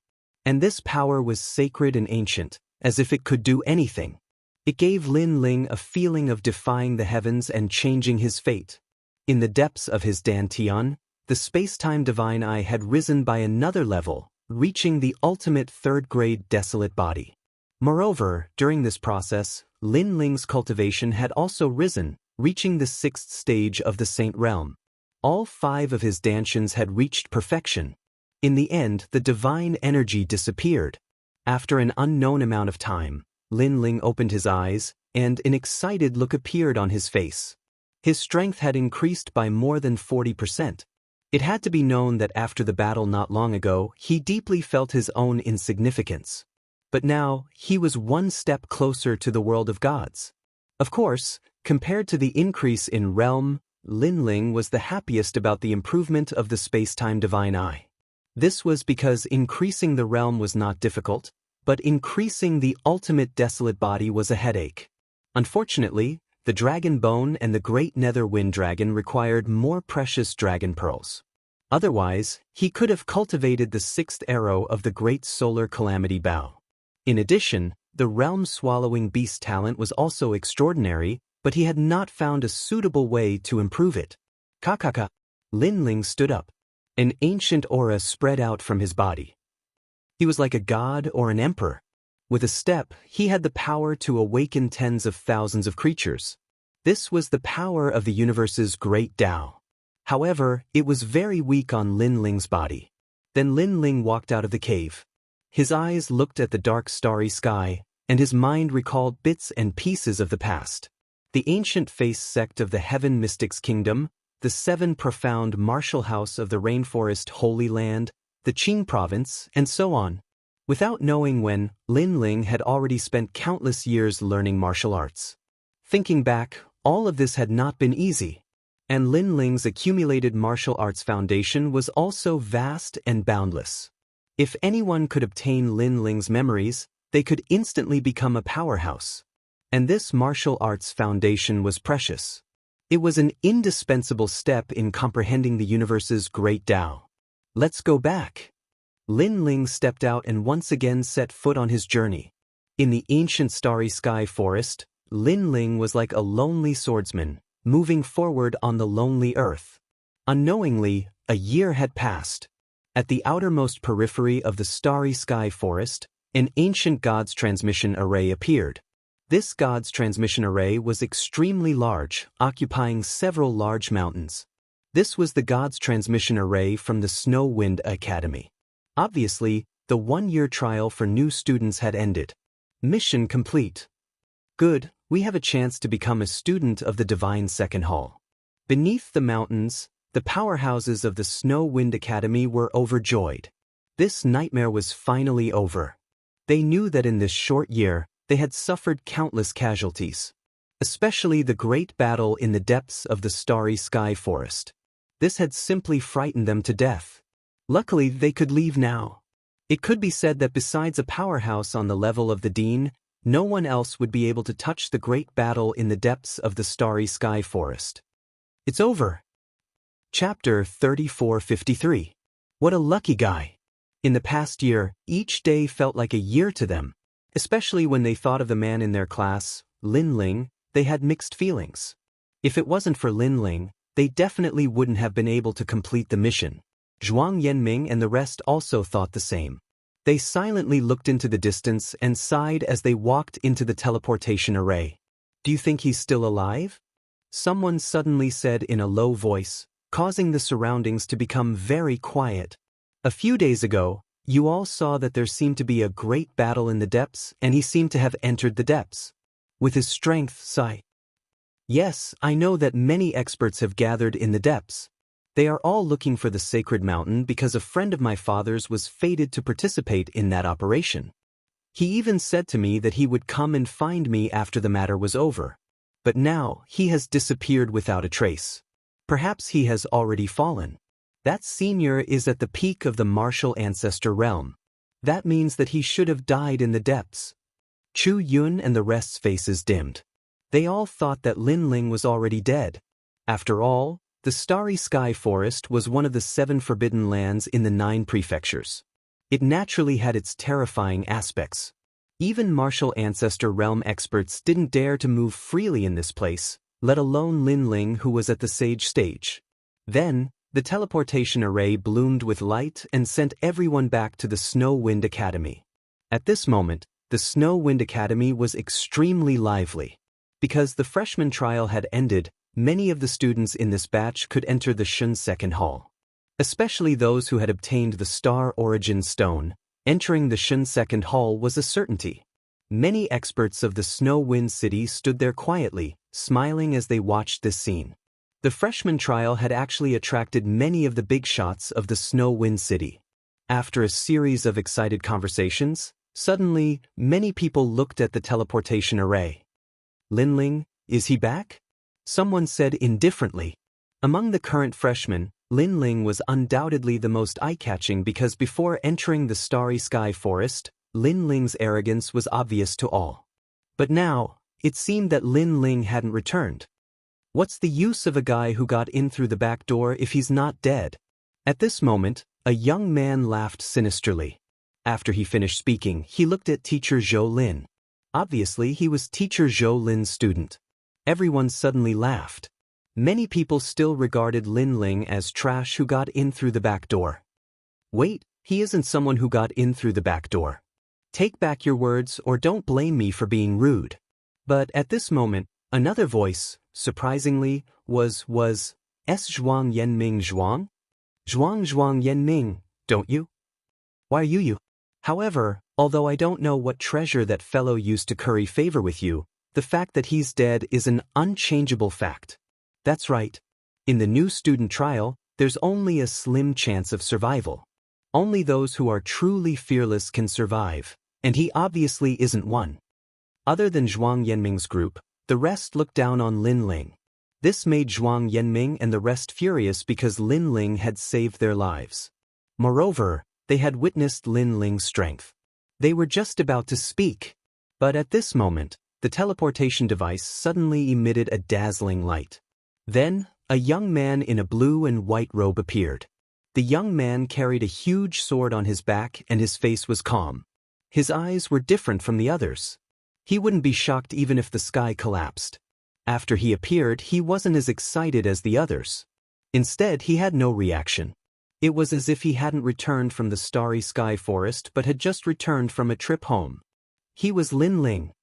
And this power was sacred and ancient, as if it could do anything. It gave Lin Ling a feeling of defying the heavens and changing his fate. In the depths of his dantian, the space-time divine eye had risen by another level, reaching the ultimate third-grade desolate body. Moreover, during this process, Lin Ling's cultivation had also risen, reaching the 6th stage of the Saint Realm. All 5 of his dantians had reached perfection. In the end, the divine energy disappeared. After an unknown amount of time, Lin Ling opened his eyes, and an excited look appeared on his face. His strength had increased by more than 40%. It had to be known that after the battle not long ago, he deeply felt his own insignificance. But now, he was one step closer to the world of gods. Of course, compared to the increase in realm, Lin Ling was the happiest about the improvement of the space-time divine eye. This was because increasing the realm was not difficult, but increasing the ultimate desolate body was a headache. Unfortunately, the dragon bone and the great nether wind dragon required more precious dragon pearls. Otherwise, he could have cultivated the 6th arrow of the great solar calamity bow. In addition, the realm-swallowing beast talent was also extraordinary, but he had not found a suitable way to improve it. Kakaka. Lin Ling stood up. An ancient aura spread out from his body. He was like a god or an emperor. With a step, he had the power to awaken tens of thousands of creatures. This was the power of the universe's great Tao. However, it was very weak on Lin Ling's body. Then Lin Ling walked out of the cave. His eyes looked at the dark starry sky, and his mind recalled bits and pieces of the past. The ancient face sect of the Heaven Mystics Kingdom, the 7 profound martial house of the Rainforest Holy Land, the Qing province, and so on. Without knowing when, Lin Ling had already spent countless years learning martial arts. Thinking back, all of this had not been easy. And Lin Ling's accumulated martial arts foundation was also vast and boundless. If anyone could obtain Lin Ling's memories, they could instantly become a powerhouse. And this martial arts foundation was precious. It was an indispensable step in comprehending the universe's great Tao. Let's go back. Lin Ling stepped out and once again set foot on his journey. In the ancient starry sky forest, Lin Ling was like a lonely swordsman, moving forward on the lonely earth. Unknowingly, a year had passed. At the outermost periphery of the starry sky forest, an ancient god's transmission array appeared. This god's transmission array was extremely large, occupying several large mountains. This was the god's transmission array from the Snow Wind Academy. Obviously, the 1-year trial for new students had ended. Mission complete. Good, we have a chance to become a student of the Divine Second Hall. Beneath the mountains, the powerhouses of the Snow Wind Academy were overjoyed. This nightmare was finally over. They knew that in this short year, they had suffered countless casualties. Especially the great battle in the depths of the starry sky forest. This had simply frightened them to death. Luckily, they could leave now. It could be said that besides a powerhouse on the level of the Dean, no one else would be able to touch the great battle in the depths of the starry sky forest. It's over. Chapter 3453. What a lucky guy. In the past year, each day felt like a year to them. Especially when they thought of the man in their class, Lin Ling, they had mixed feelings. If it wasn't for Lin Ling, they definitely wouldn't have been able to complete the mission. Zhuang Yanming and the rest also thought the same. They silently looked into the distance and sighed as they walked into the teleportation array. Do you think he's still alive? Someone suddenly said in a low voice, causing the surroundings to become very quiet. A few days ago, you all saw that there seemed to be a great battle in the depths, and he seemed to have entered the depths. With his strength, Sai. Yes, I know that many experts have gathered in the depths. They are all looking for the sacred mountain because a friend of my father's was fated to participate in that operation. He even said to me that he would come and find me after the matter was over. But now, he has disappeared without a trace. Perhaps he has already fallen. That senior is at the peak of the martial ancestor realm. That means that he should have died in the depths. Chu Yun and the rest's faces dimmed. They all thought that Lin Ling was already dead. After all, the Starry Sky Forest was one of the 7 forbidden lands in the 9 prefectures. It naturally had its terrifying aspects. Even martial ancestor realm experts didn't dare to move freely in this place, let alone Lin Ling, who was at the sage stage. Then, the teleportation array bloomed with light and sent everyone back to the Snow Wind Academy. At this moment, the Snow Wind Academy was extremely lively. Because the freshman trial had ended, many of the students in this batch could enter the Shun Second Hall. Especially those who had obtained the Star Origin Stone, entering the Shun Second Hall was a certainty. Many experts of the Snow Wind City stood there quietly, smiling as they watched this scene. The freshman trial had actually attracted many of the big shots of the Snow Wind City. After a series of excited conversations, suddenly, many people looked at the teleportation array. Lin Ling, is he back? Someone said indifferently. Among the current freshmen, Lin Ling was undoubtedly the most eye-catching because before entering the Starry Sky Forest, Lin Ling's arrogance was obvious to all. But now, it seemed that Lin Ling hadn't returned. What's the use of a guy who got in through the back door if he's not dead? At this moment, a young man laughed sinisterly. After he finished speaking, he looked at teacher Zhou Lin. Obviously, he was teacher Zhou Lin's student. Everyone suddenly laughed. Many people still regarded Lin Ling as trash who got in through the back door. Wait, he isn't someone who got in through the back door. Take back your words or don't blame me for being rude. But at this moment, another voice, surprisingly, was S. Zhuang Yanming Zhuang? Zhuang Yanming, don't you? Why are you? However, although I don't know what treasure that fellow used to curry favor with you, the fact that he's dead is an unchangeable fact. That's right. In the new student trial, there's only a slim chance of survival. Only those who are truly fearless can survive, and he obviously isn't one. Other than Zhuang Yanming's group, the rest looked down on Lin Ling. This made Zhuang Yanming and the rest furious because Lin Ling had saved their lives. Moreover, they had witnessed Lin Ling's strength. They were just about to speak. But at this moment, the teleportation device suddenly emitted a dazzling light. Then, a young man in a blue and white robe appeared. The young man carried a huge sword on his back and his face was calm. His eyes were different from the others. He wouldn't be shocked even if the sky collapsed. After he appeared, he wasn't as excited as the others. Instead, he had no reaction. It was as if he hadn't returned from the Starry Sky Forest but had just returned from a trip home. He was Lin Ling.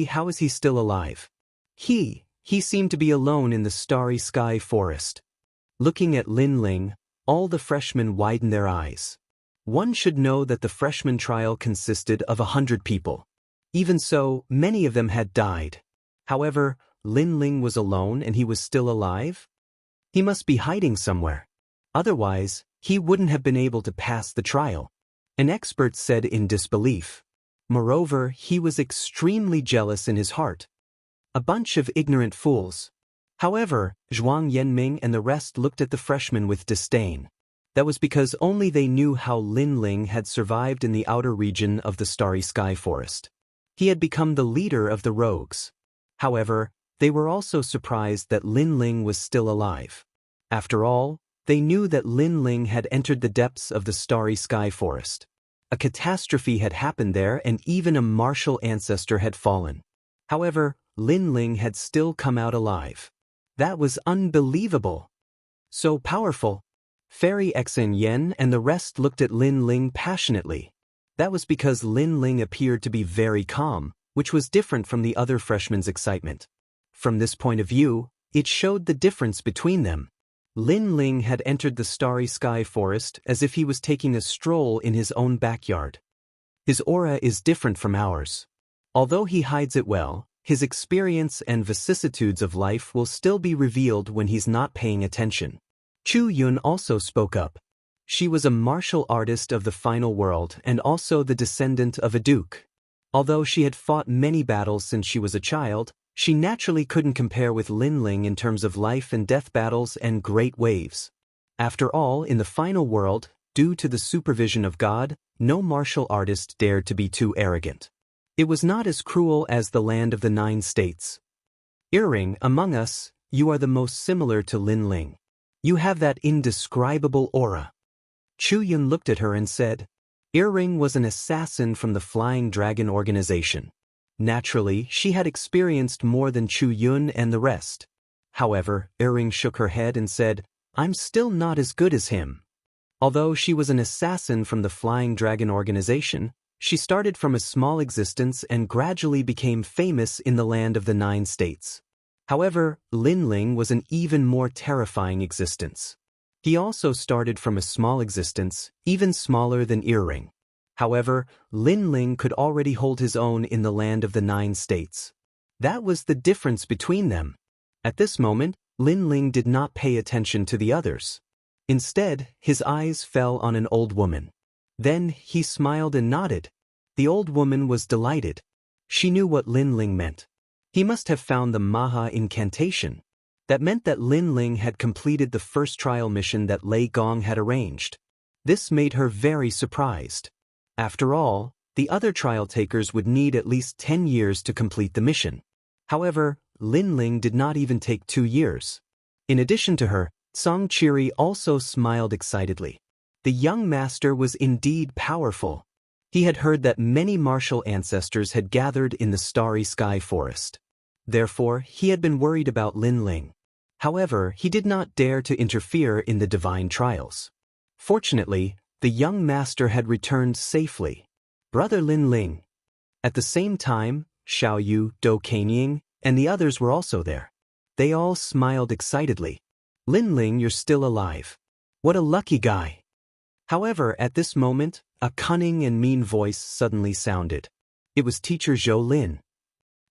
How is he still alive? He seemed to be alone in the Starry Sky Forest. Looking at Lin Ling, all the freshmen widened their eyes. One should know that the freshman trial consisted of 100 people. Even so, many of them had died. However, Lin Ling was alone and he was still alive? He must be hiding somewhere. Otherwise, he wouldn't have been able to pass the trial. An expert said in disbelief. Moreover, he was extremely jealous in his heart. A bunch of ignorant fools. However, Zhuang Yanming and the rest looked at the freshmen with disdain. That was because only they knew how Lin Ling had survived in the outer region of the Starry Sky Forest. He had become the leader of the rogues. However, they were also surprised that Lin Ling was still alive. After all, they knew that Lin Ling had entered the depths of the Starry Sky Forest. A catastrophe had happened there and even a martial ancestor had fallen. However, Lin Ling had still come out alive. That was unbelievable. So powerful. Fairy Xen Yen and the rest looked at Lin Ling passionately. That was because Lin Ling appeared to be very calm, which was different from the other freshmen's excitement. From this point of view, it showed the difference between them. Lin Ling had entered the starry sky forest as if he was taking a stroll in his own backyard. His aura is different from ours. Although he hides it well, his experience and vicissitudes of life will still be revealed when he's not paying attention. Chu Yun also spoke up. She was a martial artist of the final world and also the descendant of a duke. Although she had fought many battles since she was a child, she naturally couldn't compare with Lin Ling in terms of life and death battles and great waves. After all, in the final world, due to the supervision of God, no martial artist dared to be too arrogant. It was not as cruel as the land of the 9 states. Earring, among us, you are the most similar to Lin Ling. You have that indescribable aura. Chu Yun looked at her and said, Earring was an assassin from the Flying Dragon organization. Naturally, she had experienced more than Chu Yun and the rest. However, Earring shook her head and said, I'm still not as good as him. Although she was an assassin from the Flying Dragon organization, she started from a small existence and gradually became famous in the land of the 9 states. However, Lin Ling was an even more terrifying existence. He also started from a small existence, even smaller than Earring. However, Lin Ling could already hold his own in the land of the 9 states. That was the difference between them. At this moment, Lin Ling did not pay attention to the others. Instead, his eyes fell on an old woman. Then he smiled and nodded. The old woman was delighted. She knew what Lin Ling meant. He must have found the Maha incantation. That meant that Lin Ling had completed the first trial mission that Lei Gong had arranged. This made her very surprised. After all, the other trial takers would need at least 10 years to complete the mission. However, Lin Ling did not even take 2 years. In addition to her, Song Chiri also smiled excitedly. The young master was indeed powerful. He had heard that many martial ancestors had gathered in the starry sky forest. Therefore, he had been worried about Lin Ling. However, he did not dare to interfere in the divine trials. Fortunately, the young master had returned safely. Brother Lin Ling. At the same time, Xiao Yu, Do Kanying, and the others were also there. They all smiled excitedly. Lin Ling, you're still alive. What a lucky guy. However, at this moment, a cunning and mean voice suddenly sounded. It was Teacher Zhou Lin.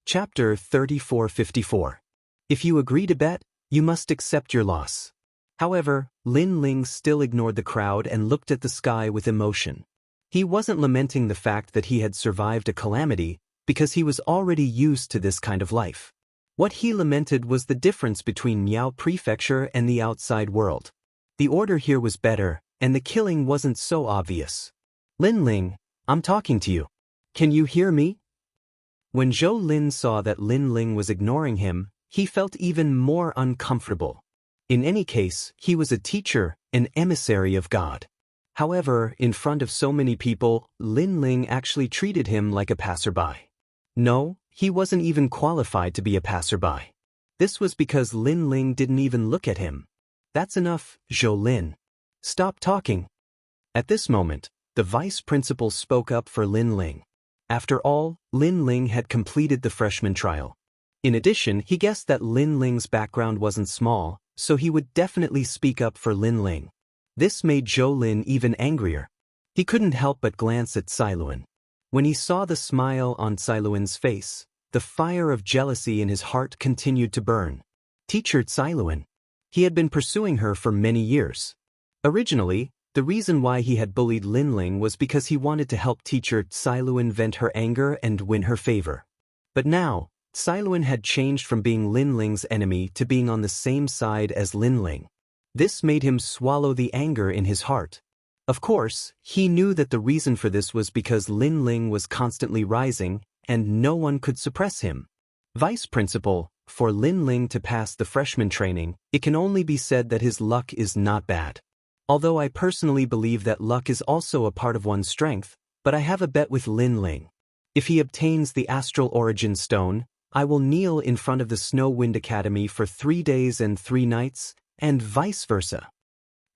Chapter 3454. If you agree to bet, you must accept your loss. However, Lin Ling still ignored the crowd and looked at the sky with emotion. He wasn't lamenting the fact that he had survived a calamity because he was already used to this kind of life. What he lamented was the difference between Miao Prefecture and the outside world. The order here was better, and the killing wasn't so obvious. Lin Ling, I'm talking to you. Can you hear me? When Zhou Lin saw that Lin Ling was ignoring him, he felt even more uncomfortable. In any case, he was a teacher, an emissary of God. However, in front of so many people, Lin Ling actually treated him like a passerby. No, he wasn't even qualified to be a passerby. This was because Lin Ling didn't even look at him. That's enough, Zhou Lin. Stop talking. At this moment, the vice principal spoke up for Lin Ling. After all, Lin Ling had completed the freshman trial. In addition, he guessed that Lin Ling's background wasn't small, so he would definitely speak up for Lin Ling. This made Zhou Lin even angrier. He couldn't help but glance at Sailuan. When he saw the smile on Sailuan's face, the fire of jealousy in his heart continued to burn. Teacher Sailuan. He had been pursuing her for many years. Originally, the reason why he had bullied Lin Ling was because he wanted to help teacher Sailuan vent her anger and win her favor. But now, Sailuan had changed from being Lin Ling's enemy to being on the same side as Lin Ling. This made him swallow the anger in his heart. Of course, he knew that the reason for this was because Lin Ling was constantly rising, and no one could suppress him. Vice Principal, for Lin Ling to pass the freshman training, it can only be said that his luck is not bad. Although I personally believe that luck is also a part of one's strength, But I have a bet with Lin Ling. If he obtains the Astral Origin Stone, I will kneel in front of the Snow Wind Academy for 3 days and 3 nights, and vice versa.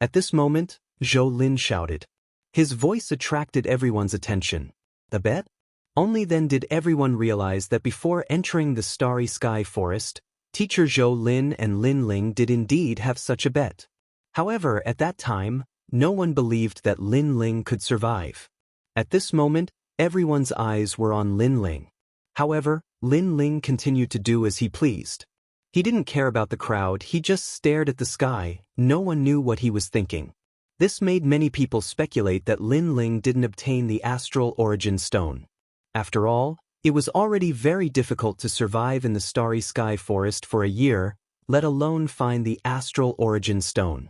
At this moment, Zhou Lin shouted. His voice attracted everyone's attention. A bet? Only then did everyone realize that before entering the Starry Sky Forest, teacher Zhou Lin and Lin Ling did indeed have such a bet. However, at that time, no one believed that Lin Ling could survive. At this moment, everyone's eyes were on Lin Ling. However, Lin Ling continued to do as he pleased. He didn't care about the crowd, he just stared at the sky. No one knew what he was thinking. This made many people speculate that Lin Ling didn't obtain the Astral Origin Stone. After all, it was already very difficult to survive in the Starry Sky Forest for a year, let alone find the Astral Origin Stone.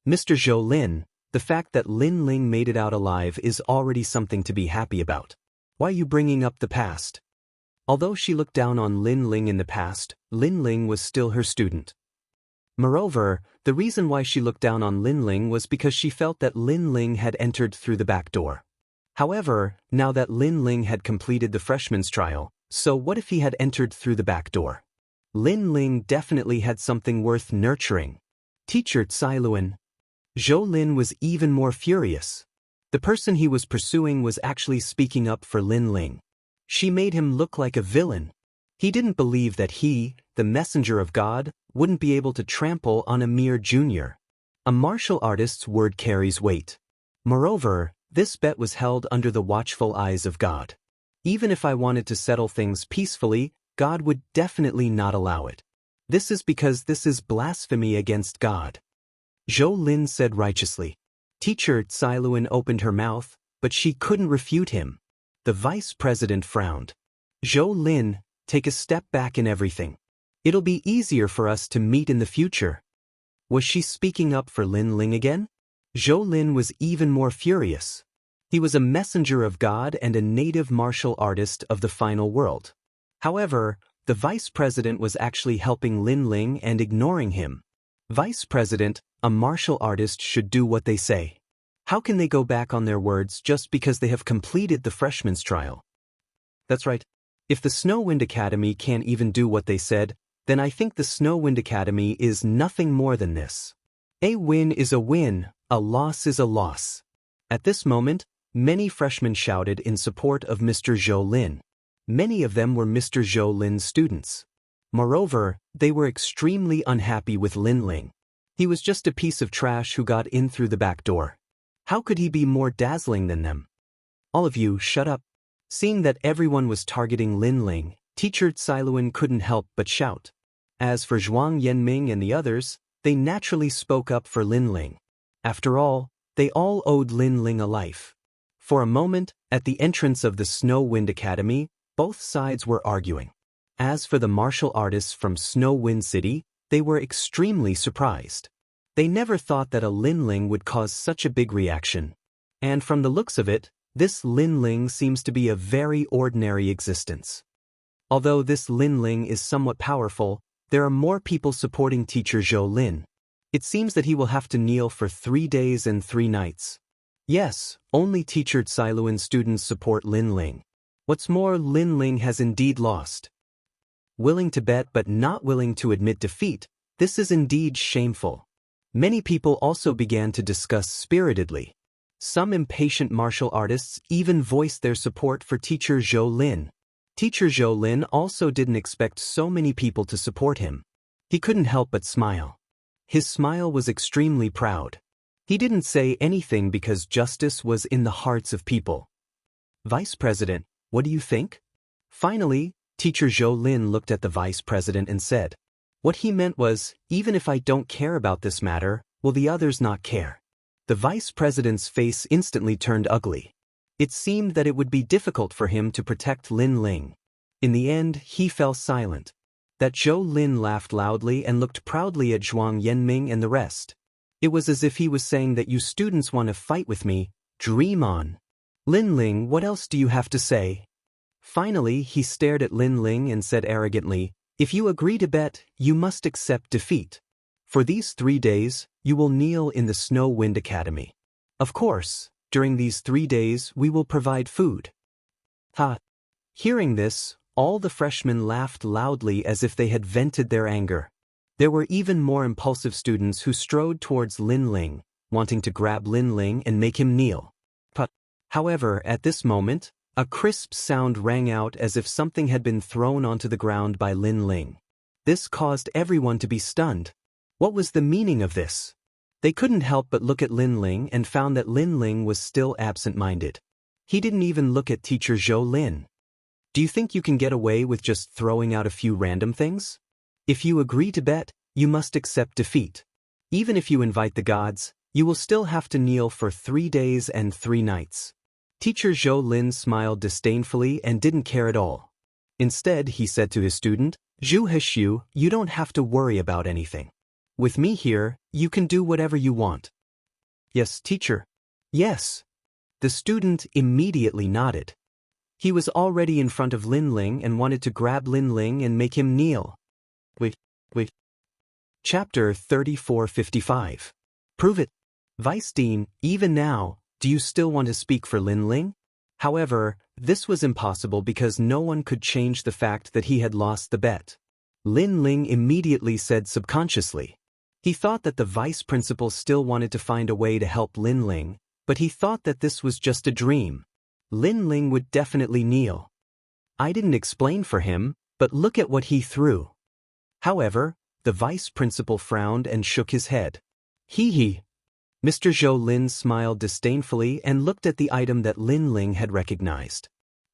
Mr. Zhou Lin, the fact that Lin Ling made it out alive is already something to be happy about. Why are you bringing up the past? Although she looked down on Lin Ling in the past, Lin Ling was still her student. Moreover, the reason why she looked down on Lin Ling was because she felt that Lin Ling had entered through the back door. However, now that Lin Ling had completed the freshman's trial, so what if he had entered through the back door? Lin Ling definitely had something worth nurturing. Teacher Tsai Luan. Zhou Lin was even more furious. The person he was pursuing was actually speaking up for Lin Ling. She made him look like a villain. He didn't believe that he, the messenger of God, wouldn't be able to trample on a mere junior. A martial artist's word carries weight. Moreover, this bet was held under the watchful eyes of God. Even if I wanted to settle things peacefully, God would definitely not allow it. This is because this is blasphemy against God. Zhou Lin said righteously. Teacher Tsai Luan opened her mouth, but she couldn't refute him. The vice president frowned. Zhou Lin, take a step back in everything. It'll be easier for us to meet in the future. Was she speaking up for Lin Ling again? Zhou Lin was even more furious. He was a messenger of God and a native martial artist of the final world. However, the vice president was actually helping Lin Ling and ignoring him. Vice president, a martial artist should do what they say. How can they go back on their words just because they have completed the freshman's trial? That's right. If the Snow Wind Academy can't even do what they said, then I think the Snow Wind Academy is nothing more than this. A win is a win, a loss is a loss. At this moment, many freshmen shouted in support of Mr. Zhou Lin. Many of them were Mr. Zhou Lin's students. Moreover, they were extremely unhappy with Lin Ling. He was just a piece of trash who got in through the back door. How could he be more dazzling than them? All of you, shut up. Seeing that everyone was targeting Lin Ling, teacher Tsai Luan couldn't help but shout. As for Zhuang Yanming and the others, they naturally spoke up for Lin Ling. After all, they all owed Lin Ling a life. For a moment, at the entrance of the Snow Wind Academy, both sides were arguing. As for the martial artists from Snow Wind City, they were extremely surprised. They never thought that a Lin Ling would cause such a big reaction. And from the looks of it, this Lin Ling seems to be a very ordinary existence. Although this Lin Ling is somewhat powerful, there are more people supporting teacher Zhou Lin. It seems that he will have to kneel for 3 days and 3 nights. Yes, only teacher Tsai Luan's students support Lin Ling. What's more, Lin Ling has indeed lost. Willing to bet but not willing to admit defeat, this is indeed shameful. Many people also began to discuss spiritedly. Some impatient martial artists even voiced their support for teacher Zhou Lin. Teacher Zhou Lin also didn't expect so many people to support him. He couldn't help but smile. His smile was extremely proud. He didn't say anything because justice was in the hearts of people. Vice President, what do you think? Finally, teacher Zhou Lin looked at the vice president and said, what he meant was, even if I don't care about this matter, will the others not care? The vice president's face instantly turned ugly. It seemed that it would be difficult for him to protect Lin Ling. In the end, he fell silent. That Zhou Lin laughed loudly and looked proudly at Zhuang Yanming and the rest. It was as if he was saying that you students want to fight with me, dream on. Lin Ling, what else do you have to say? Finally, he stared at Lin Ling and said arrogantly, if you agree to bet, you must accept defeat. For these 3 days, you will kneel in the Snow Wind Academy. Of course, During these 3 days we will provide food. Ha! Hearing this, all the freshmen laughed loudly as if they had vented their anger. There were even more impulsive students who strode towards Lin Ling, wanting to grab Lin Ling and make him kneel. However, at this moment, a crisp sound rang out as if something had been thrown onto the ground by Lin Ling. This caused everyone to be stunned. What was the meaning of this? They couldn't help but look at Lin Ling and found that Lin Ling was still absent-minded. He didn't even look at teacher Zhou Lin. Do you think you can get away with just throwing out a few random things? If you agree to bet, you must accept defeat. Even if you invite the gods, you will still have to kneel for 3 days and 3 nights. Teacher Zhou Lin smiled disdainfully and didn't care at all. Instead, he said to his student, "Zhu Heshu, you don't have to worry about anything. With me here, you can do whatever you want." "Yes, teacher." "Yes." The student immediately nodded. He was already in front of Lin Ling and wanted to grab Lin Ling and make him kneel. Wait. Chapter 3455. Prove it. Vice Dean, even now, do you still want to speak for Lin Ling? However, this was impossible because no one could change the fact that he had lost the bet. Lin Ling immediately said subconsciously. He thought that the vice principal still wanted to find a way to help Lin Ling, but he thought that this was just a dream. Lin Ling would definitely kneel. I didn't explain for him, but look at what he threw. However, the vice principal frowned and shook his head. Hee. Mr. Zhou Lin smiled disdainfully and looked at the item that Lin Ling had recognized.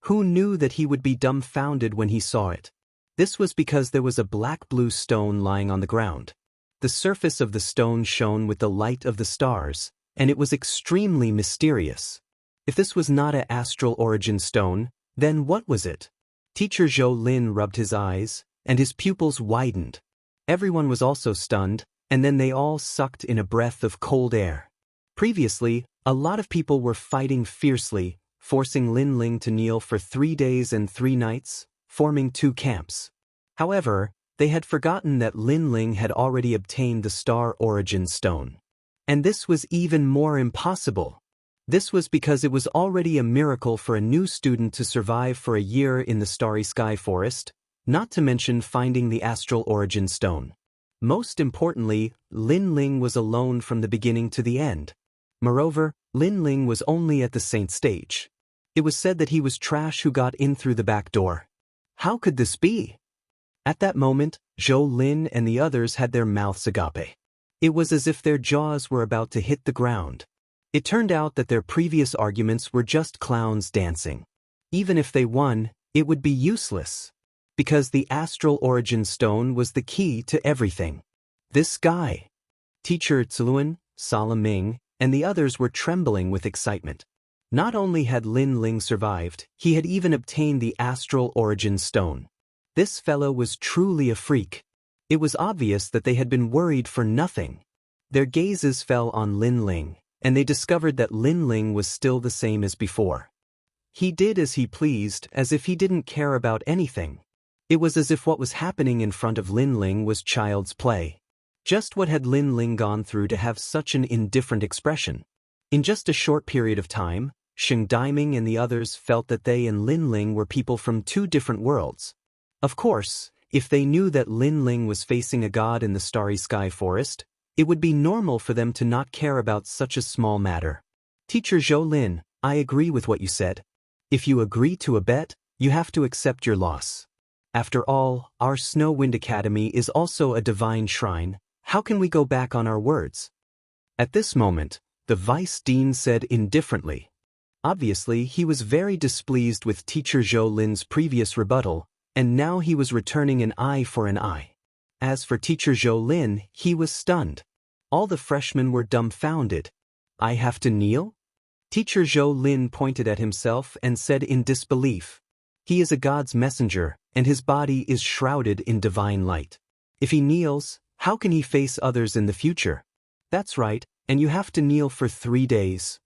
Who knew that he would be dumbfounded when he saw it? This was because there was a black-blue stone lying on the ground. The surface of the stone shone with the light of the stars, and it was extremely mysterious. If this was not an astral origin stone, then what was it? Teacher Zhou Lin rubbed his eyes, and his pupils widened. Everyone was also stunned, and then they all sucked in a breath of cold air. Previously, a lot of people were fighting fiercely, forcing Lin Ling to kneel for 3 days and 3 nights, forming 2 camps. However, they had forgotten that Lin Ling had already obtained the star origin stone. And this was even more impossible. This was because it was already a miracle for a new student to survive for a year in the Starry Sky Forest, not to mention finding the astral origin stone. Most importantly, Lin Ling was alone from the beginning to the end. Moreover, Lin Ling was only at the saint stage. It was said that he was trash who got in through the back door. How could this be? At that moment, Zhou Lin and the others had their mouths agape. It was as if their jaws were about to hit the ground. It turned out that their previous arguments were just clowns dancing. Even if they won, it would be useless. Because the astral origin stone was the key to everything. This guy. Teacher Zuluan, Sala Ming, and the others were trembling with excitement. Not only had Lin Ling survived, he had even obtained the astral origin stone. This fellow was truly a freak. It was obvious that they had been worried for nothing. Their gazes fell on Lin Ling, and they discovered that Lin Ling was still the same as before. He did as he pleased, as if he didn't care about anything. It was as if what was happening in front of Lin Ling was child's play. Just what had Lin Ling gone through to have such an indifferent expression? In just a short period of time, Xing Daiming and the others felt that they and Lin Ling were people from 2 different worlds. Of course, if they knew that Lin Ling was facing a god in the Starry Sky Forest, it would be normal for them to not care about such a small matter. Teacher Zhou Lin, I agree with what you said. If you agree to a bet, you have to accept your loss. After all, our Snow Wind Academy is also a divine shrine. How can we go back on our words? At this moment, the vice dean said indifferently. Obviously, he was very displeased with Teacher Zhou Lin's previous rebuttal, and now he was returning an eye for an eye. As for Teacher Zhou Lin, he was stunned. All the freshmen were dumbfounded. I have to kneel? Teacher Zhou Lin pointed at himself and said in disbelief. He is a god's messenger, and his body is shrouded in divine light. If he kneels, how can he face others in the future? That's right, and you have to kneel for 3 days.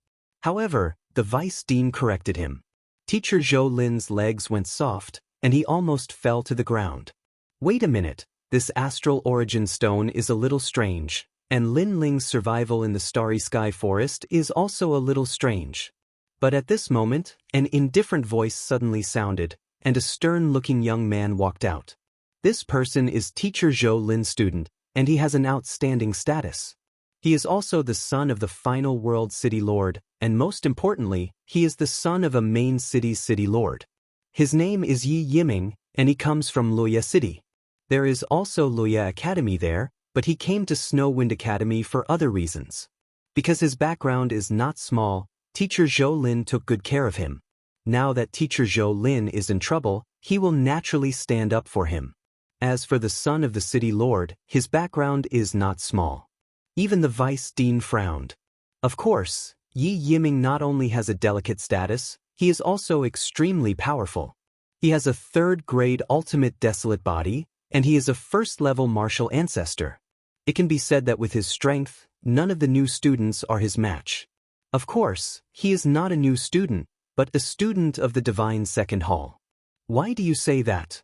However, the vice dean corrected him. Teacher Zhou Lin's legs went soft, and he almost fell to the ground. Wait a minute, this astral origin stone is a little strange. and Lin Ling's survival in the starry sky forest is also a little strange. But at this moment, an indifferent voice suddenly sounded, and a stern-looking young man walked out. This person is Teacher Zhou Lin's student, and he has an outstanding status. He is also the son of the final world city lord, and most importantly, he is the son of a main city's city lord. His name is Yi Yiming, and he comes from Luoya City. There is also Luoya Academy there, but he came to Snowwind Academy for other reasons. Because his background is not small, Teacher Zhou Lin took good care of him. Now that Teacher Zhou Lin is in trouble, he will naturally stand up for him. As for the son of the city lord, his background is not small. Even the vice dean frowned. Of course, Yi Yiming not only has a delicate status, he is also extremely powerful. He has a third-grade ultimate desolate body, and he is a first-level martial ancestor. It can be said that with his strength, none of the new students are his match. Of course, he is not a new student, but a student of the Divine Second Hall. Why do you say that?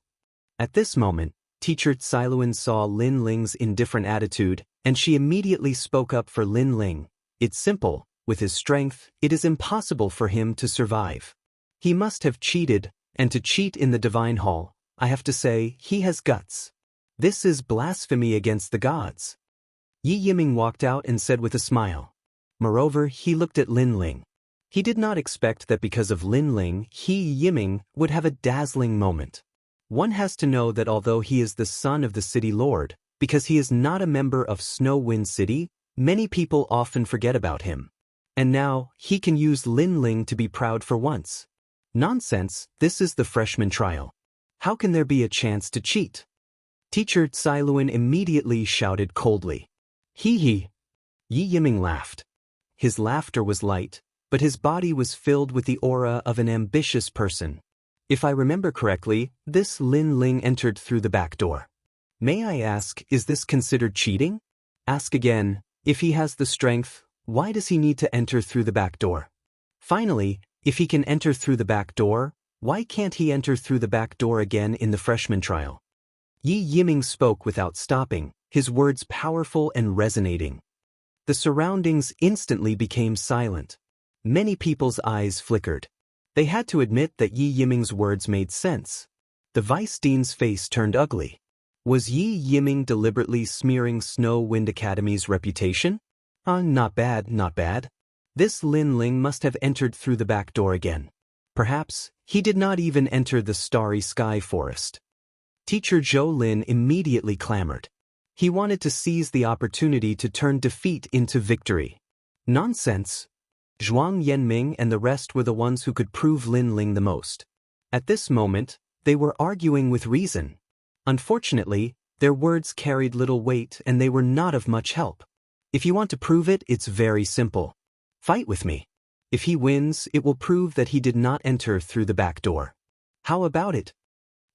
At this moment, Teacher Tsailuan saw Lin Ling's indifferent attitude, and she immediately spoke up for Lin Ling. It's simple, with his strength, it is impossible for him to survive. He must have cheated, and to cheat in the Divine Hall, I have to say, he has guts. This is blasphemy against the gods. Yi Yiming walked out and said with a smile. Moreover, he looked at Lin Ling. He did not expect that because of Lin Ling, Yi Yiming would have a dazzling moment. One has to know that although he is the son of the city lord, because he is not a member of Snowwind City, many people often forget about him. And now, he can use Lin Ling to be proud for once. Nonsense, this is the freshman trial. How can there be a chance to cheat? Teacher Tsailuan immediately shouted coldly. Hee hee. Yi Yiming laughed. His laughter was light, but his body was filled with the aura of an ambitious person. If I remember correctly, this Lin Ling entered through the back door. May I ask, is this considered cheating? Ask again, if he has the strength, why does he need to enter through the back door? Finally, if he can enter through the back door, why can't he enter through the back door again in the freshman trial? Yi Yiming spoke without stopping, his words powerful and resonating. The surroundings instantly became silent. Many people's eyes flickered. They had to admit that Yi Yiming's words made sense. The vice dean's face turned ugly. Was Yi Yiming deliberately smearing Snowwind Academy's reputation? Not bad, not bad. This Lin Ling must have entered through the back door again. Perhaps, he did not even enter the starry sky forest. Teacher Zhou Lin immediately clamored. He wanted to seize the opportunity to turn defeat into victory. Nonsense. Zhuang Yanming and the rest were the ones who could prove Lin Ling the most. At this moment, they were arguing with reason. Unfortunately, their words carried little weight and they were not of much help. If you want to prove it, it's very simple. Fight with me. If he wins, it will prove that he did not enter through the back door. How about it?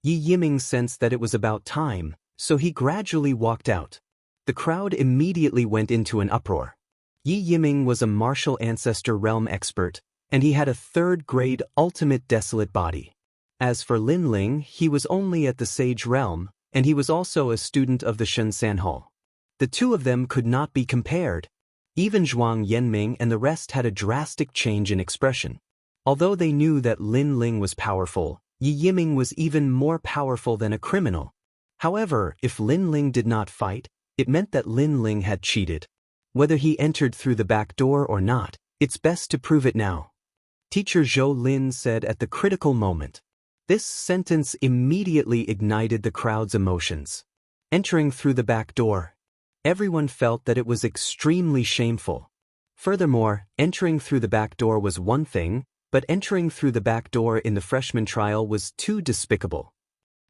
Yi Yiming sensed that it was about time, so he gradually walked out. The crowd immediately went into an uproar. Yi Yiming was a martial ancestor realm expert, and he had a third-grade ultimate desolate body. As for Lin Ling, he was only at the Sage realm, and he was also a student of the Shunsan Hall. The two of them could not be compared. Even Zhuang Yanming and the rest had a drastic change in expression. Although they knew that Lin Ling was powerful, Yi Yiming was even more powerful than a criminal. However, if Lin Ling did not fight, it meant that Lin Ling had cheated. Whether he entered through the back door or not, it's best to prove it now. Teacher Zhou Lin said at the critical moment. This sentence immediately ignited the crowd's emotions. Entering through the back door. Everyone felt that it was extremely shameful. Furthermore, entering through the back door was one thing, but entering through the back door in the freshman trial was too despicable.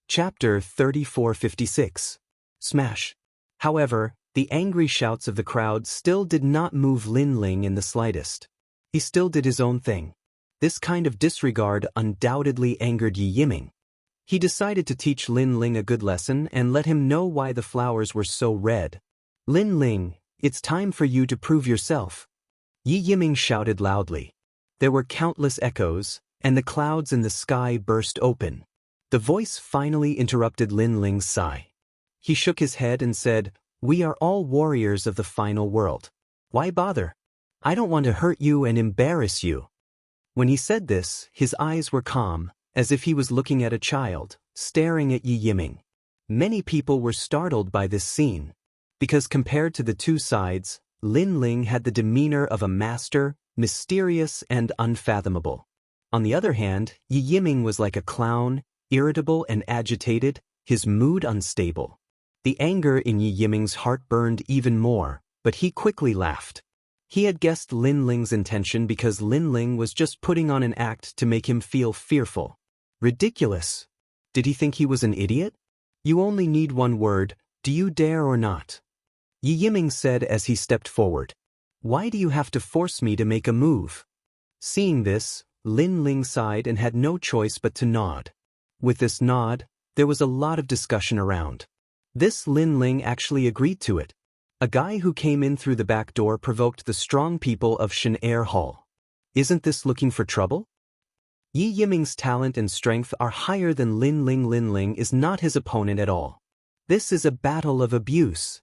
Chapter 3456. Smash. However, the angry shouts of the crowd still did not move Lin Ling in the slightest. He still did his own thing. This kind of disregard undoubtedly angered Yi Yiming. He decided to teach Lin Ling a good lesson and let him know why the flowers were so red. Lin Ling, it's time for you to prove yourself. Yi Yiming shouted loudly. There were countless echoes, and the clouds in the sky burst open. The voice finally interrupted Lin Ling's sigh. He shook his head and said, We are all warriors of the final world. Why bother? I don't want to hurt you and embarrass you." When he said this, his eyes were calm, as if he was looking at a child, staring at Yi Yiming. Many people were startled by this scene, because compared to the two sides, Lin Ling had the demeanor of a master, mysterious and unfathomable. On the other hand, Yi Yiming was like a clown, irritable and agitated, his mood unstable. The anger in Yi Yiming's heart burned even more, but he quickly laughed. He had guessed Lin Ling's intention because Lin Ling was just putting on an act to make him feel fearful. Ridiculous. Did he think he was an idiot? "You only need one word, do you dare or not?" Yi Yiming said as he stepped forward. "Why do you have to force me to make a move?" Seeing this, Lin Ling sighed and had no choice but to nod. With this nod, there was a lot of discussion around. This Lin Ling actually agreed to it. A guy who came in through the back door provoked the strong people of Shen Hall. Isn't this looking for trouble? Yi Yiming's talent and strength are higher than Lin Ling. Lin Ling is not his opponent at all. This is a battle of abuse.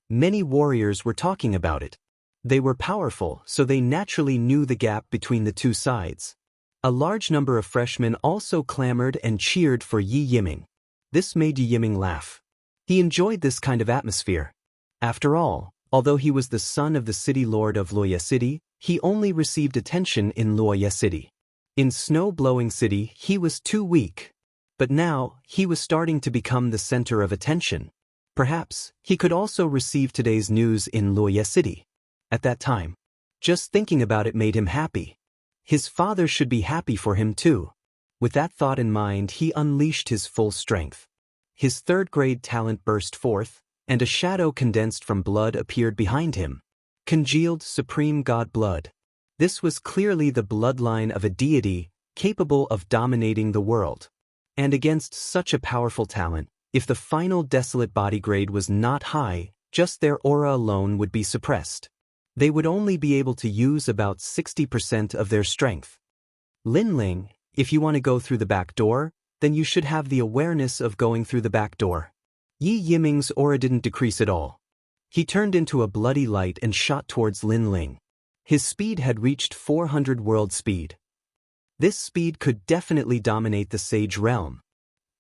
Many warriors were talking about it. They were powerful, so they naturally knew the gap between the two sides. A large number of freshmen also clamored and cheered for Yi Yiming. This made Yi Yiming laugh. He enjoyed this kind of atmosphere. After all, although he was the son of the city lord of Luoye City, he only received attention in Luoye City. In Snow-Blowing City, he was too weak. But now, he was starting to become the center of attention. Perhaps, he could also receive today's news in Luoye City. At that time, just thinking about it made him happy. His father should be happy for him too. With that thought in mind, he unleashed his full strength. His third-grade talent burst forth, and a shadow condensed from blood appeared behind him. Congealed supreme god blood. This was clearly the bloodline of a deity, capable of dominating the world. And against such a powerful talent, if the final desolate body grade was not high, just their aura alone would be suppressed. They would only be able to use about 60% of their strength. Lin Ling, if you want to go through the back door, then you should have the awareness of going through the back door. Yi Yiming's aura didn't decrease at all. He turned into a bloody light and shot towards Lin Ling. His speed had reached 400 world speed. This speed could definitely dominate the Sage realm.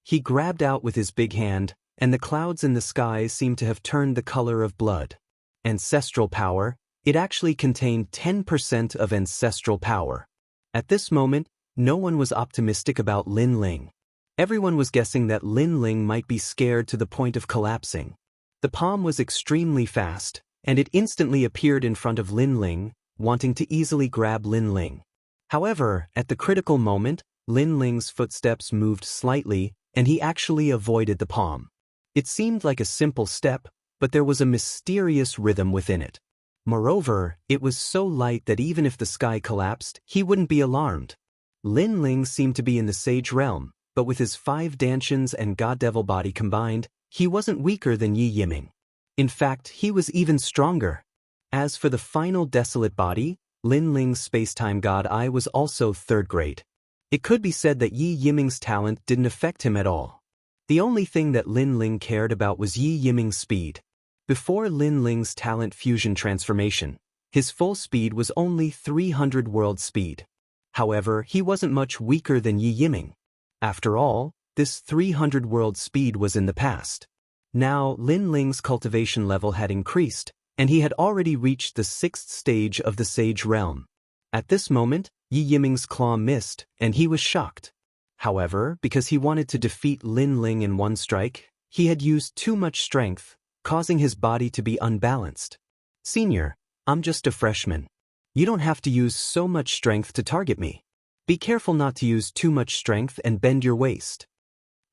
He grabbed out with his big hand, and the clouds in the sky seemed to have turned the color of blood. Ancestral power, it actually contained 10% of ancestral power. At this moment, no one was optimistic about Lin Ling. Everyone was guessing that Lin Ling might be scared to the point of collapsing. The palm was extremely fast, and it instantly appeared in front of Lin Ling, wanting to easily grab Lin Ling. However, at the critical moment, Lin Ling's footsteps moved slightly, and he actually avoided the palm. It seemed like a simple step, but there was a mysterious rhythm within it. Moreover, it was so light that even if the sky collapsed, he wouldn't be alarmed. Lin Ling seemed to be in the Sage realm, but with his 5 Dantians and God-Devil body combined, he wasn't weaker than Yi Yiming. In fact, he was even stronger. As for the final desolate body, Lin Ling's space-time god eye was also third grade. It could be said that Yi Yiming's talent didn't affect him at all. The only thing that Lin Ling cared about was Yi Yiming's speed. Before Lin Ling's talent fusion transformation, his full speed was only 300 world speed. However, he wasn't much weaker than Yi Yiming. After all, this 300 world speed was in the past. Now, Lin Ling's cultivation level had increased, and he had already reached the 6th stage of the Sage realm. At this moment, Yi Yiming's claw missed, and he was shocked. However, because he wanted to defeat Lin Ling in one strike, he had used too much strength, causing his body to be unbalanced. "Senior, I'm just a freshman. You don't have to use so much strength to target me. Be careful not to use too much strength and bend your waist."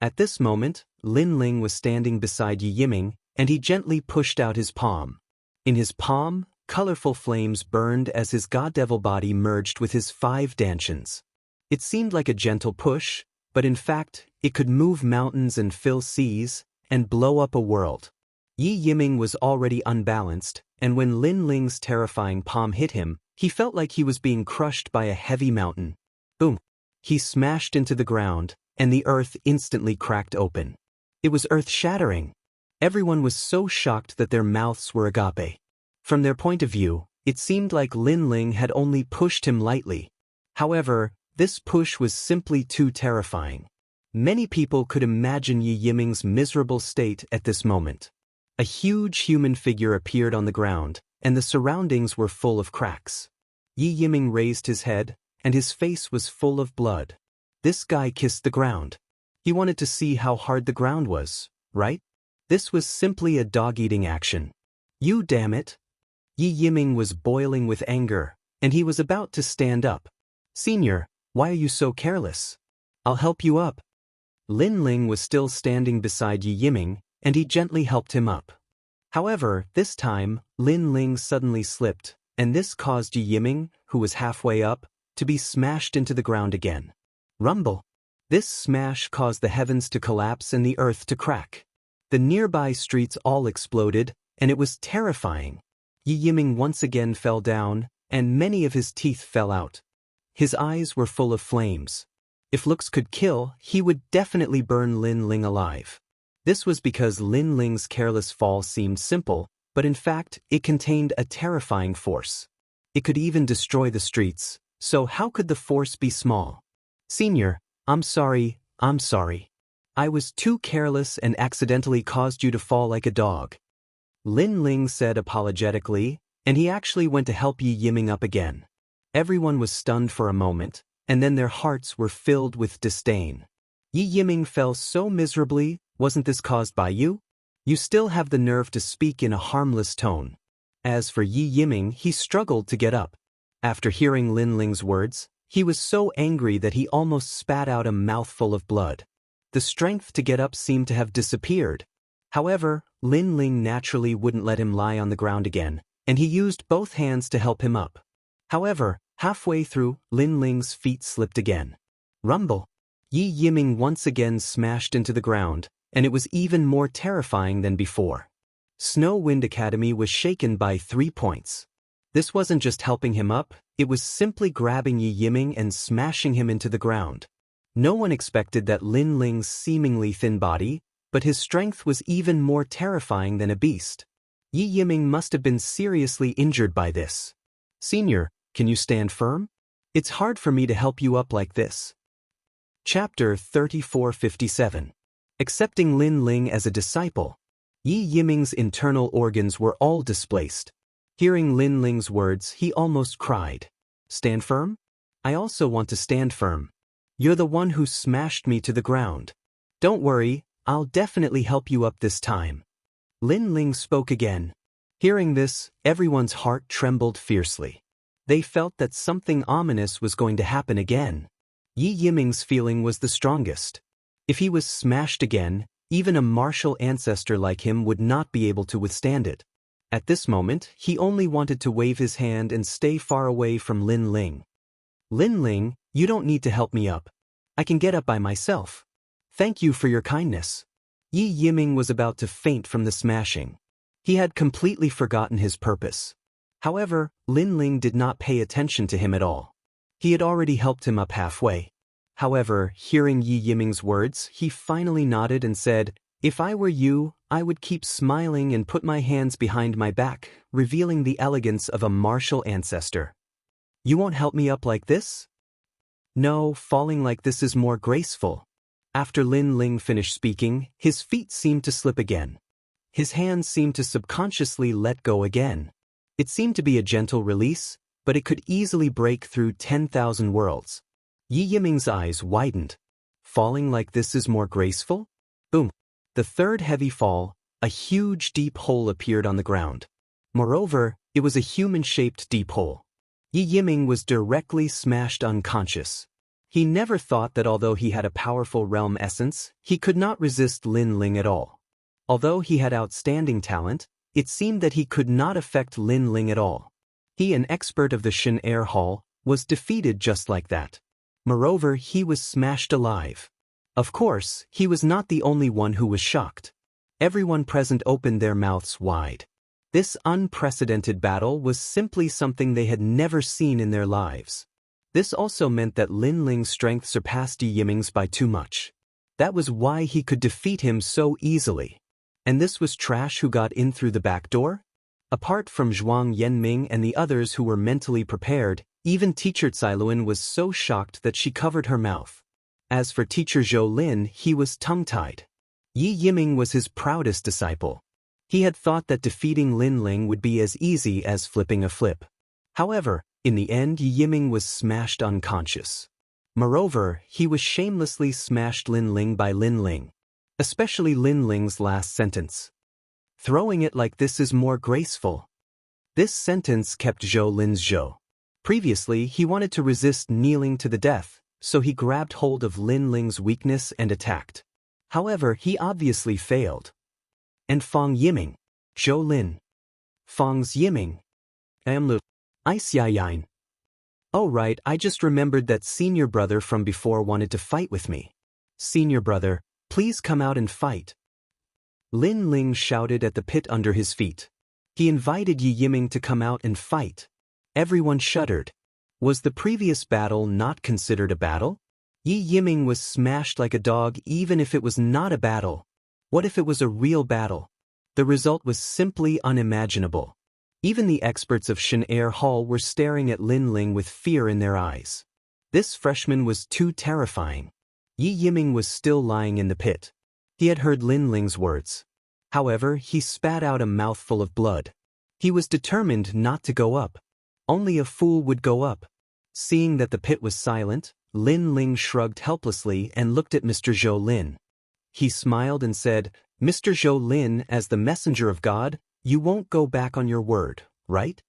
At this moment, Lin Ling was standing beside Yi Yiming, and he gently pushed out his palm. In his palm, colorful flames burned as his God-Devil body merged with his 5 Dantians. It seemed like a gentle push, but in fact, it could move mountains and fill seas, and blow up a world. Yi Yiming was already unbalanced, and when Lin Ling's terrifying palm hit him, he felt like he was being crushed by a heavy mountain. Boom! He smashed into the ground, and the earth instantly cracked open. It was earth-shattering. Everyone was so shocked that their mouths were agape. From their point of view, it seemed like Lin Ling had only pushed him lightly. However, this push was simply too terrifying. Many people could imagine Yi Yiming's miserable state at this moment. A huge human figure appeared on the ground, and the surroundings were full of cracks. Yi Yiming raised his head, and his face was full of blood. This guy kissed the ground. He wanted to see how hard the ground was, right? This was simply a dog-eating action. You damn it! Yi Yiming was boiling with anger, and he was about to stand up. Senior, why are you so careless? I'll help you up. Lin Ling was still standing beside Yi Yiming, and he gently helped him up. However, this time, Lin Ling suddenly slipped, and this caused Yi Yiming, who was halfway up, to be smashed into the ground again. Rumble! This smash caused the heavens to collapse and the earth to crack. The nearby streets all exploded, and it was terrifying. Yi Yiming once again fell down, and many of his teeth fell out. His eyes were full of flames. If looks could kill, he would definitely burn Lin Ling alive. This was because Lin Ling's careless fall seemed simple, but in fact, it contained a terrifying force. It could even destroy the streets, so how could the force be small? Senior, I'm sorry. I was too careless and accidentally caused you to fall like a dog. Lin Ling said apologetically, and he actually went to help Yi Yiming up again. Everyone was stunned for a moment, and then their hearts were filled with disdain. Yi Yiming fell so miserably. Wasn't this caused by you? You still have the nerve to speak in a harmless tone. As for Yi Yiming, he struggled to get up. After hearing Lin Ling's words, he was so angry that he almost spat out a mouthful of blood. The strength to get up seemed to have disappeared. However, Lin Ling naturally wouldn't let him lie on the ground again, and he used both hands to help him up. However, halfway through, Lin Ling's feet slipped again. Rumble! Yi Yiming once again smashed into the ground, and it was even more terrifying than before. Snow Wind Academy was shaken by 3 points. This wasn't just helping him up, it was simply grabbing Yi Yiming and smashing him into the ground. No one expected that Lin Ling's seemingly thin body, but his strength was even more terrifying than a beast. Yi Yiming must have been seriously injured by this. Senior, can you stand firm? It's hard for me to help you up like this. Chapter 3457. Accepting Lin Ling as a disciple. Yi Yiming's internal organs were all displaced. Hearing Lin Ling's words, he almost cried. Stand firm? I also want to stand firm. You're the one who smashed me to the ground. Don't worry, I'll definitely help you up this time. Lin Ling spoke again. Hearing this, everyone's heart trembled fiercely. They felt that something ominous was going to happen again. Yi Yiming's feeling was the strongest. If he was smashed again, even a martial ancestor like him would not be able to withstand it. At this moment, he only wanted to wave his hand and stay far away from Lin Ling. Lin Ling, you don't need to help me up. I can get up by myself. Thank you for your kindness. Yi Yiming was about to faint from the smashing. He had completely forgotten his purpose. However, Lin Ling did not pay attention to him at all. He had already helped him up halfway. However, hearing Yi Yiming's words, he finally nodded and said, If I were you, I would keep smiling and put my hands behind my back, revealing the elegance of a martial ancestor. You won't help me up like this? No, falling like this is more graceful. After Lin Ling finished speaking, his feet seemed to slip again. His hands seemed to subconsciously let go again. It seemed to be a gentle release, but it could easily break through 10,000 worlds. Yi Yiming's eyes widened. Falling like this is more graceful? Boom. The third heavy fall, a huge deep hole appeared on the ground. Moreover, it was a human-shaped deep hole. Yi Yiming was directly smashed unconscious. He never thought that although he had a powerful realm essence, he could not resist Lin Ling at all. Although he had outstanding talent, it seemed that he could not affect Lin Ling at all. He, an expert of the Shin Air Hall, was defeated just like that. Moreover, he was smashed alive. Of course, he was not the only one who was shocked. Everyone present opened their mouths wide. This unprecedented battle was simply something they had never seen in their lives. This also meant that Lin Ling's strength surpassed Yi Yiming's by too much. That was why he could defeat him so easily. And this was Trash who got in through the back door? Apart from Zhuang Yanming and the others who were mentally prepared, even teacher Cailuan was so shocked that she covered her mouth. As for teacher Zhou Lin, he was tongue-tied. Yi Yiming was his proudest disciple. He had thought that defeating Lin Ling would be as easy as flipping a flip. However, in the end Yi Yiming was smashed unconscious. Moreover, he was shamelessly smashed Lin Ling by Lin Ling. Especially Lin Ling's last sentence. Throwing it like this is more graceful. This sentence kept Zhou Lin's Zhou. Previously, he wanted to resist kneeling to the death, so he grabbed hold of Lin Ling's weakness and attacked. However, he obviously failed. And Fang Yiming. Zhou Lin. Fang's Yiming. Amlu. Yayin. Oh right, I just remembered that senior brother from before wanted to fight with me. Senior brother, please come out and fight. Lin Ling shouted at the pit under his feet. He invited Yi Yiming to come out and fight. Everyone shuddered. Was the previous battle not considered a battle? Yi Yiming was smashed like a dog even if it was not a battle. What if it was a real battle? The result was simply unimaginable. Even the experts of Shen Air Hall were staring at Lin Ling with fear in their eyes. This freshman was too terrifying. Yi Yiming was still lying in the pit. He had heard Lin Ling's words. However, he spat out a mouthful of blood. He was determined not to go up. Only a fool would go up. Seeing that the pit was silent, Lin Ling shrugged helplessly and looked at Mr. Zhou Lin. He smiled and said, Mr. Zhou Lin, as the messenger of God, you won't go back on your word, right?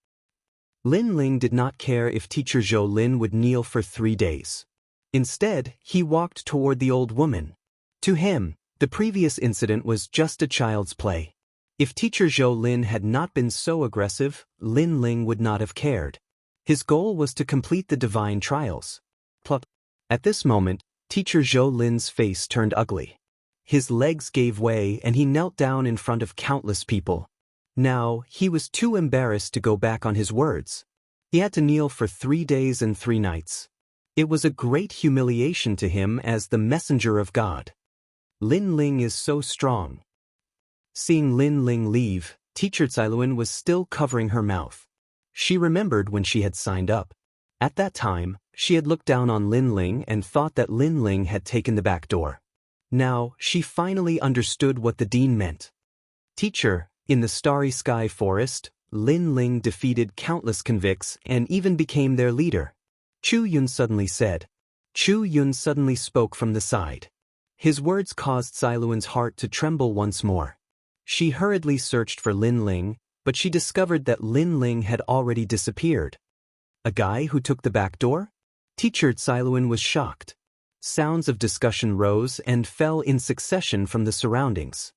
Lin Ling did not care if teacher Zhou Lin would kneel for 3 days. Instead, he walked toward the old woman. To him, the previous incident was just a child's play. If teacher Zhou Lin had not been so aggressive, Lin Ling would not have cared. His goal was to complete the divine trials. Plop. At this moment, teacher Zhou Lin's face turned ugly. His legs gave way and he knelt down in front of countless people. Now, he was too embarrassed to go back on his words. He had to kneel for 3 days and 3 nights. It was a great humiliation to him as the messenger of God. Lin Ling is so strong. Seeing Lin Ling leave, teacher Cailuan was still covering her mouth. She remembered when she had signed up. At that time, she had looked down on Lin Ling and thought that Lin Ling had taken the back door. Now, she finally understood what the dean meant. Teacher, in the Starry Sky Forest, Lin Ling defeated countless convicts and even became their leader. Chu Yun suddenly said. Chu Yun suddenly spoke from the side. His words caused Cailuan's heart to tremble once more. She hurriedly searched for Lin Ling, but she discovered that Lin Ling had already disappeared. A guy who took the back door? Teacher Cailuan was shocked. Sounds of discussion rose and fell in succession from the surroundings.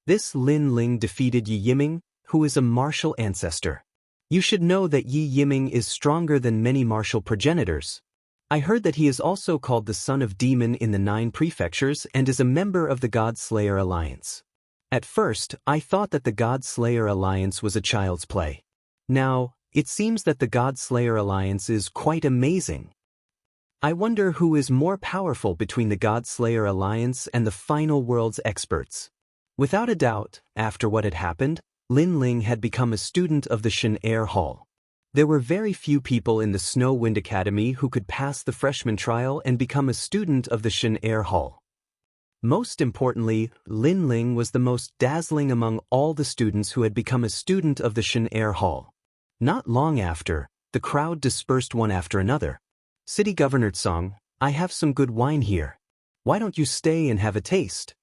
This Lin Ling defeated Yi Yiming, who is a martial ancestor. You should know that Yi Yiming is stronger than many martial progenitors. I heard that he is also called the Son of Demon in the 9 prefectures and is a member of the God Slayer Alliance. At first, I thought that the God Slayer Alliance was a child's play. Now, it seems that the God Slayer Alliance is quite amazing. I wonder who is more powerful between the God Slayer Alliance and the Final World's experts. Without a doubt, after what had happened, Lin Ling had become a student of the Shen Air Hall. There were very few people in the Snow Wind Academy who could pass the freshman trial and become a student of the Shen Air Hall. Most importantly, Lin Ling was the most dazzling among all the students who had become a student of the Shen Air Hall. Not long after, the crowd dispersed one after another. City Governor Tsang, I have some good wine here. Why don't you stay and have a taste?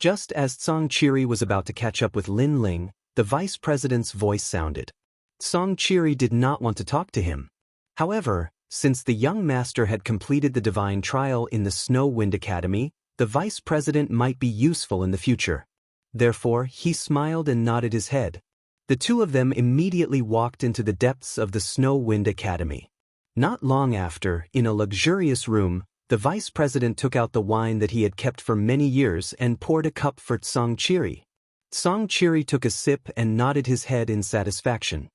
Just as Tsang Chiri was about to catch up with Lin Ling, the vice president's voice sounded. Tsang Chiri did not want to talk to him. However, since the young master had completed the divine trial in the Snow Wind Academy, the vice president might be useful in the future. Therefore, he smiled and nodded his head. The two of them immediately walked into the depths of the Snow Wind Academy. Not long after, in a luxurious room, the vice president took out the wine that he had kept for many years and poured a cup for Tsang Chiri. Tsang Chiri took a sip and nodded his head in satisfaction.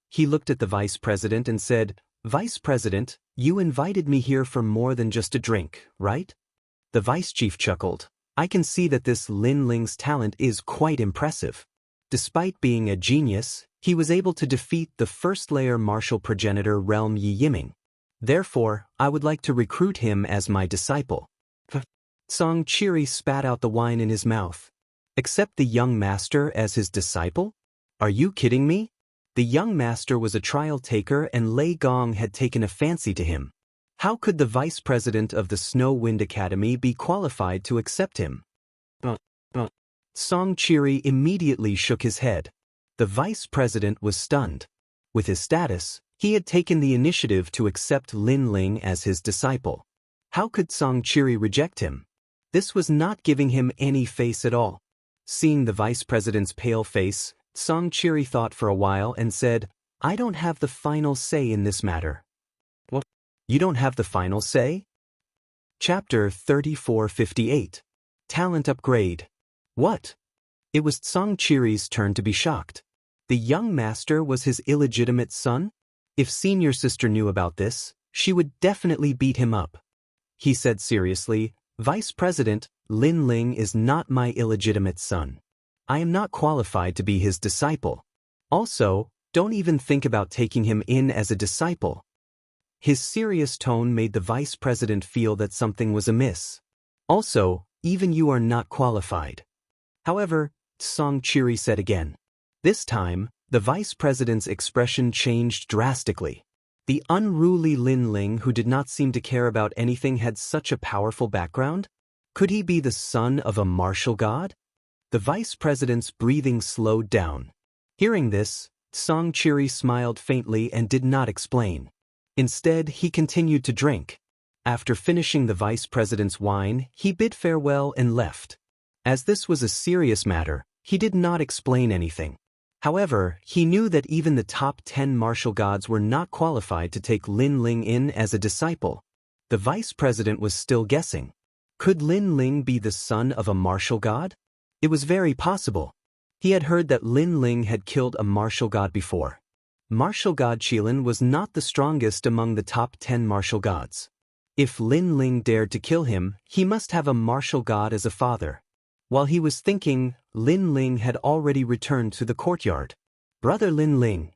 He looked at the vice president and said, Vice President, you invited me here for more than just a drink, right? The vice chief chuckled. I can see that this Lin Ling's talent is quite impressive. Despite being a genius, he was able to defeat the first-layer martial progenitor Realm Yi Yiming. Therefore, I would like to recruit him as my disciple. Song Qiri spat out the wine in his mouth. Accept the young master as his disciple? Are you kidding me? The young master was a trial taker and Lei Gong had taken a fancy to him. How could the vice president of the Snow Wind Academy be qualified to accept him? Song Qiri immediately shook his head. The vice president was stunned. With his status, he had taken the initiative to accept Lin Ling as his disciple. How could Song Qiri reject him? This was not giving him any face at all. Seeing the vice president's pale face, Song Qiri thought for a while and said, I don't have the final say in this matter. What? You don't have the final say? Chapter 3458. Talent Upgrade. What? It was Song Qiri's turn to be shocked. The young master was his illegitimate son? If senior sister knew about this, she would definitely beat him up. He said seriously, Vice President, Lin Ling is not my illegitimate son. I am not qualified to be his disciple. Also, don't even think about taking him in as a disciple. His serious tone made the vice president feel that something was amiss. Also, even you are not qualified. However, Song Qiri said again. This time, the vice president's expression changed drastically. The unruly Lin Ling who did not seem to care about anything had such a powerful background? Could he be the son of a martial god? The vice president's breathing slowed down. Hearing this, Song Qiri smiled faintly and did not explain. Instead, he continued to drink. After finishing the vice president's wine, he bid farewell and left. As this was a serious matter, he did not explain anything. However, he knew that even the top 10 martial gods were not qualified to take Lin Ling in as a disciple. The vice president was still guessing. Could Lin Ling be the son of a martial god? It was very possible. He had heard that Lin Ling had killed a martial god before. Martial god Qilin was not the strongest among the top 10 martial gods. If Lin Ling dared to kill him, he must have a martial god as a father. While he was thinking, Lin Ling had already returned to the courtyard. Brother Lin Ling.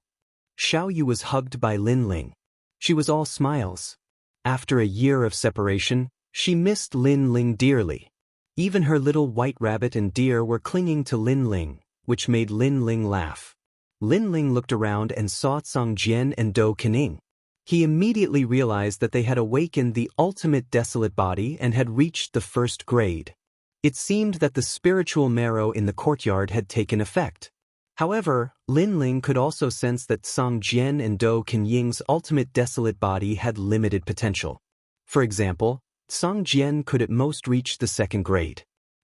Xiao Yu was hugged by Lin Ling. She was all smiles. After a year of separation, she missed Lin Ling dearly. Even her little white rabbit and deer were clinging to Lin Ling, which made Lin Ling laugh. Lin Ling looked around and saw Song Jian and Do Kening. He immediately realized that they had awakened the ultimate desolate body and had reached the first grade. It seemed that the spiritual marrow in the courtyard had taken effect. However, Lin Ling could also sense that Song Jian and Do Kenying's ultimate desolate body had limited potential. For example, Song Jian could at most reach the second grade.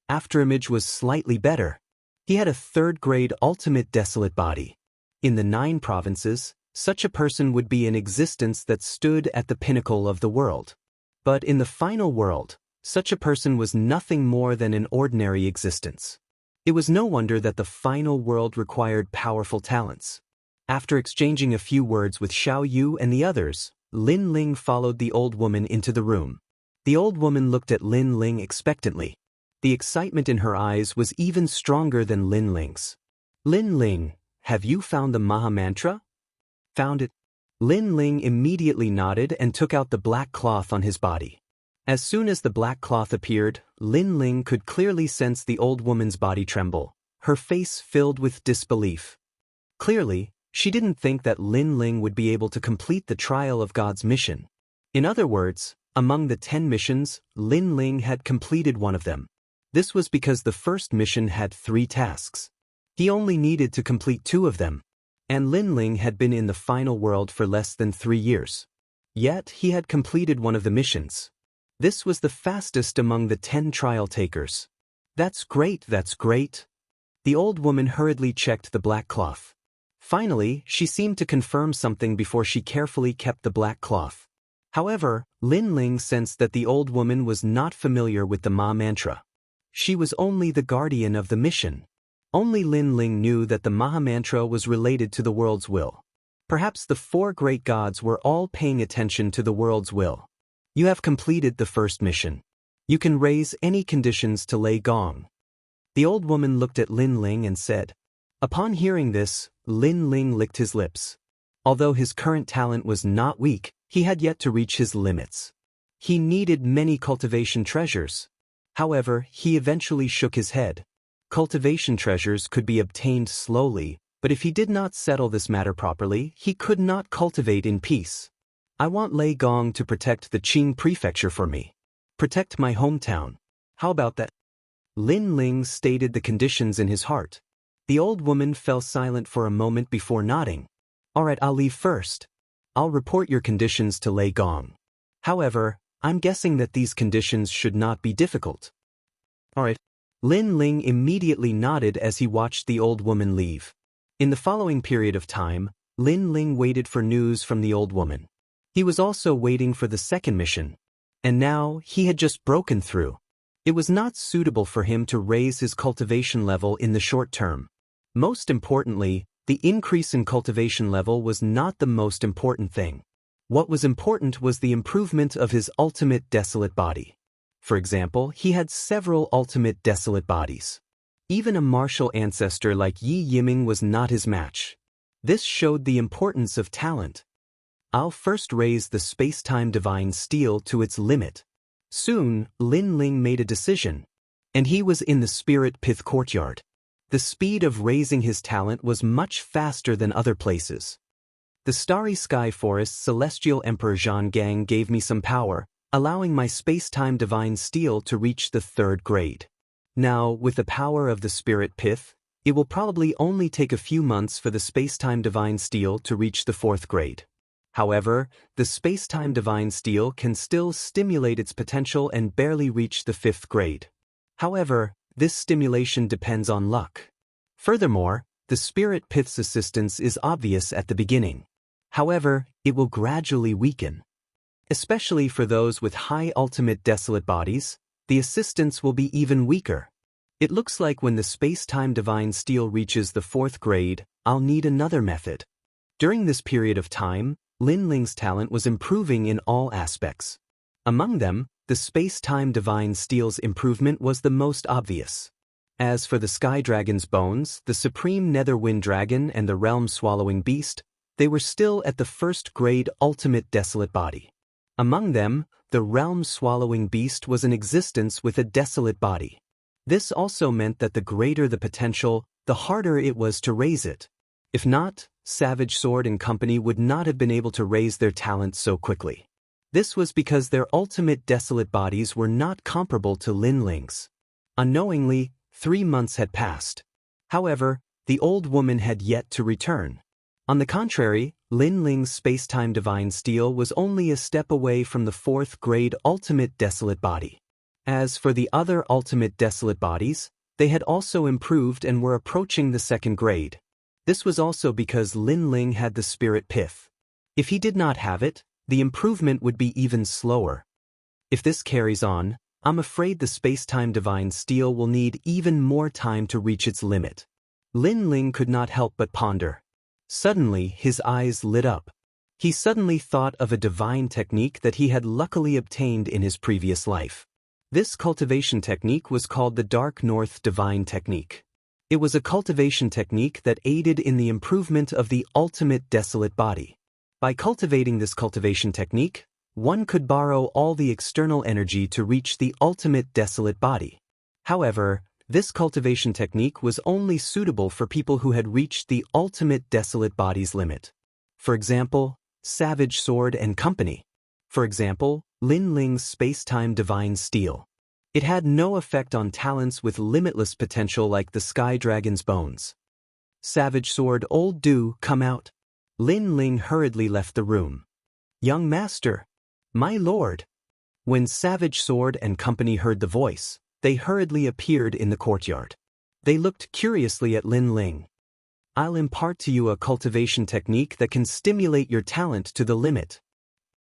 Afterimage was slightly better. He had a third-grade ultimate desolate body. In the 9 provinces, such a person would be an existence that stood at the pinnacle of the world. But in the final world, such a person was nothing more than an ordinary existence. It was no wonder that the final world required powerful talents. After exchanging a few words with Xiao Yu and the others, Lin Ling followed the old woman into the room. The old woman looked at Lin Ling expectantly. The excitement in her eyes was even stronger than Lin Ling's. Lin Ling, have you found the Maha Mantra? Found it. Lin Ling immediately nodded and took out the black cloth on his body. As soon as the black cloth appeared, Lin Ling could clearly sense the old woman's body tremble, her face filled with disbelief. Clearly, she didn't think that Lin Ling would be able to complete the trial of God's mission. In other words, among the 10 missions, Lin Ling had completed one of them. This was because the first mission had 3 tasks. He only needed to complete 2 of them. And Lin Ling had been in the final world for less than 3 years. Yet he had completed one of the missions. This was the fastest among the 10 trial takers. That's great, that's great. The old woman hurriedly checked the black cloth. Finally, she seemed to confirm something before she carefully kept the black cloth. However, Lin Ling sensed that the old woman was not familiar with the Ma Mantra. She was only the guardian of the mission. Only Lin Ling knew that the Maha Mantra was related to the world's will. Perhaps the 4 great gods were all paying attention to the world's will. You have completed the first mission. You can raise any conditions to lay gong. The old woman looked at Lin Ling and said. Upon hearing this, Lin Ling licked his lips. Although his current talent was not weak, he had yet to reach his limits. He needed many cultivation treasures. However, he eventually shook his head. Cultivation treasures could be obtained slowly, but if he did not settle this matter properly, he could not cultivate in peace. I want Lei Gong to protect the Qing prefecture for me. Protect my hometown. How about that? Lin Ling stated the conditions in his heart. The old woman fell silent for a moment before nodding. Alright, I'll leave first. I'll report your conditions to Lei Gong. However, I'm guessing that these conditions should not be difficult. Alright. Lin Ling immediately nodded as he watched the old woman leave. In the following period of time, Lin Ling waited for news from the old woman. He was also waiting for the second mission. And now, he had just broken through. It was not suitable for him to raise his cultivation level in the short term. Most importantly, the increase in cultivation level was not the most important thing. What was important was the improvement of his ultimate desolate body. For example, he had several ultimate desolate bodies. Even a martial ancestor like Yi Yiming was not his match. This showed the importance of talent. I'll first raise the space-time divine steel to its limit. Soon, Lin Ling made a decision. And he was in the Spirit Pith courtyard. The speed of raising his talent was much faster than other places. The Starry Sky Forest Celestial Emperor Zhang Gang gave me some power, allowing my space-time divine steel to reach the 3rd grade. Now, with the power of the Spirit Pith, it will probably only take a few months for the space-time divine steel to reach the 4th grade. However, the space-time divine steel can still stimulate its potential and barely reach the 5th grade. However, this stimulation depends on luck. Furthermore, the Spirit Pith's assistance is obvious at the beginning. However, it will gradually weaken. Especially for those with high ultimate desolate bodies, the assistance will be even weaker. It looks like when the space-time divine steel reaches the 4th grade, I'll need another method. During this period of time, Lin Ling's talent was improving in all aspects. Among them, the space-time divine steel's improvement was the most obvious. As for the Sky Dragon's bones, the Supreme Nether Wind Dragon and the Realm-Swallowing Beast, they were still at the 1st grade ultimate desolate body. Among them, the Realm-Swallowing Beast was in existence with a desolate body. This also meant that the greater the potential, the harder it was to raise it. If not, Savage Sword and Company would not have been able to raise their talent so quickly. This was because their ultimate desolate bodies were not comparable to Lin Ling's. Unknowingly, 3 months had passed. However, the old woman had yet to return. On the contrary, Lin Ling's space-time divine steel was only a step away from the 4th grade ultimate desolate body. As for the other ultimate desolate bodies, they had also improved and were approaching the 2nd grade. This was also because Lin Ling had the Spirit Pith. If he did not have it, the improvement would be even slower. If this carries on, I'm afraid the space-time divine steel will need even more time to reach its limit. Lin Ling could not help but ponder. Suddenly, his eyes lit up. He suddenly thought of a divine technique that he had luckily obtained in his previous life. This cultivation technique was called the Dark North Divine Technique. It was a cultivation technique that aided in the improvement of the ultimate desolate body. By cultivating this cultivation technique, one could borrow all the external energy to reach the ultimate desolate body. However, this cultivation technique was only suitable for people who had reached the ultimate desolate body's limit. For example, Savage Sword and Company. For example, Lin Ling's space-time divine steel. It had no effect on talents with limitless potential like the Sky Dragon's bones. Savage Sword, old do, come out. Lin Ling hurriedly left the room. Young master. My lord. When Savage Sword and Company heard the voice, they hurriedly appeared in the courtyard. They looked curiously at Lin Ling. I'll impart to you a cultivation technique that can stimulate your talent to the limit.